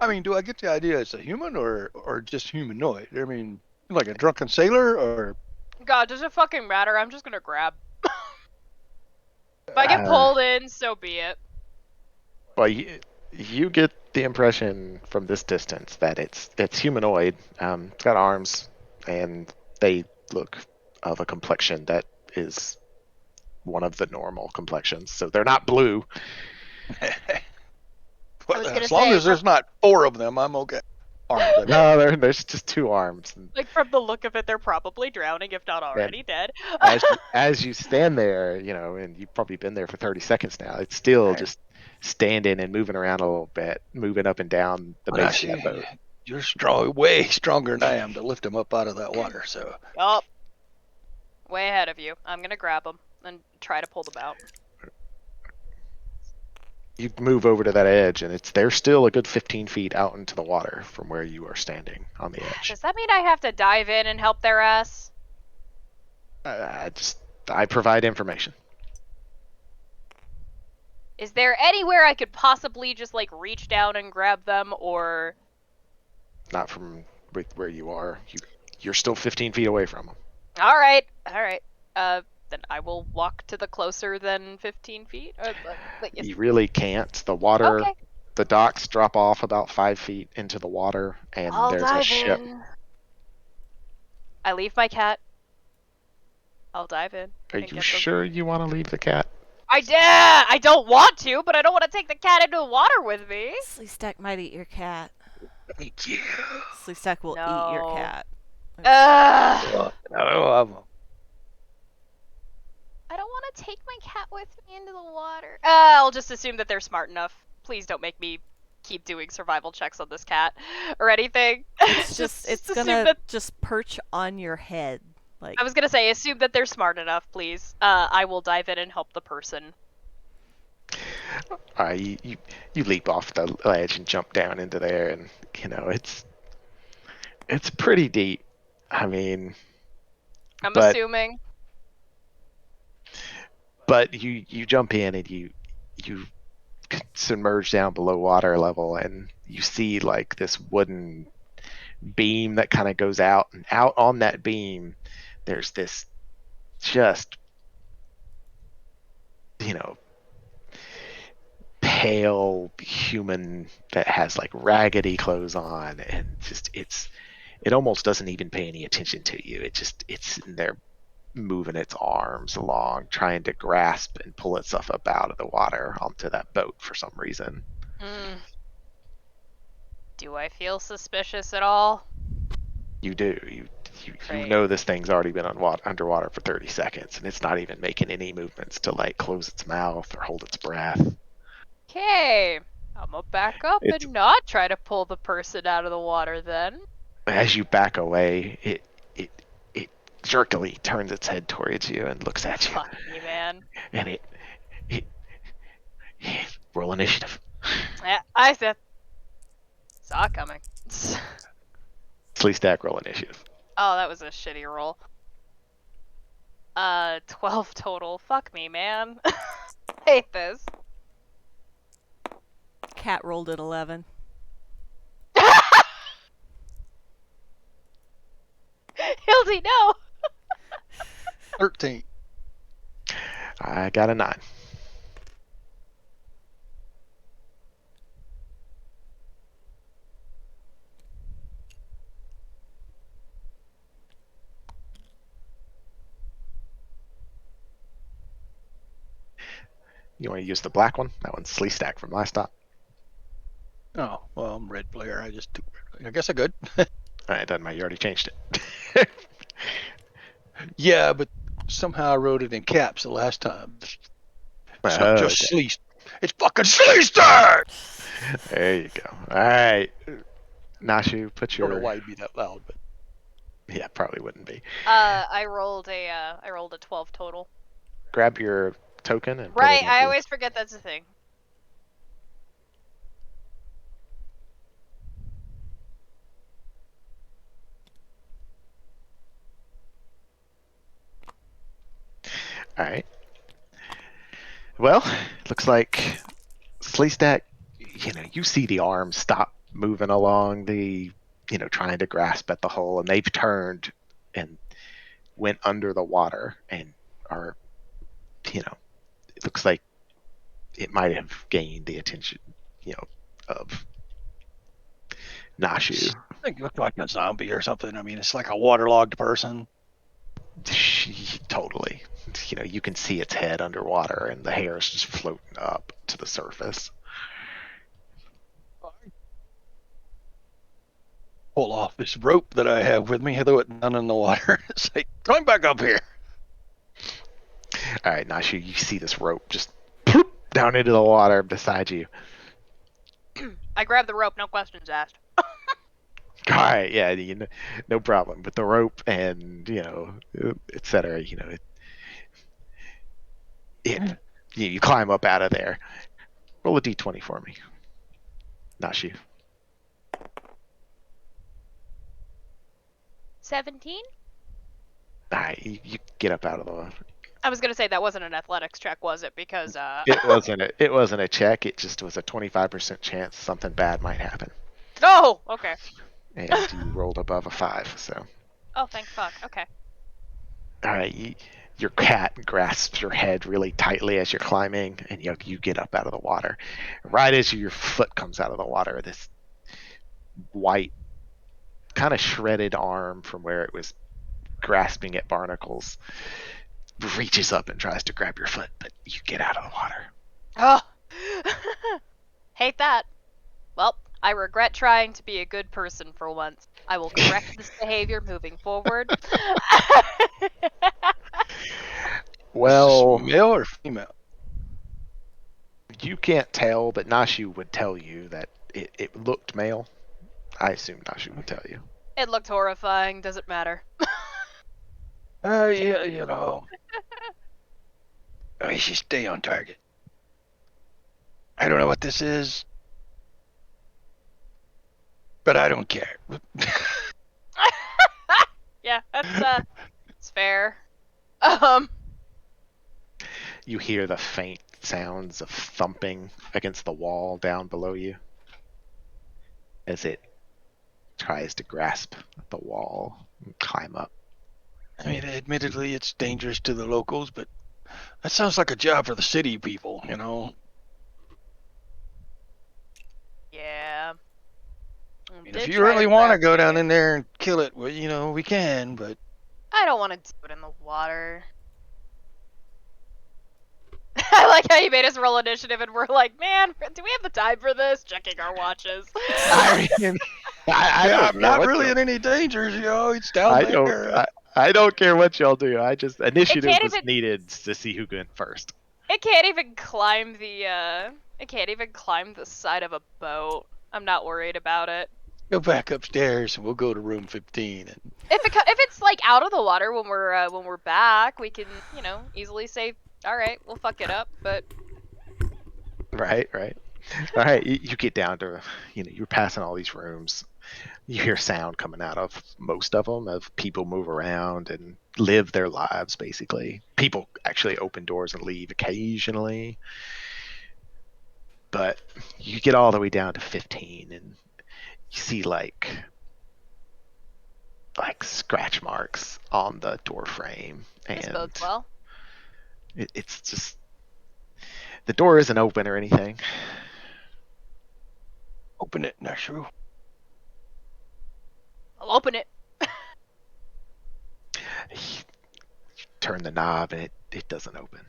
I mean, do I get the idea it's a human or just humanoid? I mean, like a drunken sailor or God, does it fucking matter? I'm just gonna grab. If I get pulled in, so be it. Well, you get the impression from this distance that it's humanoid. It's got arms, and they look of a complexion that is one of the normal complexions. So they're not blue. I was gonna as long say, as there's not 4 of them, I'm okay. Arms, I mean. No, there's just 2 arms. like from the look of it, they're probably drowning, if not already dead. As you stand there, and you've probably been there for 30 seconds now, it's still just standing and moving around a little bit, moving up and down the base of that boat. You're strong, way stronger than I am to lift him up out of that water. So. Yup. Way ahead of you. I'm gonna grab them and try to pull them out. You move over to that edge, and they're still a good 15 feet out into the water from where you are standing on the edge. Does that mean I have to dive in and help their ass? I provide information. Is there anywhere I could possibly just like reach down and grab them, or Not from where you are. You're still 15 feet away from them. all right. Then I will walk to the closer than 15 feet. You really can't. The water, Okay. the docks drop off about 5 feet into the water, and I'll there's dive a ship. in. I leave my cat. I'll dive in. Are and you get sure you want to leave the cat? I don't want to, but I don't want to take the cat into the water with me. Slee Stak might eat your cat. Thank you. Slee Stak will eat No. your cat. Ugh. I don't want to take my cat with me into the water. I'll just assume that they're smart enough. Please don't make me keep doing survival checks on this cat or anything. It's it's assume gonna that- just perch on your head. Like, I was gonna say, assume that they're smart enough, please. I will dive in and help the person. All right, you leap off the ledge and jump down into there, and it's pretty deep. I mean, I'm But- assuming. but you jump in and you submerge down below water level, and you see like this wooden beam that kind of goes out, and out on that beam there's this just pale human that has like raggedy clothes on, and it almost doesn't even pay any attention to you. It's sitting there moving its arms along, trying to grasp and pull itself up out of the water onto that boat for some reason. Do I feel suspicious at all? You do. You Great. know this thing's already been underwater for 30 seconds, and it's not even making any movements to like close its mouth or hold its breath. Okay. I'm gonna back up and not try to pull the person out of the water then. As you back away, it jerkily turns its head towards you and looks at you. Fuck me, man. And it roll initiative. Yeah, I saw it coming. Slee Stak, roll initiative. Oh, that was a shitty roll. 12 total. Fuck me, man. Hate this. cat rolled an 11. Hildy, no! 13. I got a 9. You want to use the black one? That one's Slee Stak from last stop. Oh, well, I'm red player. I just took. I guess I could. It doesn't matter. You already changed it. Yeah, but somehow I wrote it in caps the last time. So Oh, just okay. Slee. It's fucking Slee Stak! There you go. All right. Nashu, put I don't know your... why you'd be that loud, but Yeah, probably wouldn't be. I rolled a 12 total. Grab your token and Right, put it I into- always forget that's a thing. All right. Well, looks like Slee Stak, you see the arm stop moving along trying to grasp at the hole, and they've turned and went under the water and are, it looks like it might have gained the attention, of Nashu. I think it looked like a zombie or something. I mean, it's like a waterlogged person. Totally. You can see its head underwater and the hair is just floating up to the surface. Pull off this rope that I have with me, throw it down in the water. Say, climb back up here. All right, Nashu, you see this rope just ploop down into the water beside you. I grab the rope, no questions asked. All right, yeah, no problem. With the rope and, etc., you climb up out of there. Roll a d20 for me. Nashu. 17? All right, you get up out of the water. I was gonna say that wasn't an athletics check, was it? Because It wasn't a check. It just was a 25% chance something bad might happen. Oh, okay. And you rolled above a 5, so. Oh, thank fuck. Okay. All right, your cat grasps your head really tightly as you're climbing, and you get up out of the water. Right as your foot comes out of the water, this white, kind of shredded arm from where it was grasping at barnacles reaches up and tries to grab your foot, but you get out of the water. Oh. Hate that. Well, I regret trying to be a good person for once. I will correct this behavior moving forward. Well, male or female? You can't tell, but Nashu would tell you that it looked male. I assume Nashu would tell you. It looked horrifying. Doesn't matter. Yeah, we should stay on target. I don't know what this is, but I don't care. Yeah, it's fair. You hear the faint sounds of thumping against the wall down below you as it tries to grasp the wall and climb up. I mean, admittedly, it's dangerous to the locals, but that sounds like a job for the city people, Yeah. I mean, if you really want to go down in there and kill it, well, we can, but... I don't want to do it in the water. I like how you made us roll initiative and we're like, man, do we have the time for this? Checking our watches. I'm not really in any danger, It's down there. I don't care what y'all do. Initiative was needed to see who went first. It can't even climb the side of a boat. I'm not worried about it. Go back upstairs and we'll go to room 15. And... If it's like out of the water when we're back, we can, easily say, all right, we'll fuck it up, but... Right. All right, you get down to, you're passing all these rooms. You hear sound coming out of most of them of people move around and live their lives, basically. People actually open doors and leave occasionally. But you get all the way down to 15 and you see like scratch marks on the door frame. This And bodes well. It's just... The door isn't open or anything. Open it, Nashu. I'll open it. You turn the knob and it doesn't open.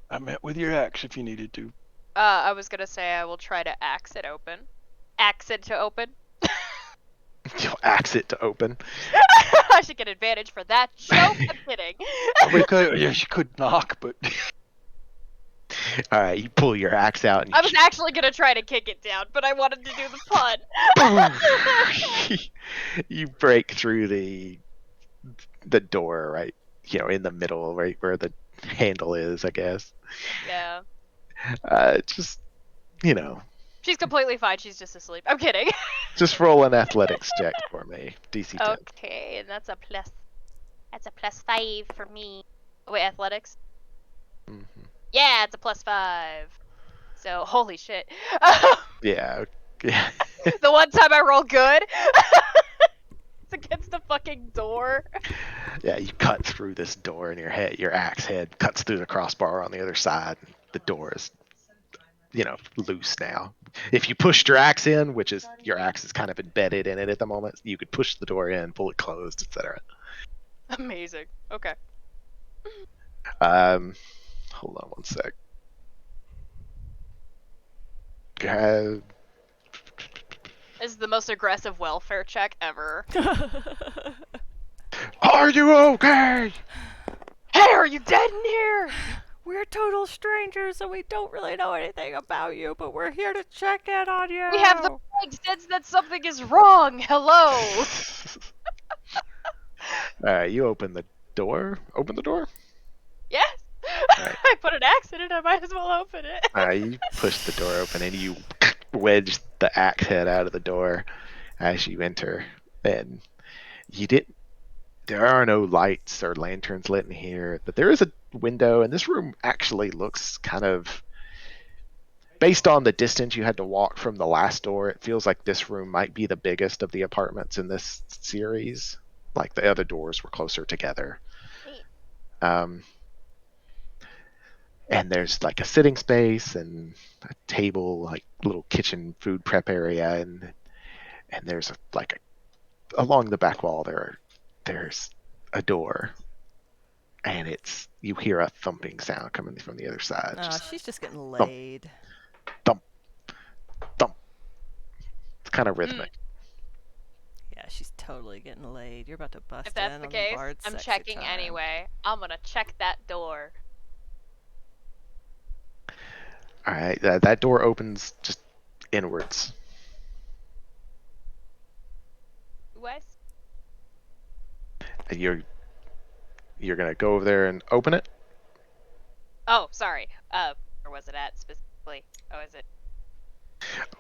I meant with your axe if you needed to. I was gonna say I will try to axe it open. Axe it to open. You'll axe it to open. I should get advantage for that joke. I'm kidding. You could knock, but... All right, you pull your axe out. And I was actually gonna try to kick it down, but I wanted to do the pun. You break through the door, right? In the middle, right where the handle is, I guess. Yeah. Just, She's completely fine. She's just asleep. I'm kidding. just roll an athletics check for me. DC 10. Okay, and that's a +5 for me. Oh, wait, athletics? Mm-hmm. Yeah, it's a +5. So, holy shit. Yeah. The one time I roll good. It's against the fucking door. Yeah, you cut through this door, and your axe head cuts through the crossbar on the other side. The door is, loose now. If you pushed your axe in, which is your axe is kind of embedded in it at the moment, you could push the door in, pull it closed, etc. Amazing. Okay. Hold on one sec. Uh, This is the most aggressive welfare check ever. Are you okay? Hey, are you dead in here? We're total strangers and we don't really know anything about you, but we're here to check in on you. We have the vague sense that something is wrong. Hello. You open the door. Open the door. Yes. Right. I put an axe in it. I might as well open it. You push the door open and you wedge the axe head out of the door as you enter. And you didn't. There are no lights or lanterns lit in here, but there is a window, and this room actually looks kind of. Based on the distance you had to walk from the last door, it feels like this room might be the biggest of the apartments in this series. Like the other doors were closer together. And there's like a sitting space and a table, like little kitchen food prep area, and there's along the back wall there's a door, and you hear a thumping sound coming from the other side. Oh, she's just getting laid. Thump, thump. It's kind of rhythmic. Yeah, she's totally getting laid. You're about to bust If that's in the on case, Bard's I'm sexy checking time. anyway. I'm gonna check that door. All right, that door opens just inwards. West. And you're gonna go over there and open it. Oh, sorry. Where was it at specifically? Oh, is it?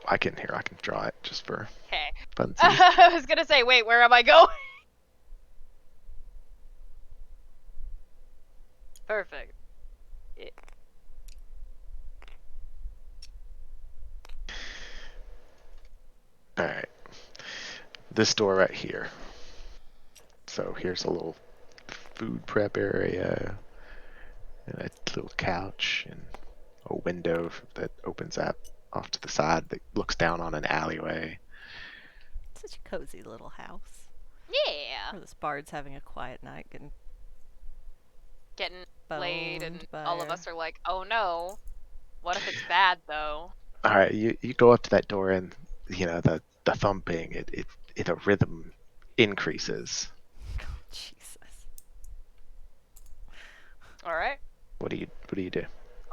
I can draw it just for Okay. fun. I was gonna say, wait, where am I going? Perfect. All right, this door right here. So here's a little food prep area, and a little couch, and a window that opens up off to the side that looks down on an alleyway. Such a cozy little house. Yeah. Where this Bard's having a quiet night, Getting laid, and boned by all of us are like, oh no. What if it's bad though? All right, you go up to that door, and the thumping, the rhythm increases. Oh, Jesus. All right. What do you do?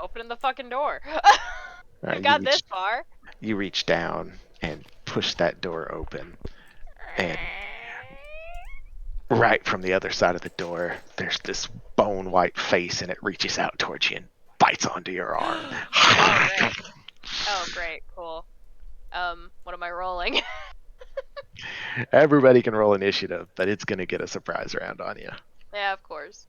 Opening the fucking door. All right, You got this far. You reach down and push that door open, and right from the other side of the door, there's this bone white face, and it reaches out towards you and bites onto your arm. Oh, great. Cool. What am I rolling? Everybody can roll initiative, but it's gonna get a surprise round on you. Yeah, of course.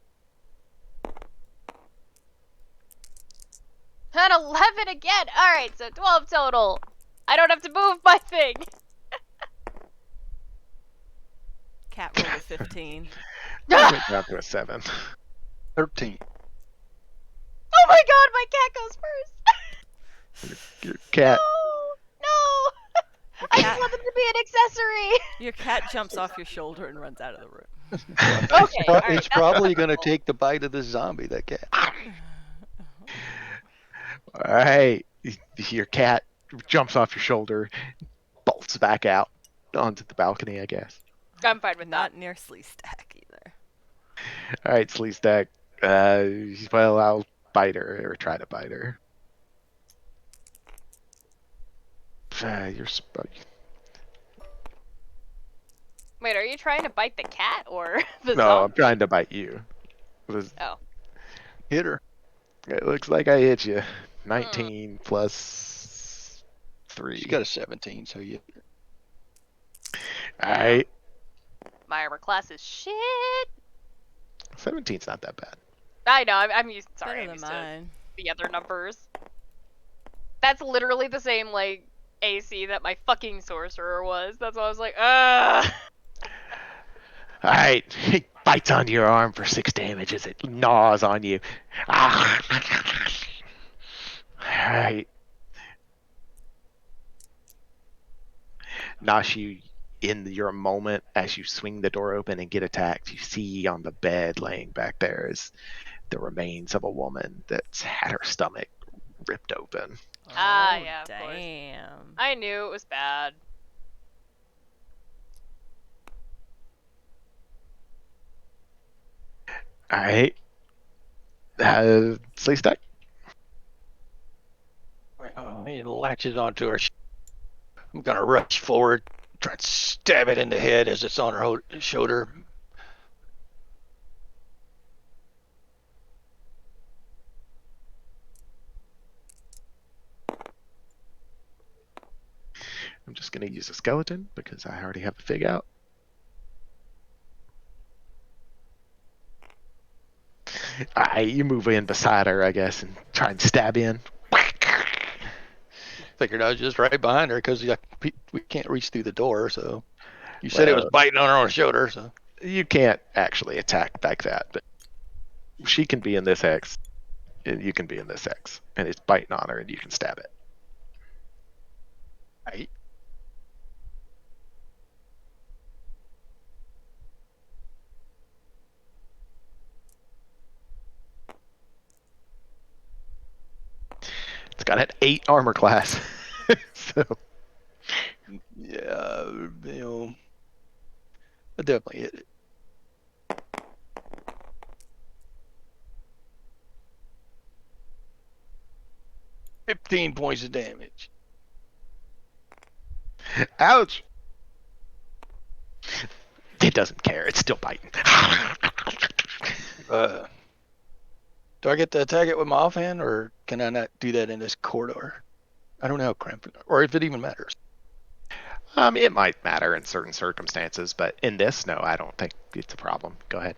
An 11 again! Alright, so 12 total. I don't have to move my thing. Cat rolled a 15. Went down to a 7. 13. Oh my god, my cat goes first! Your cat. No! I just want them to be an accessory! Your cat jumps off your shoulder and runs out of the room. Okay, alright, It's that's probably going to cool. take the bite of this zombie, that cat. All right, your cat jumps off your shoulder, bolts back out onto the balcony, I guess. I'm fine with Not that. near Slee Stak either. All right, Slee Stak. Well, I'll bite her or try to bite her. Wait, are you trying to bite the cat or the No, zombie? I'm trying to bite you. Oh. Hit her. It looks like I hit you. 19 plus 3. She got a 17, so you. All right. My armor class is shit. 17's not that bad. I know, I'm used. Sorry, Better I'm than used to mine. the other numbers. That's literally the same, like, AC that my fucking sorcerer was. That's why I was like, ugh. All right, he bites onto your arm for 6 damage as it gnaws on you. All right. Nashi, in your moment as you swing the door open and get attacked, you see on the bed laying back there is the remains of a woman that's had her stomach ripped open. Yeah, of course. Damn. I knew it was bad. All right. Slee Stak. He latches onto her. I'm gonna rush forward, try and stab it in the head as it's on her shoulder. I'm just going to use a skeleton because I already have a fig out. All right, you move in beside her, I guess, and try and stab in. Figured I was just right behind her because we can't reach through the door. So you said it was biting on her own shoulder. So you can't actually attack like that, but she can be in this X, and you can be in this X, and it's biting on her, and you can stab it. right. It's got an 8 armor class, so Yeah, I definitely hit it. 15 points of damage. ouch. It doesn't care. It's still biting. Do I get to attack it with my offhand, or can I not do that in this corridor? I don't know how cramped, or if it even matters. It might matter in certain circumstances, but in this, no, I don't think it's a problem. Go ahead.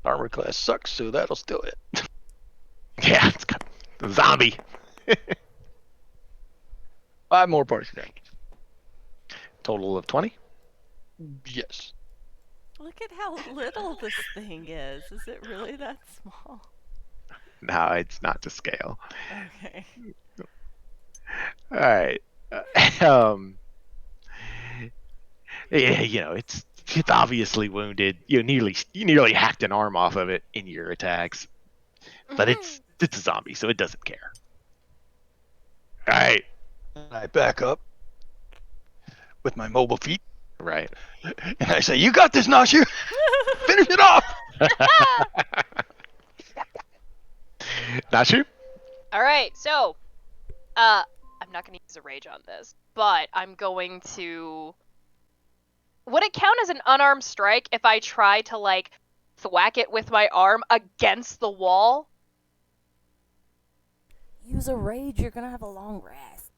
Armor class sucks, so that'll still hit. Yeah, it's got a zombie. 5 more points of damage. Total of 20. Yes. Look at how little this thing is. Is it really that small? No, it's not to scale. Okay. All right. Yeah, it's obviously wounded. You nearly hacked an arm off of it in your attacks, but it's a zombie, so it doesn't care. All right. I back up with my mobile feet, Right. and I say, "You got this, Nashu. Finish it off." Nashu? All right, so, I'm not gonna use a rage on this, but I'm going to. Would it count as an unarmed strike if I try to like thwack it with my arm against the wall? Use a rage, you're gonna have a long rest.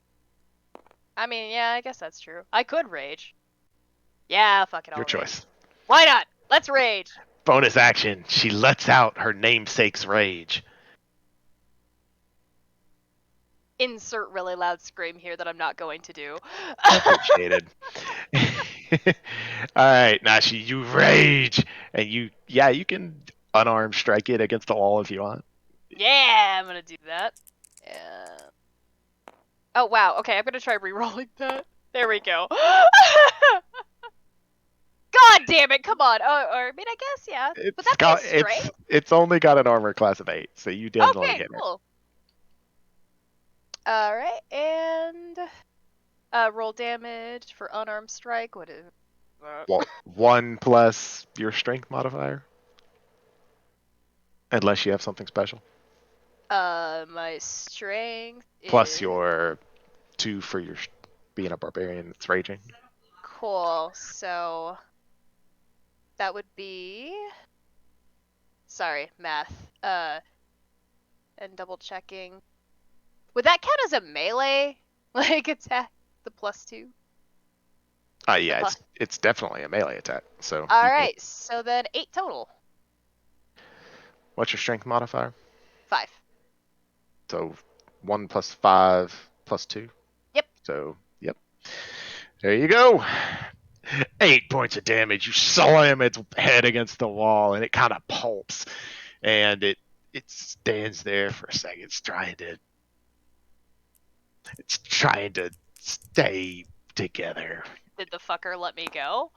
I mean, yeah, I guess that's true. I could rage. Yeah, fuck it. I'll Your rage. choice. Why not? Let's rage. Bonus action. She lets out her namesake's rage. Insert really loud scream here that I'm not going to do. Appreciated. All right, Nashi, you rage, and you can unarmed strike it against the wall if you want. Yeah, I'm gonna do that. Yeah. Oh wow. Okay, I'm gonna try re-rolling that. There we go. God damn it! Come on. Or I mean, I guess yeah. Would that be a strength? It's only got an armor class of 8, so you definitely Okay, hit cool. All right, and roll damage for unarmed strike. What is? Well, 1 plus your strength modifier, unless you have something special. My strength Plus is... your 2 for your being a barbarian that's raging. Cool. So that would be. Sorry, math. And double checking. Would that count as a melee like attack? The +2. Yeah, it's definitely a melee attack. So. All right, so then 8 total. What's your strength modifier? 5. So 1 plus 5 plus 2. Yep. So, yep. There you go. 8 points of damage. You slam its head against the wall, and it kind of pulps, and it stands there for a second. It's trying to stay together. Did the fucker let me go?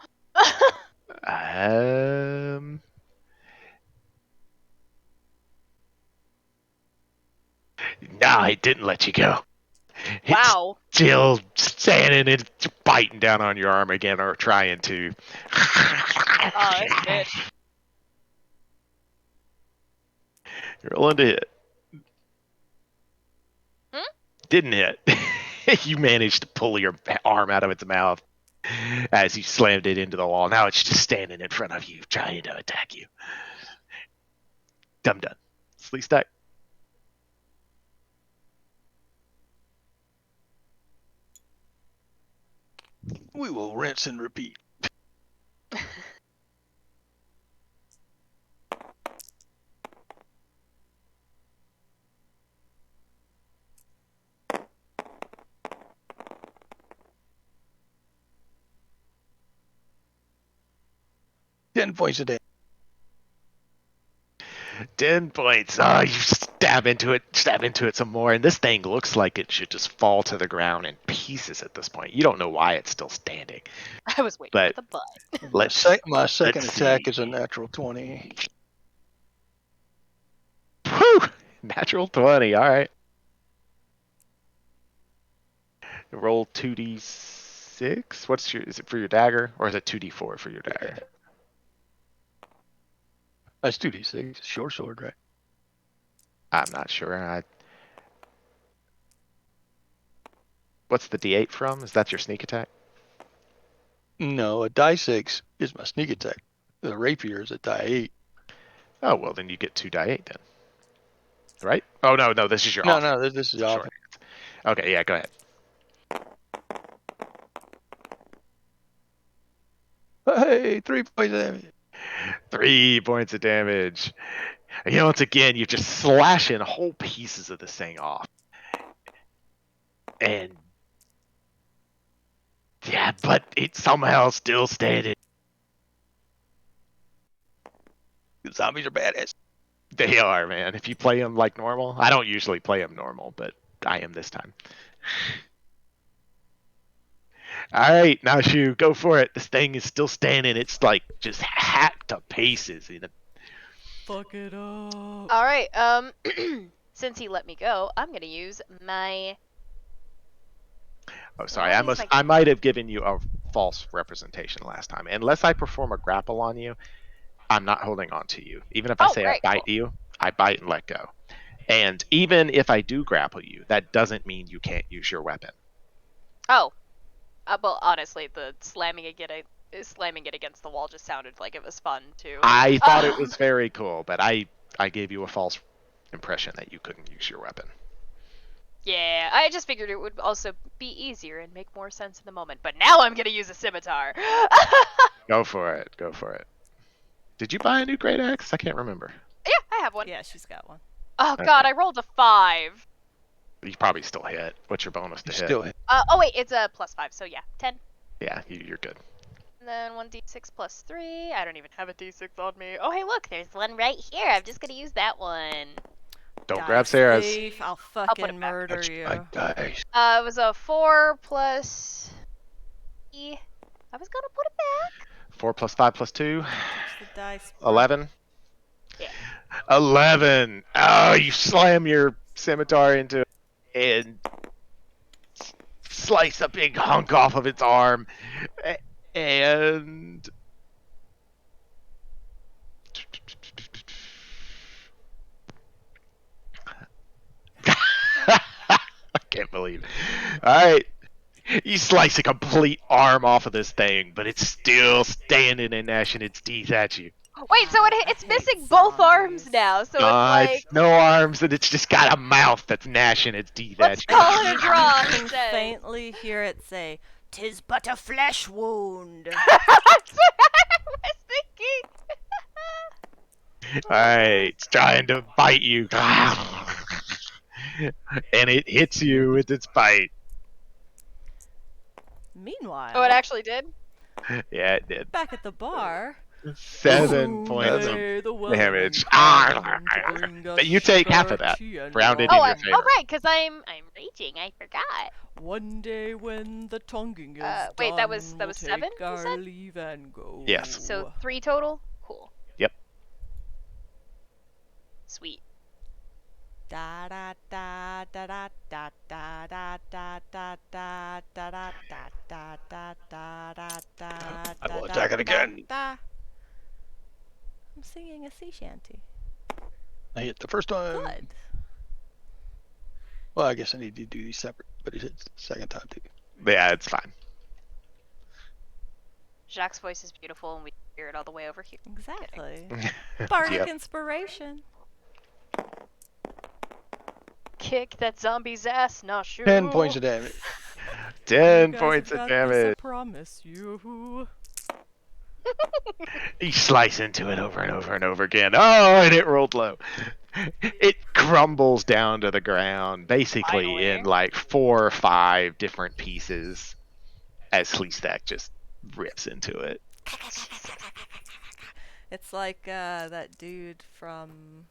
No, it didn't let you go. Wow. It's still standing and biting down on your arm again, or trying to. Oh, this bitch. You're rolling to hit. Didn't hit. You managed to pull your arm out of its mouth as you slammed it into the wall. Now it's just standing in front of you, trying to attack you. Dum dum. Slee Stak. We will rinse and repeat. Ten points a day. 10 points. Oh, you stab into it some more, and this thing looks like it should just fall to the ground in pieces at this point. You don't know why it's still standing. I was waiting But for the butt. My second let's attack see. is a natural 20. Whew! Natural 20. All right. Roll 2d6. Is it for your dagger, or is it 2d4 for your dagger? That's 2d6. Short sword, right? I'm not sure. What's the d8 from? Is that your sneak attack? No, a die 6 is my sneak attack. The rapier is a die 8. Oh, well, then you get 2 die 8 then. Right? Oh, no, this is your No, offhand. no, this is Short offhand. hands. Okay, yeah, go ahead. Hey, 3 points of damage. 3 points of damage. Once again, you're just slashing whole pieces of this thing off. And yeah, but it's somehow still standing. The zombies are badass. They are, man. If you play them like normal, I don't usually play them normal, but I am this time. All right, now Shu, go for it. This thing is still standing. It's like just hacked to pieces. Fuck it up. All right. Since he let me go, I'm gonna use my. Oh, sorry. I'll use my- I might have given you a false representation last time. Unless I perform a grapple on you, I'm not holding on to you. Even if I say great, I bite you, I bite and let go. And even if I do grapple you, that doesn't mean you can't use your weapon. Oh. Well, honestly, the slamming it against the wall just sounded like it was fun too. I thought it was very cool, but I gave you a false impression that you couldn't use your weapon. Yeah, I just figured it would also be easier and make more sense in the moment. But now I'm gonna use a scimitar. Go for it. Go for it. Did you buy a new great axe? I can't remember. Yeah, I have one. Yeah, she's got one. Oh god, I rolled a 5. You probably still hit. What's your bonus to hit? Still hit. Oh wait, it's a +5, so yeah, 10. Yeah, you're good. And then 1d6 plus 3. I don't even have a d6 on me. Oh hey, look, there's one right here. I'm just gonna use that one. Don't grab Sarah's. Thief, I'll put fucking it back. murder Touch you. my dice. It was a 4 plus E. I was gonna put it back. 4 plus 5 plus 2. Touch the dice. 11. Yeah. 11. Oh, you slam your scimitar into it and slice a big hunk off of its arm. And I can't believe it. All right. You slice a complete arm off of this thing, but it's still standing and gnashing its teeth at you. Wait, so it's hate missing both arms zombies. now, so it's like, no arms, and it's just got a mouth that's gnashing its teeth let's at you. call it a draw I can instead. faintly hear it say, "'Tis but a flesh wound." That's what I was thinking. Alright, it's trying to bite you. And it hits you with its bite. Meanwhile, Oh, it actually did? Yeah, it did. back at the bar. 7 points of may the damage. welcome to bring us But you take half of sugar, that. tea, and Rounded Oh, in your oh, favor. right, because I'm raging. I forgot. One day when the tonguing is Wait, done, that was we'll 7, take you our said? leave and go. Yes. So 3 total? Cool. Yep. Sweet. Da da da da da da da da da da da da da da da da da da da. I will attack it again. I'm singing a sea shanty. I hit the first time. Good. Well, I guess I need to do these separate, but it hits the second time too. Yeah, it's fine. Jacques' voice is beautiful, and we hear it all the way over here. Exactly. Bardic Yep. inspiration. Kick that zombie's ass, not sure. 10 points of damage. 10 You guys points have of got this, I damage. promise you. You slice into it over and over and over again. Oh, and it rolled low. It crumbles down to the ground, basically Finally. in like 4 or 5 different pieces, as Slee Stak just rips into it. It's like that dude from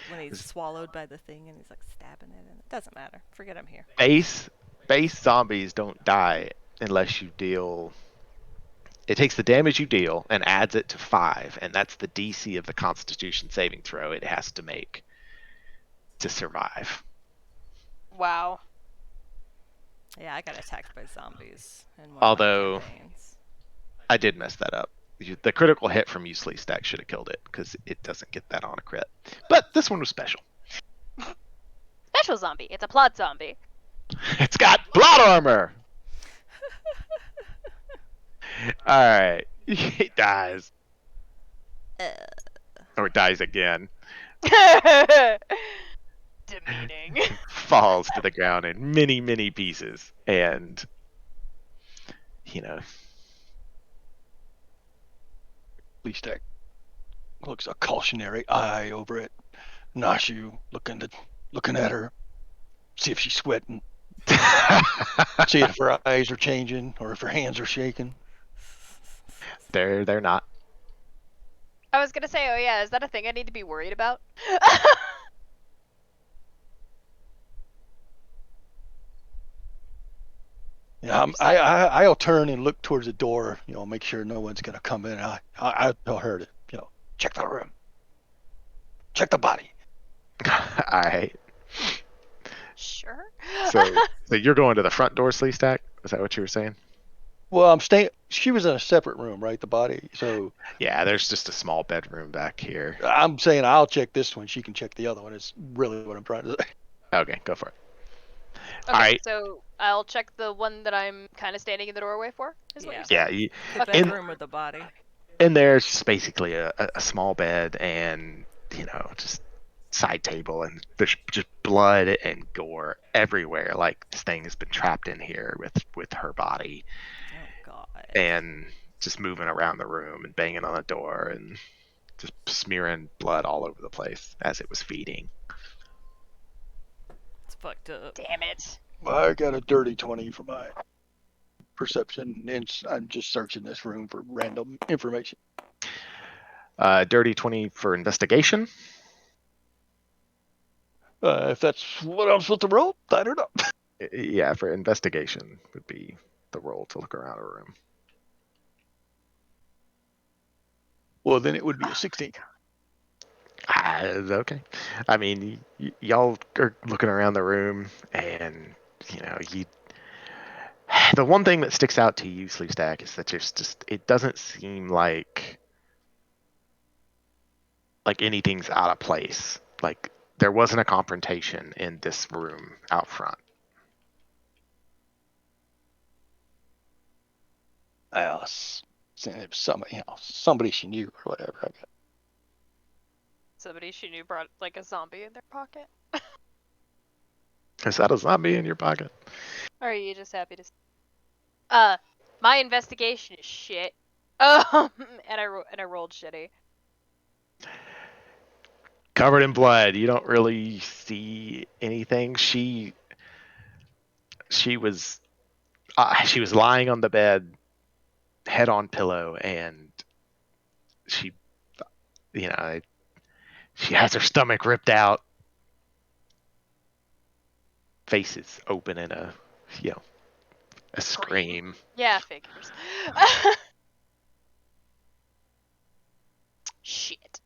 when he's swallowed by the thing and he's like stabbing it, and it doesn't matter. Forget I'm here. Base zombies don't die unless you deal. It takes the damage you deal and adds it to 5, and that's the DC of the Constitution saving throw it has to make to survive. Wow. Yeah, I got attacked by zombies in one Although- of my campaigns. I did mess that up. The critical hit from you, Slee Stak, should have killed it because it doesn't get that on a crit. But this one was special. Special zombie. It's a plot zombie. It's got plot armor. All right, it dies or dies again. Demeaning. Falls to the ground in many, many pieces, and Slee Stak looks a cautionary eye over at Nashu, looking at her, see if she's sweating, see if her eyes are changing or if her hands are shaking. they're not. I was gonna say, oh yeah, is that a thing I need to be worried about? Yeah, I'll turn and look towards the door, make sure no one's gonna come in. I'll tell her to, check the room, check the body. All right. Sure. So you're going to the front door, Slee Stak? Is that what you were saying? Well, I'm staying. She was in a separate room, right? The body. So Yeah, there's just a small bedroom back here. I'm saying I'll check this one. She can check the other one. Is really what I'm trying to say. Okay, go for it. Okay, Alright. so I'll check the one that I'm kind of standing in the doorway for. Is what Yeah. you're saying? Yeah, The Okay. bedroom with the body. in there's just basically a small bed and just side table, and there's just blood and gore everywhere. Like this thing has been trapped in here with her body, Oh god. and just moving around the room and banging on the door and just smearing blood all over the place as it was feeding. It's fucked up. Damn it. I got a dirty 20 for my perception, and I'm just searching this room for random information. Dirty 20 for investigation. If that's what I'm supposed to roll, I don't know. Yeah, for investigation would be the roll to look around a room. Well, then it would be a 16. Okay. I mean, y'all are looking around the room, and the one thing that sticks out to you, Slee Stak, is that it doesn't seem like anything's out of place. Like there wasn't a confrontation in this room out front. Else, it was somebody else, somebody she knew or whatever. I got. Somebody she knew brought like a zombie in their pocket. Is that a zombie in your pocket? Or are you just happy to? My investigation is shit. And I rolled shitty. Covered in blood. You don't really see anything. She was lying on the bed, head on pillow, and she, she has her stomach ripped out, face is open in a scream. Yeah, figures. Shit.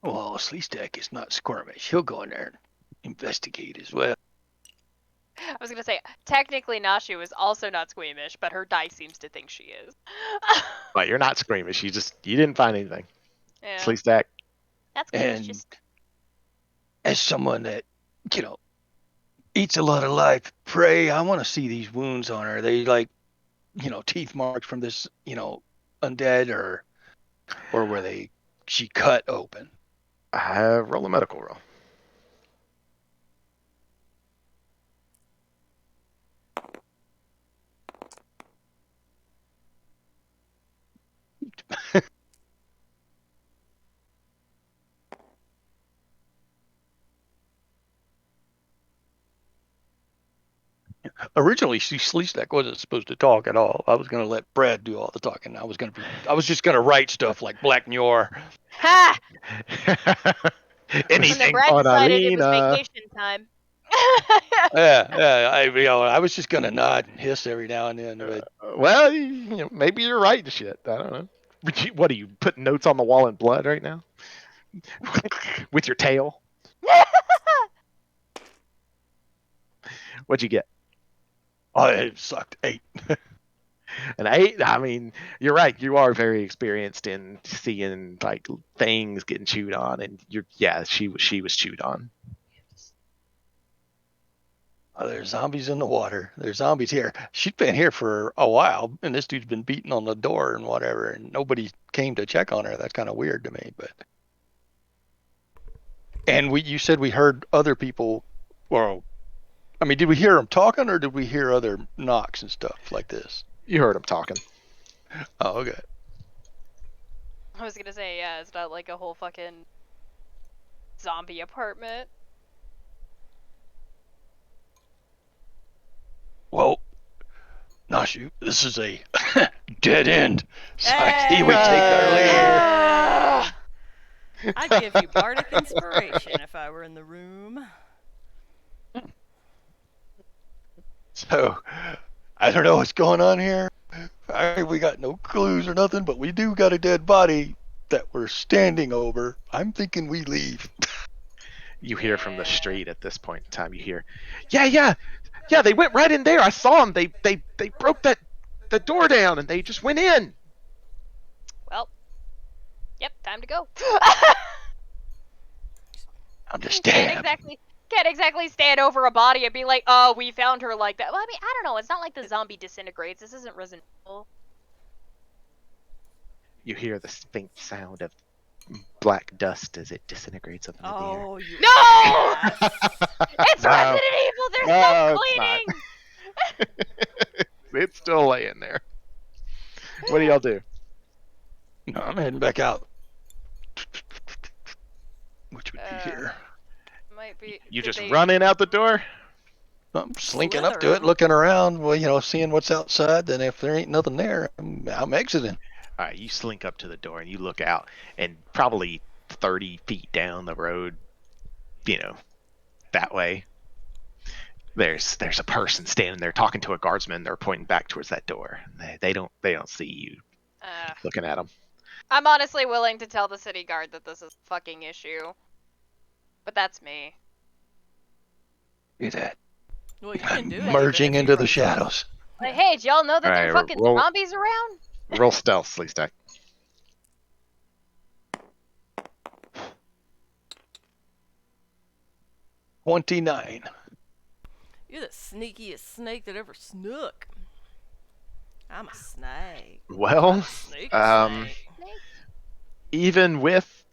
Well, Slee Stak is not squirmish. He'll go in there and investigate as well. I was gonna say, technically Nashu is also not squeamish, but her dice seems to think she is. But you're not squeamish. You didn't find anything. Yeah. Slee Stak. That's good. And Just as someone that, eats a lot of live prey, I want to see these wounds on her. Are they like, teeth marks from this, undead, or were she cut open? Roll a medical roll. Originally, Slee Stak wasn't supposed to talk at all. I was going to let Brad do all the talking. I was just going to write stuff like Black Nyor. ha! And then Anything Brad on decided it was Alina. vacation time. Yeah. I was just going to nod and hiss every now and then. But Well, maybe you're right and shit. I don't know. What are you putting notes on the wall in blood right now? With your tail? What'd you get? oh, it sucked. 8. An 8? I mean, you're right. You are very experienced in seeing like things getting chewed on, and she was chewed on. Oh, there's zombies in the water. There's zombies here. She's been here for a while, and this dude's been beating on the door and whatever, and nobody came to check on her. That's kind of weird to me. But and you said we heard other people. Well, I mean, did we hear them talking, or did we hear other knocks and stuff like this? You heard him talking. Oh, okay. I was gonna say, yeah, it's not like a whole fucking zombie apartment. Well, Nashu, this is a dead end. So I see we take our leave. I'd give you bardic inspiration if I were in the room. So, I don't know what's going on here. We got no clues or nothing, but we do got a dead body that we're standing over. I'm thinking we leave. You hear from the street at this point in time. You hear, yeah. They went right in there. I saw them. They broke the door down and they just went in. Well, yep, time to go. Understand? Can't exactly stand over a body and be like, oh, we found her like that. Well, I mean, I don't know. It's not like the zombie disintegrates. This isn't Resident Evil. You hear the faint sound of black dust as it disintegrates up into the air. Oh, you. No! It's No. Resident Evil. There's No, no it's cleaning. It's still laying there. What do y'all do? No, I'm heading back out. Which would be here. Might be. You did just they- run in out the door? I'm slinking up to it, looking around, seeing what's outside. Then if there ain't nothing there, I'm exiting. All right, you slink up to the door and you look out, and probably 30 feet down the road, that way, there's a person standing there talking to a guardsman. They're pointing back towards that door. They don't see you looking at them. I'm honestly willing to tell the city guard that this is a fucking issue, but that's me. Do that. Well, you can do it. Merging into the shadows. Like, hey, did y'all know that there are Alright, fucking roll- zombies around? Roll stealth, Slee Stak. 29. You're the sneakiest snake that ever snook. I'm a snake. Well, Snake. even with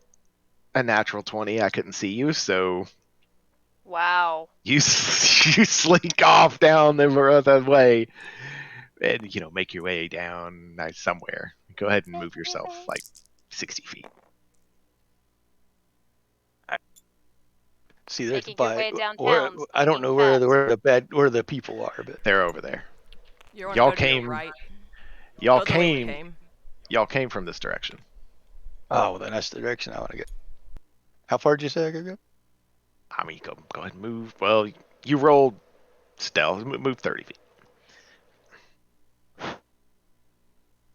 a natural 20, I couldn't see you, so Wow. you slink off down the way, and make your way down somewhere. Go ahead and move yourself like 60 feet. See, there's Making your way where downtown, I don't sneaking know fast. where the people are, but They're over there. You want to Y'all go to your came. right? Y'all Go the way you came. came. Y'all came from this direction. oh, well, then that's the direction I want to get. How far did you say I could go? I mean, go ahead and move. Well, you rolled stealth. Move 30 feet.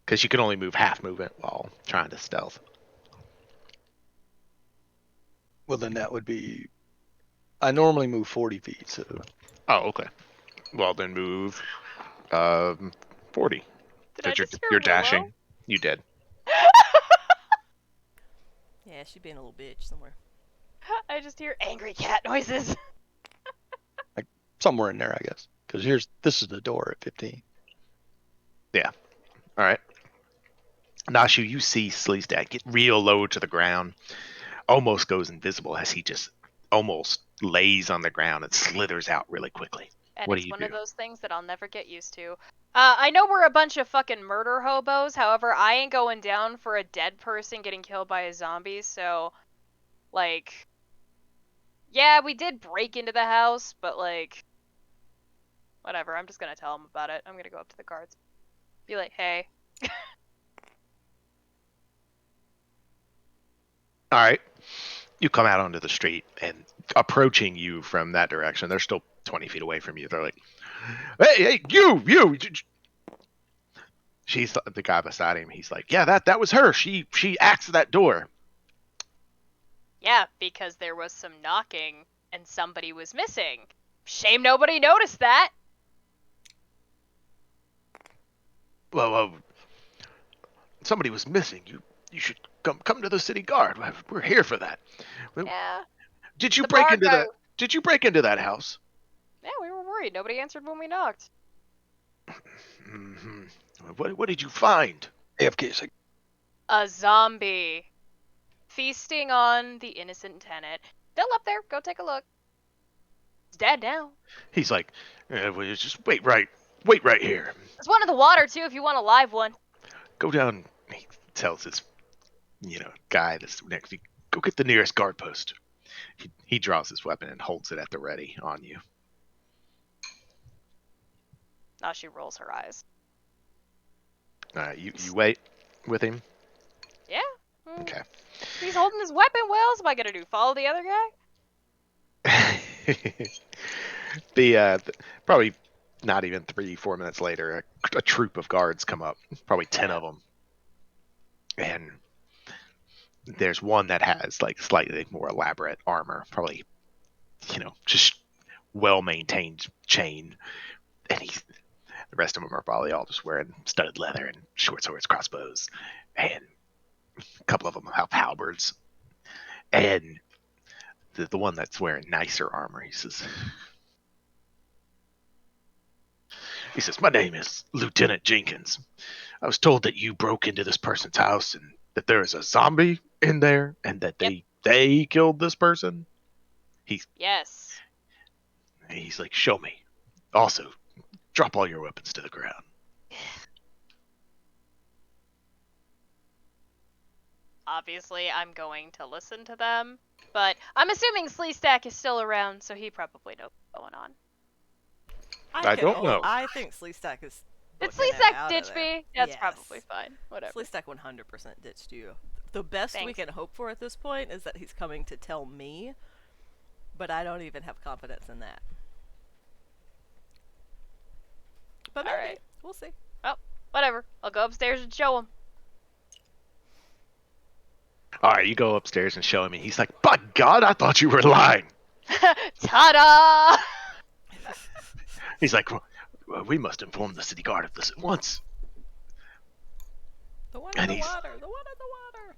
Because you can only move half movement while trying to stealth. Well, then that would be. I normally move 40 feet, so. Oh, okay. Well, then move 40. Did I Because just hear you're Willow? dashing. You did. Yeah, she's being a little bitch somewhere. I just hear angry cat noises. Somewhere in there, I guess. Because this is the door at 15. All right. Nashu, you see Slee Stak get real low to the ground, almost goes invisible as he just almost lays on the ground and slithers out really quickly. And What do it's you one do? of those things that I'll never get used to. I know we're a bunch of fucking murder hobos, however, I ain't going down for a dead person getting killed by a zombie, so, like, yeah, we did break into the house, but, like, whatever, I'm just gonna tell them about it. I'm gonna go up to the guards. Be like, hey. All right. You come out onto the street, and approaching you from that direction, they're still 20 feet away from you. They're like, hey, you. She's the guy beside him. He's like, yeah, that was her. She axed that door. Yeah, because there was some knocking, and somebody was missing. Shame nobody noticed that. Well, somebody was missing. You should come to the city guard. We're here for that. Yeah. Did you The break bar into guy- that? Did you break into that house? Yeah, we were worried. Nobody answered when we knocked. Mm-hmm. What did you find? AFK is like, A zombie. Feasting on the innocent tenant. Still up there. Go take a look. It's dead now. He's like, well, just wait right here. There's one in the water, too, if you want a live one. Go down. He tells his, guy that's next to you, go get the nearest guard post. He draws his weapon and holds it at the ready on you. Now she rolls her eyes. You wait with him. Yeah. Okay. He's holding his weapon. What else am I gonna do? Follow the other guy? Probably not even 3-4 minutes later, a troop of guards come up, probably 10 of them, and there's one that has like slightly more elaborate armor, probably just well maintained chain, and the rest of them are probably all just wearing studded leather and short swords, crossbows, and a couple of them have halberds, and the one that's wearing nicer armor, he says, my name is Lieutenant Jenkins. I was told that you broke into this person's house and that there is a zombie in there and that they killed this person. Yes. He's like, show me. Also, drop all your weapons to the ground. Obviously, I'm going to listen to them, but I'm assuming Slee Stak is still around, so he probably knows what's going on. I don't know. I think Slee Stak is. Did booking Slee it Stak out of ditch there. me? That's Yes. probably fine. Whatever. Slee Stak 100% ditched you. The best we Thanks. can hope for at this point is that he's coming to tell me, but I don't even have confidence in that. But maybe. Alright. We'll see. Whatever. I'll go upstairs and show him. All right, you go upstairs and show him, and he's like, by God, I thought you were lying. Ta-da! He's like, well, we must inform the city guard of this at once. The one in And the he's- water. The one in the water.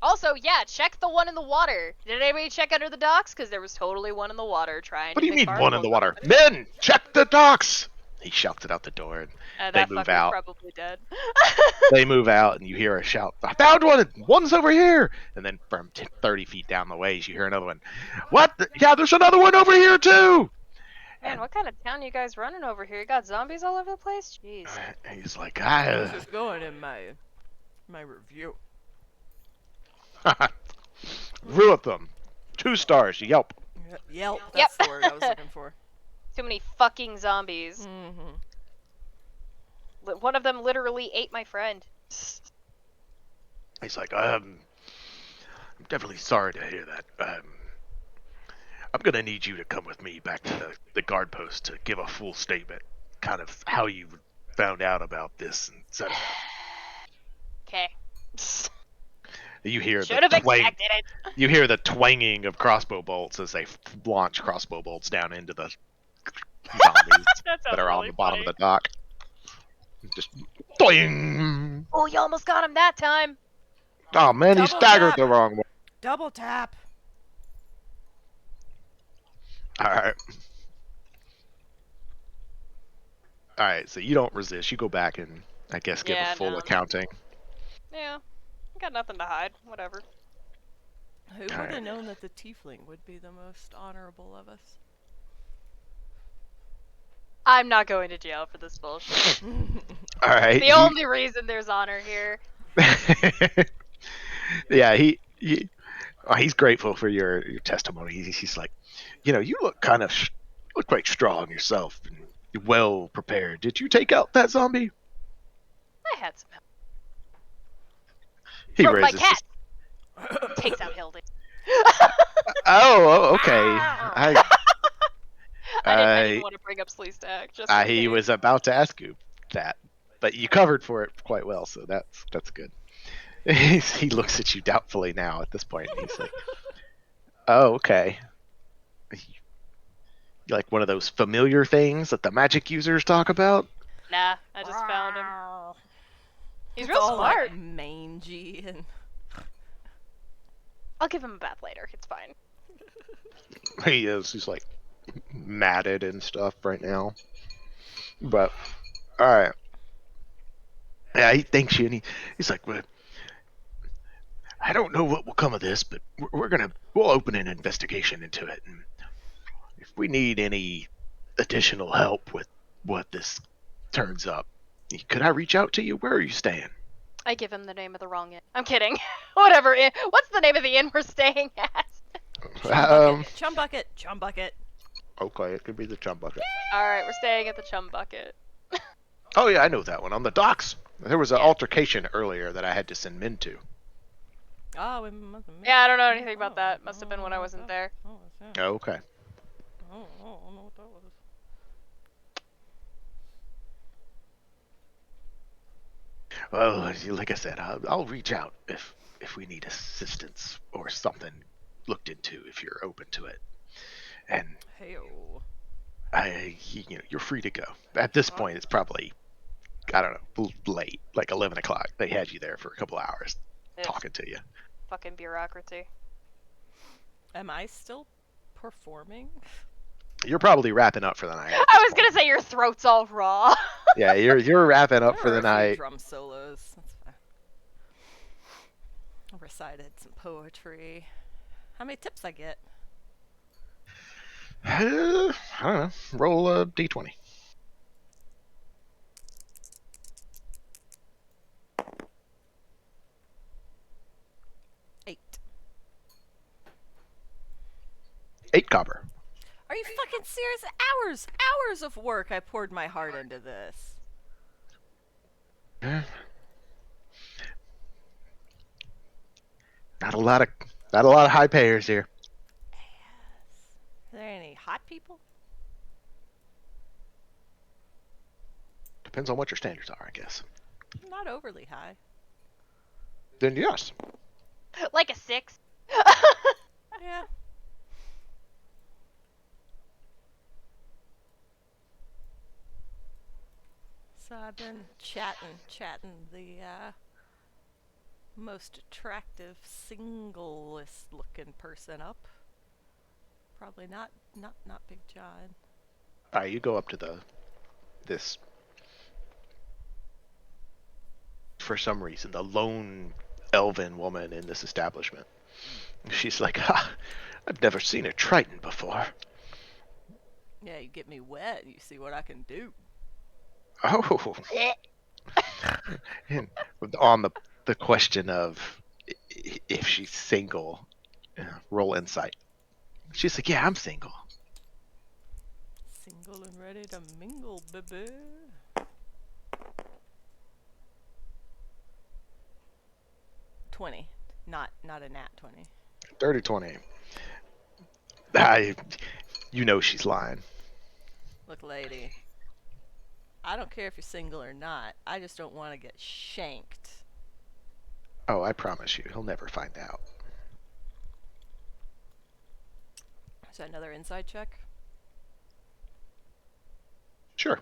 Also, yeah, check the one in the water. Did anybody check under the docks? Because there was totally one in the water trying What to do you mean pick one in the barnacles water? up. Men, check the docks! He shouts it out the door, and That move fucker's out. probably dead. they move out, and you hear a shout, I found one! One's over here! And then from 30 feet down the ways, you hear another one. What? Yeah, there's another one over here, too! Man, what kind of town you guys running over here? You got zombies all over the place? Jeez. He's like, This is going in my review. Ruined them. 2 stars. Yelp. Yelp. Yep. That's the word I was looking for. Too many fucking zombies. Mm-hmm. One of them literally ate my friend. He's like, I'm definitely sorry to hear that. I'm gonna need you to come with me back to the guard post to give a full statement, kind of how you found out about this and etc. Okay. You hear Should have the twang. expected it. You hear the twanging of crossbow bolts as they launch crossbow bolts down into the zombies that are on the bottom of the dock. Just twing. Oh, you almost got him that time. Oh man, he Double staggered tap. the wrong way. Double tap. All right. So you don't resist. You go back and I guess give Yeah, a full no. accounting. Yeah. Got nothing to hide. Whatever. Who would Alright. have known that the tiefling would be the most honorable of us? I'm not going to jail for this bullshit. All right. The only reason there's honor here. Yeah, he's grateful for your testimony. He's like, you look kind of look quite strong yourself and well prepared. Did you take out that zombie? I had some help. He Broke my raises. cat. Takes out Hildy. Oh, okay. I didn't even want to bring up Slee Stak. Just in he case. was about to ask you that, but you covered for it quite well, so that's good. He looks at you doubtfully now at this point. And he's like, "Oh, okay. You like one of those familiar things that the magic users talk about?" Nah, I just found him. He's It's real all, smart. Like, mangy and. I'll give him a bath later. It's fine. He is. He's like matted and stuff right now. But all right. Yeah, he thanks you, and he's like, well, I don't know what will come of this, but we'll open an investigation into it, and if we need any additional help with what this turns up, could I reach out to you? Where are you staying? I give him the name of the wrong inn. I'm kidding. Whatever. What's the name of the inn we're staying at? Chum Bucket. Chum Bucket. Okay, it could be the Chum Bucket. All right, we're staying at the Chum Bucket. Oh yeah, I know that one on the docks. There was an Yeah. altercation earlier that I had to send men to. Oh, we must have missed. Yeah, I don't know anything about that. Must have been when I wasn't there. Oh, that's it. Oh, okay. Oh, I don't know what that was. Well, like I said, I'll reach out if we need assistance or something looked into if you're open to it. And Hey-o. you're free to go. At this point, it's probably, I don't know, late, like 11 o'clock. They had you there for a couple hours Ugh, talking to you. fucking bureaucracy. Am I still performing? You're probably wrapping up for the night. I was gonna say your throat's all raw. Yeah, you're wrapping up There for were the a few night. drum solos. That's fine. I recited some poetry. How many tips I get? I don't know. Roll a d20. Eight. 8 copper. Are you fucking serious? Hours of work I poured my heart into this. Not a lot of high payers here. Yes. Are there any hot people? Depends on what your standards are, I guess. Not overly high. Then yes. Like a 6. Yeah. So I've been chatting the most attractive singlest looking person up. Probably not Big John. All right, you go up to this. For some reason, the lone elven woman in this establishment. She's like, I've never seen a Triton before. Yeah, you get me wet, you see what I can do. Oh. And on the question of if she's single. Roll insight. She's like, yeah, I'm single. Single and ready to mingle, baby. 20. Not a nat 20. Dirty 20. You know she's lying. Look, lady. I don't care if you're single or not. I just don't want to get shanked. Oh, I promise you, he'll never find out. Is that another inside check? Sure.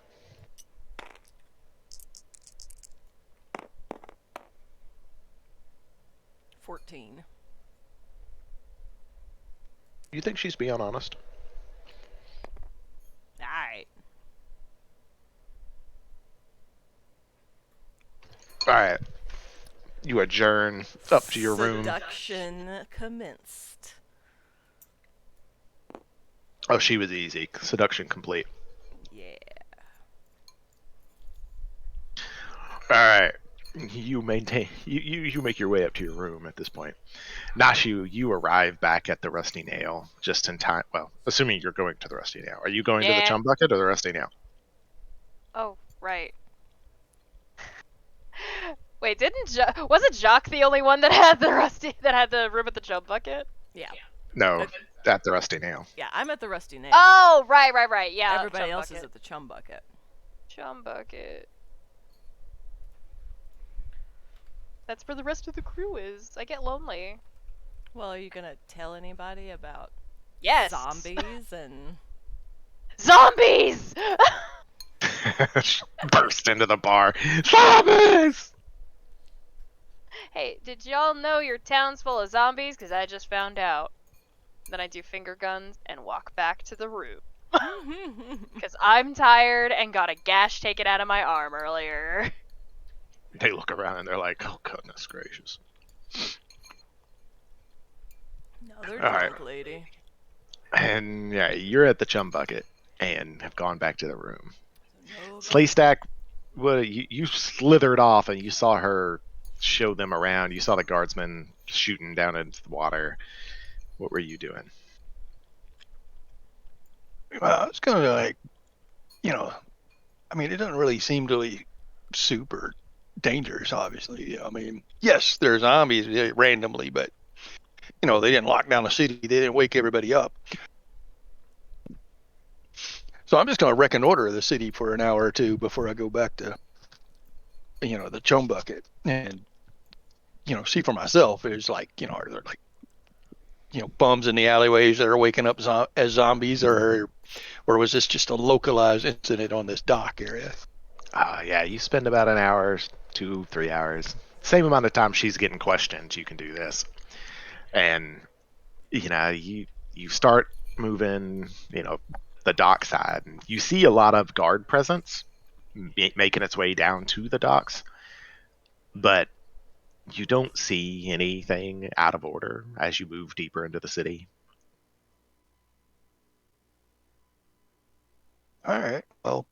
$14. You think she's being honest? Alright. Alright. You adjourn up to your room. Seduction commenced. Oh, she was easy. Seduction complete. Yeah. Alright. You maintain you make your way up to your room at this point. Nashu, you arrive back at the Rusty Nail just in time. Well, assuming you're going to the Rusty Nail. Are you going to the Yeah. Chum Bucket or the Rusty Nail? Oh, right. Wait, wasn't Jacques the only one that had the room at the Chum Bucket? Yeah. No, at the Rusty Nail. Yeah, I'm at the Rusty Nail. Oh, right. Yeah. Everybody Chum else Bucket. is at the Chum Bucket. Chum Bucket. That's where the rest of the crew is. I get lonely. Well, are you gonna tell anybody about Yes. zombies and... Zombies! Burst into the bar. Zombies! Hey, did y'all know your town's full of zombies? Because I just found out. Then I do finger guns and walk back to the room. Because I'm tired and got a gash taken out of my arm earlier. They look around and they're like, oh, goodness gracious. Another All right. drunk lady. And yeah, you're at the Chum Bucket and have gone back to the room. No, Slee Stak, well, you slithered off and you saw her show them around. You saw the guardsmen shooting down into the water. What were you doing? Well, it's kind of like, I mean, it doesn't really seem to be super dangerous, obviously. I mean, yes, there's zombies randomly, but, they didn't lock down the city. They didn't wake everybody up. So I'm just going to reconnoiter the city for an hour or two before I go back to, the Chum Bucket and, see for myself. It's like, are there like, bums in the alleyways that are waking up as zombies, or was this just a localized incident on this dock area? Yeah, you spend about an hour, 2-3 hours. Same amount of time she's getting questioned, you can do this. And, you start moving, the dock side. And you see a lot of guard presence making its way down to the docks. But you don't see anything out of order as you move deeper into the city. All right. Well,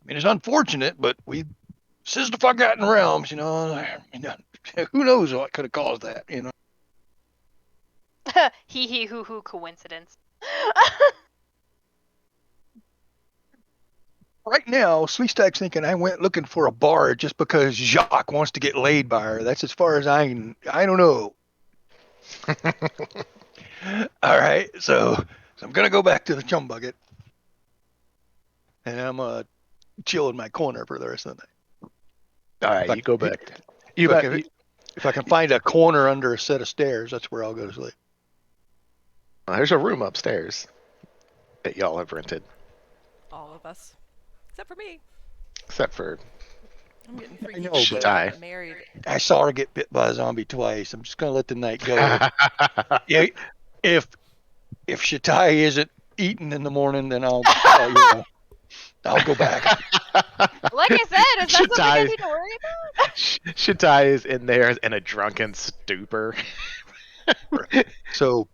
I mean, it's unfortunate, but this is the Forgotten Realms, who knows what could have caused that, Hee hee hoo hoo coincidence. Right now, Slee Stak's thinking I went looking for a bar just because Jacques wants to get laid by her. That's as far as I don't know. All right, so I'm gonna go back to the Chum Bucket, and I'm chill in my corner for the rest of the night. All right, you go back. If I can find a corner under a set of stairs, that's where I'll go to sleep. There's a room upstairs that y'all have rented. All of us. Except for me. Except for I'm getting I freaky. know, out. but- I got married. I saw her get bit by a zombie twice. I'm just gonna let the night go. Yeah, if Shatai isn't eaten in the morning, then I'll go back. Like I said, is that something I Shatai- need to worry about? Shatai is in there in a drunken stupor. So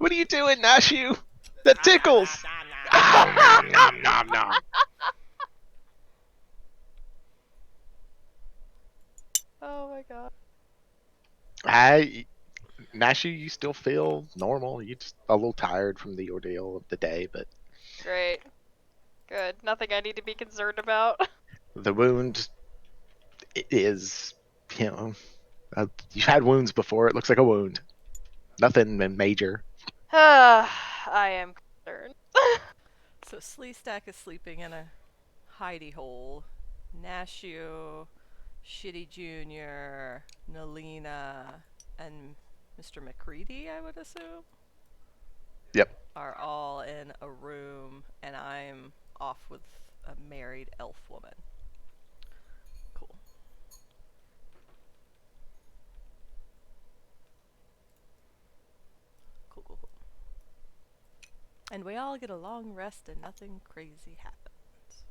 What are you doing, Nashu? That tickles. Nom, nom, nom, nom. Oh my god. Nashi, you still feel normal. You're just a little tired from the ordeal of the day, but Great. Good. Nothing I need to be concerned about. the wound is, you know, you've had wounds before. It looks like a wound. Nothing major. I am concerned. So Slee Stak is sleeping in a hidey hole. Nashio, Shitty Jr., Nalina, and Mr. McCready, I would assume, Yep. are all in a room, and I'm off with a married elf woman. Cool. Cool, cool, cool. And we all get a long rest and nothing crazy happens.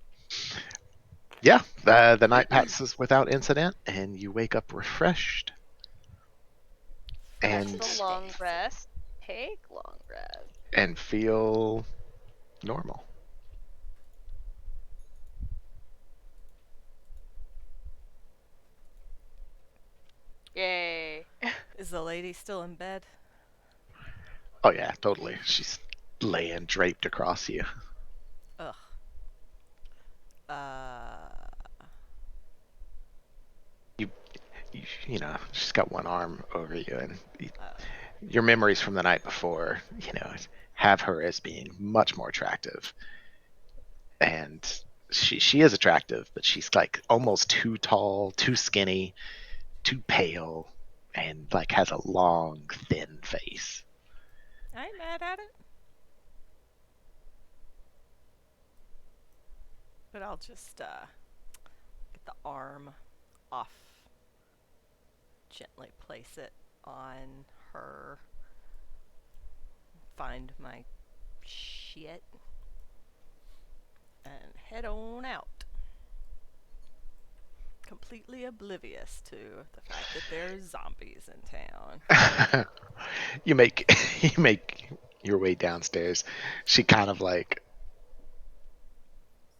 Yeah, the night passes without incident, and you wake up refreshed. That's And the long rest. Take long rest. and feel normal. Yay. Is the lady still in bed? Oh yeah, totally. She's laying draped across you. Ugh. You know, she's got one arm over you, and Uh, your memories from the night before, you know, have her as being much more attractive. And she is attractive, but she's like almost too tall, too skinny, too pale, and like has a long, thin face. I ain't mad at it. But I'll just get the arm off, gently place it on her, find my shit, and head on out. Completely oblivious to the fact that there's zombies in town. you make your way downstairs. She kind of like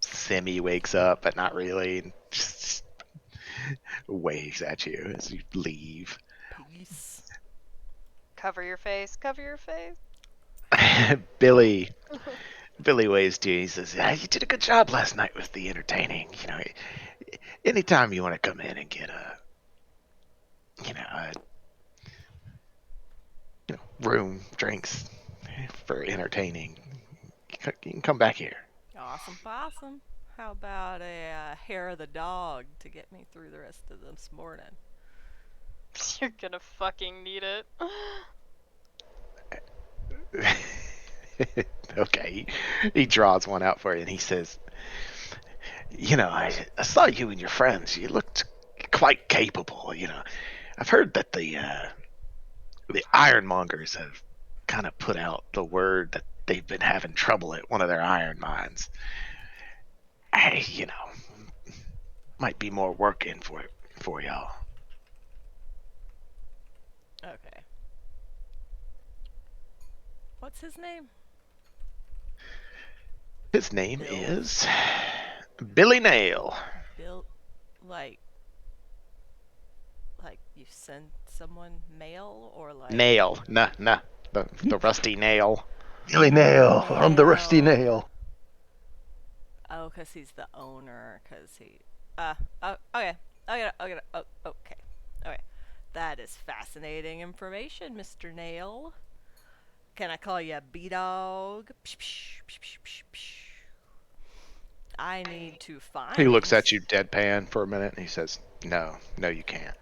semi wakes up, but not really, and just waves at you as you leave. Peace. Cover your face. Cover your face. Billy waves to you. He says, "Yeah, you did a good job last night with the entertaining. You know, anytime you want to come in and get you know, a, room, drinks for entertaining, you can come back here." Awesome possum. How about a hair of the dog to get me through the rest of this morning? You're gonna fucking need it. Okay, he draws one out for you, and he says, "You know, I saw you and your friends. You looked quite capable. You know, I've heard that the ironmongers have kind of put out the word that they've been having trouble at one of their iron mines. Hey, you know, might be more work in for y'all." Okay. What's his name? His name Bill? is Billy Nail. Bill, like you send someone mail or like Nail, nah, the rusty nail. Billy Nail from the Rusty Nail. Oh, 'cause he's the owner. 'Cause he. Oh, okay. Okay. Oh, okay. Okay. That is fascinating information, Mr. Nail. Can I call you B-Dog? I need to find. He looks at you deadpan for a minute, and he says, "No, you can't."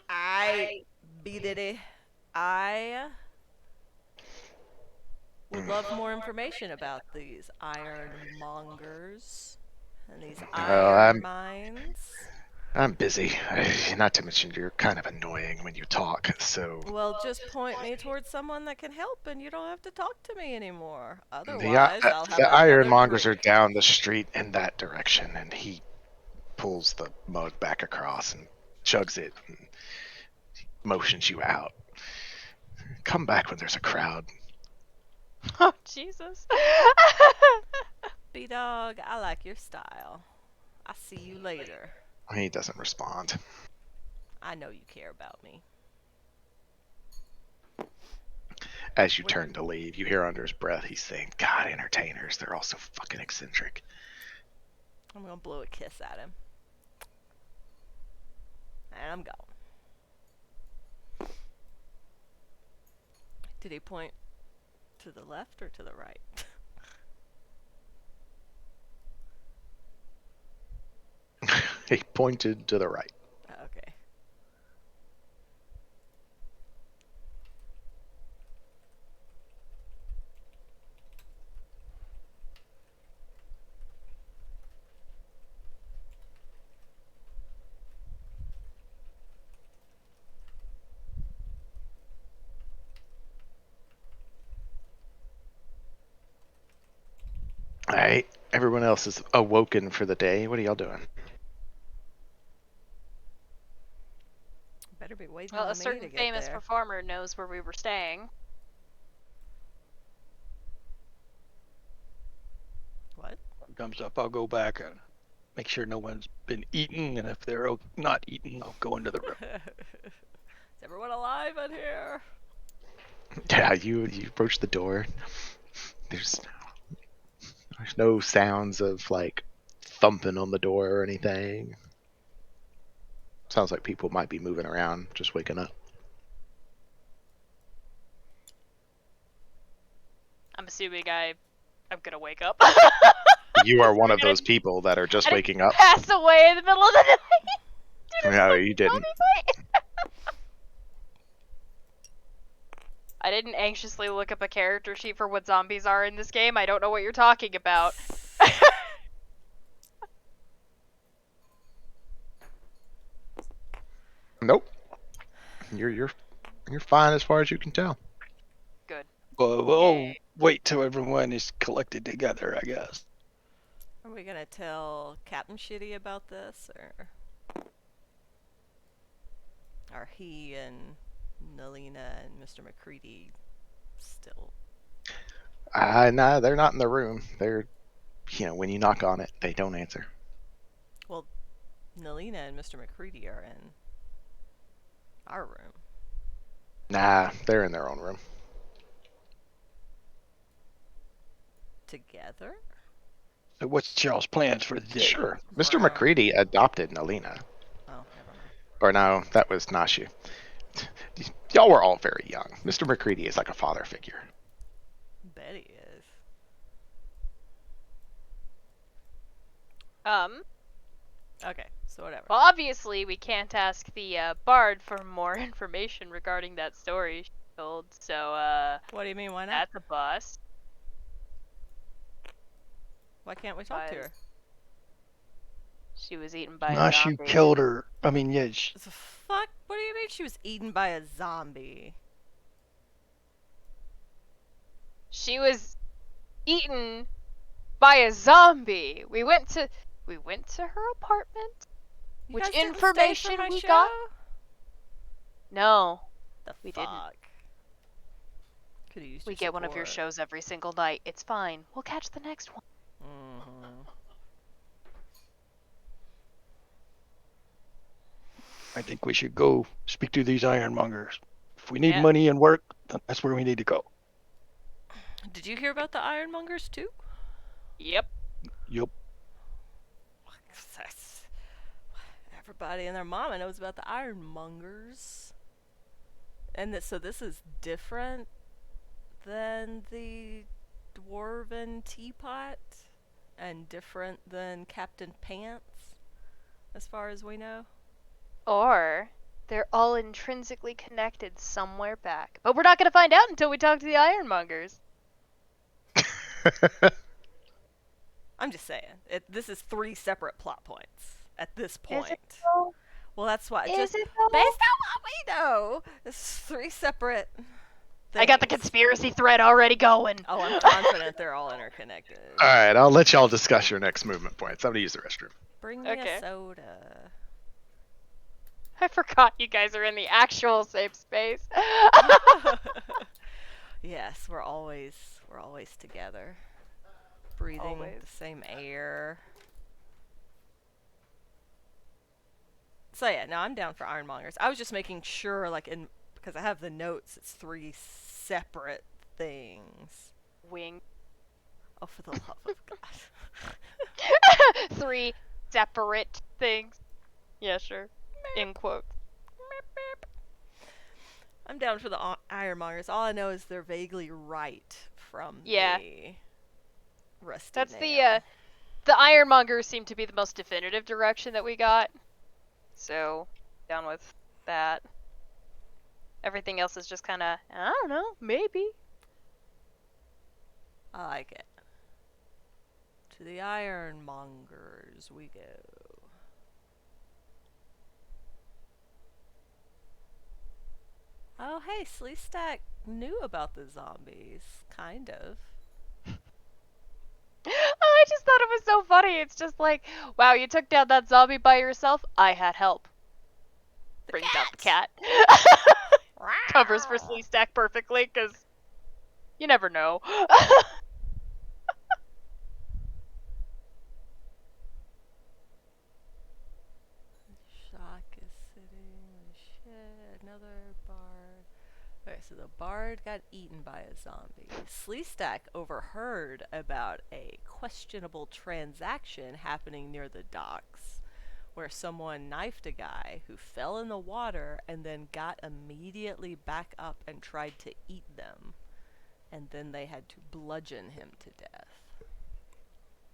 I B-Diddy. I would love more information about these ironmongers and these iron mines. I'm busy. Not to mention you're kind of annoying when you talk, so Well, just point me towards someone that can help, and you don't have to talk to me anymore. the, Otherwise, I'll have the another ironmongers are drink. down the street in that direction, and he pulls the mug back across and chugs it and motions you out. Come back when there's a crowd. Oh, Jesus. B-Dog, I like your style. I'll see you later. He doesn't respond. I know you care about me. As you What- turn to leave, you hear under his breath he's saying, God, entertainers, they're all so fucking eccentric. I'm gonna blow a kiss at him. And I'm gone. Did he point to the left or to the right? He pointed to the right. Okay. All right, everyone else is awoken for the day. What are y'all doing? Better be waiting Well, on a me certain to get famous there. performer knows where we were staying. What? Comes up, I'll go back and make sure no one's been eaten, and if they're not eaten, I'll go into the room. Is everyone alive in here? Yeah, you approach the door. There's no sounds of like thumping on the door or anything. Sounds like people might be moving around, just waking up. I'm assuming I'm gonna wake up. You are one of those people that are just I didn't waking up. pass away in the middle of the night. No, you didn't. I didn't anxiously look up a character sheet for what zombies are in this game. I don't know what you're talking about. Nope. You're fine as far as you can tell. Good. Well, we'll Yay. wait till everyone is collected together, I guess. Are we gonna tell Captain Shitty about this, or are he and Nalina and Mr. McCready still? Nah, they're not in the room. They're, when you knock on it, they don't answer. Well, Nalina and Mr. McCready are in our room. Nah, they're in their own room. Together? So what's y'all's plans for the day? Sure. Mr. Wow. McCready adopted Nalina. Oh, never mind. Or no, that was Nashu. Y'all were all very young. Mr. McCready is like a father figure. Bet he is. Okay, so whatever. Well, obviously we can't ask the bard for more information regarding that story she told, so What do you mean, why not? that's a bust. Why can't we talk to her? She was eaten by a Nashu zombie. killed her. I mean, yeah, The fuck? What do you mean she was eaten by a zombie? She was eaten by a zombie. We went to her apartment. You Which guys didn't stay for information my we show? got? No, The we fuck? didn't. Could've used We your get one of your support. shows every single night. It's fine. We'll catch the next one. Mm-hmm. I think we should go speak to these ironmongers. If we need Yeah. money and work, then that's where we need to go. Did you hear about the ironmongers too? Yep. Yup. Everybody and their mama knows about the ironmongers. And so this is different than the dwarven teapot? And different than Captain Pants, as far as we know? Or they're all intrinsically connected somewhere back. But we're not going to find out until we talk to the ironmongers. I'm just saying. This is 3 separate plot points at this point. Is it though? Well, that's why. Is Just it though? based on what we know, this is 3 separate I got the things. conspiracy thread already going. Oh, I'm confident they're all interconnected. All right, I'll let y'all discuss your next movement points. I'm gonna use the restroom. Bring me Okay. a soda. I forgot you guys are in the actual safe space. Yes, we're always together. Breathing Always. the same air. So yeah, no, I'm down for ironmongers. I was just making sure, like, because I have the notes, it's 3 separate things. Wing. Oh, for the love of God. 3 separate things. Yeah, sure. In quotes. I'm down for the ironmongers. All I know is they're vaguely right from Yeah. the rusty That's nail. the ironmongers seem to be the most definitive direction that we got. So, down with that. Everything else is just kind of, I don't know, maybe. I like it. To the ironmongers we go. Oh, hey, Slee Stak knew about the zombies. Kind of. I just thought it was so funny. It's just like, wow, you took down that zombie by yourself? I had help. Brings out the cat. Covers for Slee Stak perfectly, because you never know. Shock is sitting in the shed. Another bard. Okay, so the bard got eaten by a zombie. Slee Stak overheard about a questionable transaction happening near the docks, where someone knifed a guy who fell in the water and then got immediately back up and tried to eat them. And then they had to bludgeon him to death.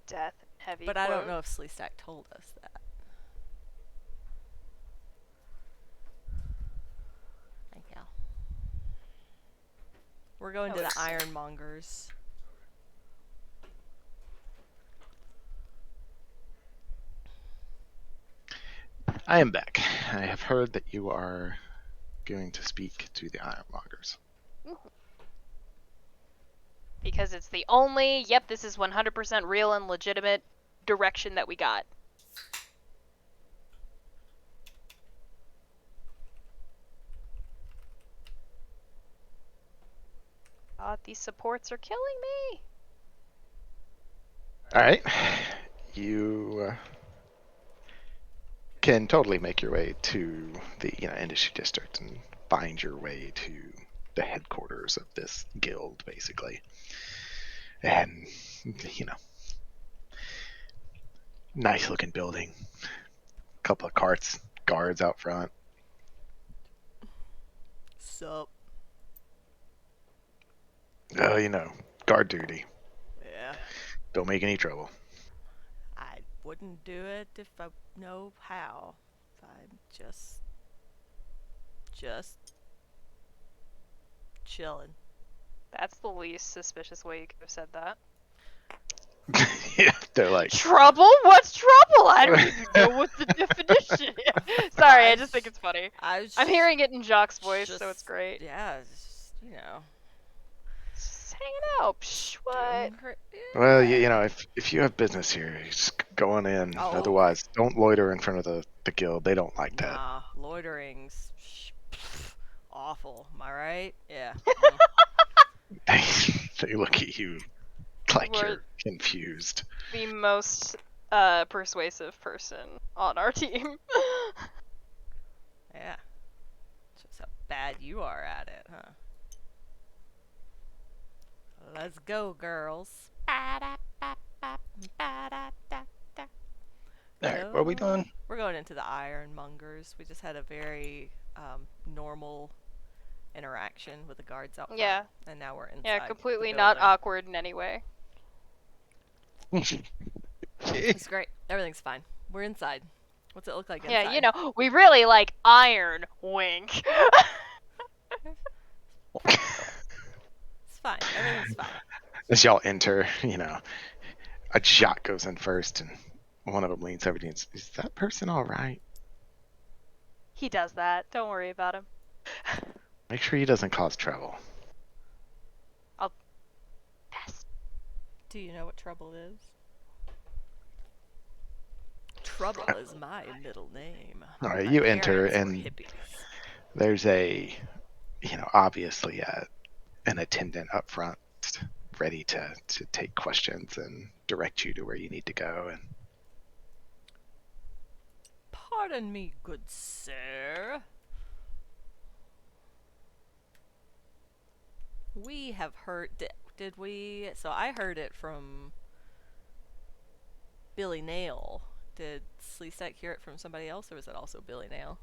Death, heavy But quote. I don't know if Slee Stak told us that. Thank you. We're going to the ironmongers. I am back. I have heard that you are going to speak to the ironmongers. Because it's the only, yep, this is 100% real and legitimate direction that we got. God, these supports are killing me. All right. You can totally make your way to the industry district and find your way to the headquarters of this guild, basically. And nice looking building. Couple of guards out front. Sup? Oh, guard duty. Yeah. Don't make any trouble. I wouldn't do it if I know how. I'm just chilling. That's the least suspicious way you could have said that. Yeah, they're like, Trouble? What's trouble? I don't even know what the definition is. Sorry, I just think it's funny. I'm hearing it in Jacques' voice, so it's great. Yeah, it's just, Just hanging out. Psh, what? well, if you have business here, you just go on in. Oh. Otherwise, don't loiter in front of the guild. They don't like that. Nah, loitering's awful. Am I right? Yeah. They look at you like We're you're confused. the most persuasive person on our team. Yeah. Shows how bad you are at it, huh? Let's go, girls. Alright, are we done? We're going into the ironmongers. We just had a very normal interaction with the guards out front. Yeah. And now we're inside. Yeah, completely the not building. awkward in any way. It's great. Everything's fine. We're inside. What's it look like inside? Yeah, we really like iron. Wink. It's fine. Everything's fine. As y'all enter, a shot goes in first, and one of them leans over to you and says, "Is that person all right?" He does that. Don't worry about him. Make sure he doesn't cause trouble. Yes. Do you know what trouble is? Trouble is my middle name. All right, My you enter, parents were and hippies. there's obviously an attendant up front, ready to take questions and direct you to where you need to go. And Pardon me, good sir. We have heard. Did we? So I heard it from Billy Nail. Did Slee Stak hear it from somebody else, or was it also Billy Nail?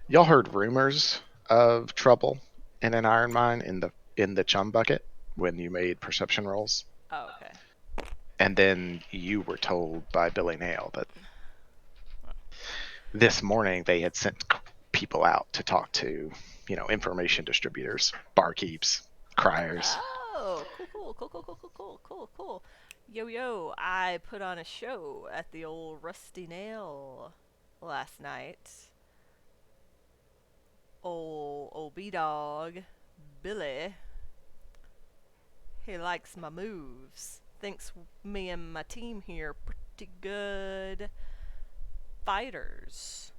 Y'all heard rumors of trouble in an iron mine in the Chum Bucket when you made perception rolls, Oh, okay. and then you were told by Billy Nail that this morning they had sent people out to talk to, information distributors, barkeeps, criers. Oh, cool. Yo, I put on a show at the old Rusty Nail last night. Old B-Dog, Billy, he likes my moves. Thinks me and my team here pretty good fighters.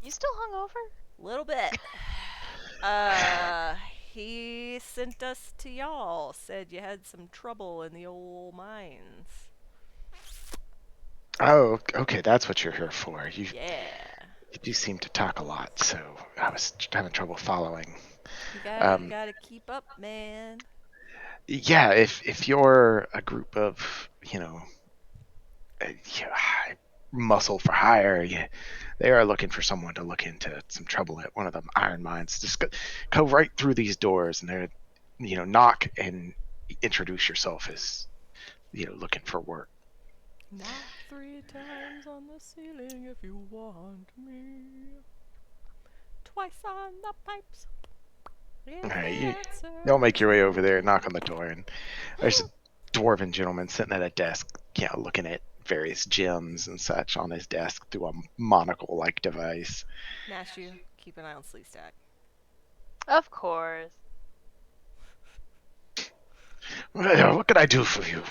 You still hungover? Little bit. He sent us to y'all. Said you had some trouble in the old mines. Oh, okay, that's what you're here for. Yeah. You do seem to talk a lot, so I was having trouble following. You Um, gotta keep up, man. yeah, if you're a group of, muscle for hire, they are looking for someone to look into some trouble at one of them iron mines. Just go right through these doors and they're, knock and introduce yourself as, looking for work. Knock 3 times on the ceiling if you want me. Twice on the pipes. All right, y'all make your way over there, knock on the door, and there's a dwarven gentleman sitting at a desk, looking at various gems and such on his desk through a monocle-like device. Nash, you keep an eye on Slee Stak. Of course. What can I do for you?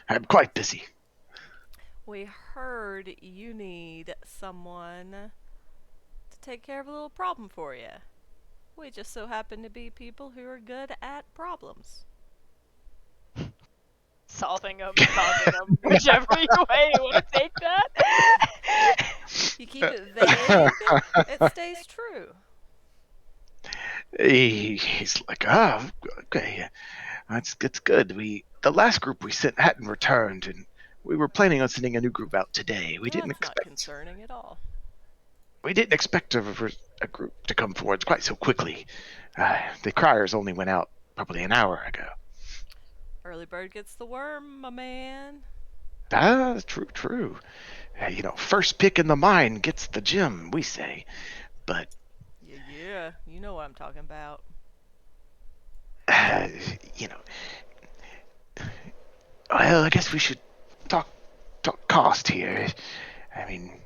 I'm quite busy. We heard you need someone to take care of a little problem for you. We just so happen to be people who are good at problems. Solving them, causing them, whichever way you want to take that. You keep it vague, it stays true. He's like, okay, that's good. The last group we sent hadn't returned, and we were planning on sending a new group out today. That's not concerning at all. We didn't expect a group to come forward quite so quickly. The criers only went out probably an hour ago. Early bird gets the worm, my man. True. First pick in the mine gets the gem, we say. But Yeah, you know what I'm talking about. Well, I guess we should talk cost here. I mean,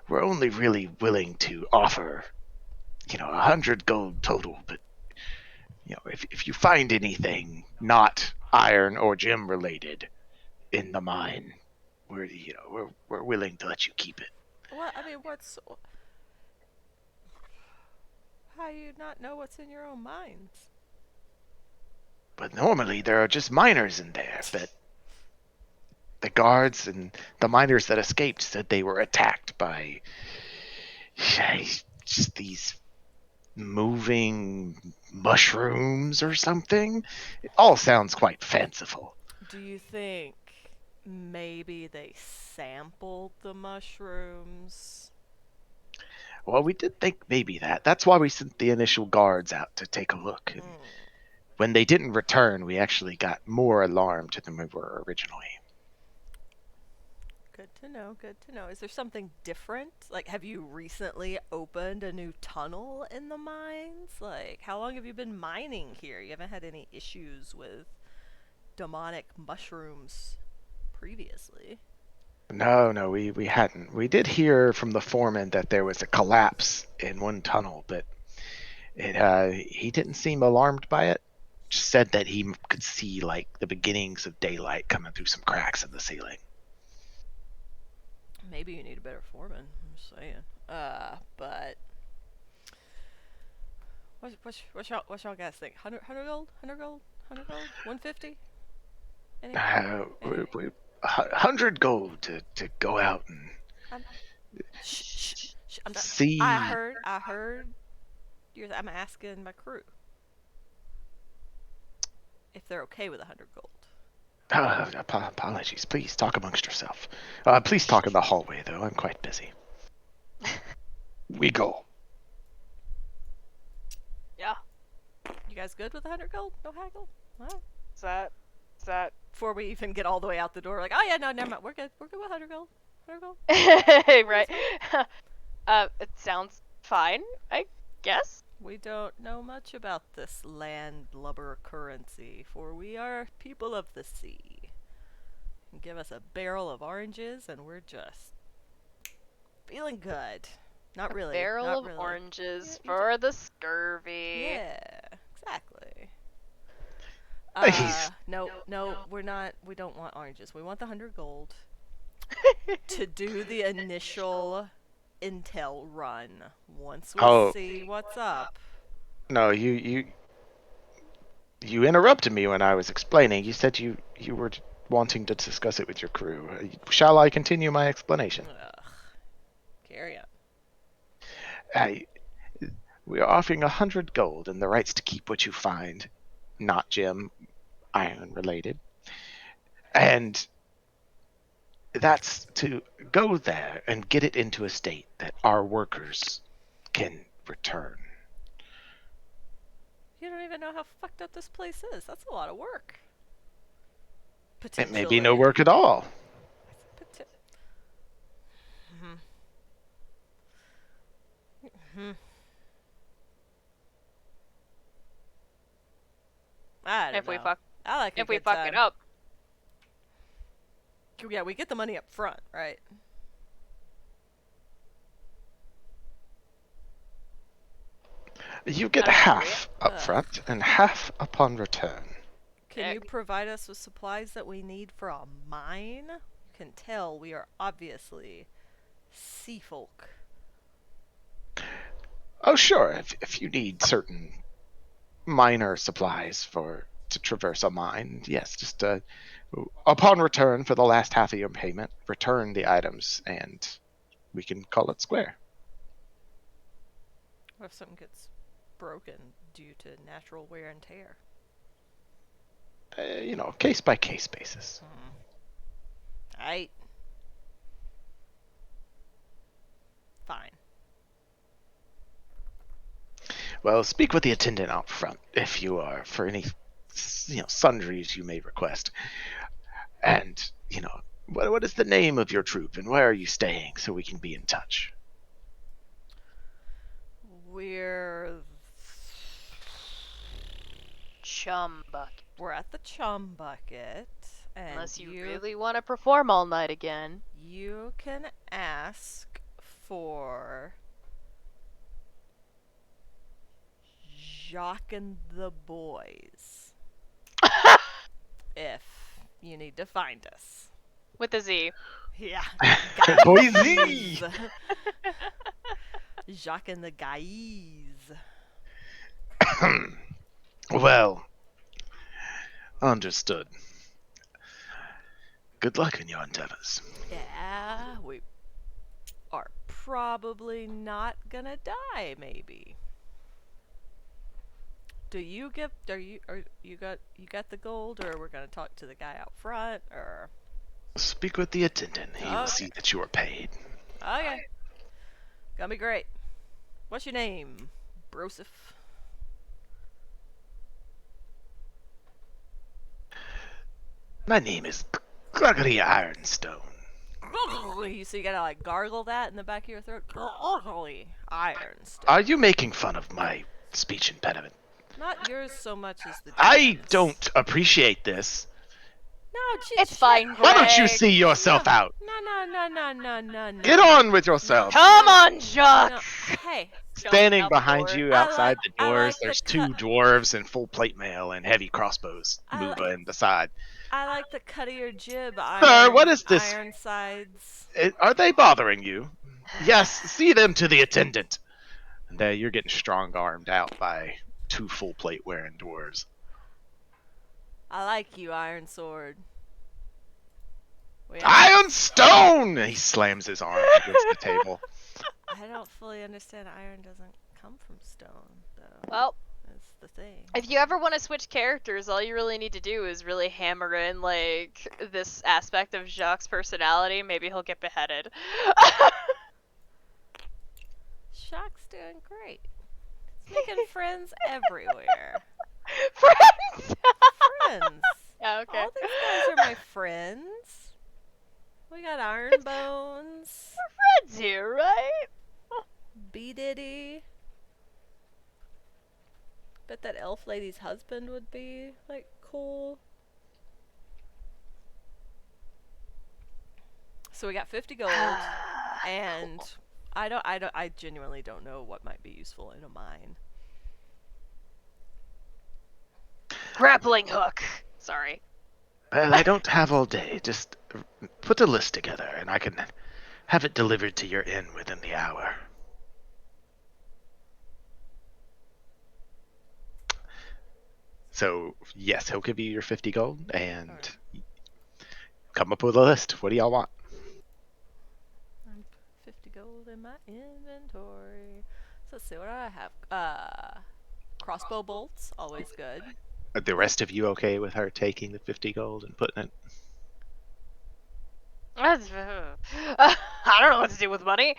we're only really willing to offer, 100 gold total, but if you find anything not iron or gem related in the mine, we're willing to let you keep it. What? I mean, how do you not know what's in your own minds? But normally there are just miners in there, but the guards and the miners that escaped said they were attacked by just these moving mushrooms or something. It all sounds quite fanciful. Do you think maybe they sampled the mushrooms? Well, we did think maybe that. That's why we sent the initial guards out to take a look. And when they didn't return, we actually got more alarmed than we were originally. Good to know. Is there something different? Like, have you recently opened a new tunnel in the mines? Like, how long have you been mining here? You haven't had any issues with demonic mushrooms previously. No, we hadn't. We did hear from the foreman that there was a collapse in one tunnel, but he didn't seem alarmed by it. Just said that he could see like the beginnings of daylight coming through some cracks in the ceiling. Maybe you need a better foreman. I'm just saying. But what's y'all guys think? 100 gold? 100 gold? 150? Any? 100 gold to go out and Shh. I'm not, see. I heard. I'm asking my crew if they're okay with 100 gold. Apologies. Please talk amongst yourself. Please talk in the hallway, though. I'm quite busy. We go. Yeah. You guys good with 100 gold? No haggle? All right. Is that Before we even get all the way out the door, like, oh yeah, no, never mind. We're good. We're good with 100 gold. 100 gold. right? It sounds fine, I guess. We don't know much about this landlubber currency, for we are people of the sea. Give us a barrel of oranges, and we're just feeling good. Not really. Barrel not of really. oranges Yeah, for the scurvy. Yeah, exactly. He's- No, we're not. We don't want oranges. We want the 100 gold to do the initial intel run. Once we Oh. see what's up. No, you interrupted me when I was explaining. You said you were wanting to discuss it with your crew. Shall I continue my explanation? Ugh. Carry on. We are offering 100 gold and the rights to keep what you find, not gem, iron related. And that's to go there and get it into a state that our workers can return. You don't even know how fucked up this place is. That's a lot of work. It may be no work at all. I don't If we know. fuck I like a if we good fuck time. it up. Yeah, we get the money up front, right? You get I don't know, half up front and half upon return. Can you provide us with supplies that we need for a mine? You can tell we are obviously sea folk. Oh, sure. If you need certain minor supplies to traverse a mine, yes, just upon return for the last half of your payment, return the items and we can call it square. What if something gets broken due to natural wear and tear? Case by case basis. Aight. Fine. Well, speak with the attendant out front if you are for any, sundries you may request. And, what is the name of your troop and where are you staying so we can be in touch? We're Chum Bucket. we're at the Chum Bucket, and Unless you really want to perform all night again. you can ask for Jacques and the boys if you need to find us. With a Z. Yeah. Boise! Jacques and the guys. Well, understood. Good luck in your endeavors. Yeah, we are probably not gonna die, maybe. You got the gold, or we're gonna talk to the guy out front, or Speak with the attendant. He will Okay. see that you are paid. okay, gonna be great. What's your name, Broseph? My name is Gregory Ironstone. So you gotta like gargle that in the back of your throat. Ironstone. Are you making fun of my speech impediment? Not yours so much as the. I demons. don't appreciate this. No, It's fine, Why don't you Greg. see yourself out? No. Get on with yourself. Come on, Jacques! No. Hey, Standing out the behind door. you I outside like- the I doors, like the there's two cut- dwarves in full plate mail and heavy crossbows I like- moving beside. I like the cut of your jib. what is this? Iron sides. Are they bothering you? Yes, see them to the attendant. And there you're getting strong-armed out by two full plate wearing dwarves. I like you, Iron Sword. Iron stone! He slams his arm against the table. I don't fully understand. Iron doesn't come from stone, though. Well, That's the thing. if you ever want to switch characters, all you really need to do is really hammer in, like, this aspect of Jacques' personality. Maybe he'll get beheaded. Shock's doing great. He's making friends everywhere. Friends! Friends. Yeah, okay. All these guys are my friends. We got Iron Bones, We're friends here, right? B Diddy. Bet that elf lady's husband would be like cool. So we got 50 gold, and I genuinely don't know what might be useful in a mine. Grappling hook. Sorry. Well, I don't have all day. Just put a list together, and I can have it delivered to your inn within the hour. So, yes, he'll give you your 50 gold, and come up with a list. What do y'all want? 50 gold in my inventory. So let's see what do I have. Crossbow bolts, always good. Are the rest of you okay with her taking the 50 gold and putting it? I don't know what to do with money.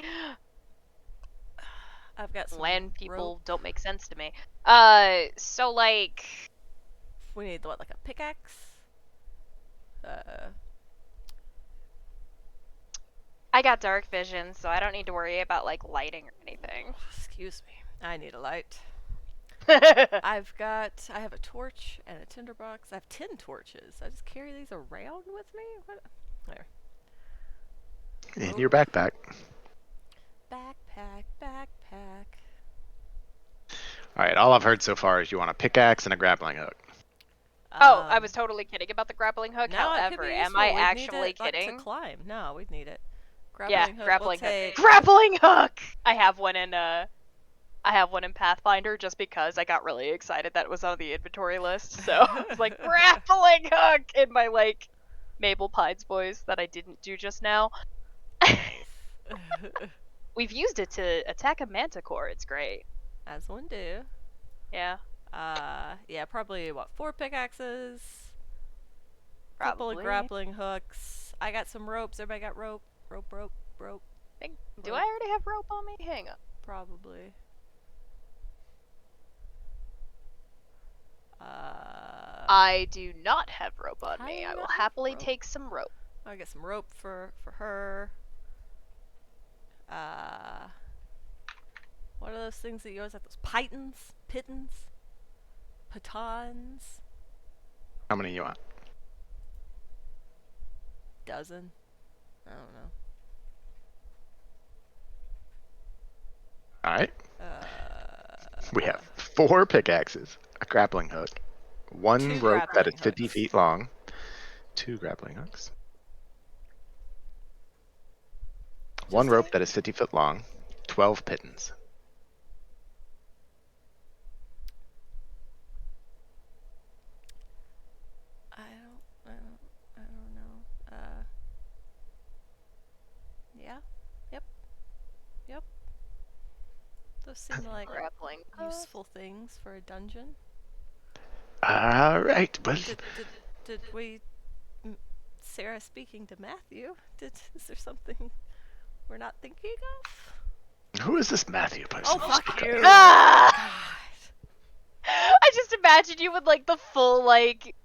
I've got some Land people rope. don't make sense to me. So like, We need what, like a pickaxe? I got dark vision, so I don't need to worry about like lighting or anything. Excuse me. I need a light. I have a torch and a tinderbox. I have 10 torches. I just carry these around with me? What? There. In your backpack. Backpack. Alright, all I've heard so far is you want a pickaxe and a grappling hook. Oh, I was totally kidding about the grappling hook. No, However, it could be am useful. I We'd need actually it, like, kidding? to climb. No, we'd need it. Yeah, Grappling hook. grappling We'll hook. take... Grappling hook. I have one in Pathfinder just because I got really excited that it was on the inventory list. So I was like, grappling hook in my like Mabel Pines voice that I didn't do just now. We've used it to attack a manticore. It's great. As one do. Yeah. Yeah, probably, what, 4 pickaxes? Couple of Probably. grappling hooks. I got some ropes. Everybody got rope? Rope. Do I already have rope on me? Hang on. Probably. I do not have rope on How me. do you I will not have happily rope? take some rope. I got some rope for her. What are those things that you always have? Those pitons? Pitons? How many you want? Dozen? I don't know. Alright. We have 4 pickaxes, a grappling hook, 1 2 rope that is grappling 50 hooks. feet long, 2 grappling hooks, 1 rope say- that is 50 foot long, 12 pitons. I don't know. Yeah. Yep. Those seem like Grappling. useful things for a dungeon. Alright, well, Did we... Sarah speaking to Matthew, is there something we're not thinking of? who is this Matthew person? Oh, fuck you! Ah! I just imagine you with like the full like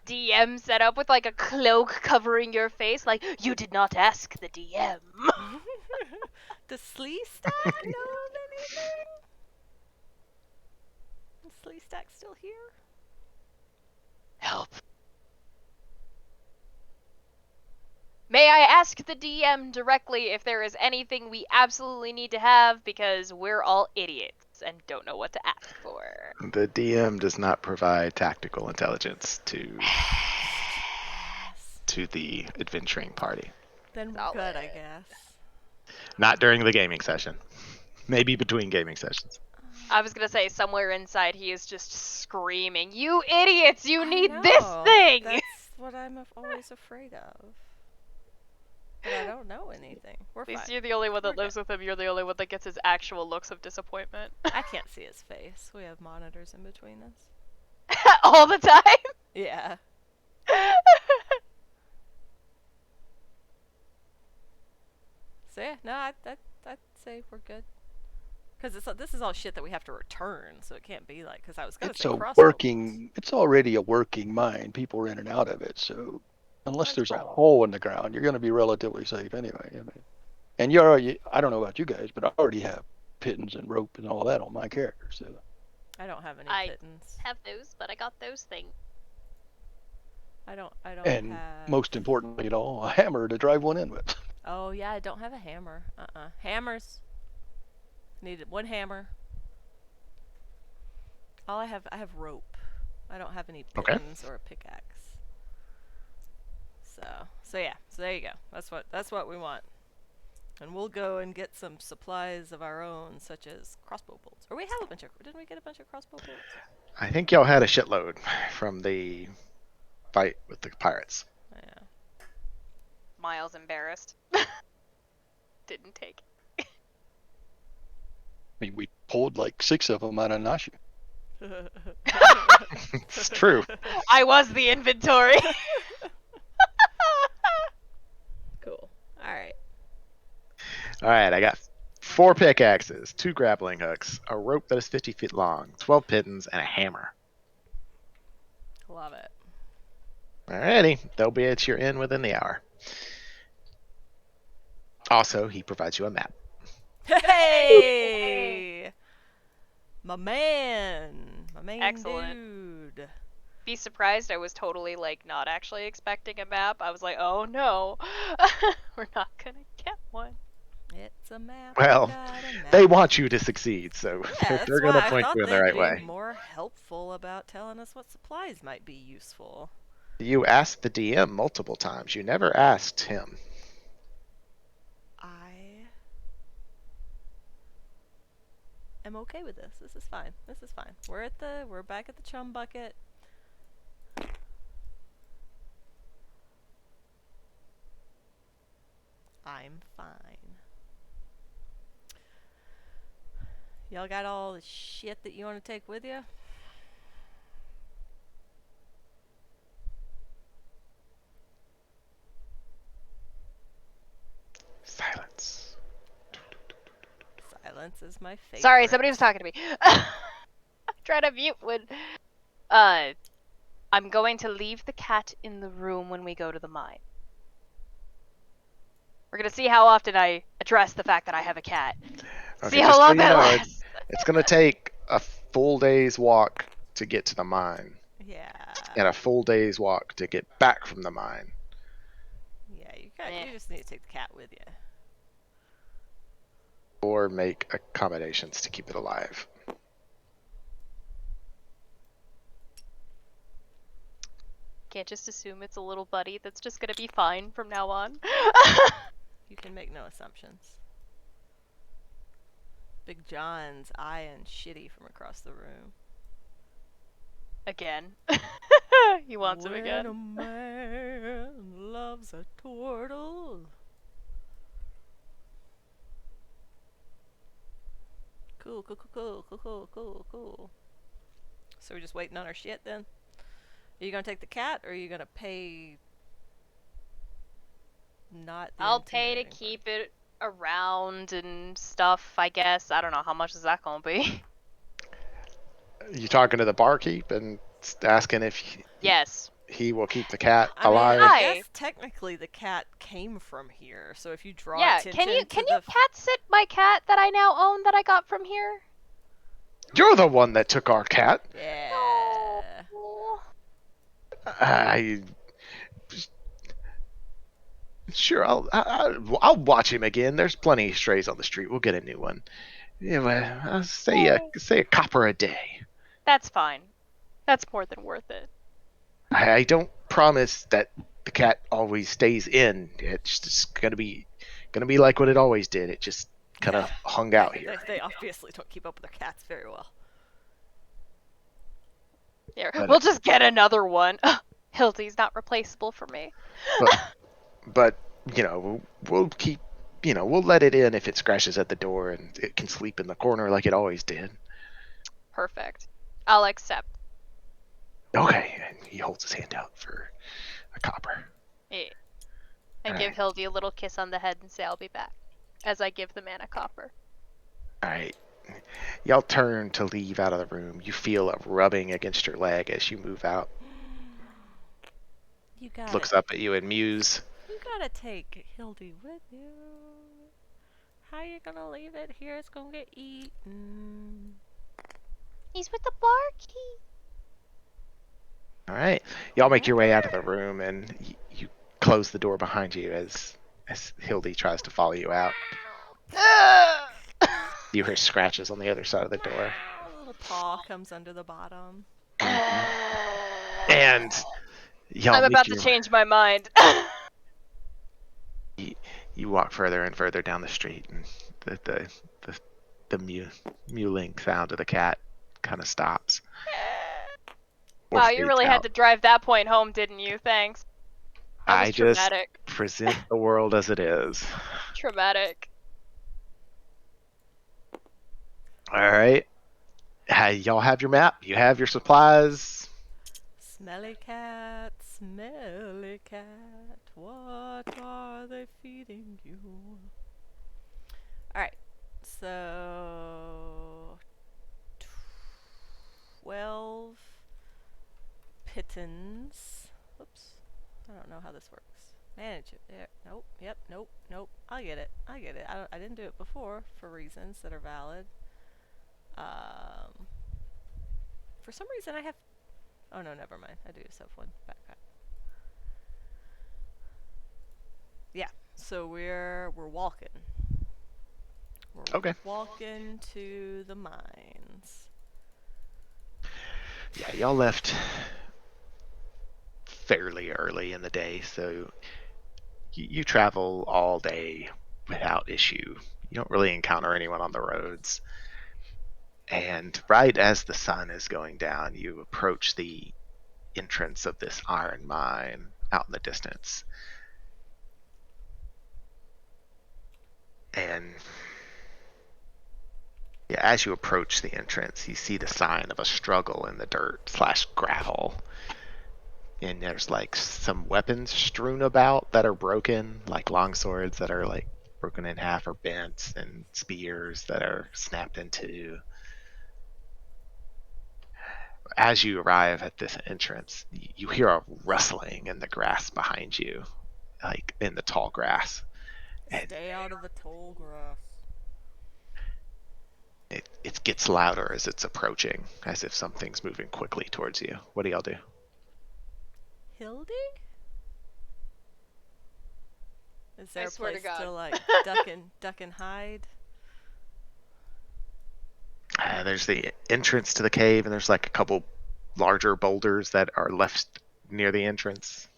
DM setup with like a cloak covering your face, like you did not ask the DM. Does Slee Stak know of anything? Is Slee Stak still here? Help. May I ask the DM directly if there is anything we absolutely need to have because we're all idiots and don't know what to ask for. The DM does not provide tactical intelligence to the adventuring party. Then we're Solid. good, I guess. Not during the gaming session. Maybe between gaming sessions. I was gonna say somewhere inside he is just screaming, "You idiots! You I need this know. thing!" That's what I'm always afraid of. But I don't know anything. We're At least fine. you're the only one that We're lives with him. You're the only one that gets his actual looks of disappointment. I can't see his face. We have monitors in between us. All the time. Yeah. So yeah, no, I'd say we're good. Because this is all shit that we have to return, so it can't be like. Because I was gonna It's say a crossbow working. It's already a working mine. People are in and out of it, so unless That's there's a probably- hole in the ground, you're going to be relatively safe anyway. I mean, and you already. I don't know about you guys, but I already have pittons and rope and all that on my character. So I don't have any I pittance. have those, but I got those things. I don't and have. most importantly, at all, a hammer to drive one in with. Oh yeah, I don't have a hammer. Hammers. Needed one hammer. I have rope. I don't have any Okay. pittons or a pickaxe. So yeah. So there you go. That's what we want. And we'll go and get some supplies of our own, such as crossbow bolts. Or we have a bunch of. Didn't we get a bunch of crossbow bolts? I think y'all had a shitload from the fight with the pirates. Yeah. Miles embarrassed. Didn't take it. I mean, we pulled like 6 of them out of Nashu. It's true. I was the inventory. Cool. All right. All right, I got 4 pickaxes, 2 grappling hooks, a rope that is 50 feet long, 12 pittons, and a hammer. Love it. Alrighty, they'll be at your inn within the hour. Also, he provides you a map. Hey! My man. My main Excellent. dude. Be surprised. I was totally like not actually expecting a map. I was like, oh no, we're not gonna get one. It's a map. Well, we got a map. They want you to succeed, so Yeah, that's they're why going to I point thought you in the they'd right be way. more helpful about telling us what supplies might be useful. You asked the DM multiple times. You never asked him. I am okay with this. This is fine. This is fine. We're back at the Chum Bucket. I'm fine. Y'all got all the shit that you want to take with you? Silence. Silence is my favorite. Sorry, somebody was talking to me. Try to mute when. I'm going to leave the cat in the room when we go to the mine. We're gonna see how often I address the fact that I have a cat. Okay, See just how so long you that know, lasts. It's going to take a full day's walk to get to the mine, Yeah. and a full day's walk to get back from the mine. Yeah, Eh. you just need to take the cat with you. Or make accommodations to keep it alive. Can't just assume it's a little buddy that's just gonna be fine from now on. You can make no assumptions. Big John's eyeing shitty from across the room. Again. He wants him When again. a man loves a turtle. Cool. So we're just waiting on our shit then? Are you gonna take the cat, or are you gonna pay? Not. The I'll pay to intimidating part? keep it around and stuff, I guess. I don't know how much is that gonna be. You talking to the barkeep and asking if Yes. he will keep the cat I mean, alive? I Hi. guess technically the cat came from here, so if you draw Yeah, attention can you to the cat sit my cat that I now own that I got from here? You're the one that took our cat. yeah. Oh. I sure I'll watch him again. There's plenty of strays on the street. We'll get a new one. Yeah, well, I'll say a copper a day. That's fine. That's more than worth it. I don't promise that the cat always stays in. It's just gonna be like what it always did. It just kind of hung out here. They obviously don't keep up with their cats very well. Here, But- we'll just get another one. Hildy's not replaceable for me. But we'll keep, we'll let it in if it scratches at the door and it can sleep in the corner like it always did. Perfect. I'll accept. Okay. And he holds his hand out for a copper. Yeah. I All give right. Hildy a little kiss on the head and say I'll be back. As I give the man a copper. All right. Y'all turn to leave out of the room. You feel a rubbing against your leg as you move out. You got Looks it. up at you and mews. You gotta take Hildy with you. How you gonna leave it here? It's gonna get eaten. He's with the barkeep. All right. Y'all make your way out of the room and you close the door behind you as Hildy tries to follow you out. You hear scratches on the other side of the door. A little paw comes under the bottom. And y'all I'm make about to your- change my mind. You walk further and further down the street, and the mewling sound of the cat kind of stops. Or Wow, you fades really had out. to drive that point home, didn't you? Thanks. That was I just traumatic. present the world as it is. Traumatic. All right. Y'all have your map. You have your supplies. Smelly cat, what are they feeding you? Alright, so 12 pittons. Oops, I don't know how this works. Manage it. There. Nope. Yep. Nope. I get it. I didn't do it before for reasons that are valid. For some reason I have. Oh no, never mind. I do just have one backpack. Yeah. So we're walking. We're Okay. walking to the mines. Yeah, y'all left fairly early in the day, so you travel all day without issue. You don't really encounter anyone on the roads. And right as the sun is going down, you approach the entrance of this iron mine out in the distance. And yeah, as you approach the entrance, you see the sign of a struggle in the dirt / gravel. And there's like some weapons strewn about that are broken, like longswords that are like broken in half or bent, and spears that are snapped in two. As you arrive at this entrance, you hear a rustling in the grass behind you, like in the tall grass. And Stay out of the tall grass. it gets louder as it's approaching, as if something's moving quickly towards you. What do y'all do? Hildy? Is there I a swear to place to God. like duck and hide? There's the entrance to the cave, and there's like a couple larger boulders that are left near the entrance.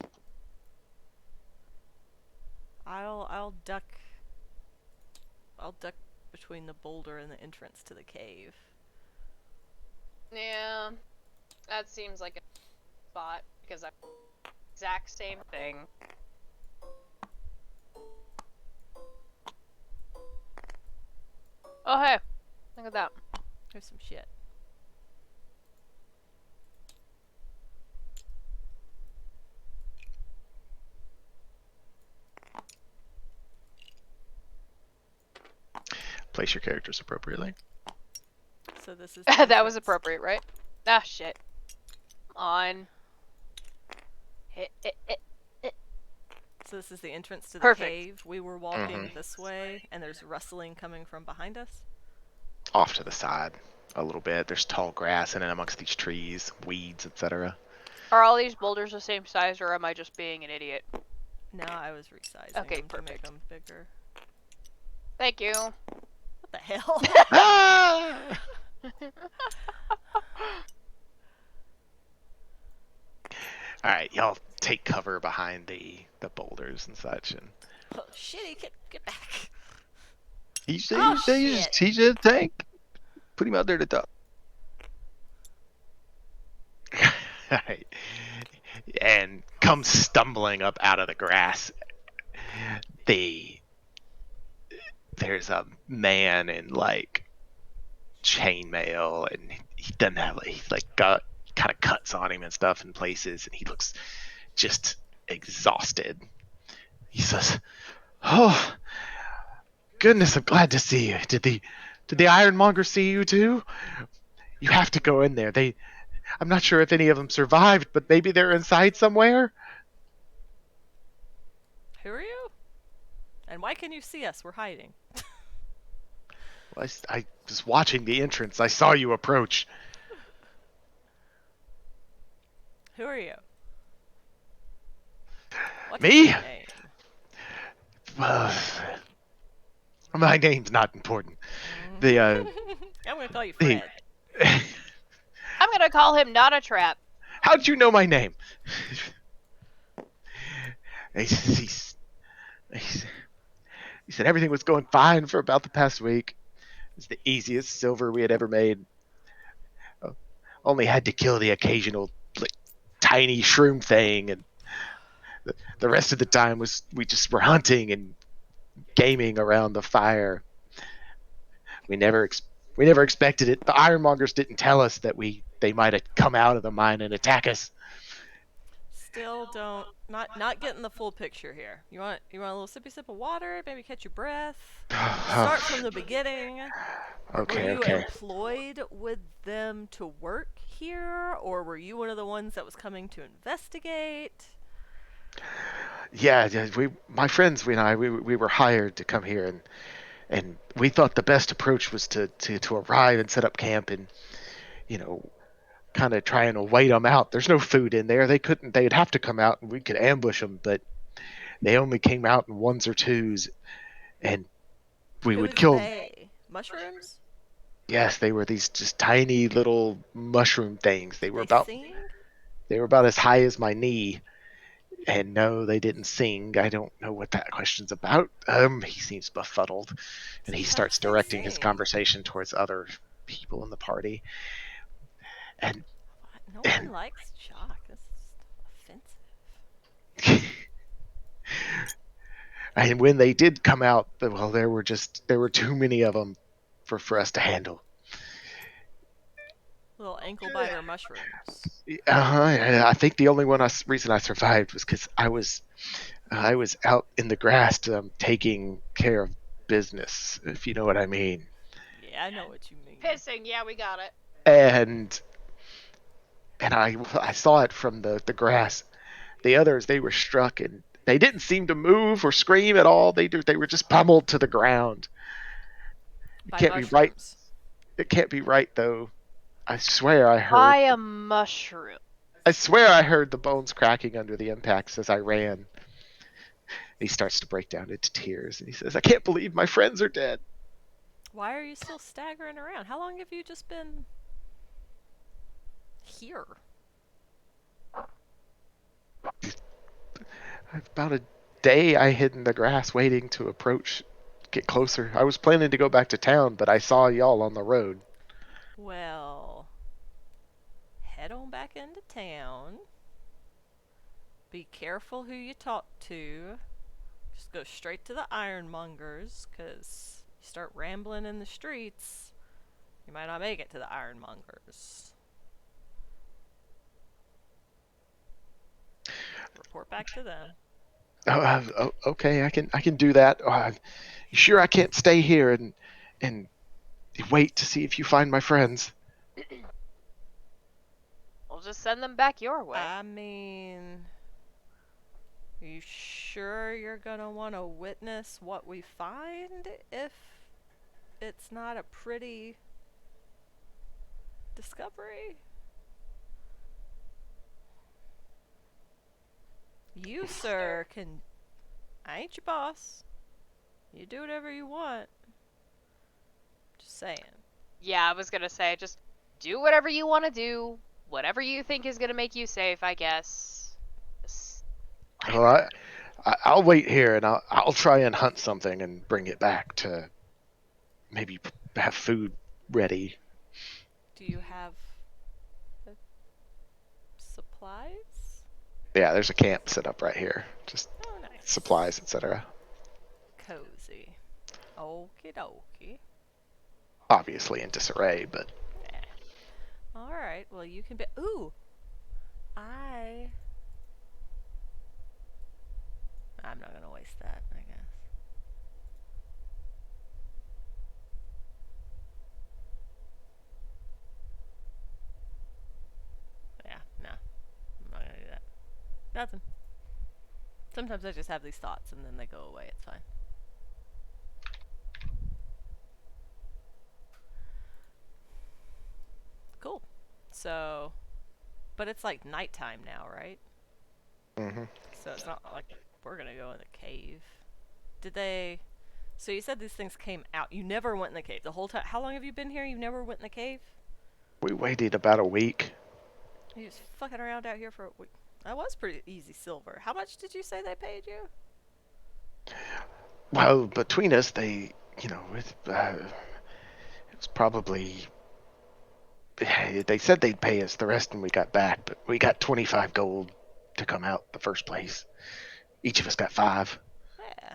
I'll duck between the boulder and the entrance to the cave. Yeah. That seems like a spot because I'm exact same thing. Oh hey. Look at that. There's some shit. Place your characters appropriately. So this is the That was entrance. appropriate, right? Ah shit. On. Hit. So this is the entrance to the Perfect. cave. We were walking this way, and there's rustling coming from behind us. Off to the side a little bit, there's tall grass in and amongst these trees, weeds, etc. Are all these boulders the same size, or am I just being an idiot? No, I was resizing Okay, them to make perfect. them bigger. Thank you. What the hell? Ah! All right, y'all take cover behind the boulders and such, and Oh shit! Get back! He's shit. he's a tank. Put him out there to top. Right. And come stumbling up out of the grass there's a man in like chainmail, and he doesn't have he's like got kind of cuts on him and stuff in places, and he looks just exhausted. He says, "Oh goodness, I'm glad to see you. Did the ironmonger see you too? You have to go in there. I'm not sure if any of them survived, but maybe they're inside somewhere." Who are you? And why can you see us? We're hiding. Well, I was watching the entrance. I saw you approach. Who are you? What Me? is your name? Well, my name's not important. The I'm gonna call you the Fred. I'm gonna call him Not a Trap. how'd you know my name? He said everything was going fine for about the past week. It's the easiest silver we had ever made. Only had to kill the occasional like, tiny shroom thing, and the rest of the time was we just were hunting and gaming around the fire. We never expected it. The ironmongers didn't tell us that they might have come out of the mine and attack us. Still don't not getting the full picture here. You want a little sippy sip of water, maybe catch your breath. Start from the beginning. Were you Okay. employed with them to work here, or were you one of the ones that was coming to investigate? Yeah, my friends, we were hired to come here, and we thought the best approach was to arrive and set up camp and kind of try and wait them out. There's no food in there. They'd have to come out and we could ambush them, but they only came out in ones or twos, and we would Who's kill. they? Mushrooms? Yes, they were these just tiny little mushroom things. They were They about sing? as high as my knee. And no, they didn't sing. I don't know what that question's about. He seems befuddled, and he starts Sometimes they directing his sing. conversation towards other people in the party. And No and one likes Jock. This is offensive. and when they did come out, well, there were too many of them for us to handle. Little ankle biter mushrooms. I think the only reason I survived was because I was out in the grass taking care of business, if you know what I mean. Yeah, I know what you mean. Pissing, yeah, we got it. And I saw it from the grass. The others, they were struck, and they didn't seem to move or scream at all. They were just pummeled to the ground. It By can't be right. mushrooms. It can't be right though. I swear I heard. By a mushroom. I swear I heard the bones cracking under the impacts as I ran. He starts to break down into tears, and he says, "I can't believe my friends are dead." Why are you still staggering around? How long have you just been here? About a day I hid in the grass waiting to get closer. I was planning to go back to town, but I saw y'all on the road. Well, head on back into town. Be careful who you talk to. Just go straight to the ironmongers, because you start rambling in the streets, you might not make it to the ironmongers. Report back to them. Okay, I can do that. You sure I can't stay here and wait to see if you find my friends? We'll just send them back your way. I mean, are you sure you're gonna want to witness what we find if it's not a pretty discovery? You, sir, can... I ain't your boss. You do whatever you want. Just saying. Yeah, I was gonna say, just do whatever you want to do. Whatever you think is gonna make you safe, I guess. Well, I'll wait here, and I'll try and hunt something and bring it back to maybe have food ready. Do you have supplies? Yeah, there's a camp set up right here. Just Oh, nice. supplies, etc. Cozy. Okie dokie. Obviously in disarray, but Yeah. Alright, well you can be ooh! I'm not gonna waste that, I guess. Yeah, no. I'm not gonna do that. Nothing. Sometimes I just have these thoughts and then they go away, it's fine. Cool. So, but it's like nighttime now, right? mhm. So it's not like we're gonna go in the cave. Did they? So you said these things came out. You never went in the cave the whole time. How long have you been here? You never went in the cave? We waited about a week. You just fucking around out here for a week. That was pretty easy silver. How much did you say they paid you? Well, between us, they, it was probably. They said they'd pay us the rest when we got back, but we got 25 gold to come out the first place. Each of us got 5. Yeah,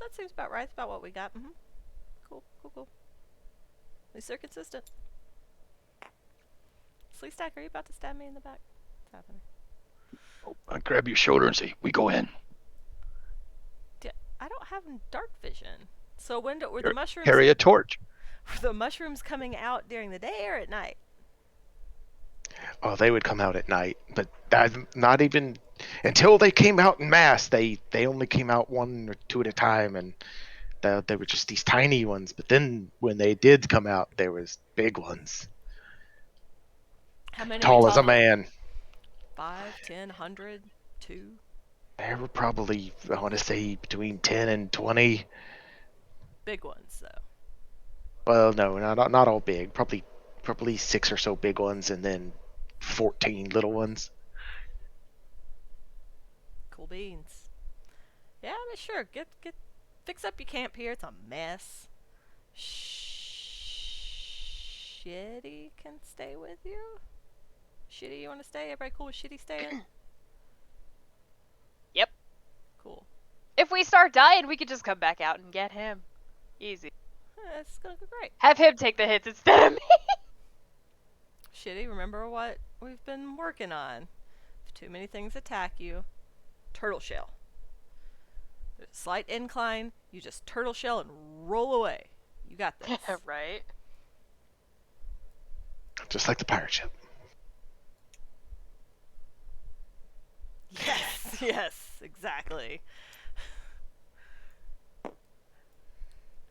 that seems about right. It's about what we got. Cool. At least they're consistent. Slee Stak, are you about to stab me in the back? What's happening? I grab your shoulder and say, "We go in." I don't have dark vision. So when were the mushrooms? Carry a torch. Were the mushrooms coming out during the day or at night? Oh, they would come out at night, but not even until they came out in mass. They only came out 1 or 2 at a time, and they were just these tiny ones. But then when they did come out, there was big ones, How many? tall as a man. 5, 10, 100, 2. There were probably, I want to say, between 10 and 20. Big ones, though. Well, no, not all big. Probably 6 or so big ones, and then 14 little ones. Cool beans. Yeah, sure. Get fix up your camp here. It's a mess. Shitty can stay with you. Shitty, you want to stay? Everybody cool with Shitty staying? Yep. Cool. If we start dying, we could just come back out and get him. Easy. It's gonna go great. Have him take the hits instead of me. Shitty, remember what we've been working on. If too many things attack you, turtle shell. There's a slight incline, you just turtle shell and roll away. You got this. Right. Just like the pirate ship. Yes, exactly.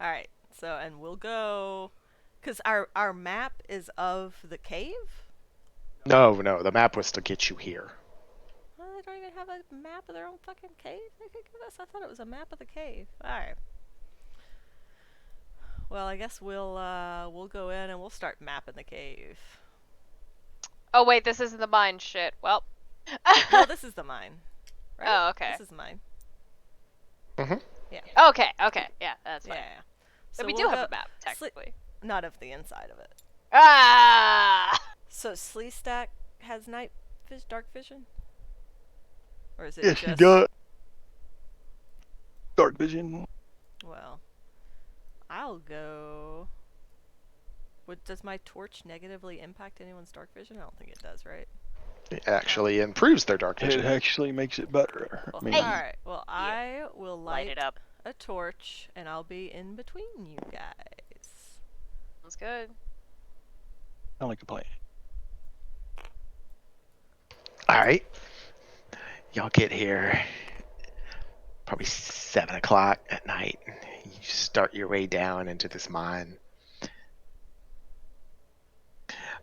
Alright, so, and we'll go... Because our map is of the cave? No, the map was to get you here. Well, they don't even have a map of their own fucking cave they could give us? I thought it was a map of the cave. Alright. Well, I guess we'll go in and we'll start mapping the cave. Oh wait, this isn't the mine shit. Well. No, this is the mine. Right? Oh, okay. This is mine. Mhm. Yeah. Okay, yeah, that's fine. Yeah. So we we'll do have go- a map, technically. Not of the inside of it. Ah! So Slee Stak has dark vision? Or is it Yes, just... he does. Dark vision. Well, I'll go... Does my torch negatively impact anyone's dark vision? I don't think it does, right? It actually improves their dark It vision. actually makes it better. Well, I mean, alright. Well, I will Light it up. a torch, and I'll be in between you guys. Sounds good. I like the plan. All right. Y'all get here probably 7 o'clock at night. You start your way down into this mine.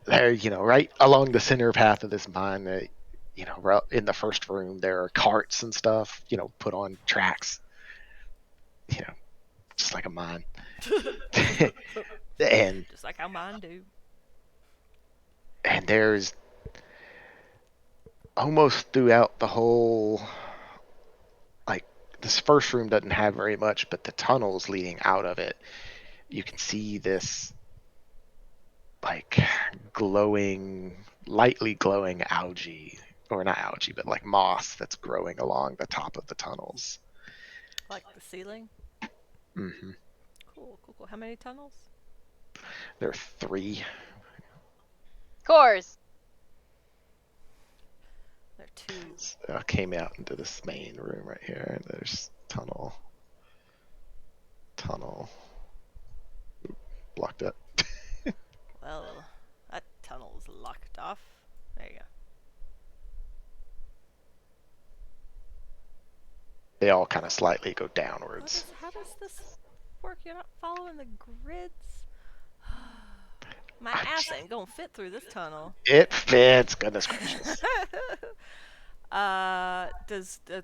There, right along the center path of this mine, in the first room, there are carts and stuff, put on tracks, just like a mine. and Just like how mine do. and there's almost throughout the whole, like, this first room doesn't have very much, but the tunnels leading out of it, you can see this, like, lightly glowing algae or not algae, but like moss that's growing along the top of the tunnels. Like the ceiling? Hmm. Cool, cool, cool. How many tunnels? There are 3. Cores. There are 2. So I came out into this main room right here. There's tunnel. Oop, blocked it. Well, that tunnel's locked off. There you go. They all kind of slightly go downwards. How does this work? You're not following the grids? My ass ain't gonna fit through this tunnel. It fits. Goodness gracious. Are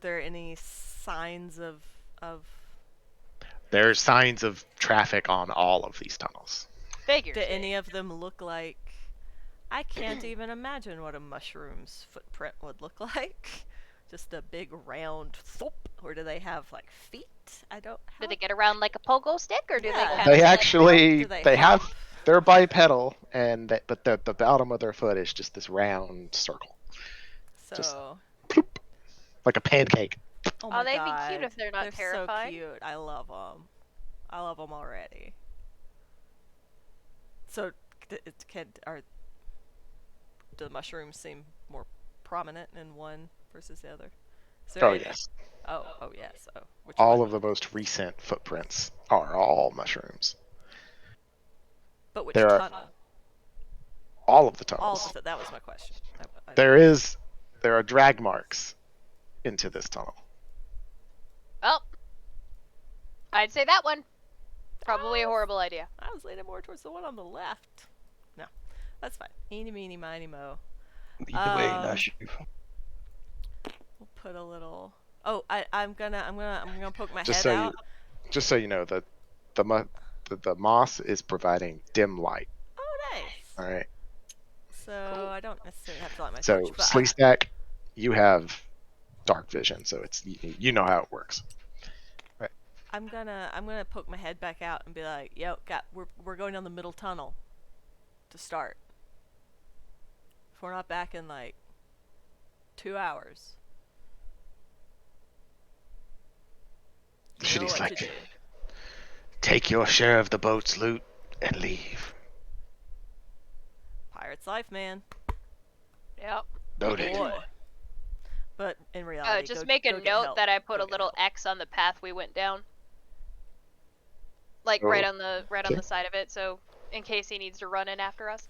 there any signs of There's signs of traffic on all of these tunnels. Figures. do any of them look like I can't even imagine what a mushroom's footprint would look like. Just a big round thump, or do they have like feet? I don't. Do they get around like a pogo stick, or do Yeah. they kind They of actually Do they they have hop? they're bipedal, but the bottom of their foot is just this round circle, just- So. Ploop, like a pancake. Oh my they'd god. be cute if they're not terrifying. So cute. I love them. I love them already. So, do the mushrooms seem more prominent in one versus the other? Is there Oh any- yes, Oh yes. Oh, which all one? of the most recent footprints are all mushrooms. But which there are- tunnel? All of the All tunnels. of it. That was my question. There are drag marks into this tunnel. Well, I'd say that one. Probably a horrible idea. I was leaning more towards the one on the left. No, that's fine. Eeny, meeny, miny, mo. Lead the way, Um, not you. We'll put a little. Oh, I'm gonna poke my Just head so out. Just so you know, the moss is providing dim light. Oh, nice. All right. So I don't necessarily have to light my So torch, but Slee Stak, you have dark vision, so it's you know how it works. I'm gonna poke my head back out and be like, "Yo, we're going down the middle tunnel to start. If we're not back in like 2 hours." You know Shitty's what like, to do. take your share of the boat's loot and leave. Pirate's life, man. Yep. Noted. Boy. But in reality, Just go- make a go get note help. that I put Go a get little help. X on the path we went down. Like Oh. right on the Okay. side of it, so in case he needs to run in after us.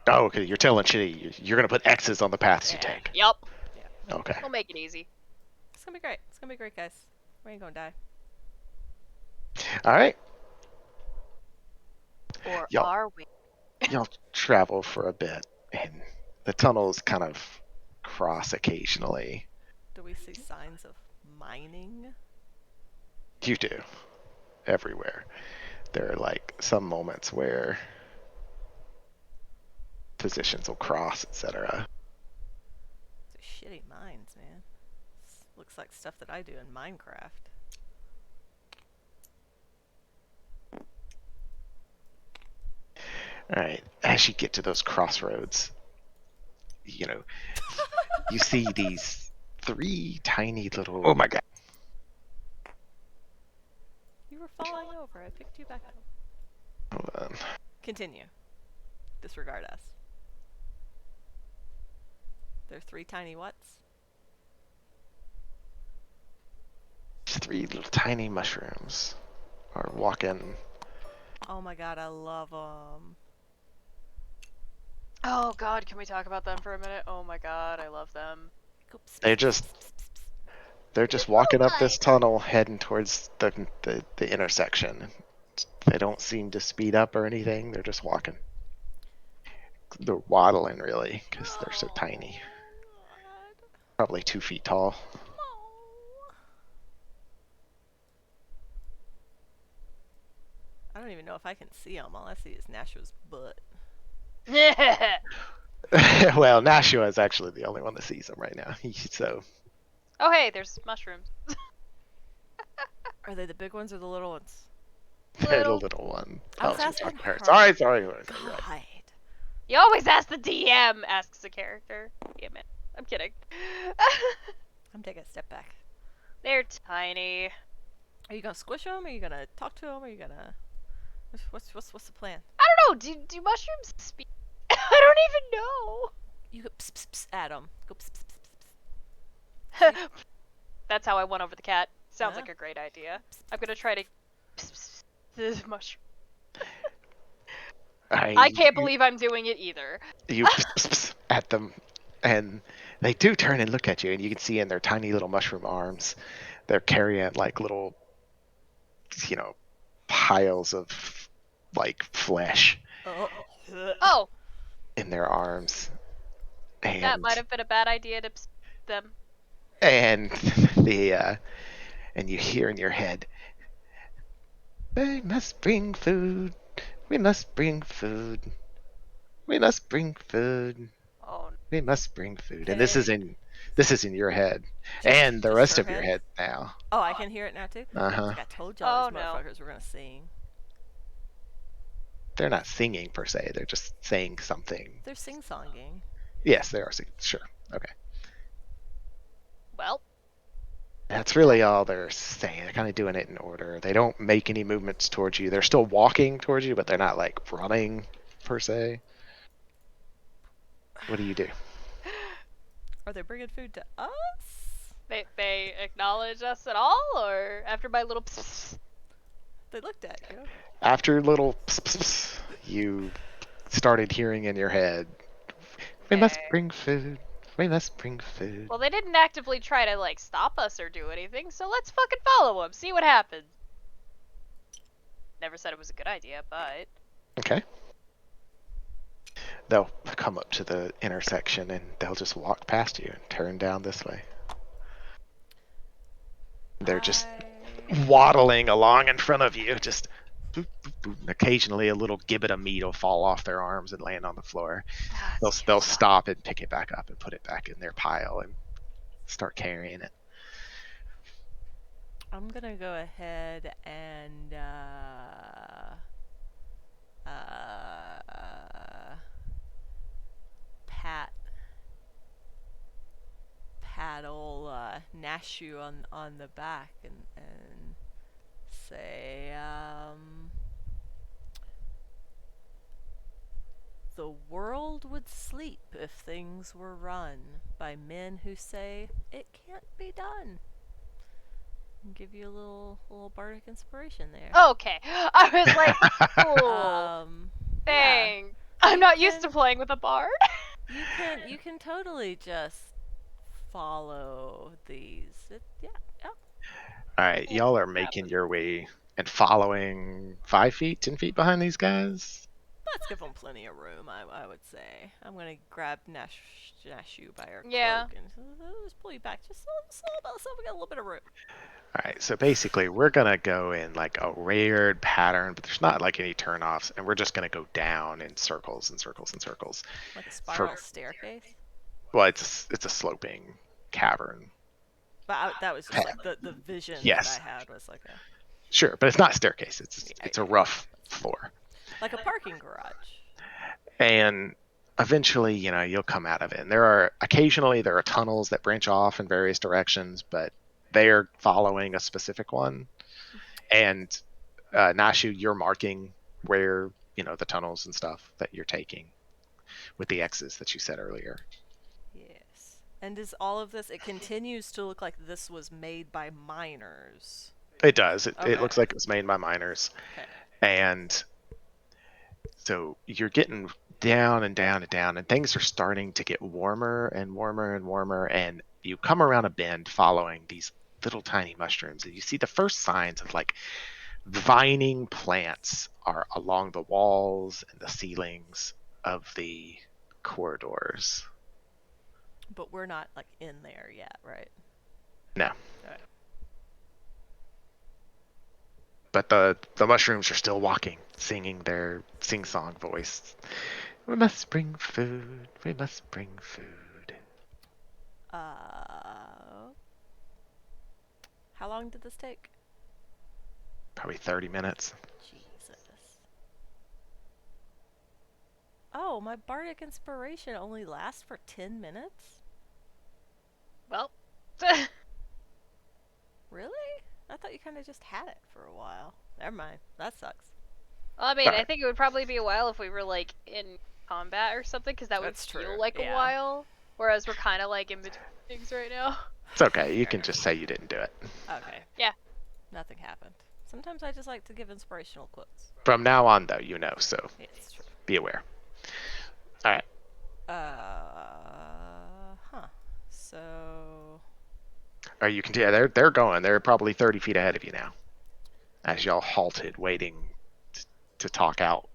Oh, okay. You're telling Shitty you're gonna put X's on the paths you Yeah. take. Yep. Okay. We'll make it easy. It's gonna be great. It's gonna be great, guys. We ain't gonna die. All right. Or Yup. are we? Y'all travel for a bit, and the tunnels kind of cross occasionally. Do we see signs of mining? You do. Everywhere. There are like some moments where positions will cross, etc. These are shitty mines, man. This looks like stuff that I do in Minecraft. All right. As you get to those crossroads, you know, you see these 3 tiny little. Oh my god. You were falling over. I picked you back up. Hold on. Continue. Disregard us. They're 3 tiny whats? 3 little tiny mushrooms are walking. Oh my god, I love them. Oh god, can we talk about them for a minute? Oh my god, I love them. They're just walking up this tunnel, heading towards the intersection. They don't seem to speed up or anything. They're just walking. They're waddling really, because they're so tiny. Probably 2 feet tall. I don't even know if I can see them. All I see is Nashua's butt. Well, Nashua is actually the only one that sees them right now. So Oh hey, there's mushrooms. Are they the big ones or the little ones? they're the Little. little one. I was she's asking talking to her. her. Sorry. God. You always ask the DM, asks the character. Damn it. I'm kidding. I'm taking a step back. They're tiny. Are you gonna squish them? Are you gonna talk to them? Are you gonna... What's the plan? I don't know. Do mushrooms speak? I don't even know. You go pss, pss, pss, at them. Go pss, pss, pss, pss. That's how I won over the cat. Sounds Yeah. like a great idea. I'm gonna try to the mushroom. I can't believe I'm doing it either. You at them, and they do turn and look at you, and you can see in their tiny little mushroom arms, they're carrying like little, piles of like flesh Oh, in their arms, that and might have been a bad idea to them. and and you hear in your head, "They must bring food. We must bring food. We must bring food. Oh, We must bring food." And Okay. this is in your head and the Just rest her of your head now. Oh, I can hear it now too? Uh-huh. Like I told y'all oh these no. motherfuckers were gonna sing. They're not singing per se. They're just saying something. They're sing-songing. Yes, they are singing. Sure. Okay. Well, That's really all they're saying. They're kind of doing it in order. They don't make any movements towards you. They're still walking towards you, but they're not like running per se. What do you do? Are they bringing food to us? they acknowledge us at all, or after my little They looked at you. After little you started hearing in your head, "We must Okay. bring food. We must bring food." Well, they didn't actively try to like stop us or do anything, so let's fucking follow them, see what happens. Never said it was a good idea, but Okay. They'll come up to the intersection and they'll just walk past you and turn down this way. They're just waddling along in front of you, just boop, boop, boop. And occasionally a little gibbet of meat will fall off their arms and land on the floor. They'll stop and pick it back up and put it back in their pile and start carrying it. I'm gonna go ahead and pat paddle Nashu on the back and say, the world would sleep if things were run by men who say it can't be done. And give you a little bardic inspiration there. okay. I was like, cool. Dang. Yeah. I'm not used to playing with a bard. You can totally just follow these. Yeah. All right, y'all are making your way and following 5 feet, 10 feet behind these guys. Let's give them plenty of room, I would say. I'm gonna grab Nashu by her Yeah. cloak and just pull you back just so we got a little bit of room. All right, so basically we're gonna go in like a weird pattern, but there's not like any turnoffs, and we're just gonna go down in circles and circles and circles. Like a spiral staircase? Well, it's a sloping cavern. But that was just like the vision Yes. that I had was like a... Sure, but it's not a staircase. It's a rough floor. Like a parking garage. And eventually, you'll come out of it. And there are tunnels that branch off in various directions, but they are following a specific one. And Nashu, you're marking where, the tunnels and stuff that you're taking with the X's that you said earlier. Yes. And is all of this, it continues to look like this was made by miners. It does. Okay. It looks like it was made by miners. Okay. And so you're getting down and down and down, and things are starting to get warmer and warmer and warmer, and you come around a bend following these little tiny mushrooms, and you see the first signs of like vining plants are along the walls and the ceilings of the corridors. But we're not like in there yet, right? No. Okay. But the mushrooms are still walking, singing their sing-song voice. We must bring food. We must bring food. How long did this take? Probably 30 minutes. Jesus. Oh, my bardic inspiration only lasts for 10 minutes? Really? I thought you kind of just had it for a while. Never mind. That sucks. Well, I mean, I Alright. think it would probably be a while if we were like in combat or something, because that would That's feel true, like a yeah. while. Whereas we're kind of like in between things right now. It's okay. You can just say you didn't do it. Okay. Yeah. Nothing happened. Sometimes I just like to give inspirational quotes. From now on, though, you know, so It's true. be aware. All right. So... Or you can. Yeah, they're going. They're probably 30 feet ahead of you now, as y'all halted, waiting to talk out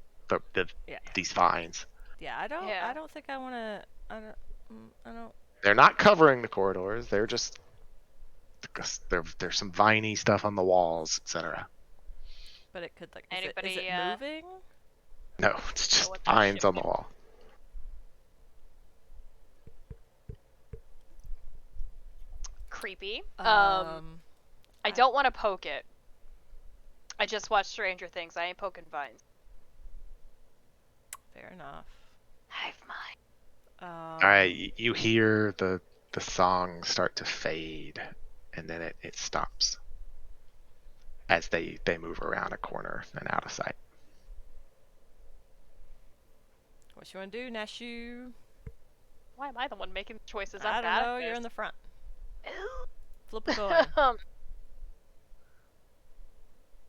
Yeah. these vines. Yeah, I Yeah. don't think I want to... I don't... They're not covering the corridors. They're just. There's some viney stuff on the walls, etc. But it could, like... Anybody, is it moving? No, it's just what the vines ship on the is. wall. Creepy. I I don't want to poke it. I just watched Stranger Things. I ain't poking vines. Fair enough. Hive mind. All right, you hear the song start to fade, and then it stops as they move around a corner and out of sight. What you want to do, Nashu? Why am I the one making choices? I I'm don't bad know. at You're this. in the front. Flip a coin.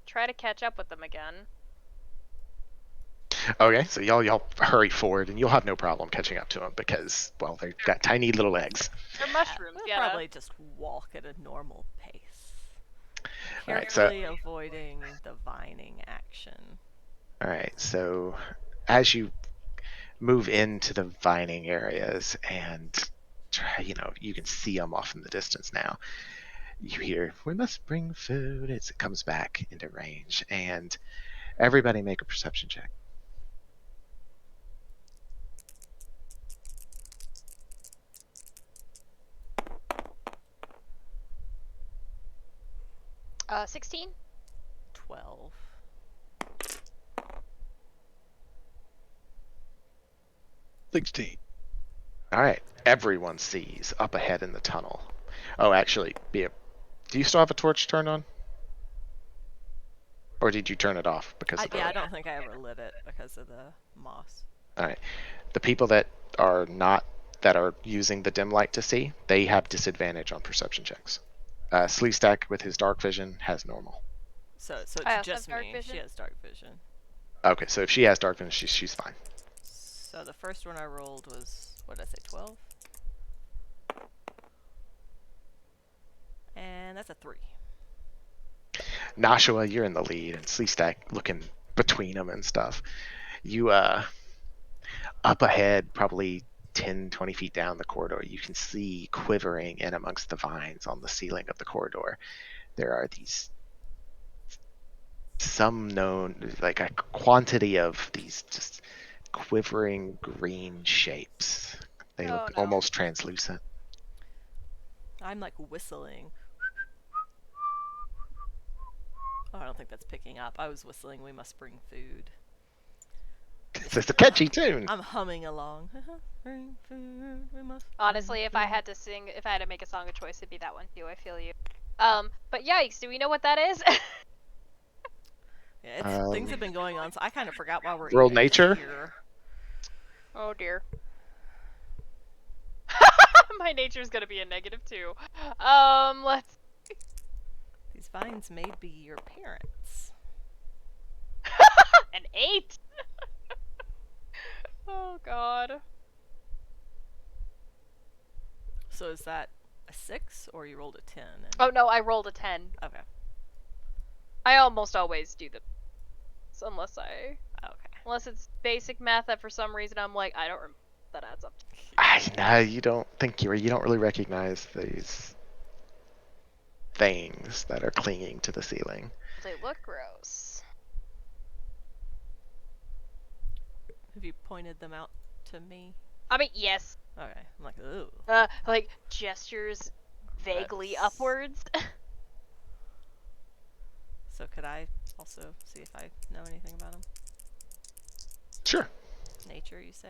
Try to catch up with them again. Okay, so y'all hurry forward, and you'll have no problem catching up to them because, well, they've got tiny little legs. They're mushrooms, We'll yeah. probably just walk at a normal pace. Alright, so- Carefully avoiding the vining action. All right, so as you move into the vining areas and you can see them off in the distance now. You hear, "We must bring food" as it comes back into range, and everybody make a perception check. 16? 12. 16. All right, everyone sees up ahead in the tunnel. Oh, actually, do you still have a torch turned on? Or did you turn it off because of the... Yeah, I don't think I ever lit it because of the moss. All right. The people that are using the dim light to see, they have disadvantage on perception checks. Slee Stak with his dark vision has normal. So I it's also just have dark me. vision. She has dark vision. Okay, so if she has dark vision, she's fine. So the first one I rolled was, what did I say, 12? And that's a 3. Nashua, you're in the lead, and Slee Stak looking between them and stuff. You, up ahead, probably 10, 20 feet down the corridor, you can see quivering in amongst the vines on the ceiling of the corridor. There are some known, like a quantity of these just quivering green shapes. They look no. almost translucent. I'm like whistling. Oh, I don't think that's picking up. I was whistling, "We must bring food." It's a catchy tune. I'm humming along. Bring food, we must Honestly, bring if I food. had to sing, if I had to make a song of choice, it'd be that one too. I feel you. But yikes, do we know what that is? Yeah, things have been going on, so I kind of forgot why we're World even nature? here. Oh dear. My nature's gonna be a negative too. Let's. These vines may be your parents. An 8. Oh god. So is that a 6, or you rolled a 10? Oh no, I rolled a 10. Okay. I almost always do the unless Okay. it's basic math that for some reason I'm like, I don't remember that adds up to. No, you don't really recognize these things that are clinging to the ceiling. They look gross. Have you pointed them out to me? I mean, yes. Okay. I'm like, ooh. Like gestures vaguely That's- upwards. So could I also see if I know anything about them? Sure. Nature, you say?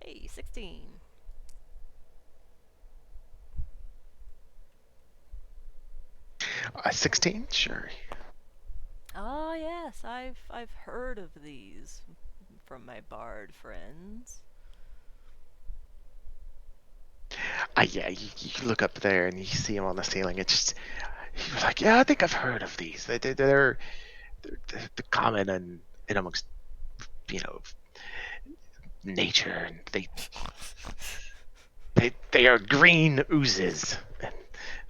Hey, 16. 16? Sure. Oh yes, I've heard of these from my bard friends. Yeah, you look up there and you see them on the ceiling. It's just, you're like, yeah, I think I've heard of these. They're common in amongst, you know, nature, and they are green oozes.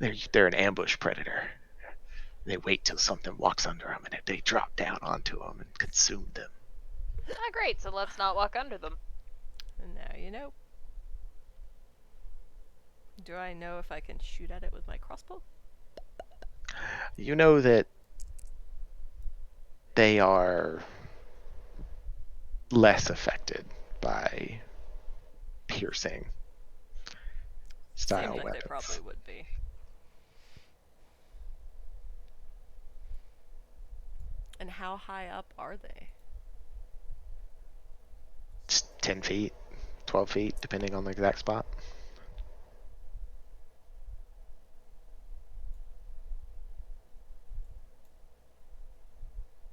And they're an ambush predator. They wait till something walks under them, and they drop down onto them and consume them. Ah, great. So let's not walk under them. And now you know. Do I know if I can shoot at it with my crossbow? You know that they are less affected by piercing style Seems like weapons. they probably would be. And how high up are they? Just 10 feet, 12 feet, depending on the exact spot.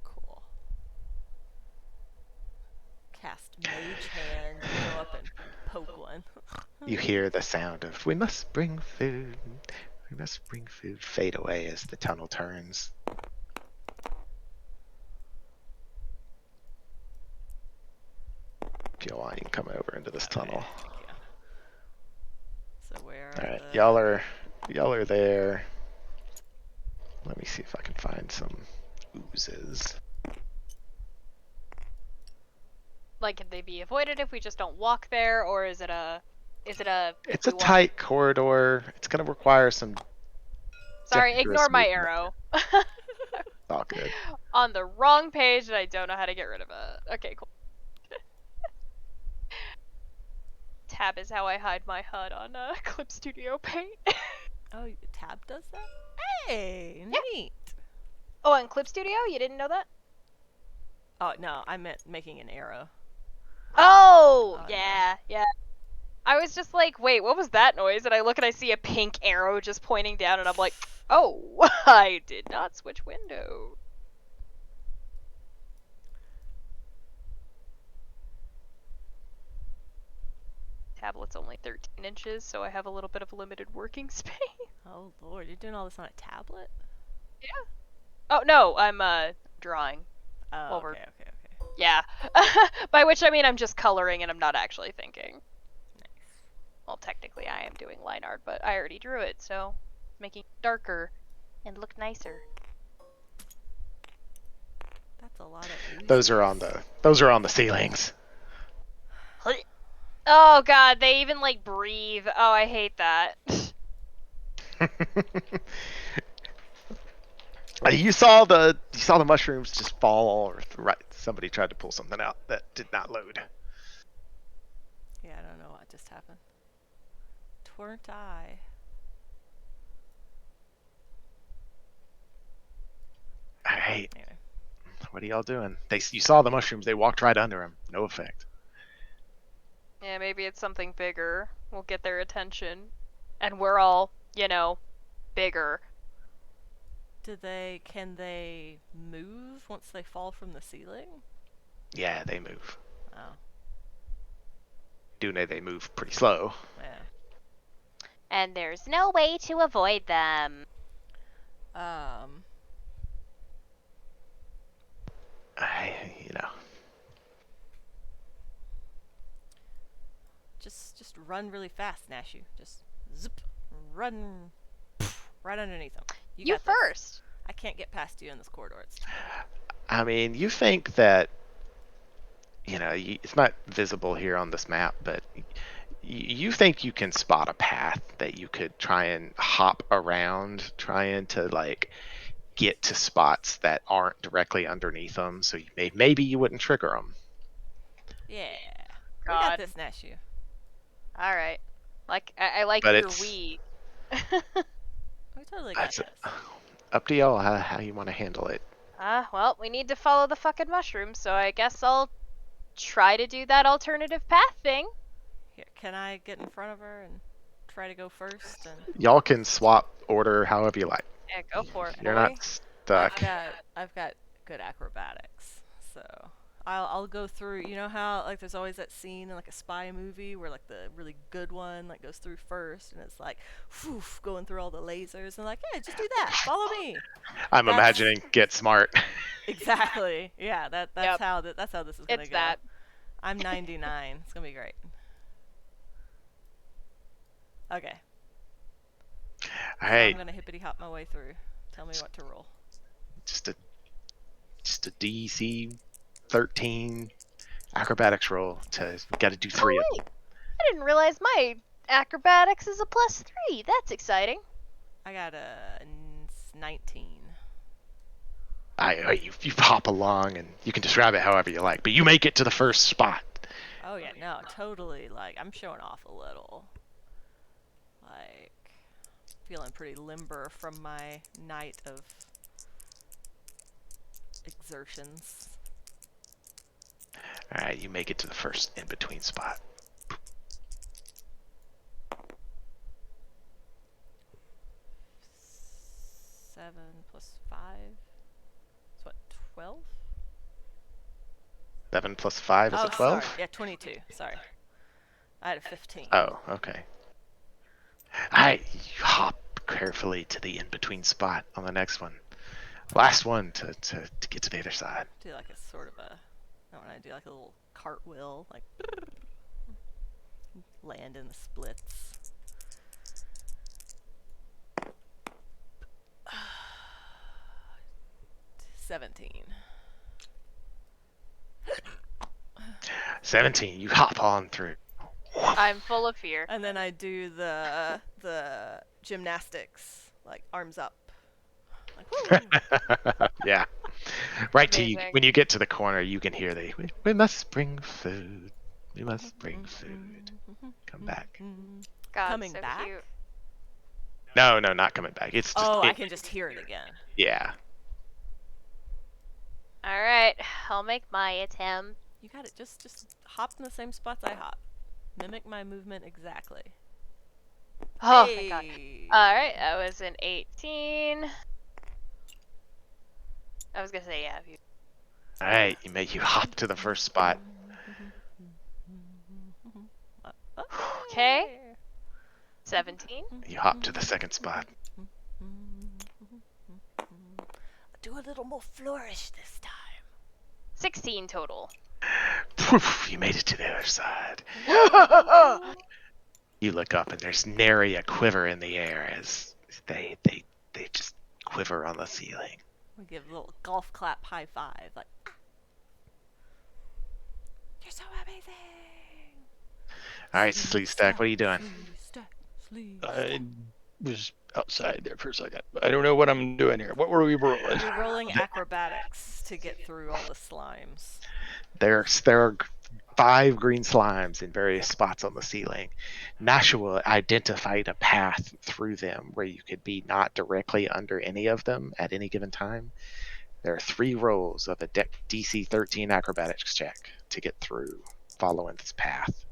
Cool. Cast Mage Hand and go up and poke one. You hear the sound of, we must bring food, we must bring food, fade away as the tunnel turns. If you want, you can come over into this tunnel. Okay, thank you. So where All are right, the... y'all are there. Let me see if I can find some oozes. Like, can they be avoided if we just don't walk there, or is it a? It's if a we walk- tight corridor. It's gonna require some. Sorry, dexterous ignore my movement. arrow. All good. On the wrong page, and I don't know how to get rid of it. Okay, cool. Tab is how I hide my HUD on Clip Studio Paint. Oh, Tab does that? Hey, Yeah. neat. Oh, on Clip Studio? You didn't know that? Oh, no, I meant making an arrow. Oh, Oh, yeah, yeah. I was just like, wait, what was that noise? And I look and I see a pink arrow just pointing down, and I'm like, oh, I did not switch window. Tablet's only 13 inches, so I have a little bit of limited working space. Oh, Lord, you're doing all this on a tablet? Oh, no, I'm, drawing. Oh, Well, we're- okay. Yeah. By which I mean I'm just coloring and I'm not actually thinking. Nice. Well, technically I am doing line art, but I already drew it, so it's making it darker and look nicer. That's a lot of Those are on the ceilings. Oh god, they even like breathe. Oh, I hate that. You saw the mushrooms just fall, or right? Somebody tried to pull something out that did not load. Yeah, I don't know what just happened. Tweren't I? All right, Anyway. what are y'all doing? You saw the mushrooms. They walked right under them. No effect. Yeah, maybe it's something bigger. We'll get their attention. And we're all, bigger. Can they move once they fall from the ceiling? Yeah, they move. Oh, Do know they move pretty slow. yeah. And there's no way to avoid them. Just run really fast, Nashu. Just zip, run, right underneath them. You got this. first. I can't get past you in this corridor. It's I mean, you think that, it's not visible here on this map, but you think you can spot a path that you could try and hop around, trying to like get to spots that aren't directly underneath them, so maybe you wouldn't trigger them. yeah. We God. got this, Nashu. All right. Like I like But your it's- we. We totally got That's this. up to y'all how you want to handle it. Well, we need to follow the fucking mushroom, so I guess I'll try to do that alternative path thing. Here, can I get in front of her and try to go first? And Y'all can swap order however you like. Yeah, go for it, You're boy. not stuck. I've got good acrobatics, so I'll go through. You know how like there's always that scene in like a spy movie where like the really good one like goes through first, and it's like, whew, going through all the lasers, and like, yeah, just do that. Follow me. I'm That's- imagining Get Smart. Exactly. Yeah. That's Yep. that's how this is gonna It's go. that. I'm 99. It's gonna be great. Okay. So Alright, I'm gonna hippity hop my way through. Tell me what to roll. just a DC 13 acrobatics roll. Got to do 3 of them. wait. I didn't realize my acrobatics is a +3. That's exciting. I got a 19. You hop along and you can describe it however you like, but you make it to the first spot. Oh yeah, no, totally. Like I'm showing off a little. Like feeling pretty limber from my night of exertions. Alright, you make it to the first in between spot. 7 plus 5. It's what, 12? 7 plus 5 is oh, a 12? sorry. Yeah, 22. Sorry. I had a 15. Oh, okay. Alright, you hop carefully to the in between spot on the next one. Last one to get to the other side. Do like a sort of a. I want to do like a little cartwheel, like land in the splits. $17. 17, you hop on through. I'm full of fear. And then I do the gymnastics, like arms up. Like, woo. Yeah. Right to you, Amazing. when you get to the corner, you can hear we must bring food. We must bring food. Come back. God, Coming so back? cute. No, not coming back. It's just I can just hear it again. yeah. All right, I'll make my attempt. You got it. Just hop in the same spots I hop. Mimic my movement exactly. Oh my god. Hey. All right, that was an 18. I was gonna say yeah. All right, you hop to the first spot. Okay. 17. You hop to the second spot. Do a little more flourish this time. 16 total. Poof, you made it to the other side. You look up and there's nary a quiver in the air as they just quiver on the ceiling. We give a little golf clap high five, like. You're so amazing. All right, Slee Stak, what are you doing? I was outside there for a second. I don't know what I'm doing here. What were we rolling? You're rolling acrobatics to get through all the slimes. There are 5 green slimes in various spots on the ceiling. Nashua identified a path through them where you could be not directly under any of them at any given time. There are 3 rolls of a DC 13 acrobatics check to get through following this path.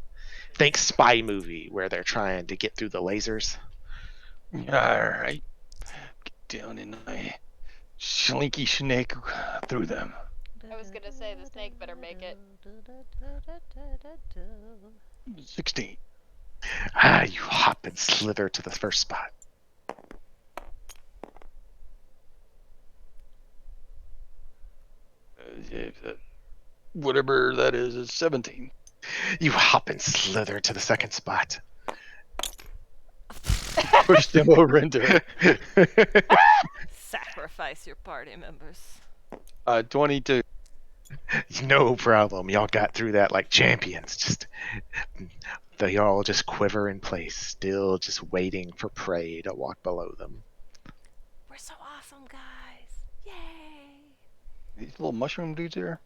Think spy movie where they're trying to get through the lasers. All right. Get down in my slinky snake through them. I was gonna say the snake better make it. 16. You hop and slither to the first spot. Whatever that is 17. You hop and slither to the second spot. Push them over into it. Sacrifice your party members. 22. No problem. Y'all got through that like champions. Just they all just quiver in place, still just waiting for prey to walk below them. We're so awesome, guys! Yay! These little mushroom dudes here.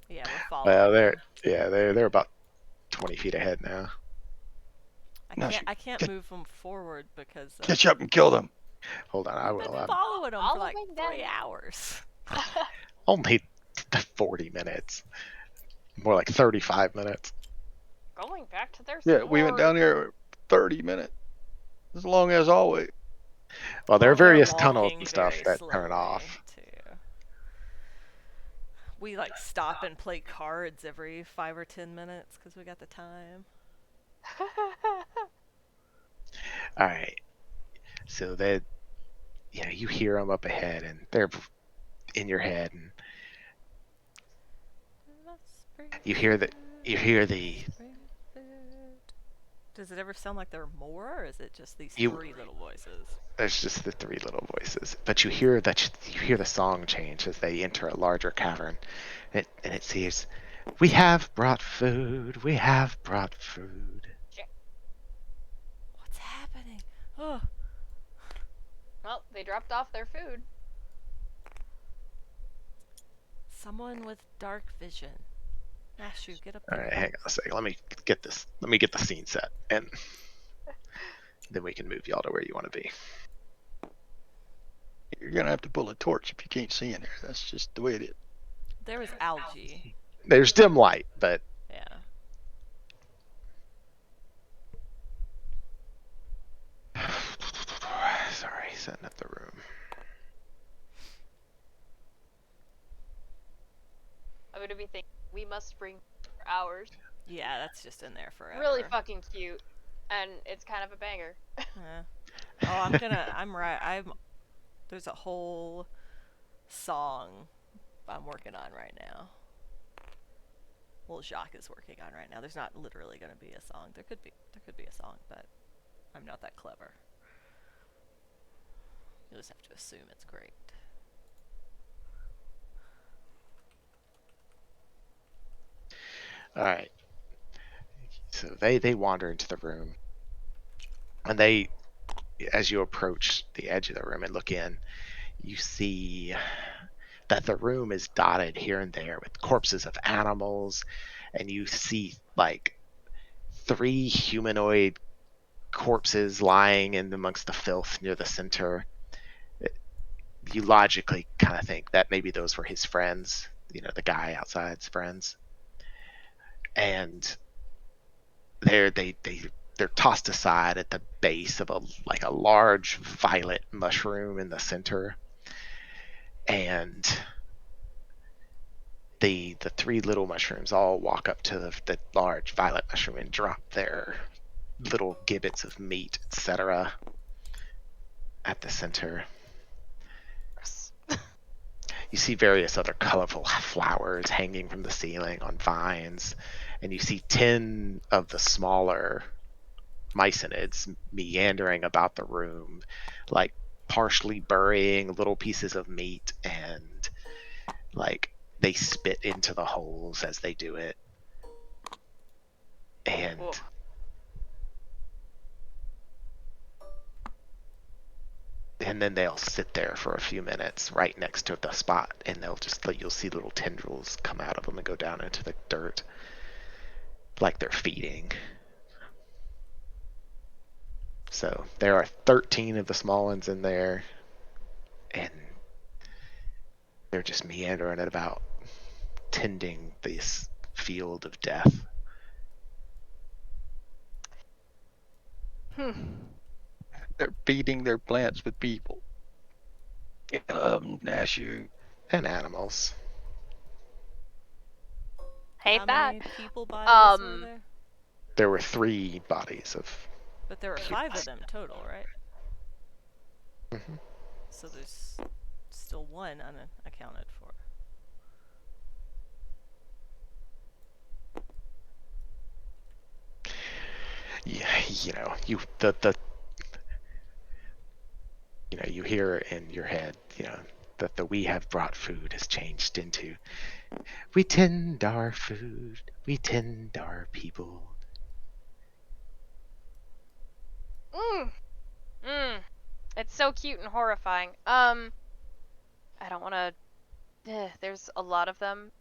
Yeah, we're following. Well, them. they're about 20 feet ahead now. No, I can't move them forward because Catch up and kill them. Hold on, I I've will. been following them for like Following them. 3 hours. Only 40 minutes. More like 35 minutes. Going back to their Yeah, we went down here 30 minutes. As long as always. Well, there are Well, they're various tunnels walking and stuff very that turn slowly, off. too. We like stop and play cards every 5 or 10 minutes because we got the time. All right. So that you hear them up ahead, and they're in your head, and you hear the Does it ever sound like there are more, or is it just these You- three little voices? there's just the three little voices, but you hear the song change as they enter a larger cavern, and it says, "We have brought food. We have brought food." What's happening? Oh, Well, they dropped off their food. someone with dark vision. Nashu, get up All there. right, hang on a second. Let me get the scene set, and then we can move y'all to where you want to be. You're gonna have to pull a torch if you can't see in there. That's just the way it is. There was algae. There's dim light, but Yeah. sorry, setting up the room. I'm gonna be thinking we must bring for hours. Yeah, that's just in there forever. Really fucking cute, and it's kind of a banger. Yeah. Oh, I'm right. There's a whole song I'm working on right now. Well, Jacques is working on right now. There's not literally going to be a song. There could be a song, but I'm not that clever. You'll just have to assume it's great. All right. So they wander into the room, and they, as you approach the edge of the room and look in, you see that the room is dotted here and there with corpses of animals, and you see like 3 humanoid corpses lying in amongst the filth near the center. You logically kind of think that maybe those were his friends, the guy outside's friends, and they're tossed aside at the base of a large violet mushroom in the center, and the 3 little mushrooms all walk up to the large violet mushroom and drop their little gibbets of meat, etc., at the center. You see various other colorful flowers hanging from the ceiling on vines, and you see 10 of the smaller myconids meandering about the room, like partially burying little pieces of meat, and like they spit into the holes as they do it. And Whoa. and then they'll sit there for a few minutes right next to the spot, and you'll see little tendrils come out of them and go down into the dirt like they're feeding. So there are 13 of the small ones in there, and they're just meandering about, tending this field of death. They're feeding their plants with people. Nashu. And animals. Hate How that. many people bodies were there? There were 3 bodies of. But there were 5 of them total, right? Mm-hmm. So there's still 1 unaccounted for. Yeah, you hear in your head, that the "we have brought food" has changed into "we tend our food, we tend our people." It's so cute and horrifying. I don't want to. There's a lot of them.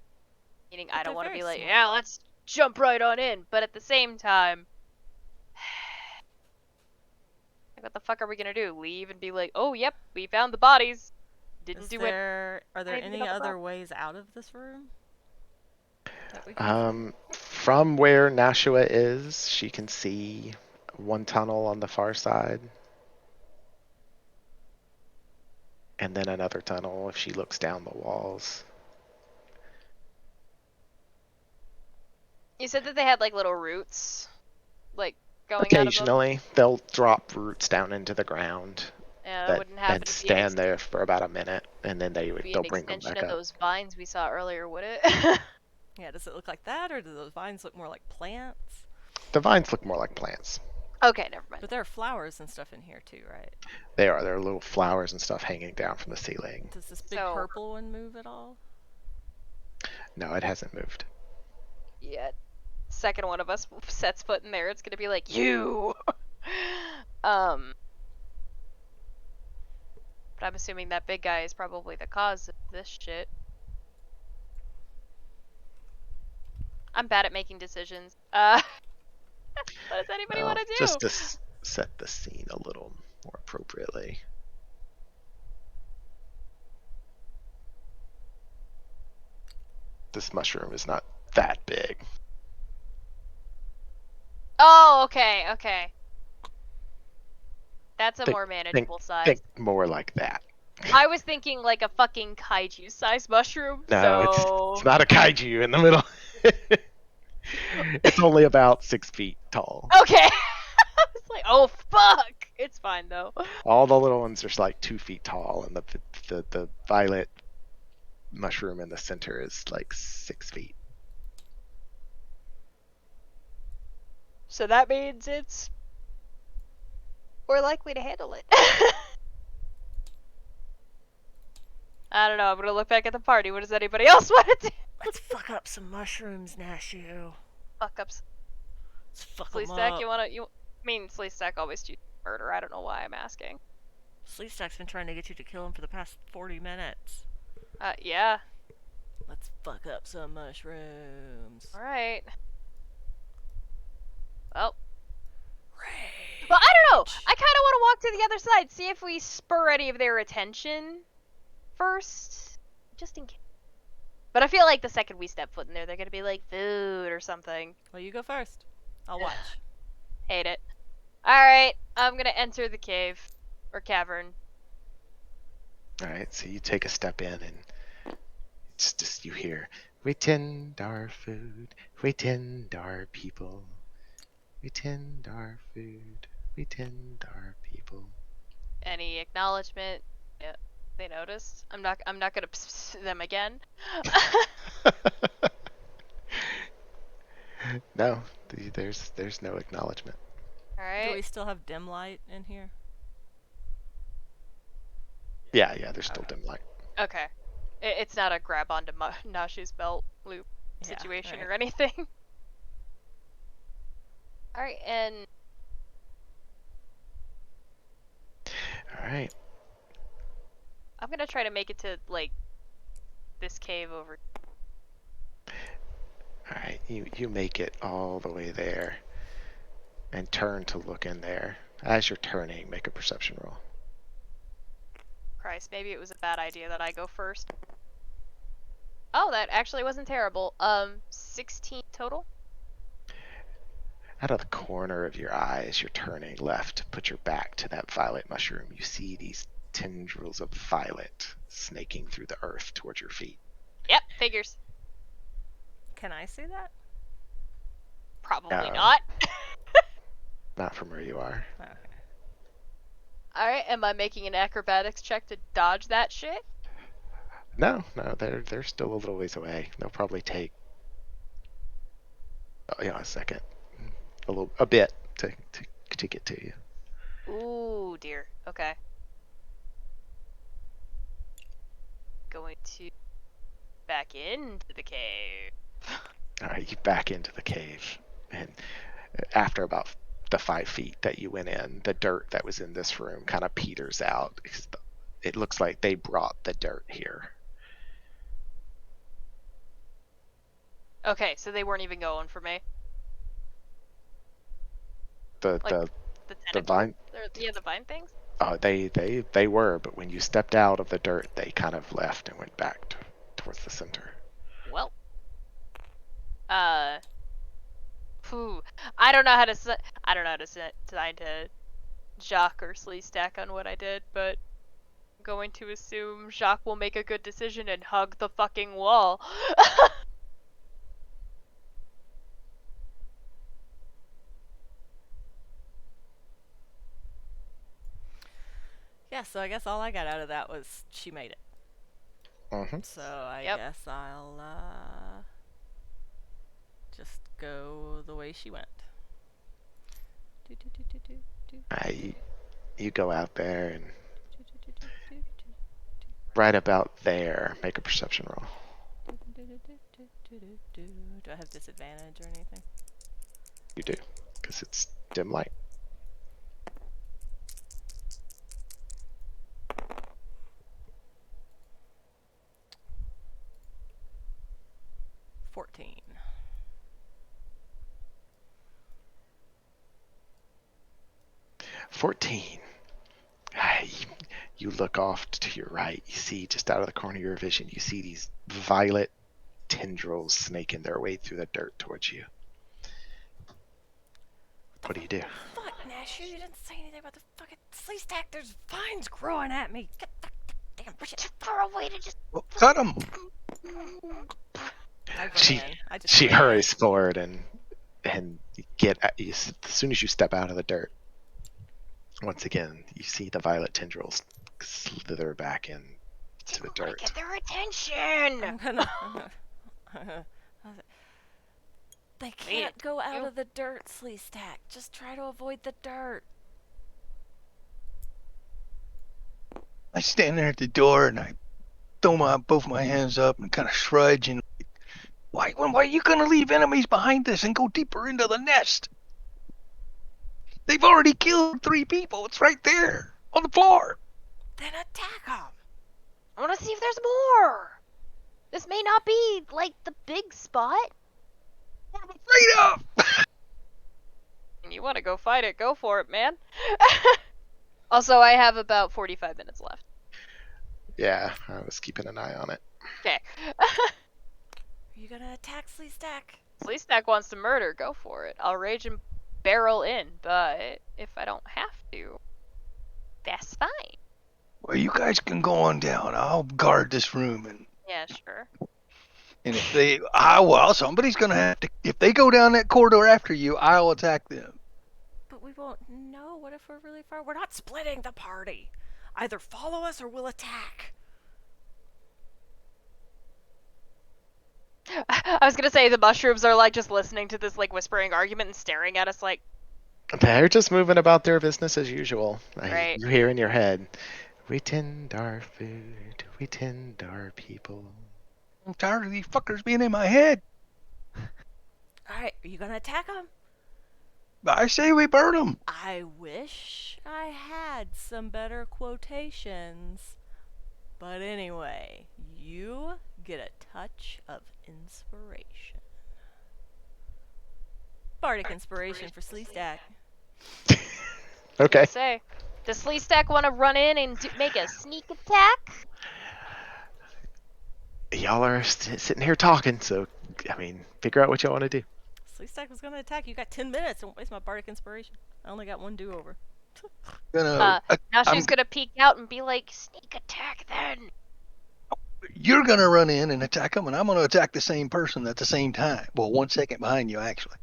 Meaning, I don't want to be like, small. yeah, let's jump right on in. But at the same time, what the fuck are we gonna do? Leave and be like, oh, yep, we found the bodies. Didn't do it. Are there anything any about the other problem. ways out of this room? That we can see? From where Nashua is, she can see one tunnel on the far side. and then another tunnel if she looks down the walls. You said that they had like little roots, like going out of them. Occasionally, they'll drop roots down into the ground Yeah, that wouldn't happen and to be an stand there for about a minute, and then be they'll an bring them extension back of up. those vines we saw earlier, would it? Yeah, does it look like that, or do those vines look more like plants? The vines look more like plants. Okay, never mind. But there are flowers and stuff in here too, right? There are little flowers and stuff hanging down from the ceiling. Does this big So- purple one move at all? No, it hasn't moved. Yeah. Second one of us sets foot in there, it's gonna be like, you! But I'm assuming that big guy is probably the cause of this shit. I'm bad at making decisions. What does anybody Well, want to do? just to set the scene a little more appropriately. This mushroom is not that big. Oh, okay. That's a Think- more manageable size. Think more like that. I was thinking like a fucking kaiju size mushroom. No, so... it's not a kaiju in the middle. It's only about 6 feet tall. Okay. I was like, oh fuck. It's fine though. All the little ones are like 2 feet tall, and the violet mushroom in the center is like 6 feet. So that means it's more likely to handle it. I don't know. I'm gonna look back at the party. What does anybody else want to do? Let's fuck up some mushrooms, Nashu. Fuck ups. Let's fuck Slee 'em Stak, up. I mean, Slee Stak always chooses murder. I don't know why I'm asking. Slee Stak's been trying to get you to kill him for the past 40 minutes. Yeah. Let's fuck up some mushrooms. Alright. Well. Well, I don't know. I kind of want to walk to the other side, see if we spur any of their attention first. Just in case. But I feel like the second we step foot in there, they're going to be like, food or something. Well, you go first. I'll watch. Hate it. Alright, I'm going to enter the cave. Or cavern. Alright, so you take a step in, and it's just you hear, we tend our food, we tend our people, we tend our food, we tend our people. Any acknowledgement? Yeah, they noticed. I'm not gonna them again. No, there's no acknowledgement. Do Alright. we still have dim light in here? Yeah, there's still dim light. Okay. It's not a grab onto Nashu's belt loop situation or anything. Alright, and Alright, I'm gonna try to make it to, like, this cave over. alright, you make it all the way there, and turn to look in there. As you're turning, make a perception roll. Christ, maybe it was a bad idea that I go first. Oh, that actually wasn't terrible. 16 total? Out of the corner of your eye, as you're turning left to put your back to that violet mushroom, you see these tendrils of violet snaking through the earth towards your feet. Yep, figures. Can I see that? Probably No. not. Not from where you are. Okay. Alright, am I making an acrobatics check to dodge that shit? No, they're still a little ways away. They'll probably take a second, a bit to get to you. Ooh, dear. Okay. Going to back into the cave. All right, you back into the cave, and after about the 5 feet that you went in, the dirt that was in this room kind of peters out. It looks like they brought the dirt here. Okay, so they weren't even going for me. The Like, The the tentacle? vine. The vine things? They were, but when you stepped out of the dirt, they kind of left and went back towards the center. Well. Phew. I don't know how to decide to Jacques or Slee Stak on what I did, but going to assume Jacques will make a good decision and hug the fucking wall. Yeah, so I guess all I got out of that was she made it. Mm-hmm. So I Yep. guess I'll just go the way she went. Do, do, do, do, do, do, You go out there and do, do, do, do, do, do. right about there, make a perception roll. Do I have disadvantage or anything? You do, because it's dim light. 14. 14. You look off to your right. You see, just out of the corner of your vision, you see these violet tendrils snaking their way through the dirt towards you. What do you do? Fuck, Nash, you didn't say anything about the fucking Slee Stak. There's vines growing at me. Get the damn shit. Just for a way to just. Well, cut them. She hurries forward and get as soon as you step out of the dirt. Once again, you see the violet tendrils slither back in to the dirt. Get their attention. I'm gonna they can't go out of the dirt, Slee Stak. Just try to avoid the dirt. I stand there at the door and I throw both my hands up and kind of shrug and why are you going to leave enemies behind us and go deeper into the nest? They've already killed 3 people. It's right there on the floor. Then attack them. I want to see if there's more. This may not be like the big spot. What am I afraid of? You want to go fight it? Go for it, man. Also, I have about 45 minutes left. Yeah, I was keeping an eye on it. Okay. Are you gonna attack Slee Stak? Slee Stak wants to murder. Go for it. I'll rage and barrel in, but if I don't have to, that's fine. Well, you guys can go on down. I'll guard this room and Yeah, sure. if somebody's gonna have to. If they go down that corridor after you, I'll attack them. But we won't know. What if we're really far? We're not splitting the party. Either follow us or we'll attack. I was gonna say the mushrooms are like just listening to this like whispering argument and staring at us like. They're just moving about their business as usual. Right. You hear in your head, we tend our food, we tend our people. I'm tired of these fuckers being in my head. Alright, are you gonna attack them? I say we burn them. I wish I had some better quotations. But anyway, you get a touch of inspiration. Bardic inspiration for Slee Stak. Okay. Say, does Slee Stak want to run in and make a sneak attack? Y'all are sitting here talking, so, I mean, figure out what y'all want to do. Slee Stak was gonna attack. You got 10 minutes. Don't waste my bardic inspiration. I only got one do-over. Now she's gonna peek out and be like, sneak attack then. You're gonna run in and attack them, and I'm gonna attack the same person at the same time. Well, 1 second behind you, actually.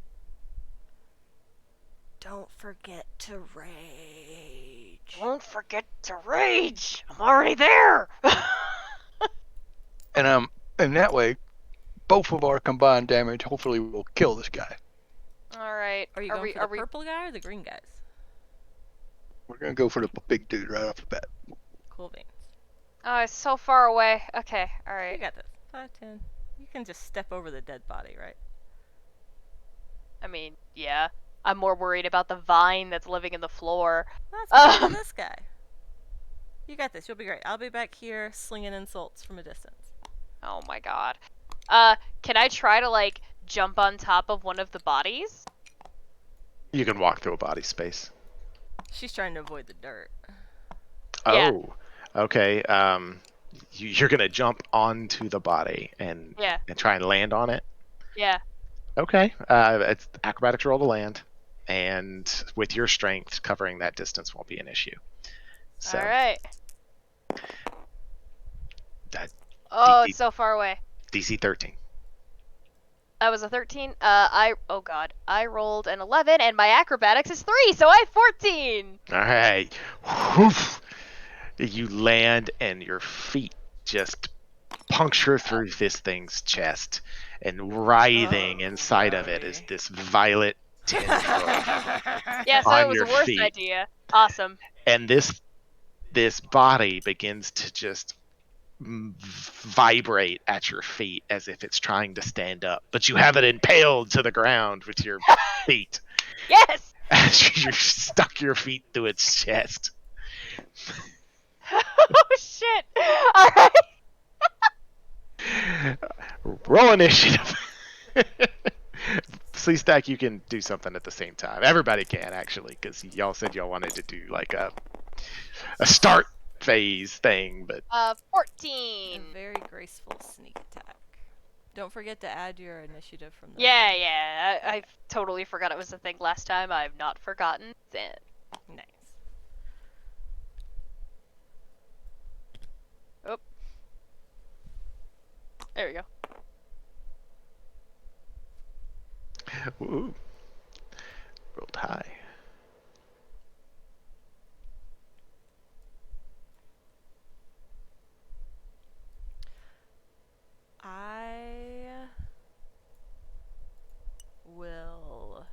Don't forget to rage. Don't forget to rage. I'm already there. And that way, both of our combined damage hopefully will kill this guy. All right. Are you going for the purple guy or the green guys? We're gonna go for the big dude right off the bat. Cool beans. Oh, it's so far away. Okay. All You right. got this. 5, 10. You can just step over the dead body, right? I mean, yeah. I'm more worried about the vine that's living in the floor. Let's go this guy. You got this. You'll be great. I'll be back here slinging insults from a distance. Oh my god. Can I try to like jump on top of one of the bodies? You can walk through a body space. She's trying to avoid the dirt. Yeah. Oh, okay. You're gonna jump onto the body and try and land on it. Yeah. Okay. It's acrobatics roll to land, and with your strength, covering that distance won't be an issue. So, All right. Oh, DC it's so far away. DC 13. That was a 13. Oh god. I rolled an 11, and my acrobatics is 3, so I have 14! All right. Woof. You land, and your feet just puncture through this thing's chest, and writhing inside of it is this violet tendril Yeah, so it on was your a worse feet. idea. Awesome. And this body begins to just vibrate at your feet as if it's trying to stand up, but you have it impaled to the ground with your feet Yes! as you stuck your feet through its chest. Oh shit! Alright. Roll initiative. Slee Stak, you can do something at the same time. Everybody can, actually, because y'all said y'all wanted to do like a start phase thing, but 14. A very graceful sneak attack. Don't forget to add your initiative from the Yeah. I totally forgot it was a thing last time. I've not forgotten then. Nice. Oh. There we go. Ooh. Rolled high. I will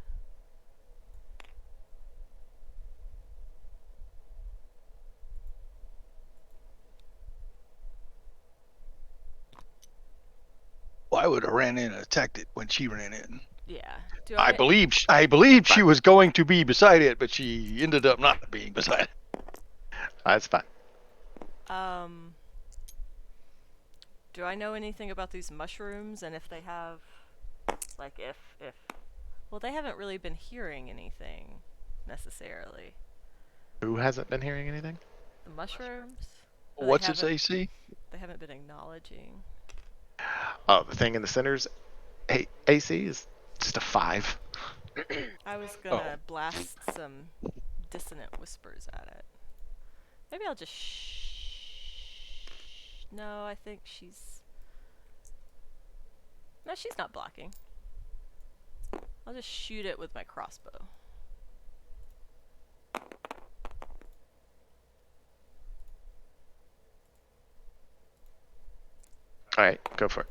Well, I would have ran in and attacked it when she ran in. yeah. Do I believed she was going to be beside it, but she ended up not being beside it. That's fine. Do I know anything about these mushrooms, and if they have, like, if well, they haven't really been hearing anything necessarily. Who hasn't been hearing anything? The mushrooms. Or What's they its haven't- AC? They haven't been acknowledging. Oh, the thing in the center's AC is just a 5. I was gonna blast some dissonant whispers at it. Maybe I'll just No, I think she's... No, she's not blocking. I'll just shoot it with my crossbow. Alright, go for it.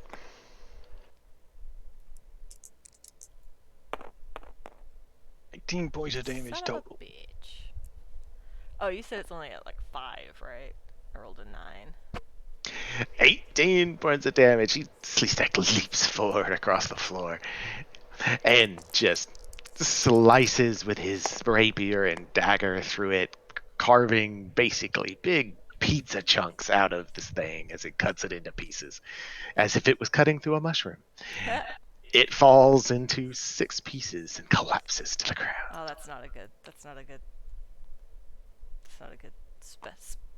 18 points of damage Son total. of a bitch. Oh, you said it's only at like 5, right? I rolled a 9. 18 points of damage. Slee Stak leaps forward across the floor and just slices with his rapier and dagger through it, carving basically big pizza chunks out of this thing as it cuts it into pieces, as if it was cutting through a mushroom. It falls into 6 pieces and collapses to the ground. Oh, that's not a good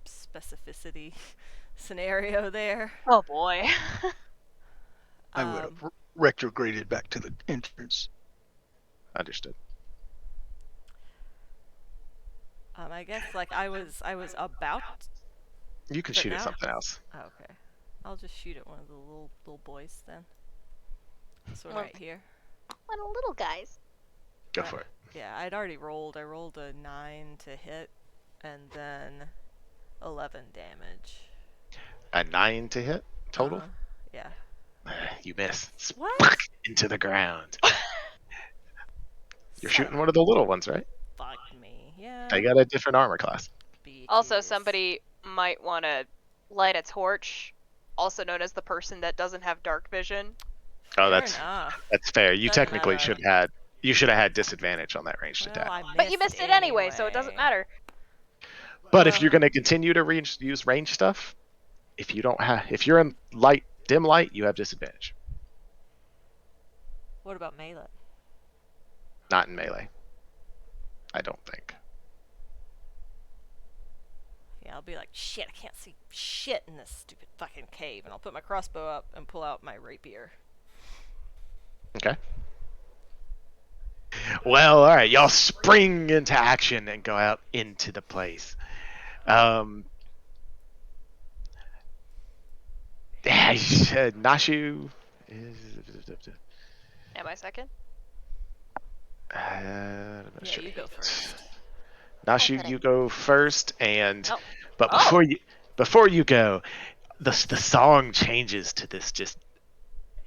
specificity scenario there. Oh boy. I would have retrograded back to the entrance. Understood. I guess like I was about. You can But shoot at now- something else. Oh, okay. I'll just shoot at one of the little boys then. This one Well- right here. Little guys. Go for it. Yeah, I'd already rolled. I rolled a 9 to hit, and then 11 damage. A 9 to hit total. Yeah. You miss. What? Into the ground. You're Son shooting one of the little ones, right? Fuck me. Yeah. They got a different armor class. Also, bitches. somebody might want to light a torch, also known as the person that doesn't have dark vision. Oh, Fair that's enough. fair. You Doesn't technically matter. should have had disadvantage on that ranged Well, attack. I But you missed it anyway, so it doesn't matter. But if you're going to continue to use range stuff, if you're in dim light, you have disadvantage. What about melee? Not in melee. I don't think. Yeah, I'll be like, shit, I can't see shit in this stupid fucking cave, and I'll put my crossbow up and pull out my rapier. Okay. Well, all right. Y'all spring into action and go out into the place. Yeah, Nashu is. Am I second? Yeah, you go first. Nashu, Okay. you go first, and Oh. but Oh. before you go, the song changes to this just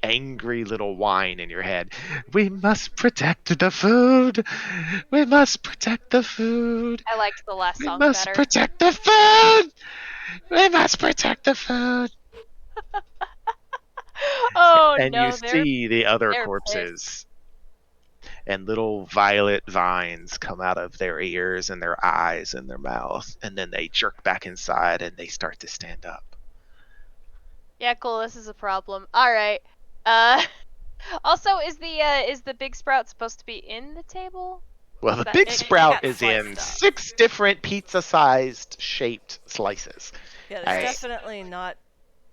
angry little whine in your head. We must protect the food. We must protect the food. I liked the last We song must better. protect the food. We must protect the food. Oh And you no, see the other they're pissed. corpses, and little violet vines come out of their ears and their eyes and their mouth, and then they jerk back inside and they start to stand up. Yeah, cool. This is a problem. All right. Also, is the big sprout supposed to be in the table? Well, the That- big it sprout got is in sliced up. 6 different pizza-sized shaped slices. Yeah, All there's right. definitely not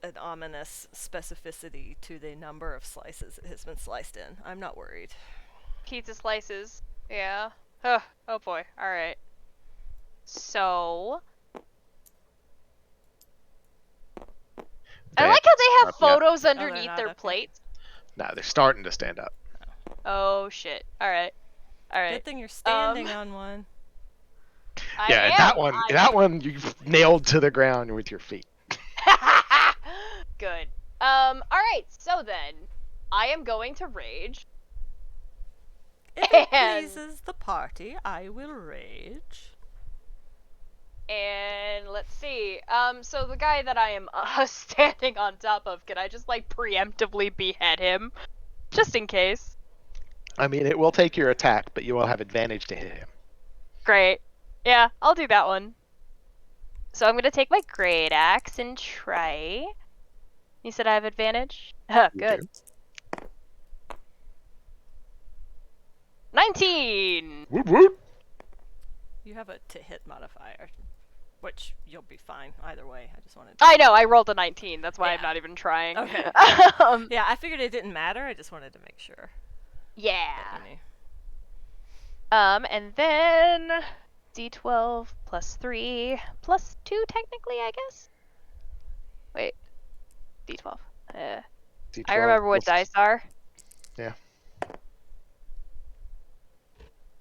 an ominous specificity to the number of slices it has been sliced in. I'm not worried. Pizza slices. Yeah. Oh boy. All right. So I like how they have photos underneath not their up yet? plates. No, they're starting to stand up. Oh shit. All right. All right. Good thing you're standing on one. I Yeah, am. that one you've nailed to the ground with your feet. Good. All right. So then, I am going to rage. If it And- pleases the party, I will rage. And let's see. So the guy that I am standing on top of, can I just like preemptively behead him, just in case? I mean, it will take your attack, but you will have advantage to hit him. Great. Yeah, I'll do that one. So I'm gonna take my great axe and try. You said I have advantage? You Good. do. 19! Whoop whoop. You have a to hit modifier, which you'll be fine either way. I just wanted to. I know, I rolled a 19, that's why I'm Yeah. not even trying. Okay. um, Yeah, I figured it didn't matter. I just wanted to make sure. yeah. that you knew. And then d12 plus 3 plus 2, technically, I guess? Wait. d12. I D12 remember what plus- dice are. Yeah.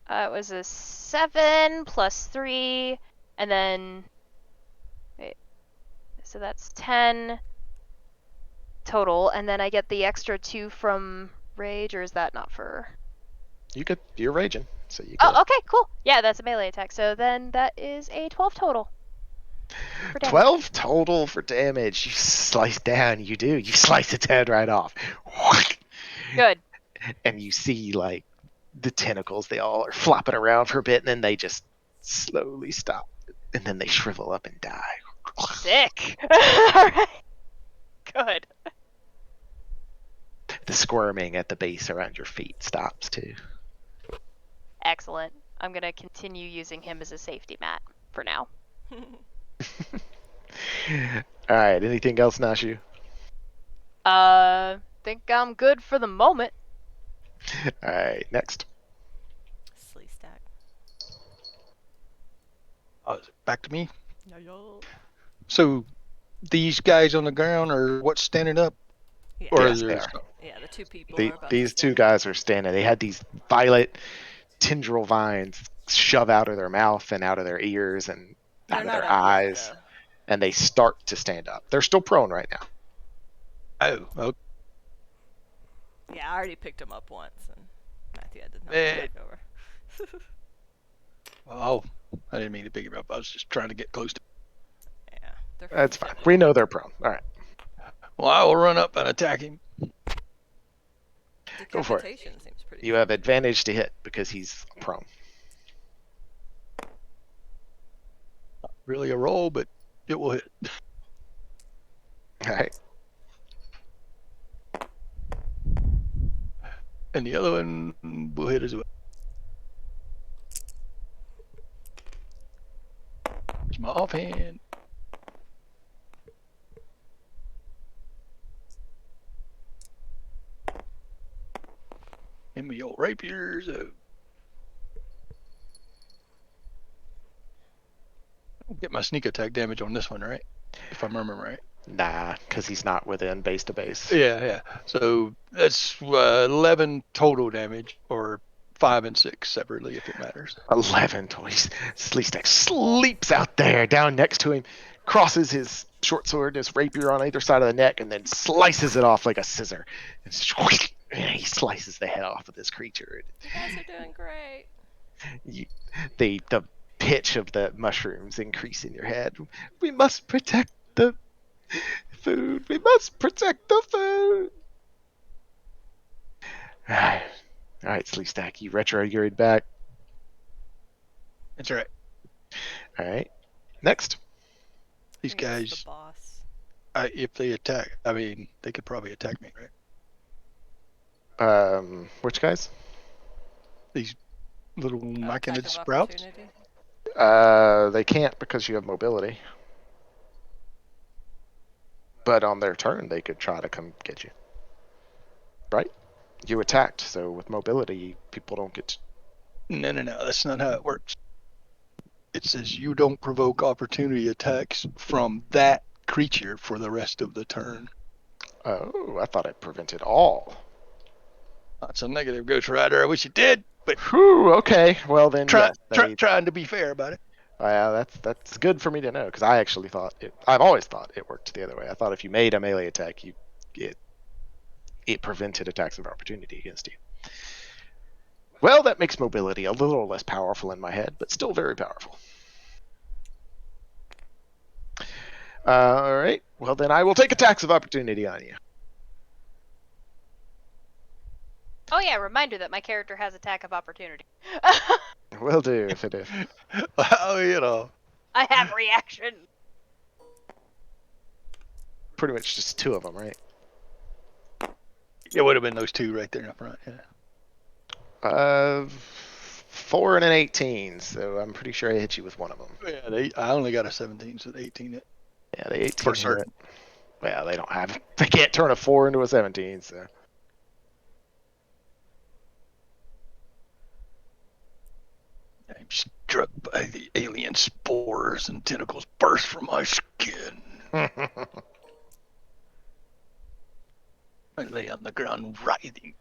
It was a 7 plus 3, and then. Wait. So that's 10 total, and then I get the extra 2 from Rage, or is that not for. You're raging, so you Oh, okay, cool. Yeah, that's a melee attack. So then that is a 12 total. For damage. 12 total for damage. You slice down. You slice its head right off. Good. And you see, like, the tentacles, they all are flopping around for a bit, and then they just slowly stop. And then they shrivel up and die. Sick. Alright. Good. The squirming at the base around your feet stops, too. Excellent. I'm gonna continue using him as a safety mat for now. Alright, anything else, Nashu? Think I'm good for the moment. Alright, next. Slee Stak. Back to me. Yo. So these guys on the ground are what's standing up, Yeah. or Yes, is they there? are. Yeah, the two people The- are about these to two stand. guys are standing. They had these violet tendril vines shove out of their mouth and out of their ears and They're out of not their up yet, eyes, though. and they start to stand up. They're still prone right now. Oh, okay. Yeah, I already picked him up once, and Matthew had to knock Eh. him back over. Oh, I didn't mean to pick him up. I was just trying to get close to. Yeah, they're That's fine. fiddly. We know they're prone. All right, Well, I will run up and attack him. Go for it. Decapitation seems pretty. you have advantage to hit because he's prone. Not really a roll, but it will hit. All right. And the other one will hit as well. It's my offhand. And my old rapiers. Get my sneak attack damage on this one, right? If I remember right. Nah, because he's not within base to base. Yeah. So that's 11 total damage, or 5 and 6 separately, if it matters. 11 toys. Slee Stak sleeps out there down next to him, crosses his short sword, his rapier on either side of the neck, and then slices it off like a scissor. And he slices the head off of this creature. You guys are doing great. The pitch of the mushrooms increase in your head. We must protect the food. We must protect the food. All right, Slee Stak, you retro yuried back. That's right. All right, next. These I think it's guys, the boss. if they attack, I mean, they could probably attack me, right? Which guys? These little machina Attack of sprouts. opportunity. They can't because you have mobility. But on their turn, they could try to come get you. Right? You attacked, so with mobility, people don't get. No, that's not how it works. It says you don't provoke opportunity attacks from that creature for the rest of the turn. Oh, I thought it prevented all. That's a negative, Ghost Rider. I wish it did, but Whew, okay. Well then, yes. Trying to be fair about it. That's good for me to know because I actually thought it. I've always thought it worked the other way. I thought if you made a melee attack, it prevented attacks of opportunity against you. Well, that makes mobility a little less powerful in my head, but still very powerful. All right. Well, then I will take attacks of opportunity on you. Oh yeah, reminder that my character has attack of opportunity. Will do if it is. Well, you know. I have reaction. Pretty much just two of them, right? It would have been those two right there in the front. Yeah. 4 and an 18, so I'm pretty sure I hit you with one of them. Yeah, I only got a 17, so the 18 hit. Yeah, the 18 For certain. hit. Well, they can't turn a 4 into a 17, so. I'm struck by the alien spores and tentacles burst from my skin. I lay on the ground writhing.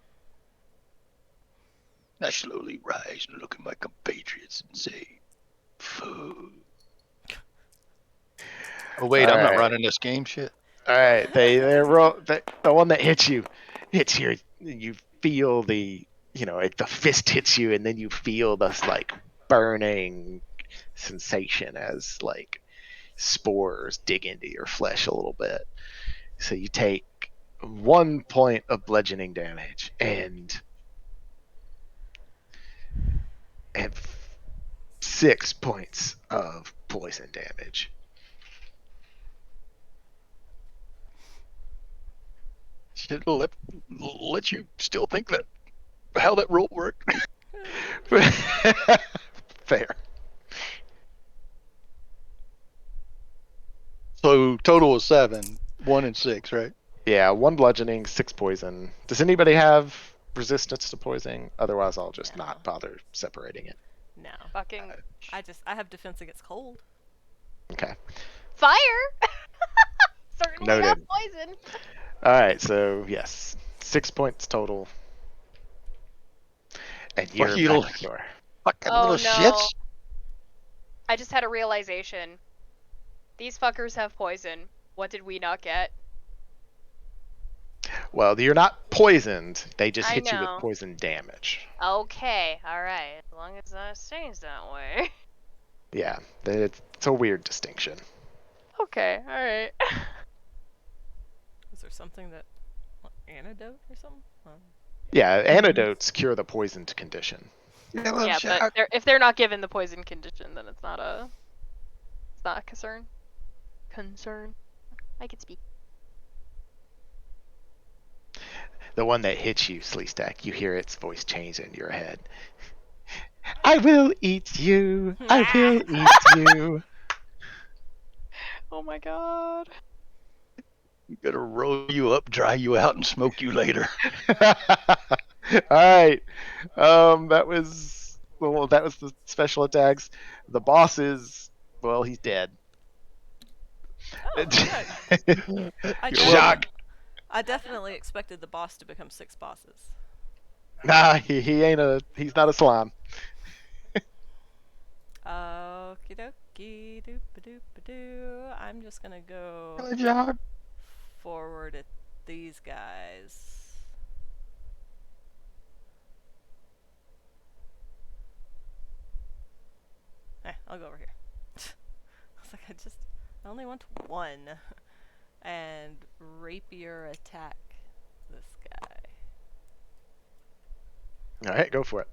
I slowly rise and look at my compatriots and say, food. Oh wait, I'm not running this game, shit. All right, the one that hits you, you feel the fist hits you, and then you feel this like burning sensation as like spores dig into your flesh a little bit. So you take 1 point of bludgeoning damage and 6 points of poison damage. Should let you still think that how that roll worked. Fair. So total is 7, 1 and 6, right? Yeah, 1 bludgeoning, 6 poison. Does anybody have resistance to poisoning? Otherwise, I'll just not bother separating it. No. Fucking I have defense against cold. Okay. fire. Certainly Noted. not poison. All right, so yes, 6 points total. And you're you back to door. Fucking Oh, little no. shits. I just had a realization. These fuckers have poison. What did we not get? Well, you're not poisoned. They just I hit you know. with poison damage. Okay, alright. As long as that stays that way. Yeah, it's a weird distinction. Okay, alright. Is there something that antidote or something? Yeah, antidotes cure the poisoned condition. Yeah, but if they're not given the poison condition, then it's not a concern. I can speak. The one that hits you, Slee Stak, you hear its voice change in your head. I will eat you. I will eat you. Oh my god. I'm gonna roll you up, dry you out, and smoke you later. All right. That was the special attacks. The boss is, well, he's dead. Oh, good. I You're Shock. I definitely expected the boss to become 6 bosses. Nah, he ain't he's not a slime. Okie dokie, doop a doop a doo. I'm just gonna go welcome. Jock. forward at these guys. I'll go over here. I was like, I only want 1. And rapier attack this guy. All right, go for it.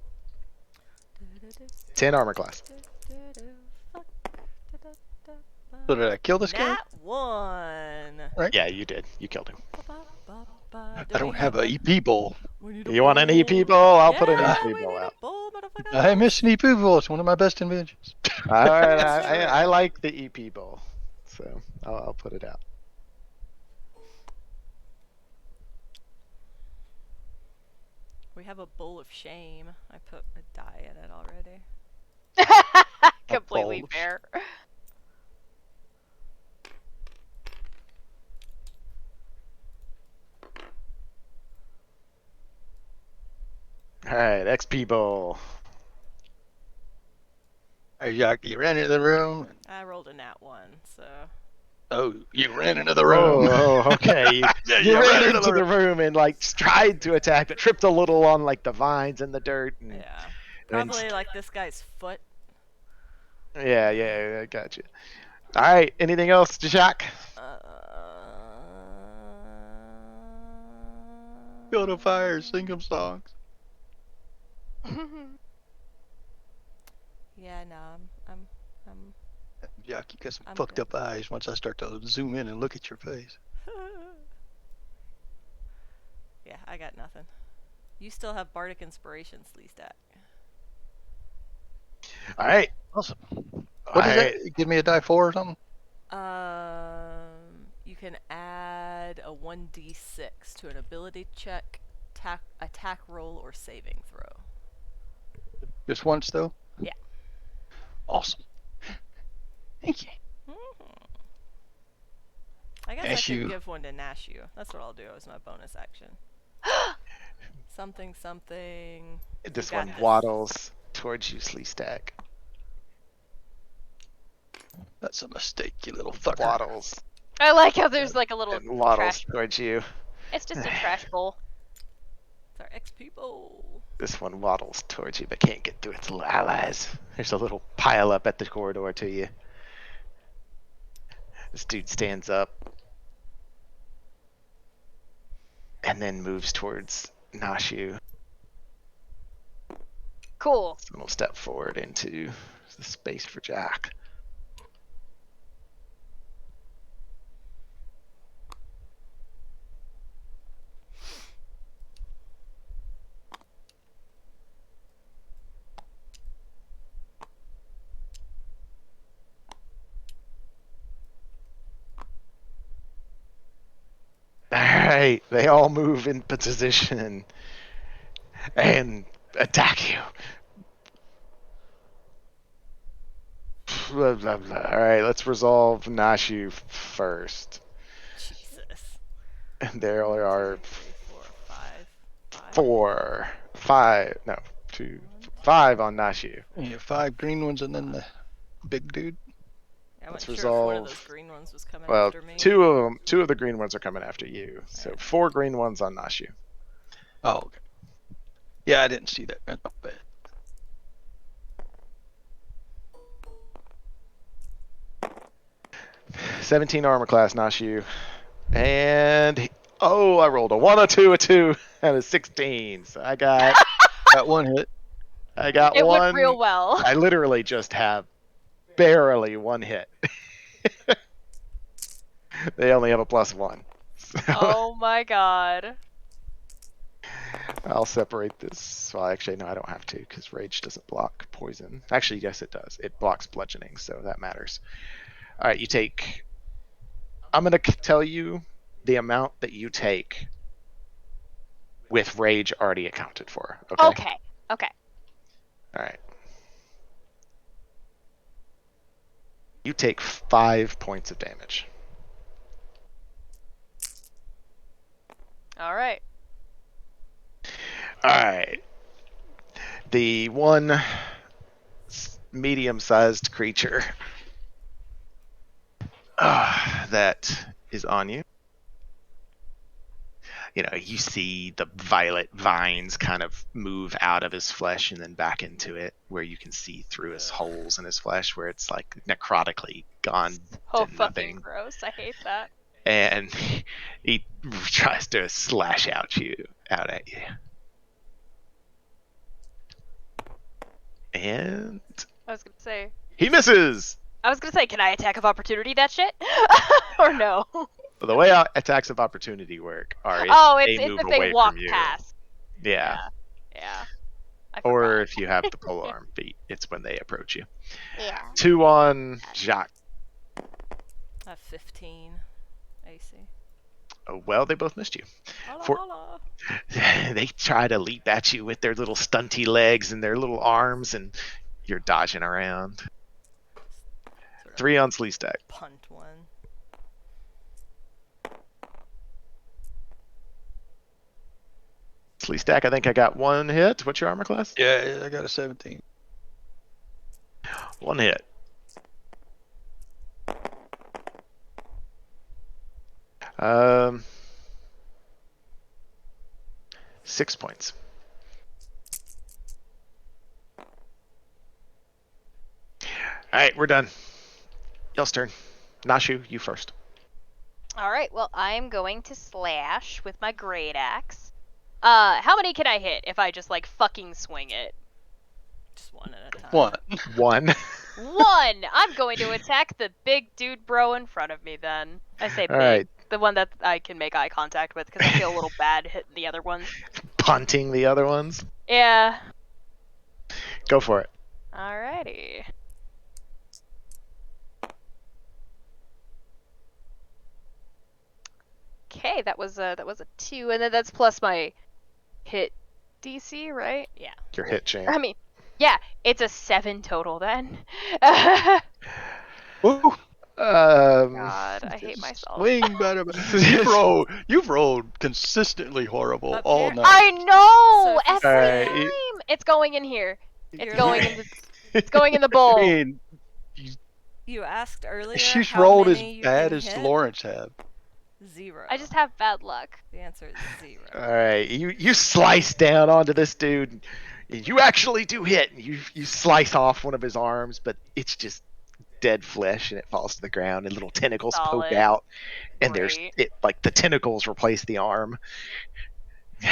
10 armor class. So did I kill this guy? Nat 1. Right. Yeah, you did. You killed him. I don't have an EP bowl. You want an EP bowl? I'll put an Yeah, EP we bowl need a out. bowl, motherfucker. I miss an EP bowl. It's one of my best inventions. All right, That's true. I like the EP bowl, so I'll put it out. We have a bowl of shame. I put a die in it already. Completely bulge. fair. All right, XP bowl. Hey, Jock, you ran into the room. I rolled a nat 1, so. Oh, you ran into the room. Oh, okay. Yeah, You you ran ran into the room and like tried to attack, but tripped a little on like the vines and the dirt. And, Yeah. and Probably like this guy's foot. yeah, I got you. All right, anything else, Jacques? Go to fire, sing them songs. Yeah, no, I'm Jock, you got some I'm fucked good. up eyes once I start to zoom in and look at your face. Yeah, I got nothing. You still have bardic inspiration, Slee Stak. All right. Awesome. What is that? Give me a die 4 or something? You can add a 1d6 to an ability check, attack roll, or saving throw. Just once, though? Yeah. Awesome. Thank you. I guess Nash I you. could give one to Nashu. That's what I'll do as my bonus action. Something. This You got one this. waddles towards you, Slee Stak. That's a mistake, you little fucker. Waddles I like how there's like a little and waddles trash. towards you. It's just a trash bowl. It's our XP bowl. This one waddles towards you, but can't get through its little allies. There's a little pile up at the corridor to you. This dude stands up and then moves towards Nashu. Cool. So we'll step forward into the space for Jack. Alright, they all move in position and attack you. Blah, blah, blah. Alright, let's resolve Nashu first. Jesus. And there are 2, 3, 4, 5. five on Nashu. Yeah, 5 green ones and then the big dude. I Let's wasn't sure if one of those resolve- green ones was coming Well, after me. two of the green ones are coming after you. So 4 green ones on Nashu. Oh, okay. Yeah, I didn't see that. That's not bad. $17 armor class Nashu. And I rolled a 1, a 2, a 2, and a 16. So I got Got one hit. It one. went real well. I literally just have barely 1 hit. They only have a +1. So Oh my god. I'll separate this. Well, actually, no, I don't have to because rage doesn't block poison. Actually, yes, it does. It blocks bludgeoning, so that matters. All right, you take. I'm going to tell you the amount that you take with rage already accounted for. Okay. Okay. All right. You take 5 points of damage. All right. All right. The one medium-sized creature that is on you. You know, you see the violet vines kind of move out of his flesh and then back into it, where you can see through his holes in his flesh, where it's like necrotically gone So to fucking nothing. gross. I hate that. And he tries to slash out at you. And I was gonna say. he misses. Can I attack of opportunity that shit? Or no? The way attacks of opportunity work are if It's they move if they away walk from you. past. Yeah. Yeah. I Or forgot. if you have the polearm feat, it's when they approach you. Yeah. 2 on Jacques. I have 15 AC. Oh, well, they both missed you. Holla, For- holla. They try to leap at you with their little stunty legs and their little arms, and you're dodging around. Sort of 3 on Slee Stak. punt one. Slee Stak, I think I got 1 hit. What's your armor class? Yeah, I got a 17. 1 hit. Um, 6 points. All right, we're done. Y'all's turn. Nashu, you first. All right. Well, I'm going to slash with my great axe. How many can I hit if I just like fucking swing it? Just one at a time. What? 1. 1. I'm going to attack the big dude bro in front of me. Then I say big, All right. the one that I can make eye contact with because I feel a little bad hitting the other ones. Punting the other ones. Yeah. Go for it. Alrighty. Okay, that was a 2, and then that's plus my hit DC, right? Yeah. Your hit chain. I mean, yeah, it's a 7 total then. Ooh, God, I hate myself. swing, better. You've rolled consistently horrible Up all here? night. I know. So if you Every say- time it's going in here. It's You're going like- in the. It's going in the bowl. I mean, You asked earlier she's how rolled as many you bad can as hit. Lawrence have. 0. I just have bad luck. The answer is 0. All right, you slice down onto this dude. You actually do hit. You slice off one of his arms, but it's just dead flesh, and it falls to the ground, and little tentacles poke Solid. out, and Great. like the tentacles replace the arm. All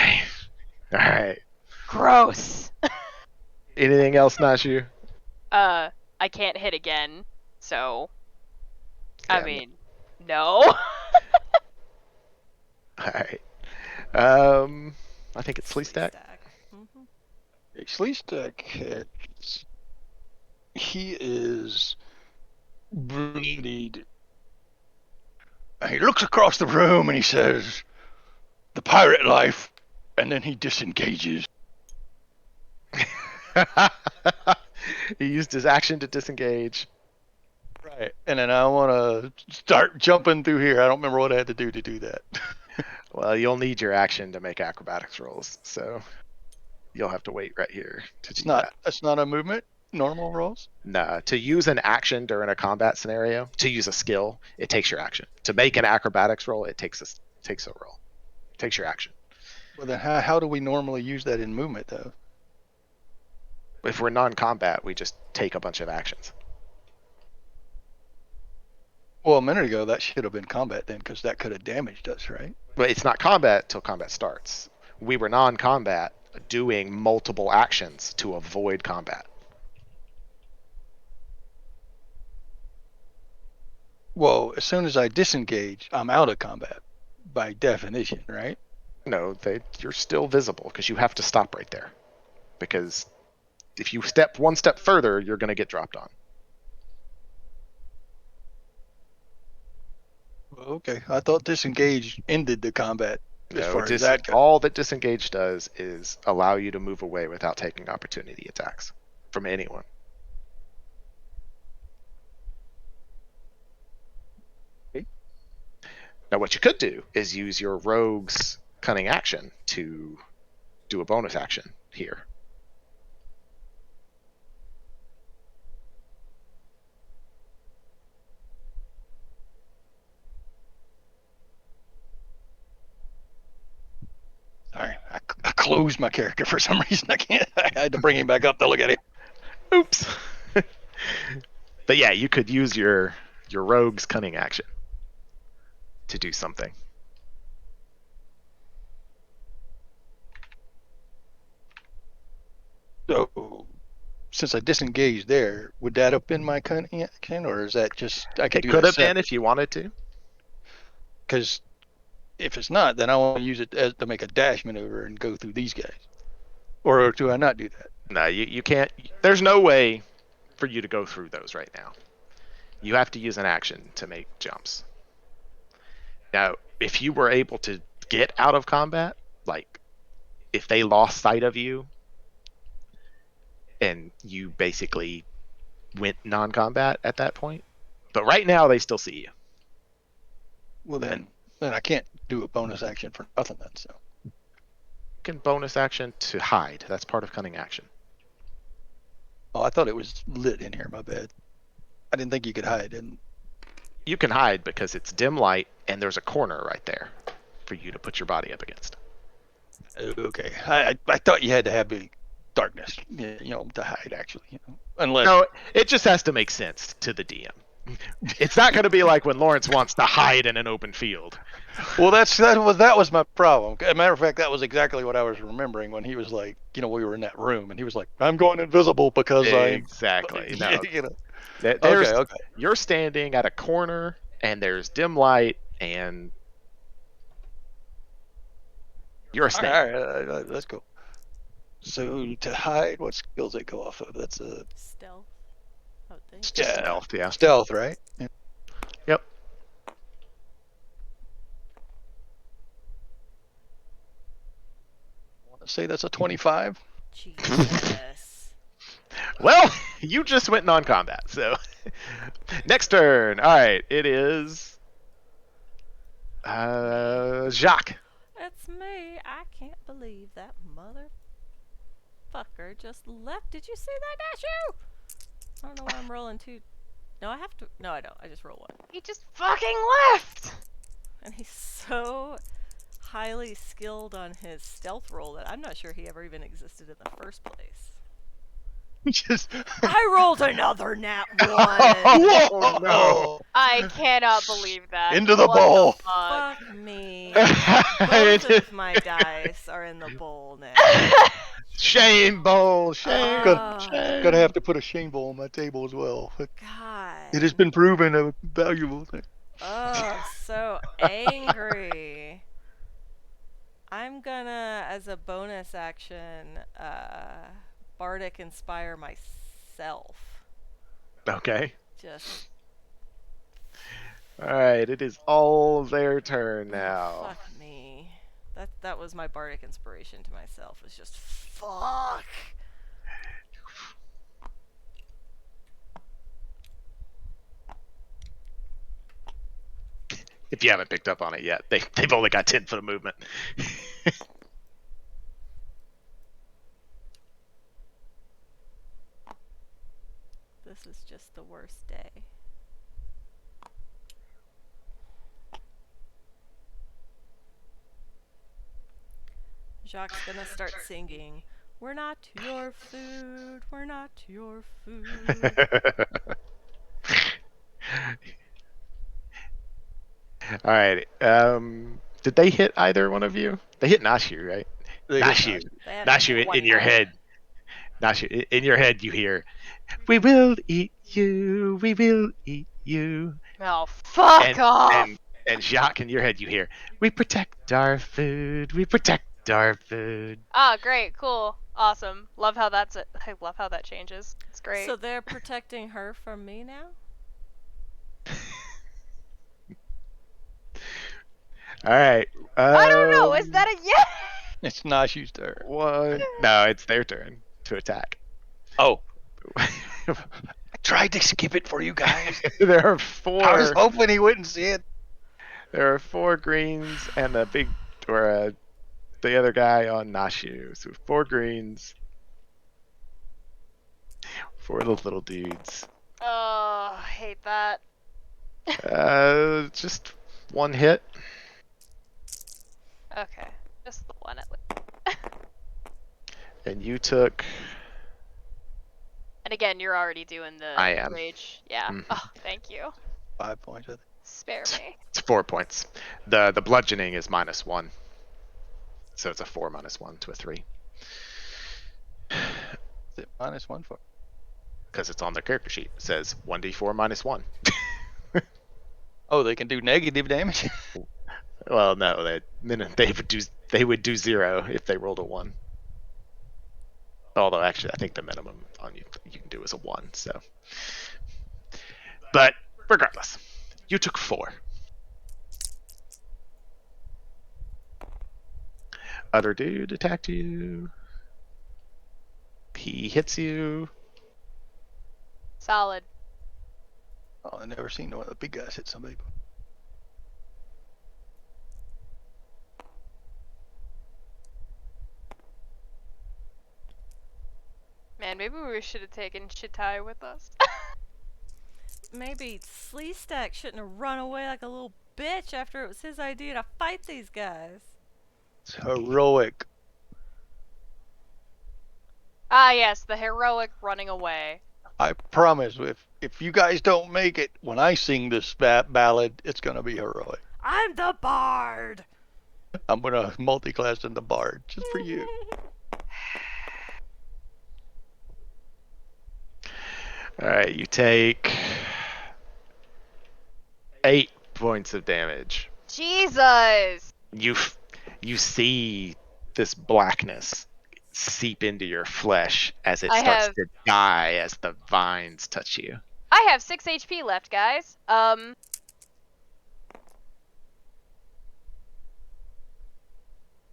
right. Gross. Anything else, Nashu? I can't hit again, so. Yeah, I mean, no. All right. I think it's Slee Stak. Mm-hmm. Slee Stak, he is bleeded. He looks across the room and he says, "The pirate life," and then he disengages. He used his action to disengage. Right. And then I want to start jumping through here. I don't remember what I had to do that. Well, you'll need your action to make acrobatics rolls, so you'll have to wait right here to do that. That's not a movement. Normal rolls. Nah, to use an action during a combat scenario, to use a skill, it takes your action. To make an acrobatics roll, it takes a roll. It takes your action. Well, then how do we normally use that in movement, though? If we're non-combat, we just take a bunch of actions. Well, a minute ago, that should have been combat then, because that could have damaged us, right? But it's not combat till combat starts. We were non-combat, doing multiple actions to avoid combat. Well, as soon as I disengage, I'm out of combat, by definition, right? No, you're still visible because you have to stop right there. Because if you step one step further, you're going to get dropped on. Well, okay, I thought disengage ended the combat. As No, far as that goes. all that disengage does is allow you to move away without taking opportunity attacks from anyone. Okay. Now, what you could do is use your rogue's cunning action to do a bonus action here. All right, I closed my character for some reason. I had to bring him back up to look at it. Oops. But yeah, you could use your rogue's cunning action to do something. So, since I disengaged there, would that have been my cunning action, or is that just I could It do could that have been separate? if you wanted to. Because if it's not, then I want to use it to make a dash maneuver and go through these guys. Or do I not do that? No, you can't. There's no way for you to go through those right now. You have to use an action to make jumps. Now, if you were able to get out of combat, like if they lost sight of you and you basically went non-combat at that point, but right now they still see you. Well, then I can't do a bonus action for nothing then. So You can bonus action to hide. That's part of cunning action. oh, I thought it was lit in here. My bad. I didn't think you could hide. And You can hide because it's dim light and there's a corner right there for you to put your body up against. okay, I thought you had to have the darkness, to hide. Actually, unless No, it just has to make sense to the DM. It's not going to be like when Lawrence wants to hide in an open field. Well, that was my problem. As a matter of fact, that was exactly what I was remembering when he was like, we were in that room, and he was like, "I'm going invisible because Exactly. No. Okay. You're standing at a corner, and there's dim light, and you're a All snake. right, let's go. So to hide, what skills they go off of? That's a Stealth. I would think. Just stealth, yeah. stealth, right? Yeah. Yep. I want to say that's a 25. Jesus. Well, you just went non-combat, so next turn. All right, it is Jacques. It's me. I can't believe that motherfucker just left. Did you see that, Dashu? I don't know why I'm rolling two. No, I have to. No, I don't. I just roll one. He just fucking left! And he's so highly skilled on his stealth roll that I'm not sure he ever even existed in the first place. Just I rolled another nat 1. Oh, no. I cannot believe that. Into the What bowl. fuck? Fuck me. Both of my dice are in the bowl now. Shame bowl, shame. gonna have to put a shame bowl on my table as well. But God. it has been proven a valuable thing. Oh, so angry. I'm gonna, as a bonus action, Bardic Inspire myself. Okay. Just All right, it is all their turn now. fuck me. That was my Bardic Inspiration to myself. Was just fuck. If you haven't picked up on it yet, they've only got 10 foot of movement. This is just the worst day. Jacques' gonna start singing, "We're not your food, we're not your food." All right. Did they hit either one of you? They hit Nashu, right? Nashu. They haven't Nashu, hit one in your yet. head. Nashu, in your head, you hear, "We will eat you. We will eat you." Oh, fuck off! And Jacques, in your head, you hear, "We protect our food. We protect our food." Ah, great, cool, awesome. Love how I love how that changes. It's great. So they're protecting her from me now? All right. I don't know. Is that a yes? It's Nashu's turn. one? No, it's their turn to attack. Oh, I tried to skip it for you guys. There are I was four. hoping he wouldn't see it. There are 4 greens and a big, or a the other guy on Nashu. So 4 greens. 4 of the little dudes. Oh, I hate that. Just 1 hit. Okay, just the one at least. And you took. And again, you're already doing the I am. rage. Yeah. Mhm. Oh, thank you. 5 points, I think. Spare me. It's 4 points. The bludgeoning is -1. So it's a 4 -1 to a 3. Is it -1 for? Because it's on their character sheet. It says 1d4 -1. Oh, they can do negative damage. Well, no, they would do 0 if they rolled a 1. Although actually, I think the minimum on you can do is a 1. So, but regardless, you took 4. Other dude attacked you. He hits you. Solid. Oh, I've never seen one of the big guys hit somebody. Man, maybe we should have taken Shitai with us. Maybe Slee Stak shouldn't have run away like a little bitch after it was his idea to fight these guys. It's heroic. Ah, yes, the heroic running away. I promise, if you guys don't make it, when I sing this ballad, it's gonna be heroic. I'm the bard! I'm gonna multi-class in the bard just for you. All right, you take 8 points of damage. Jesus! You see this blackness seep into your flesh as it I starts have- to die as the vines touch you. I have 6 HP left, guys.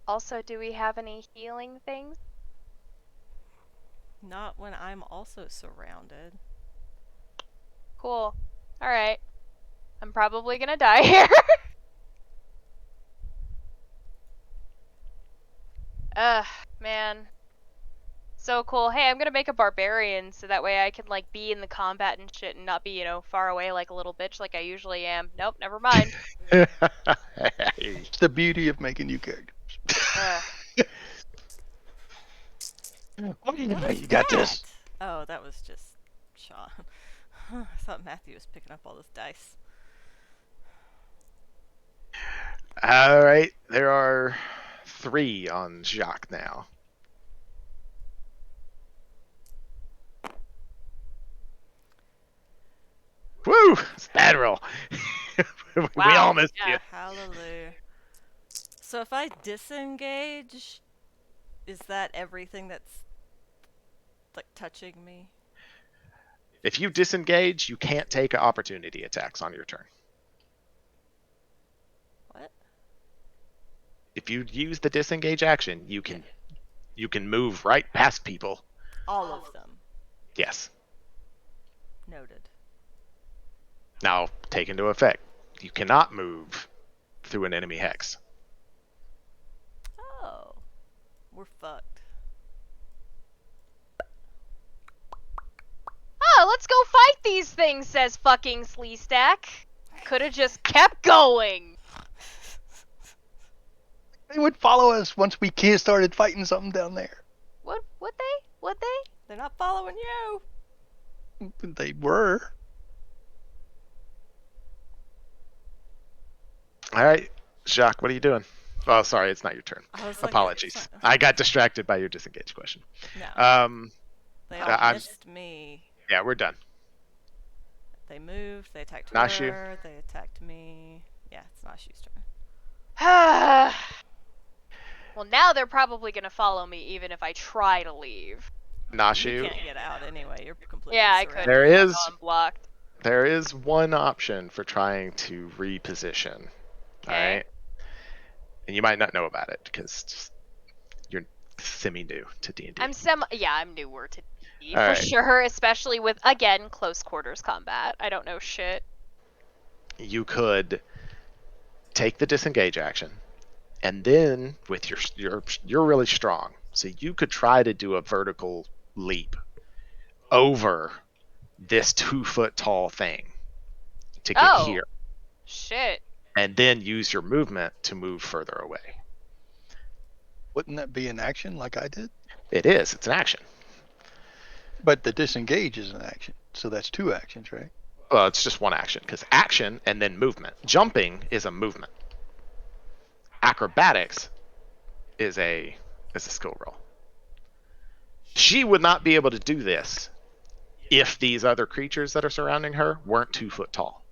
Also, do we have any healing things? Not when I'm also surrounded. Cool. Alright. I'm probably gonna die here. Ugh, man. So cool. Hey, I'm gonna make a barbarian so that way I can, like, be in the combat and shit and not be, far away like a little bitch like I usually am. Nope, never mind. It's the beauty of making new characters. Ugh. What do you What know? is You got that? this. Oh, that was just Sean. I thought Matthew was picking up all this dice. All right, there are 3 on Jacques now. Woo! It's a bad roll. We Wow, all missed yeah. you. Hallelujah. So if I disengage, is that everything that's like touching me? If you disengage, you can't take opportunity attacks on your turn. What? If you use the disengage action, you can move right past people. All of them. Yes. Noted. Now, take into effect, you cannot move through an enemy hex. Oh. We're fucked. Oh, let's go fight these things, says fucking Slee Stak. Could've just kept going. They would follow us once we started fighting something down there. Would they? Would they? They're not following you. They were. All right, Jacques, what are you doing? Oh, sorry, it's not your turn. I was like, Apologies. it's not- I got distracted by your disengage question. No. They all I'm- missed me. Yeah, we're done. They moved. They attacked Nashu. her. They attacked me. Yeah, it's Nashu's turn. Well, now they're probably gonna follow me even if I try to leave. You Nashu, can't get out anyway. You're completely Yeah, I could. surrounded. there is I'm blocked. there is one option for trying to reposition. All Okay. right, and you might not know about it because you're semi-new to D&D. I'm newer to D for Alright. sure, especially with, again, close quarters combat. I don't know shit. You could take the disengage action And then with you're really strong, so you could try to do a vertical leap over this 2-foot tall thing to get Oh. here, Shit. and then use your movement to move further away. Wouldn't that be an action like I did? It is. It's an action. But the disengage is an action, so that's 2 actions, right? Well, it's just one action because action and then movement. Jumping is a movement. Acrobatics is a skill roll. She would not be able to do this if these other creatures that are surrounding her weren't 2 foot tall.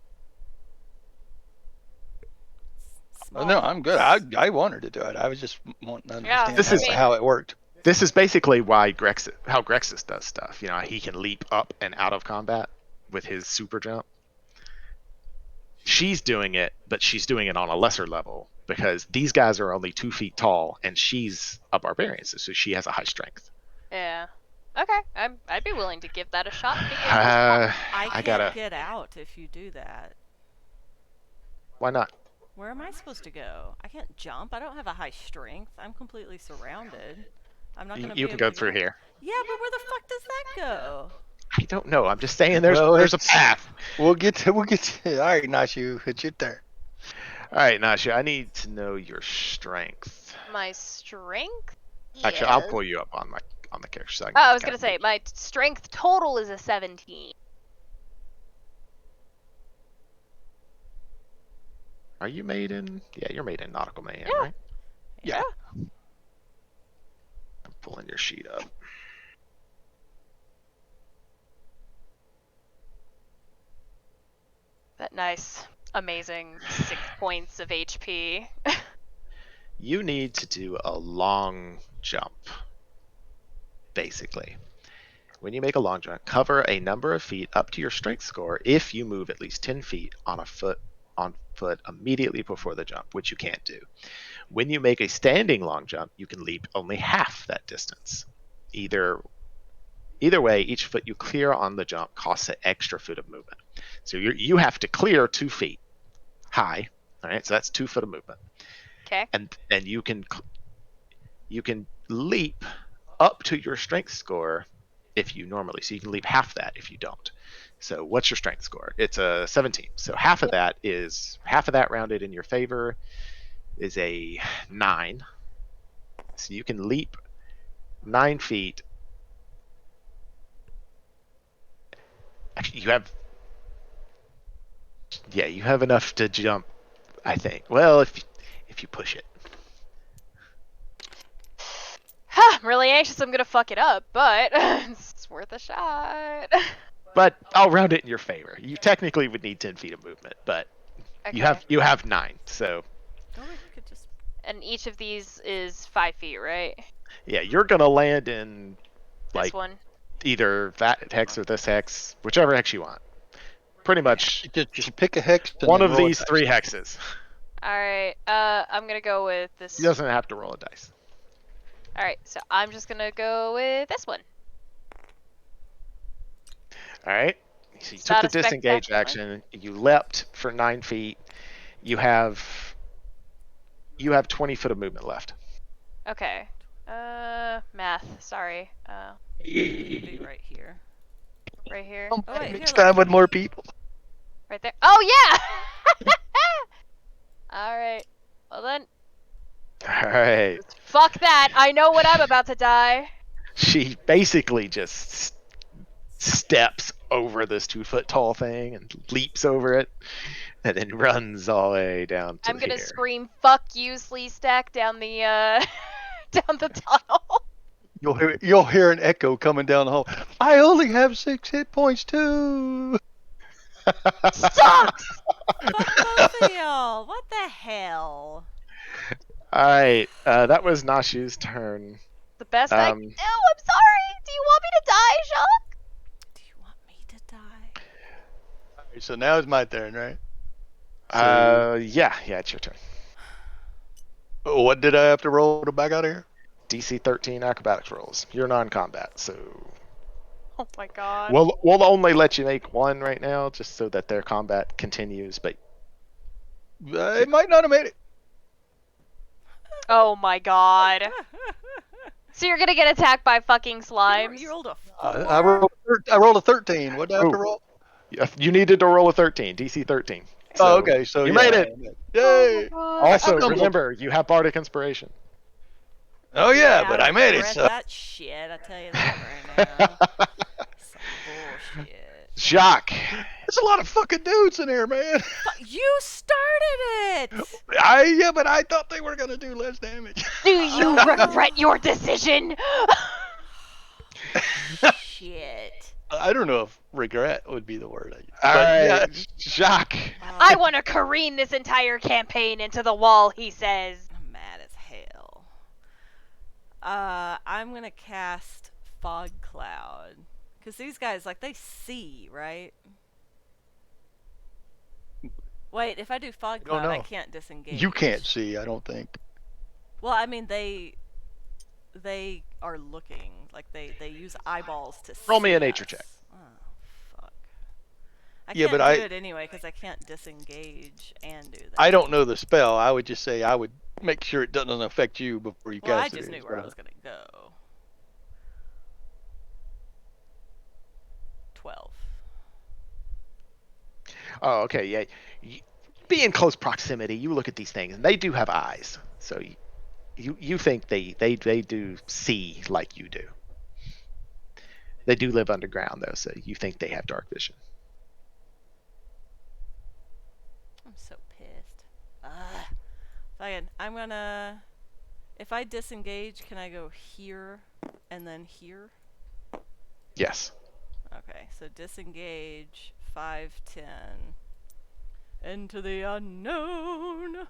Oh, no, I'm good. I wanted to do it. I was just wanting to understand This is- how it worked. This is basically why how Grexis does stuff. You know, he can leap up and out of combat with his super jump. She's doing it, but she's doing it on a lesser level because these guys are only 2 feet tall, and she's a barbarian, so she has a high strength. Yeah. Okay. I'd be willing to give that a shot. I I can't gotta. get out if you do that. Why not? Where am I supposed to go? I can't jump. I don't have a high strength. I'm completely surrounded. I'm not gonna. You can go through here. Yeah, but where the fuck does that go? I don't know. I'm just saying there's Well, a path. We'll get to. All right, Nashu, it's your turn. All right, Nasha, I need to know your strength. My strength? Actually, I'll Yes. pull you up on the character side. Oh, I was gonna say my strength total is a 17. Are you made in? Yeah, you're made in Nautical Mayhem, Yeah. right? Yeah. I'm pulling your sheet up. That nice, amazing 6 points of HP. You need to do a long jump, basically. When you make a long jump, cover a number of feet up to your strength score if you move at least 10 feet on foot immediately before the jump, which you can't do. When you make a standing long jump, you can leap only half that distance. Either way, each foot you clear on the jump costs an extra foot of movement. So you have to clear 2 feet high. All right, so that's 2 foot of movement. Okay. And you can leap up to your strength score if you normally. So you can leap half that if you don't. So what's your strength score? It's a 17. So half of that rounded in your favor is a 9. So you can leap 9 feet. Actually, you have enough to jump, I think. Well, if you push it. I'm really anxious I'm gonna fuck it up, but it's worth a shot. But I'll round it in your favor. You technically would need 10 feet of movement, but Okay. you have 9. So Or we could just. And each of these is 5 feet, right? yeah, you're gonna land in This like one. either that hex or this hex, whichever hex you want. Pretty much Just pick a hex. And one then of roll a these dice. 3 hexes. Alright, I'm gonna go with this. He doesn't have to roll a dice. Alright, so I'm just gonna go with this one. All right. So you It's took not the a disengage spectacular. action. You leapt for 9 feet. You have 20 foot of movement left. Okay. Math. Sorry. Be right here. Right here. Oh, wait, here, Next look. time with more people. Right there. Oh yeah. All right. Well then, All right. fuck that. I know when I'm about to die. She basically just steps over this 2 foot tall thing and leaps over it, and then runs all the way down to I'm gonna here. scream "fuck you, Slee Stak" down the down the tunnel. You'll hear an echo coming down the hall. I only have 6 hit points too. Sucks. Fuck both of y'all. What the hell? All right. That was Nashu's turn. The best I can do. I'm sorry. Do you want me to die, Jacques? Do you want me to die? Alright, so now it's my turn, right? Yeah, it's your turn. What did I have to roll to back out of here? DC 13 acrobatics rolls. You're non-combat, so Oh my god. we'll only let you make one right now, just so that their combat continues. But I might not have made it. Oh my god. So you're gonna get attacked by fucking slimes? You rolled a 4. I rolled a 13. What did I have to Ooh. roll? You needed to roll a 13, DC 13. Oh, okay. So you yeah, made it. Yay! Oh my god. Also, stumbled. remember, you have bardic inspiration. Oh yeah, but I made it. regret So. that shit. I tell you that right now. Some bullshit. Jacques. There's a lot of fucking dudes in here, man. You started it. Yeah, but I thought they were gonna do less damage. Do you regret your decision? Shit. I don't know if regret would be the word. All right, yeah. Jacques. I want to careen this entire campaign into the wall, he says. I'm mad as hell. I'm gonna cast Fog Cloud. Because these guys, like, they see, right? Wait, if I do Fog Cloud, I know. can't disengage. You can't see, I don't think. Well, I mean, they are looking. Like, they use eyeballs to see. Roll me a us. nature check. Oh, fuck. I Yeah, can't but do I- it anyway, because I can't disengage and do that. I don't know the spell. I would just say I would make sure it doesn't affect you before you Well, I cast it. just knew where I was going to go. 12. Oh, okay, yeah. Be in close proximity. You look at these things, and they do have eyes. So you think they do see like you do. They do live underground, though, so you think they have dark vision. I'm so pissed. Fine. I'm gonna... If I disengage, can I go here and then here? Yes. Okay, so disengage, 5, 10. Into the unknown!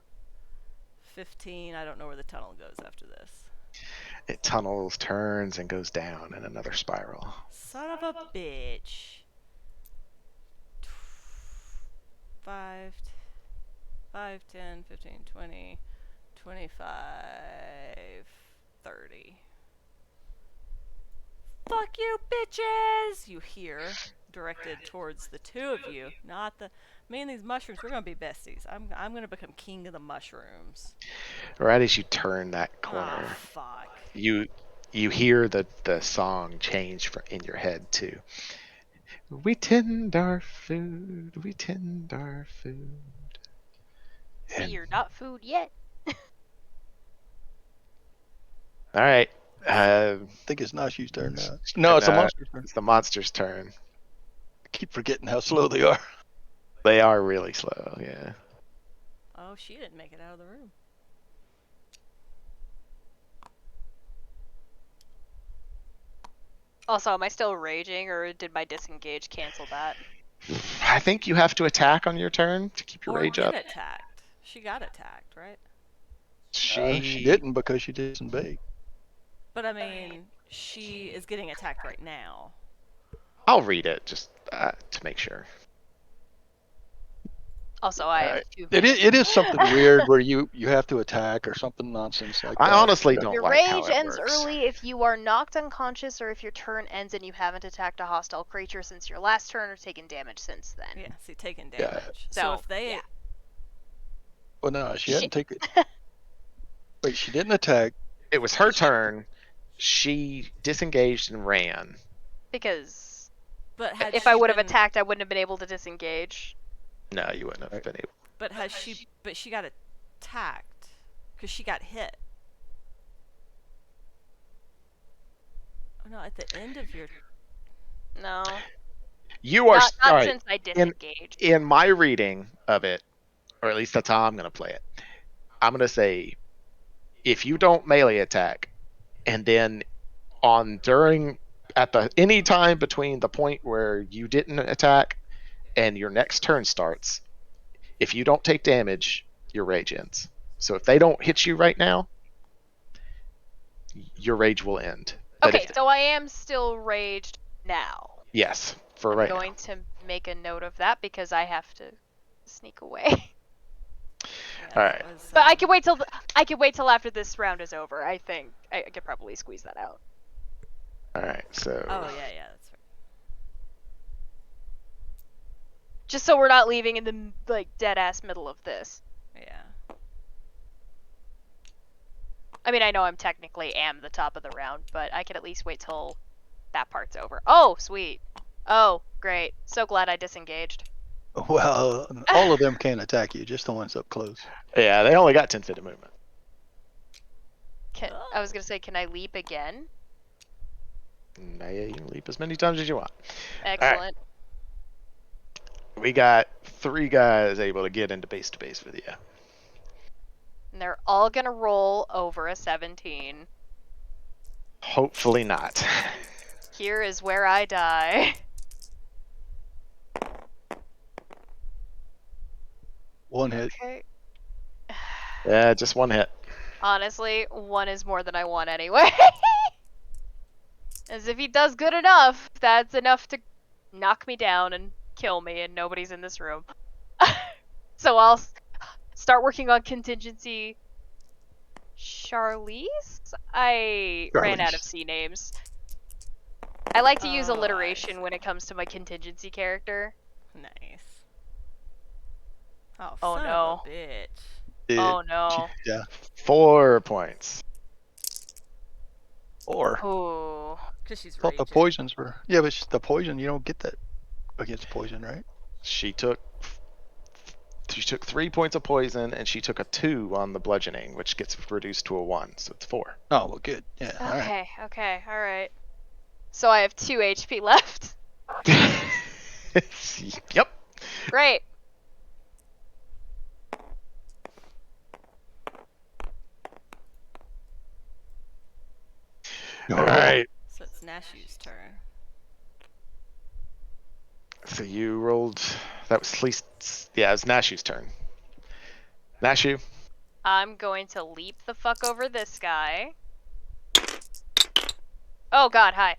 15, I don't know where the tunnel goes after this. It tunnels, turns, and goes down in another spiral. Son of a bitch. 5, 10, 15, 20, 25, 30. Fuck you, bitches! You hear, directed towards the two of you, not the... Me and these mushrooms, we're gonna be besties. I'm gonna become king of the mushrooms. Right as you turn that corner, Oh, fuck. you hear the song change in your head too. We tend our food. We tend our food. See, you're not food yet. All right. I think it's Nashi's turn now. No, it's the monster's turn. It's the monster's turn. I keep forgetting how slow they are. They are really slow. Yeah. Oh, she didn't make it out of the room. Also, am I still raging, or did my disengage cancel that? I think you have to attack on your turn to keep your Or rage get up. attacked. She got attacked, right? She didn't because she disengaged. But I mean, she is getting attacked right now. I'll read it just to make sure. Also, I have two. It is something weird where you have to attack or something nonsense like that. I honestly don't Your like how rage it ends works. early if you are knocked unconscious or if your turn ends and you haven't attacked a hostile creature since your last turn or taken damage since then. Yeah, see, taking Yeah. damage. So So, if they... yeah. Well, no, she hadn't taken. Wait, she didn't attack. It was her turn. She disengaged and ran. Because But had if she I would have been- attacked, I wouldn't have been able to disengage. No, you wouldn't have been able. But has she... But she got attacked. Because she got hit. Oh, no, at the end of your... No. You are Not all right. since I disengaged. In my reading of it, or at least that's how I'm going to play it. I'm going to say, if you don't melee attack, and then any time between the point where you didn't attack and your next turn starts, if you don't take damage, your rage ends. So if they don't hit you right now, your rage will end. But Okay, so I am still raged now. yes, for I'm right now. going to make a note of that because I have to sneak away. Yeah, All that right. was, But I can wait till after this round is over. I think I could probably squeeze that out. All right, so Oh, yeah, that's right. Just so we're not leaving in the, like, dead-ass middle of this. Yeah. I mean, I know I'm technically am the top of the round, but I can at least wait till that part's over. Oh, sweet. Oh, great. So glad I disengaged. Well, all of them can attack you, just the ones up close. Yeah, they only got 10 feet of movement. I was gonna say, can I leap again? Yeah, you can leap as many times as you want. Excellent. We got 3 guys able to get into base to base with you. And they're all gonna roll over a 17. Hopefully not. Here is where I die. One hit. Okay. Yeah, just 1 hit. Honestly, 1 is more than I want anyway. As if he does good enough, that's enough to knock me down and kill me, and nobody's in this room. So I'll start working on contingency. Charlize? I ran out of Charlize. C names. I like to use Oh, I alliteration see. when it comes to my contingency character. Nice. Oh, Oh, son no. of a bitch. Oh no. Yeah. 4 points. Or Ooh. Because she's thought the raging. poisons were. Yeah, but the poison, you don't get that against poison, right? She took 3 points of poison, and she took a 2 on the bludgeoning, which gets reduced to a 1, so it's 4. Oh, well, good. Yeah. All right. Okay, okay, alright. So I have 2 HP left. Yep. Great. All right. So it's Nashu's turn. So you rolled. That was at least. Yeah, it was Nashu's turn. Nashu. I'm going to leap the fuck over this guy. Oh god, hi.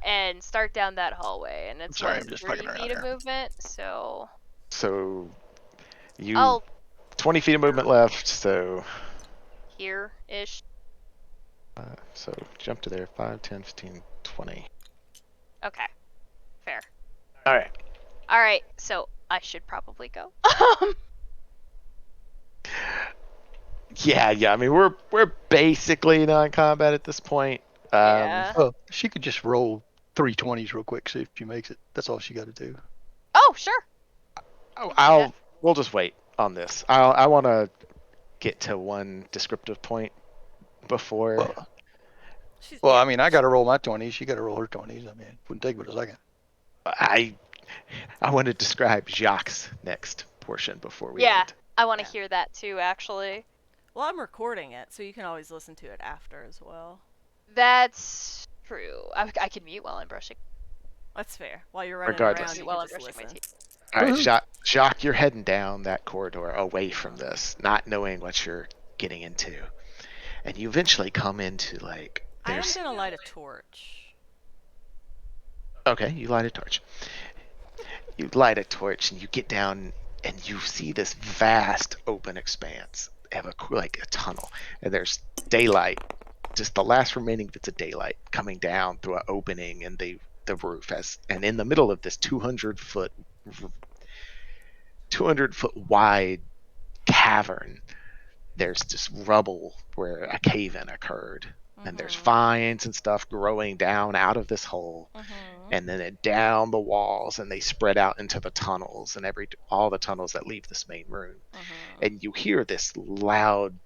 And start down that hallway. And it's Sorry, what, I'm just 30 fucking around feet of here. movement, so So you I'll 20 feet of movement left. So here-ish. so jump to there. 5, 10, 15, 20. Okay. Fair. All right. Alright, so I should probably go. Yeah. I mean, we're basically non-combat at this point. Yeah. Well, she could just roll 3 20s real quick, see if she makes it. That's all she got to do. Oh, sure. We'll just wait on this. I want to get to one descriptive point before. Well, She's, well, yeah, I mean, I got to roll my 20s. She got to roll her 20s. I mean, it wouldn't take but a second. I want to describe Jacques' next portion before we Yeah, end. I want to Yeah. hear that too, actually. Well, I'm recording it, so you can always listen to it after as well. That's true. I can mute while I'm brushing. That's fair. While you're running Regardless. around, you While can I'm just brushing my listen. teeth. All right, Woohoo. Jacques, you're heading down that corridor away from this, not knowing what you're getting into, and you eventually come into like I am there's. gonna light a torch. Okay, you light a torch. You light a torch and you get down and you see this vast open expanse of like a tunnel, and there's daylight, just the last remaining bits of daylight coming down through an opening in the roof, and in the middle of this 200-foot wide cavern, there's just rubble where a cave-in occurred. And there's vines and stuff growing down out of this hole, and then down the walls, and they spread out into the tunnels and all the tunnels that leave this main room. And you hear this loud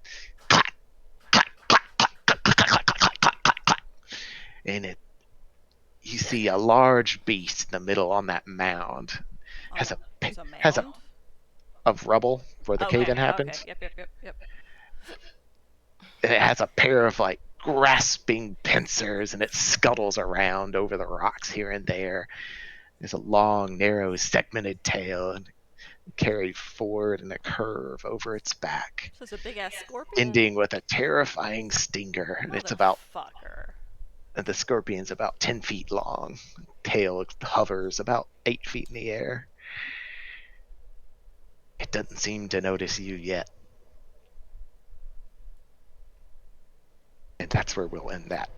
clack, clack, clack, clack, clack, clack, clack, clack, clack, clack, clack. And you see a large beast in the middle on that mound. Has a There's a has a mound? of rubble where the cave-in happens. Okay. Yep. And it has a pair of like grasping pincers, and it scuttles around over the rocks here and there. There's a long, narrow, segmented tail, and carried forward in a curve over its back, So it's a big ass scorpion. ending with a terrifying stinger. And Motherfucker. the scorpion's about 10 feet long. Tail hovers about 8 feet in the air. It doesn't seem to notice you yet. And that's where we'll end that.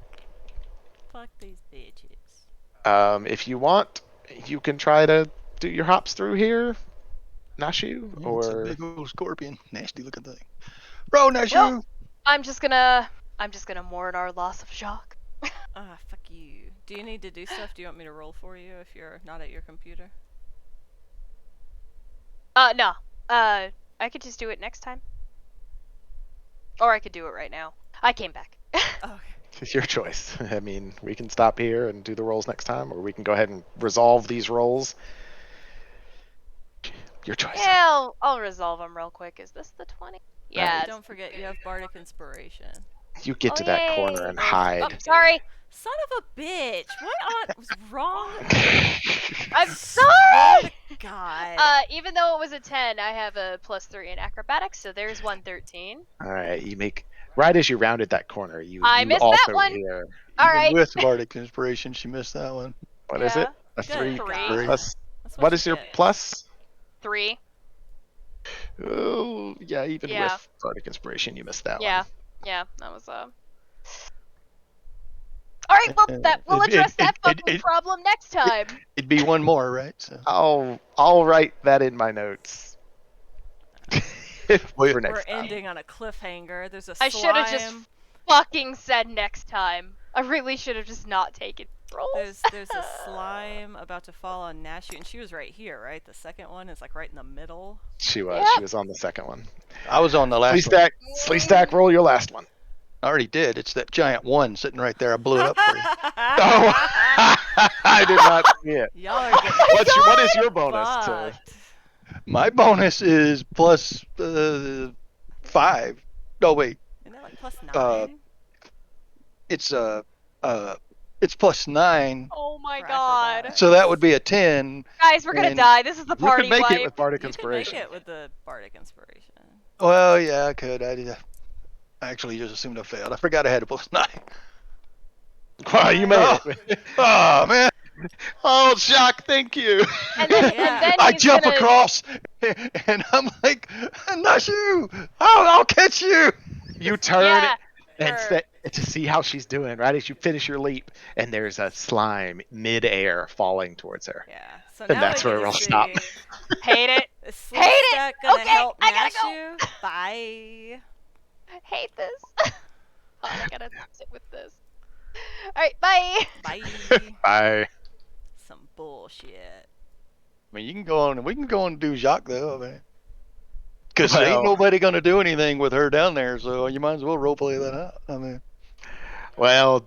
Fuck these bitches. If you want, you can try to do your hops through here, Nashu, Yeah, it's a or big old scorpion. Nasty looking thing. Bro, Nashu! Well, I'm just gonna I'm just gonna mourn our loss of Jacques. Ah, fuck you. Do you need to do stuff? Do you want me to roll for you if you're not at your computer? No. I could just do it next time. Or I could do it right now. I came back. Okay. It's your choice. I mean, we can stop here and do the rolls next time, or we can go ahead and resolve these rolls. Your choice. Yeah, I'll resolve them real quick. Is this the 20? Yeah. Alright. it's- Don't forget, you have Bardic Inspiration. You get to Oh, that corner yay. and Roll hide. Oh, sorry. Son of a bitch! What was wrong? I'm sorry! God. Even though it was a 10, I have a +3 in acrobatics, so there's 113. All right, you make right as you rounded that corner. I you missed also that one. hear All Even right. with Bardic Inspiration, she missed that one. what is it? A Good 3 God. plus. That's What you is your get. plus? 3. Oh, yeah. Even Yeah. with Bardic Inspiration, you missed that Yeah. one. Yeah, that was Alright, well, we'll address that fucking problem next time. It'd be one more, right? So I'll write that in my notes. For We're next time. ending on a cliffhanger. There's a I slime. should have just fucking said next time. I really should have just not taken rolls. There's a slime about to fall on Nashu, and she was right here, right? The second one is like right in the middle. She was. Yeah. She was on the second one. I was on the last Slee one. Stak. Slee Stak. Roll your last one. I already did. It's that giant one sitting right there. I blew it up for you. Oh, I did not see it. Y'all are getting What is your bonus to? fucked. My bonus is plus 5. No, wait. Isn't that like plus 9? It's it's plus 9. Oh my For god. acrobatics. So that would be a 10. Guys, we're gonna And die. This is the You party can make wipe. it with Bardic You can make Inspiration. it with the Bardic Inspiration. Well, yeah, I could. I actually just assumed I failed. I forgot I had a plus 9. Wow, you made Oh. it. Oh, man. Oh, Jacques, thank you. And then, Yeah. and then I he's jump gonna, across, and I'm like, not you. I'll catch you. You turn Yeah, and sure. to see how she's doing, right as you finish your leap, and there's a slime mid-air falling towards her. Yeah. So And now that's we where get to we'll stop. see, Hate it. Is Slee Hate it! Stak gonna Okay, help I gotta go. Nashu? Bye. Hate this. Oh, I gotta sit with this. Alright, bye. Bye. Bye. Some bullshit. I mean, you can go on. We can go on and do Jacques though, man. Because Well- ain't nobody gonna do anything with her down there, so you might as well roleplay that out. I mean, Well,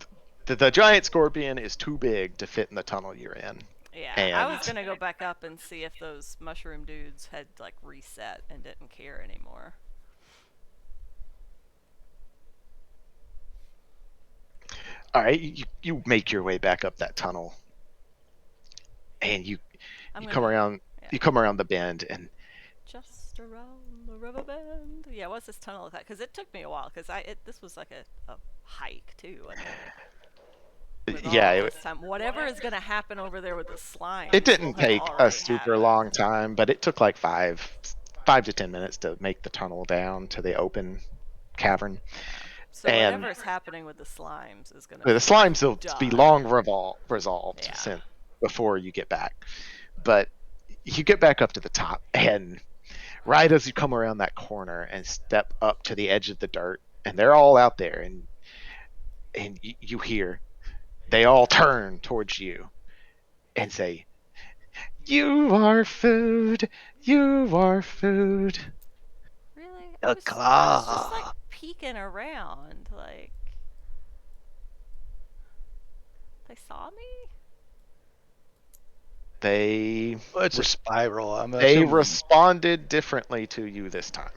the giant scorpion is too big to fit in the tunnel you're in. Yeah, I was And- gonna go back up and see if those mushroom dudes had like reset and didn't care anymore. All right, you make your way back up that tunnel, and you I'm come around. yeah. You come around the bend, and Just around the river bend. Yeah, what's this tunnel look like? Because it took me a while. Because this was like a hike too. I think, with yeah, all this time. Whatever is gonna happen over there with the slime. it didn't will have take a already super happened. long time, but it took like 5 to 10 minutes to make the tunnel down to the open cavern. So and- whatever's happening with the slimes is gonna. The slimes will be done. long resolved Yeah. since before you get back, but you get back up to the top, and right as you come around that corner and step up to the edge of the dirt, and they're all out there, and you hear they all turn towards you and say, "You are food. You are food." Really? A I was just claw. like peeking around, like they saw me. They well, it's a spiral. I'm they assuming. responded differently to you this time.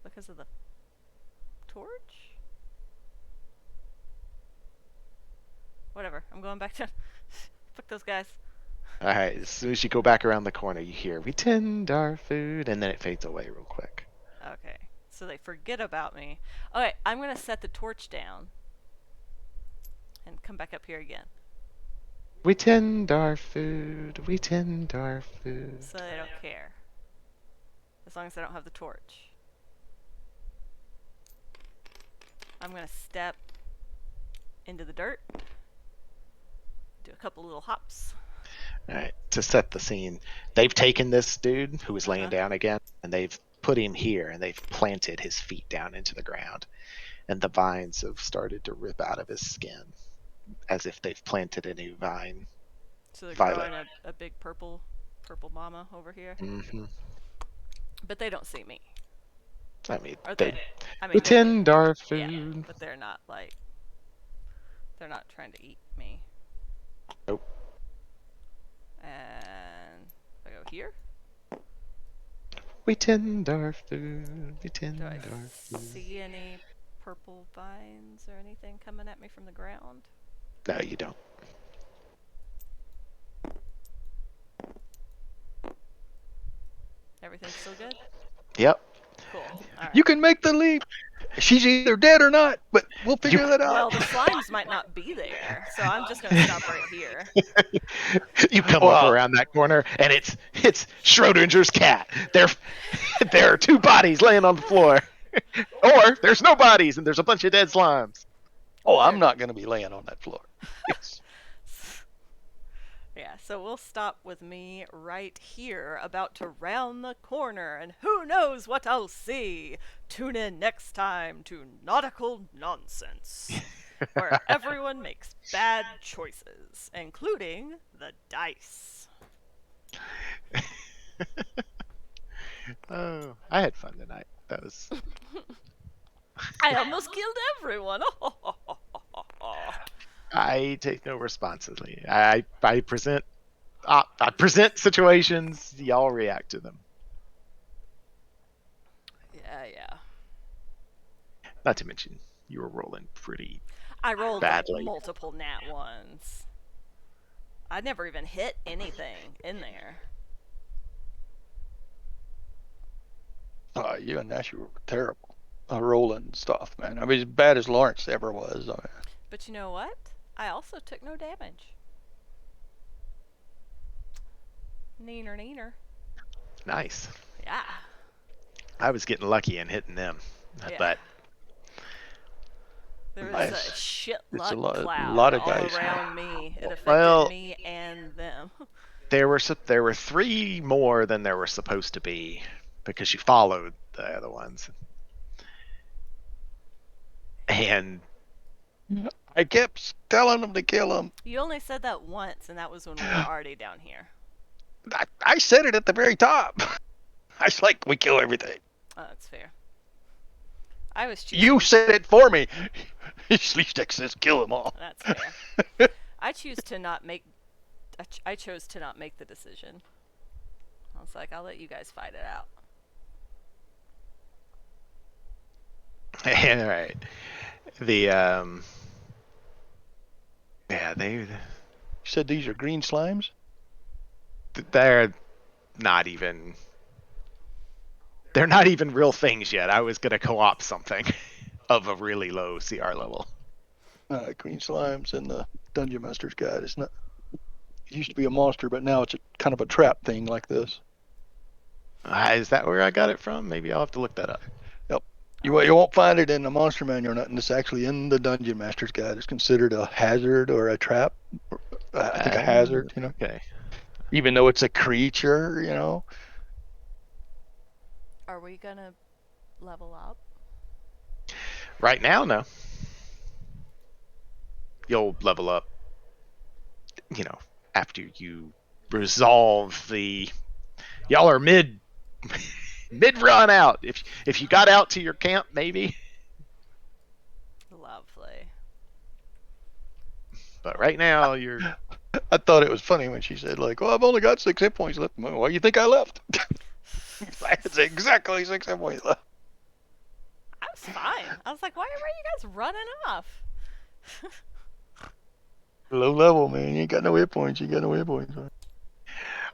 Because of the torch? Whatever. I'm going back to fuck those guys. All right, as soon as you go back around the corner, you hear, "We tend our food," and then it fades away real quick. Okay. So they forget about me. Okay, I'm gonna set the torch down. And come back up here again. We tend our food. We tend our food. So they don't care. As long as I don't have the torch. I'm gonna step into the dirt. Do a couple little hops. All right, to set the scene, they've taken this dude who was laying Uh-huh. down again, and they've put him here, and they've planted his feet down into the ground, and the vines have started to rip out of his skin, as if they've planted a new vine. So they're Violet. growing a big purple mama over here. Mm-hmm. But they don't see me. I mean, Or they I mean, we tend our yeah, food. but they're not like, they're not trying to eat me. Nope. And if I go here, We tend our food. We tend do I our food. see any purple vines or anything coming at me from the ground? No, you don't. Everything's still good? Yep. Cool. Alright. You can make the leap. She's either dead or not, but we'll figure that out. Well, the slimes might not be there, so I'm just gonna stop right here. You come up around that corner, and it's Schrodinger's cat. There are two bodies laying on the floor, or there's no bodies, and there's a bunch of dead slimes. Oh, I'm not going to be laying on that floor. Yeah, so we'll stop with me right here, about to round the corner, and who knows what I'll see. Tune in next time to Nautical Nonsense, where everyone makes bad choices, including the dice. Oh, I had fun tonight. That was. I almost killed everyone. I take no responsibility. I present situations. Y'all react to them. Yeah. Not to mention, you were rolling pretty. I rolled badly. multiple nat ones. I never even hit anything in there. You and Nash were terrible. Rolling stuff, man. I mean, as bad as Lawrence ever was. I mean, But you know what? I also took no damage. Neener. Nice. Yeah. I was getting lucky and hitting them, Yeah. but There was Nice. a shit It's a luck lot- cloud lot of all dice. around me. It affected Well- me and them. there were three more than there were supposed to be because you followed the other ones, and I kept telling them to kill him. You only said that once, and that was when we were already down here. I said it at the very top. I was like, we kill everything. Oh, that's fair. I was choosing. You said it for me. Slee Stak says kill them all. That's fair. I chose to not make the decision. I was like, I'll let you guys fight it out. all right, the yeah, You said these are green slimes? they're not even real things yet. I was gonna co-op something of a really low CR level. Green slimes in the Dungeon Master's Guide. It's not. It used to be a monster, but now it's a kind of a trap thing like this. Is that where I got it from? Maybe I'll have to look that up. Yep. You won't find it in the monster manual or nothing. It's actually in the Dungeon Master's Guide. It's considered a hazard or a trap. I think a hazard, you know. Okay. Even though it's a creature, you know. Are we gonna level up? Right now, no. You'll level up, after you resolve the. Y'all are mid run out. If you got out to your camp, maybe. Lovely. But right now, you're. I thought it was funny when she said, like, "Oh, I've only got 6 hit points left." Why do you think I left? I had exactly 6 hit points left. I was fine. I was like, why are you guys running off? Low level, man. You ain't got no hit points. You got no hit points. Right?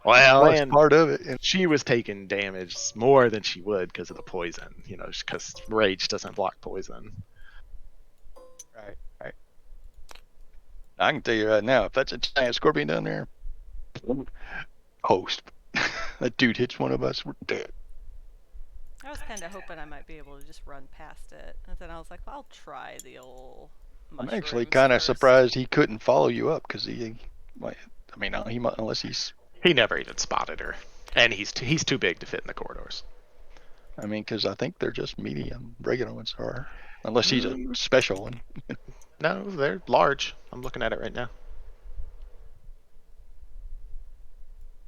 Well, That's and part of it. And she was taking damage more than she would because of the poison. Because rage doesn't block poison. Right. I can tell you right now, if that's a giant scorpion down there, host. That dude hits one of us, we're dead. I was kind of hoping I might be able to just run past it, and then I was like, well, I'll try the old. I'm actually mushrooms kind of first. surprised he couldn't follow you up because he might. I mean, he might, unless he's. He never even spotted her, and he's too big to fit in the corridors. I mean, because I think they're just medium. Regular ones are, unless he's a Mm, special one. no, they're large. I'm looking at it right now.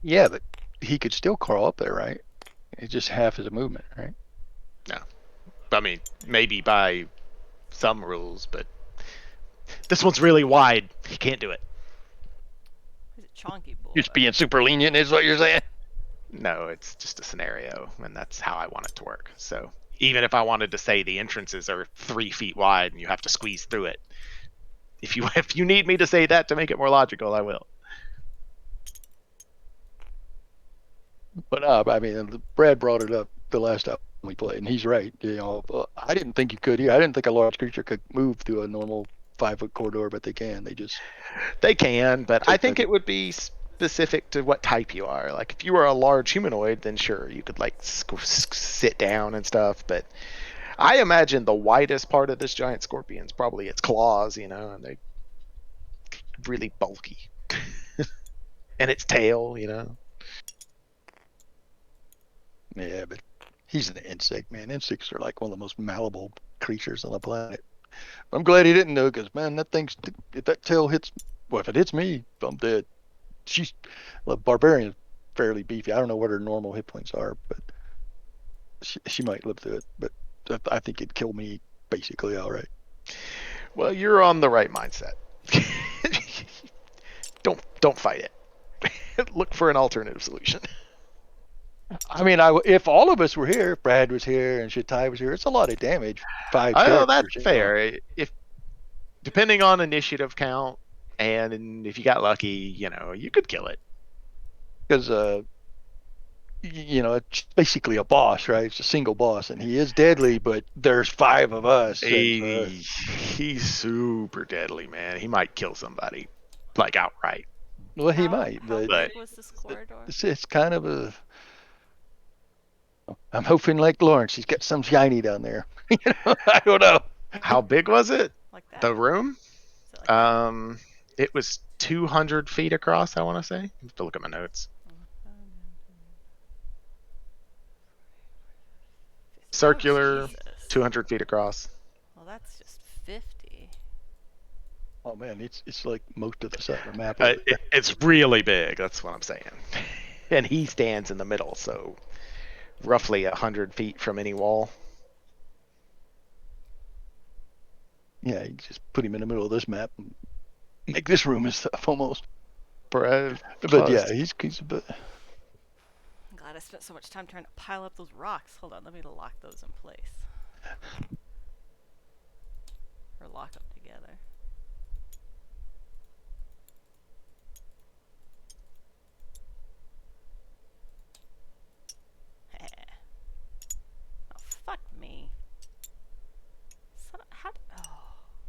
Yeah, but he could still crawl up there, right? It's just half his movement, right? No, I mean maybe by some rules, but this one's really wide. He can't do it. He's a chonky boy. Just being super lenient is what you're saying. No, it's just a scenario, and that's how I want it to work. So even if I wanted to say the entrances are 3 feet wide and you have to squeeze through it, if you need me to say that to make it more logical, I will. But I mean, Brad brought it up the last time we played, and he's right. You know, I didn't think you could. I didn't think a large creature could move through a normal 5 foot corridor, but they can. They can, but I Take think the it would be specific to what type you are. Like if you were a large humanoid, then sure you could like sit down and stuff. But I imagine the widest part of this giant scorpion's probably its claws, and they're really bulky, and its tail. Yeah, but he's an insect, man. Insects are like one of the most malleable creatures on the planet. I'm glad he didn't know, because man, that thing's if that tail hits, well, if it hits me, I'm dead. She's well, barbarian, fairly beefy. I don't know what her normal hit points are, but she might live through it. But I think it'd kill me basically outright. Well, you're on the right mindset. don't fight it. Look for an alternative solution. I mean, if all of us were here, if Brad was here and Shatai was here, it's a lot of damage. 5 Oh, that's characters, you know. fair. If depending on initiative count, and if you got lucky, you could kill it. Because it's basically a boss, right? It's a single boss, and he is deadly, but there's 5 of us, and He's super deadly, man. He might kill somebody, like outright. well, he How might, how but But big was this corridor? it's kind of a. I'm hoping like Lawrence, he's got some shiny down there. I don't know. how big was it? Like that? The room? Is it like that? It was 200 feet across. I want to say. I have to look at my notes. Circular, Jesus. 200 feet across. Well, that's just 50. Oh man, it's like most of the side of the map. It's really big. That's what I'm saying. And he stands in the middle, so roughly 100 feet from any wall. Yeah, you just put him in the middle of this map and make this room and stuff almost. But Close. yeah, he's a bit. I'm glad I spent so much time trying to pile up those rocks. Hold on, let me lock those in place. Or lock them together. Oh, fuck me.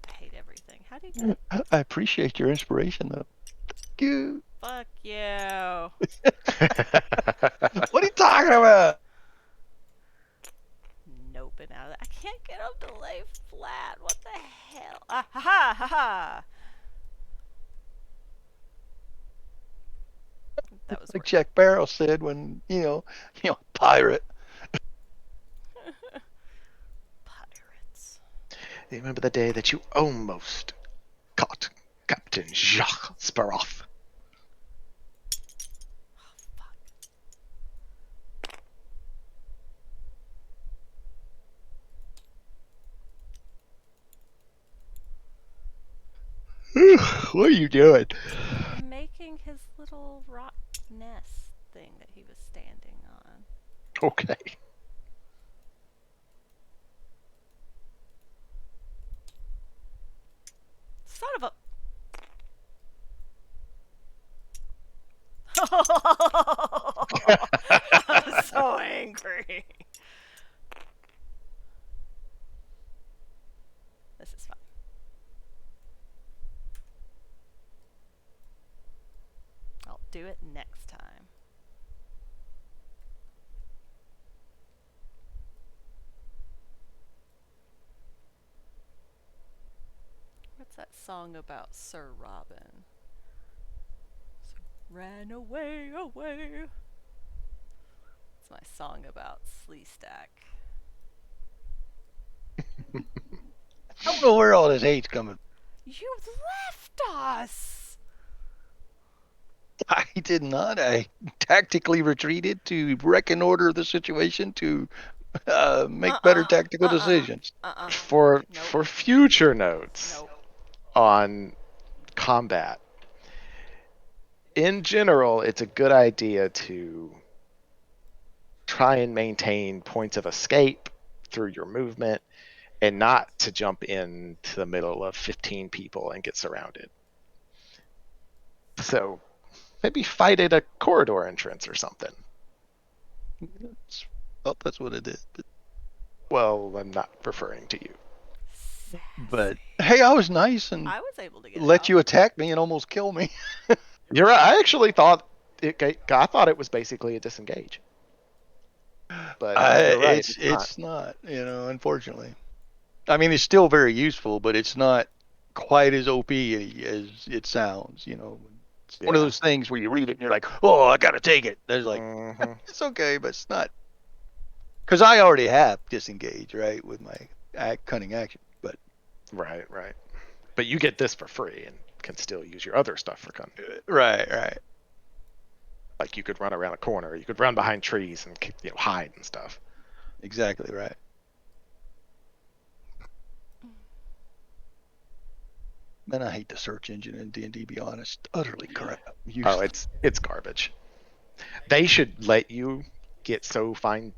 I hate everything. How do you get... I appreciate your inspiration though. Thank you. Fuck you. What are you talking about? Nope, and out of that. I can't get them to lay flat. What the hell? Ah, ha ha ha ha. That was Like working. Jack Barrow said when pirate. Pirates. Remember the day that you almost caught Captain Jacques Sparoff? What are you doing? I'm making his little rock nest thing that he was standing on. Okay. Son of a... I'm so angry. This is fine. I'll do it next time. What's that song about Sir Robin? Ran away, away. That's my song about Slee Stak. I don't know where all this hate's coming. You left us! I did not. I tactically retreated to reconnoiter the situation to make better tactical decisions. For Nope. future notes Nope. on combat, in general, it's a good idea to try and maintain points of escape through your movement and not to jump into the middle of 15 people and get surrounded. So maybe fight at a corridor entrance or something. Well, that's what I did. Well, I'm not referring to you. But hey, I was nice and I was able to get let out. you attack me and almost kill me. You're right. I actually thought I thought it was basically a disengage. But you're right. It's not, unfortunately. I mean, it's still very useful, but it's not quite as OP as it sounds. It's one of those things where you read it and you're like, oh, I gotta take it. There's like, it's okay, but it's not. Because I already have disengage, right, with my cunning action. But Right. But you get this for free and can still use your other stuff for cunning. right. Like you could run around a corner, you could run behind trees and hide and stuff. Exactly right. Man, I hate the search engine in D&D. Be honest, utterly crap. Oh, it's garbage. They should let you get so fine,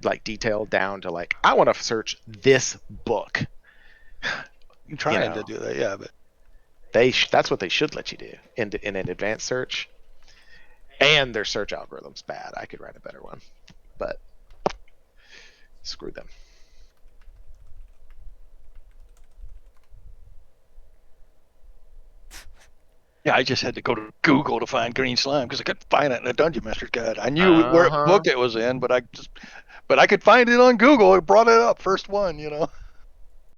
like detailed down to like I want to search this book. I'm trying to do that, yeah, but That's what they should let you do in an advanced search. And their search algorithm's bad. I could write a better one, but screw them. yeah, I just had to go to Google to find green slime because I couldn't find it in the Dungeon Master's Guide. I knew what book it was in, but I could find it on Google. It brought it up first one.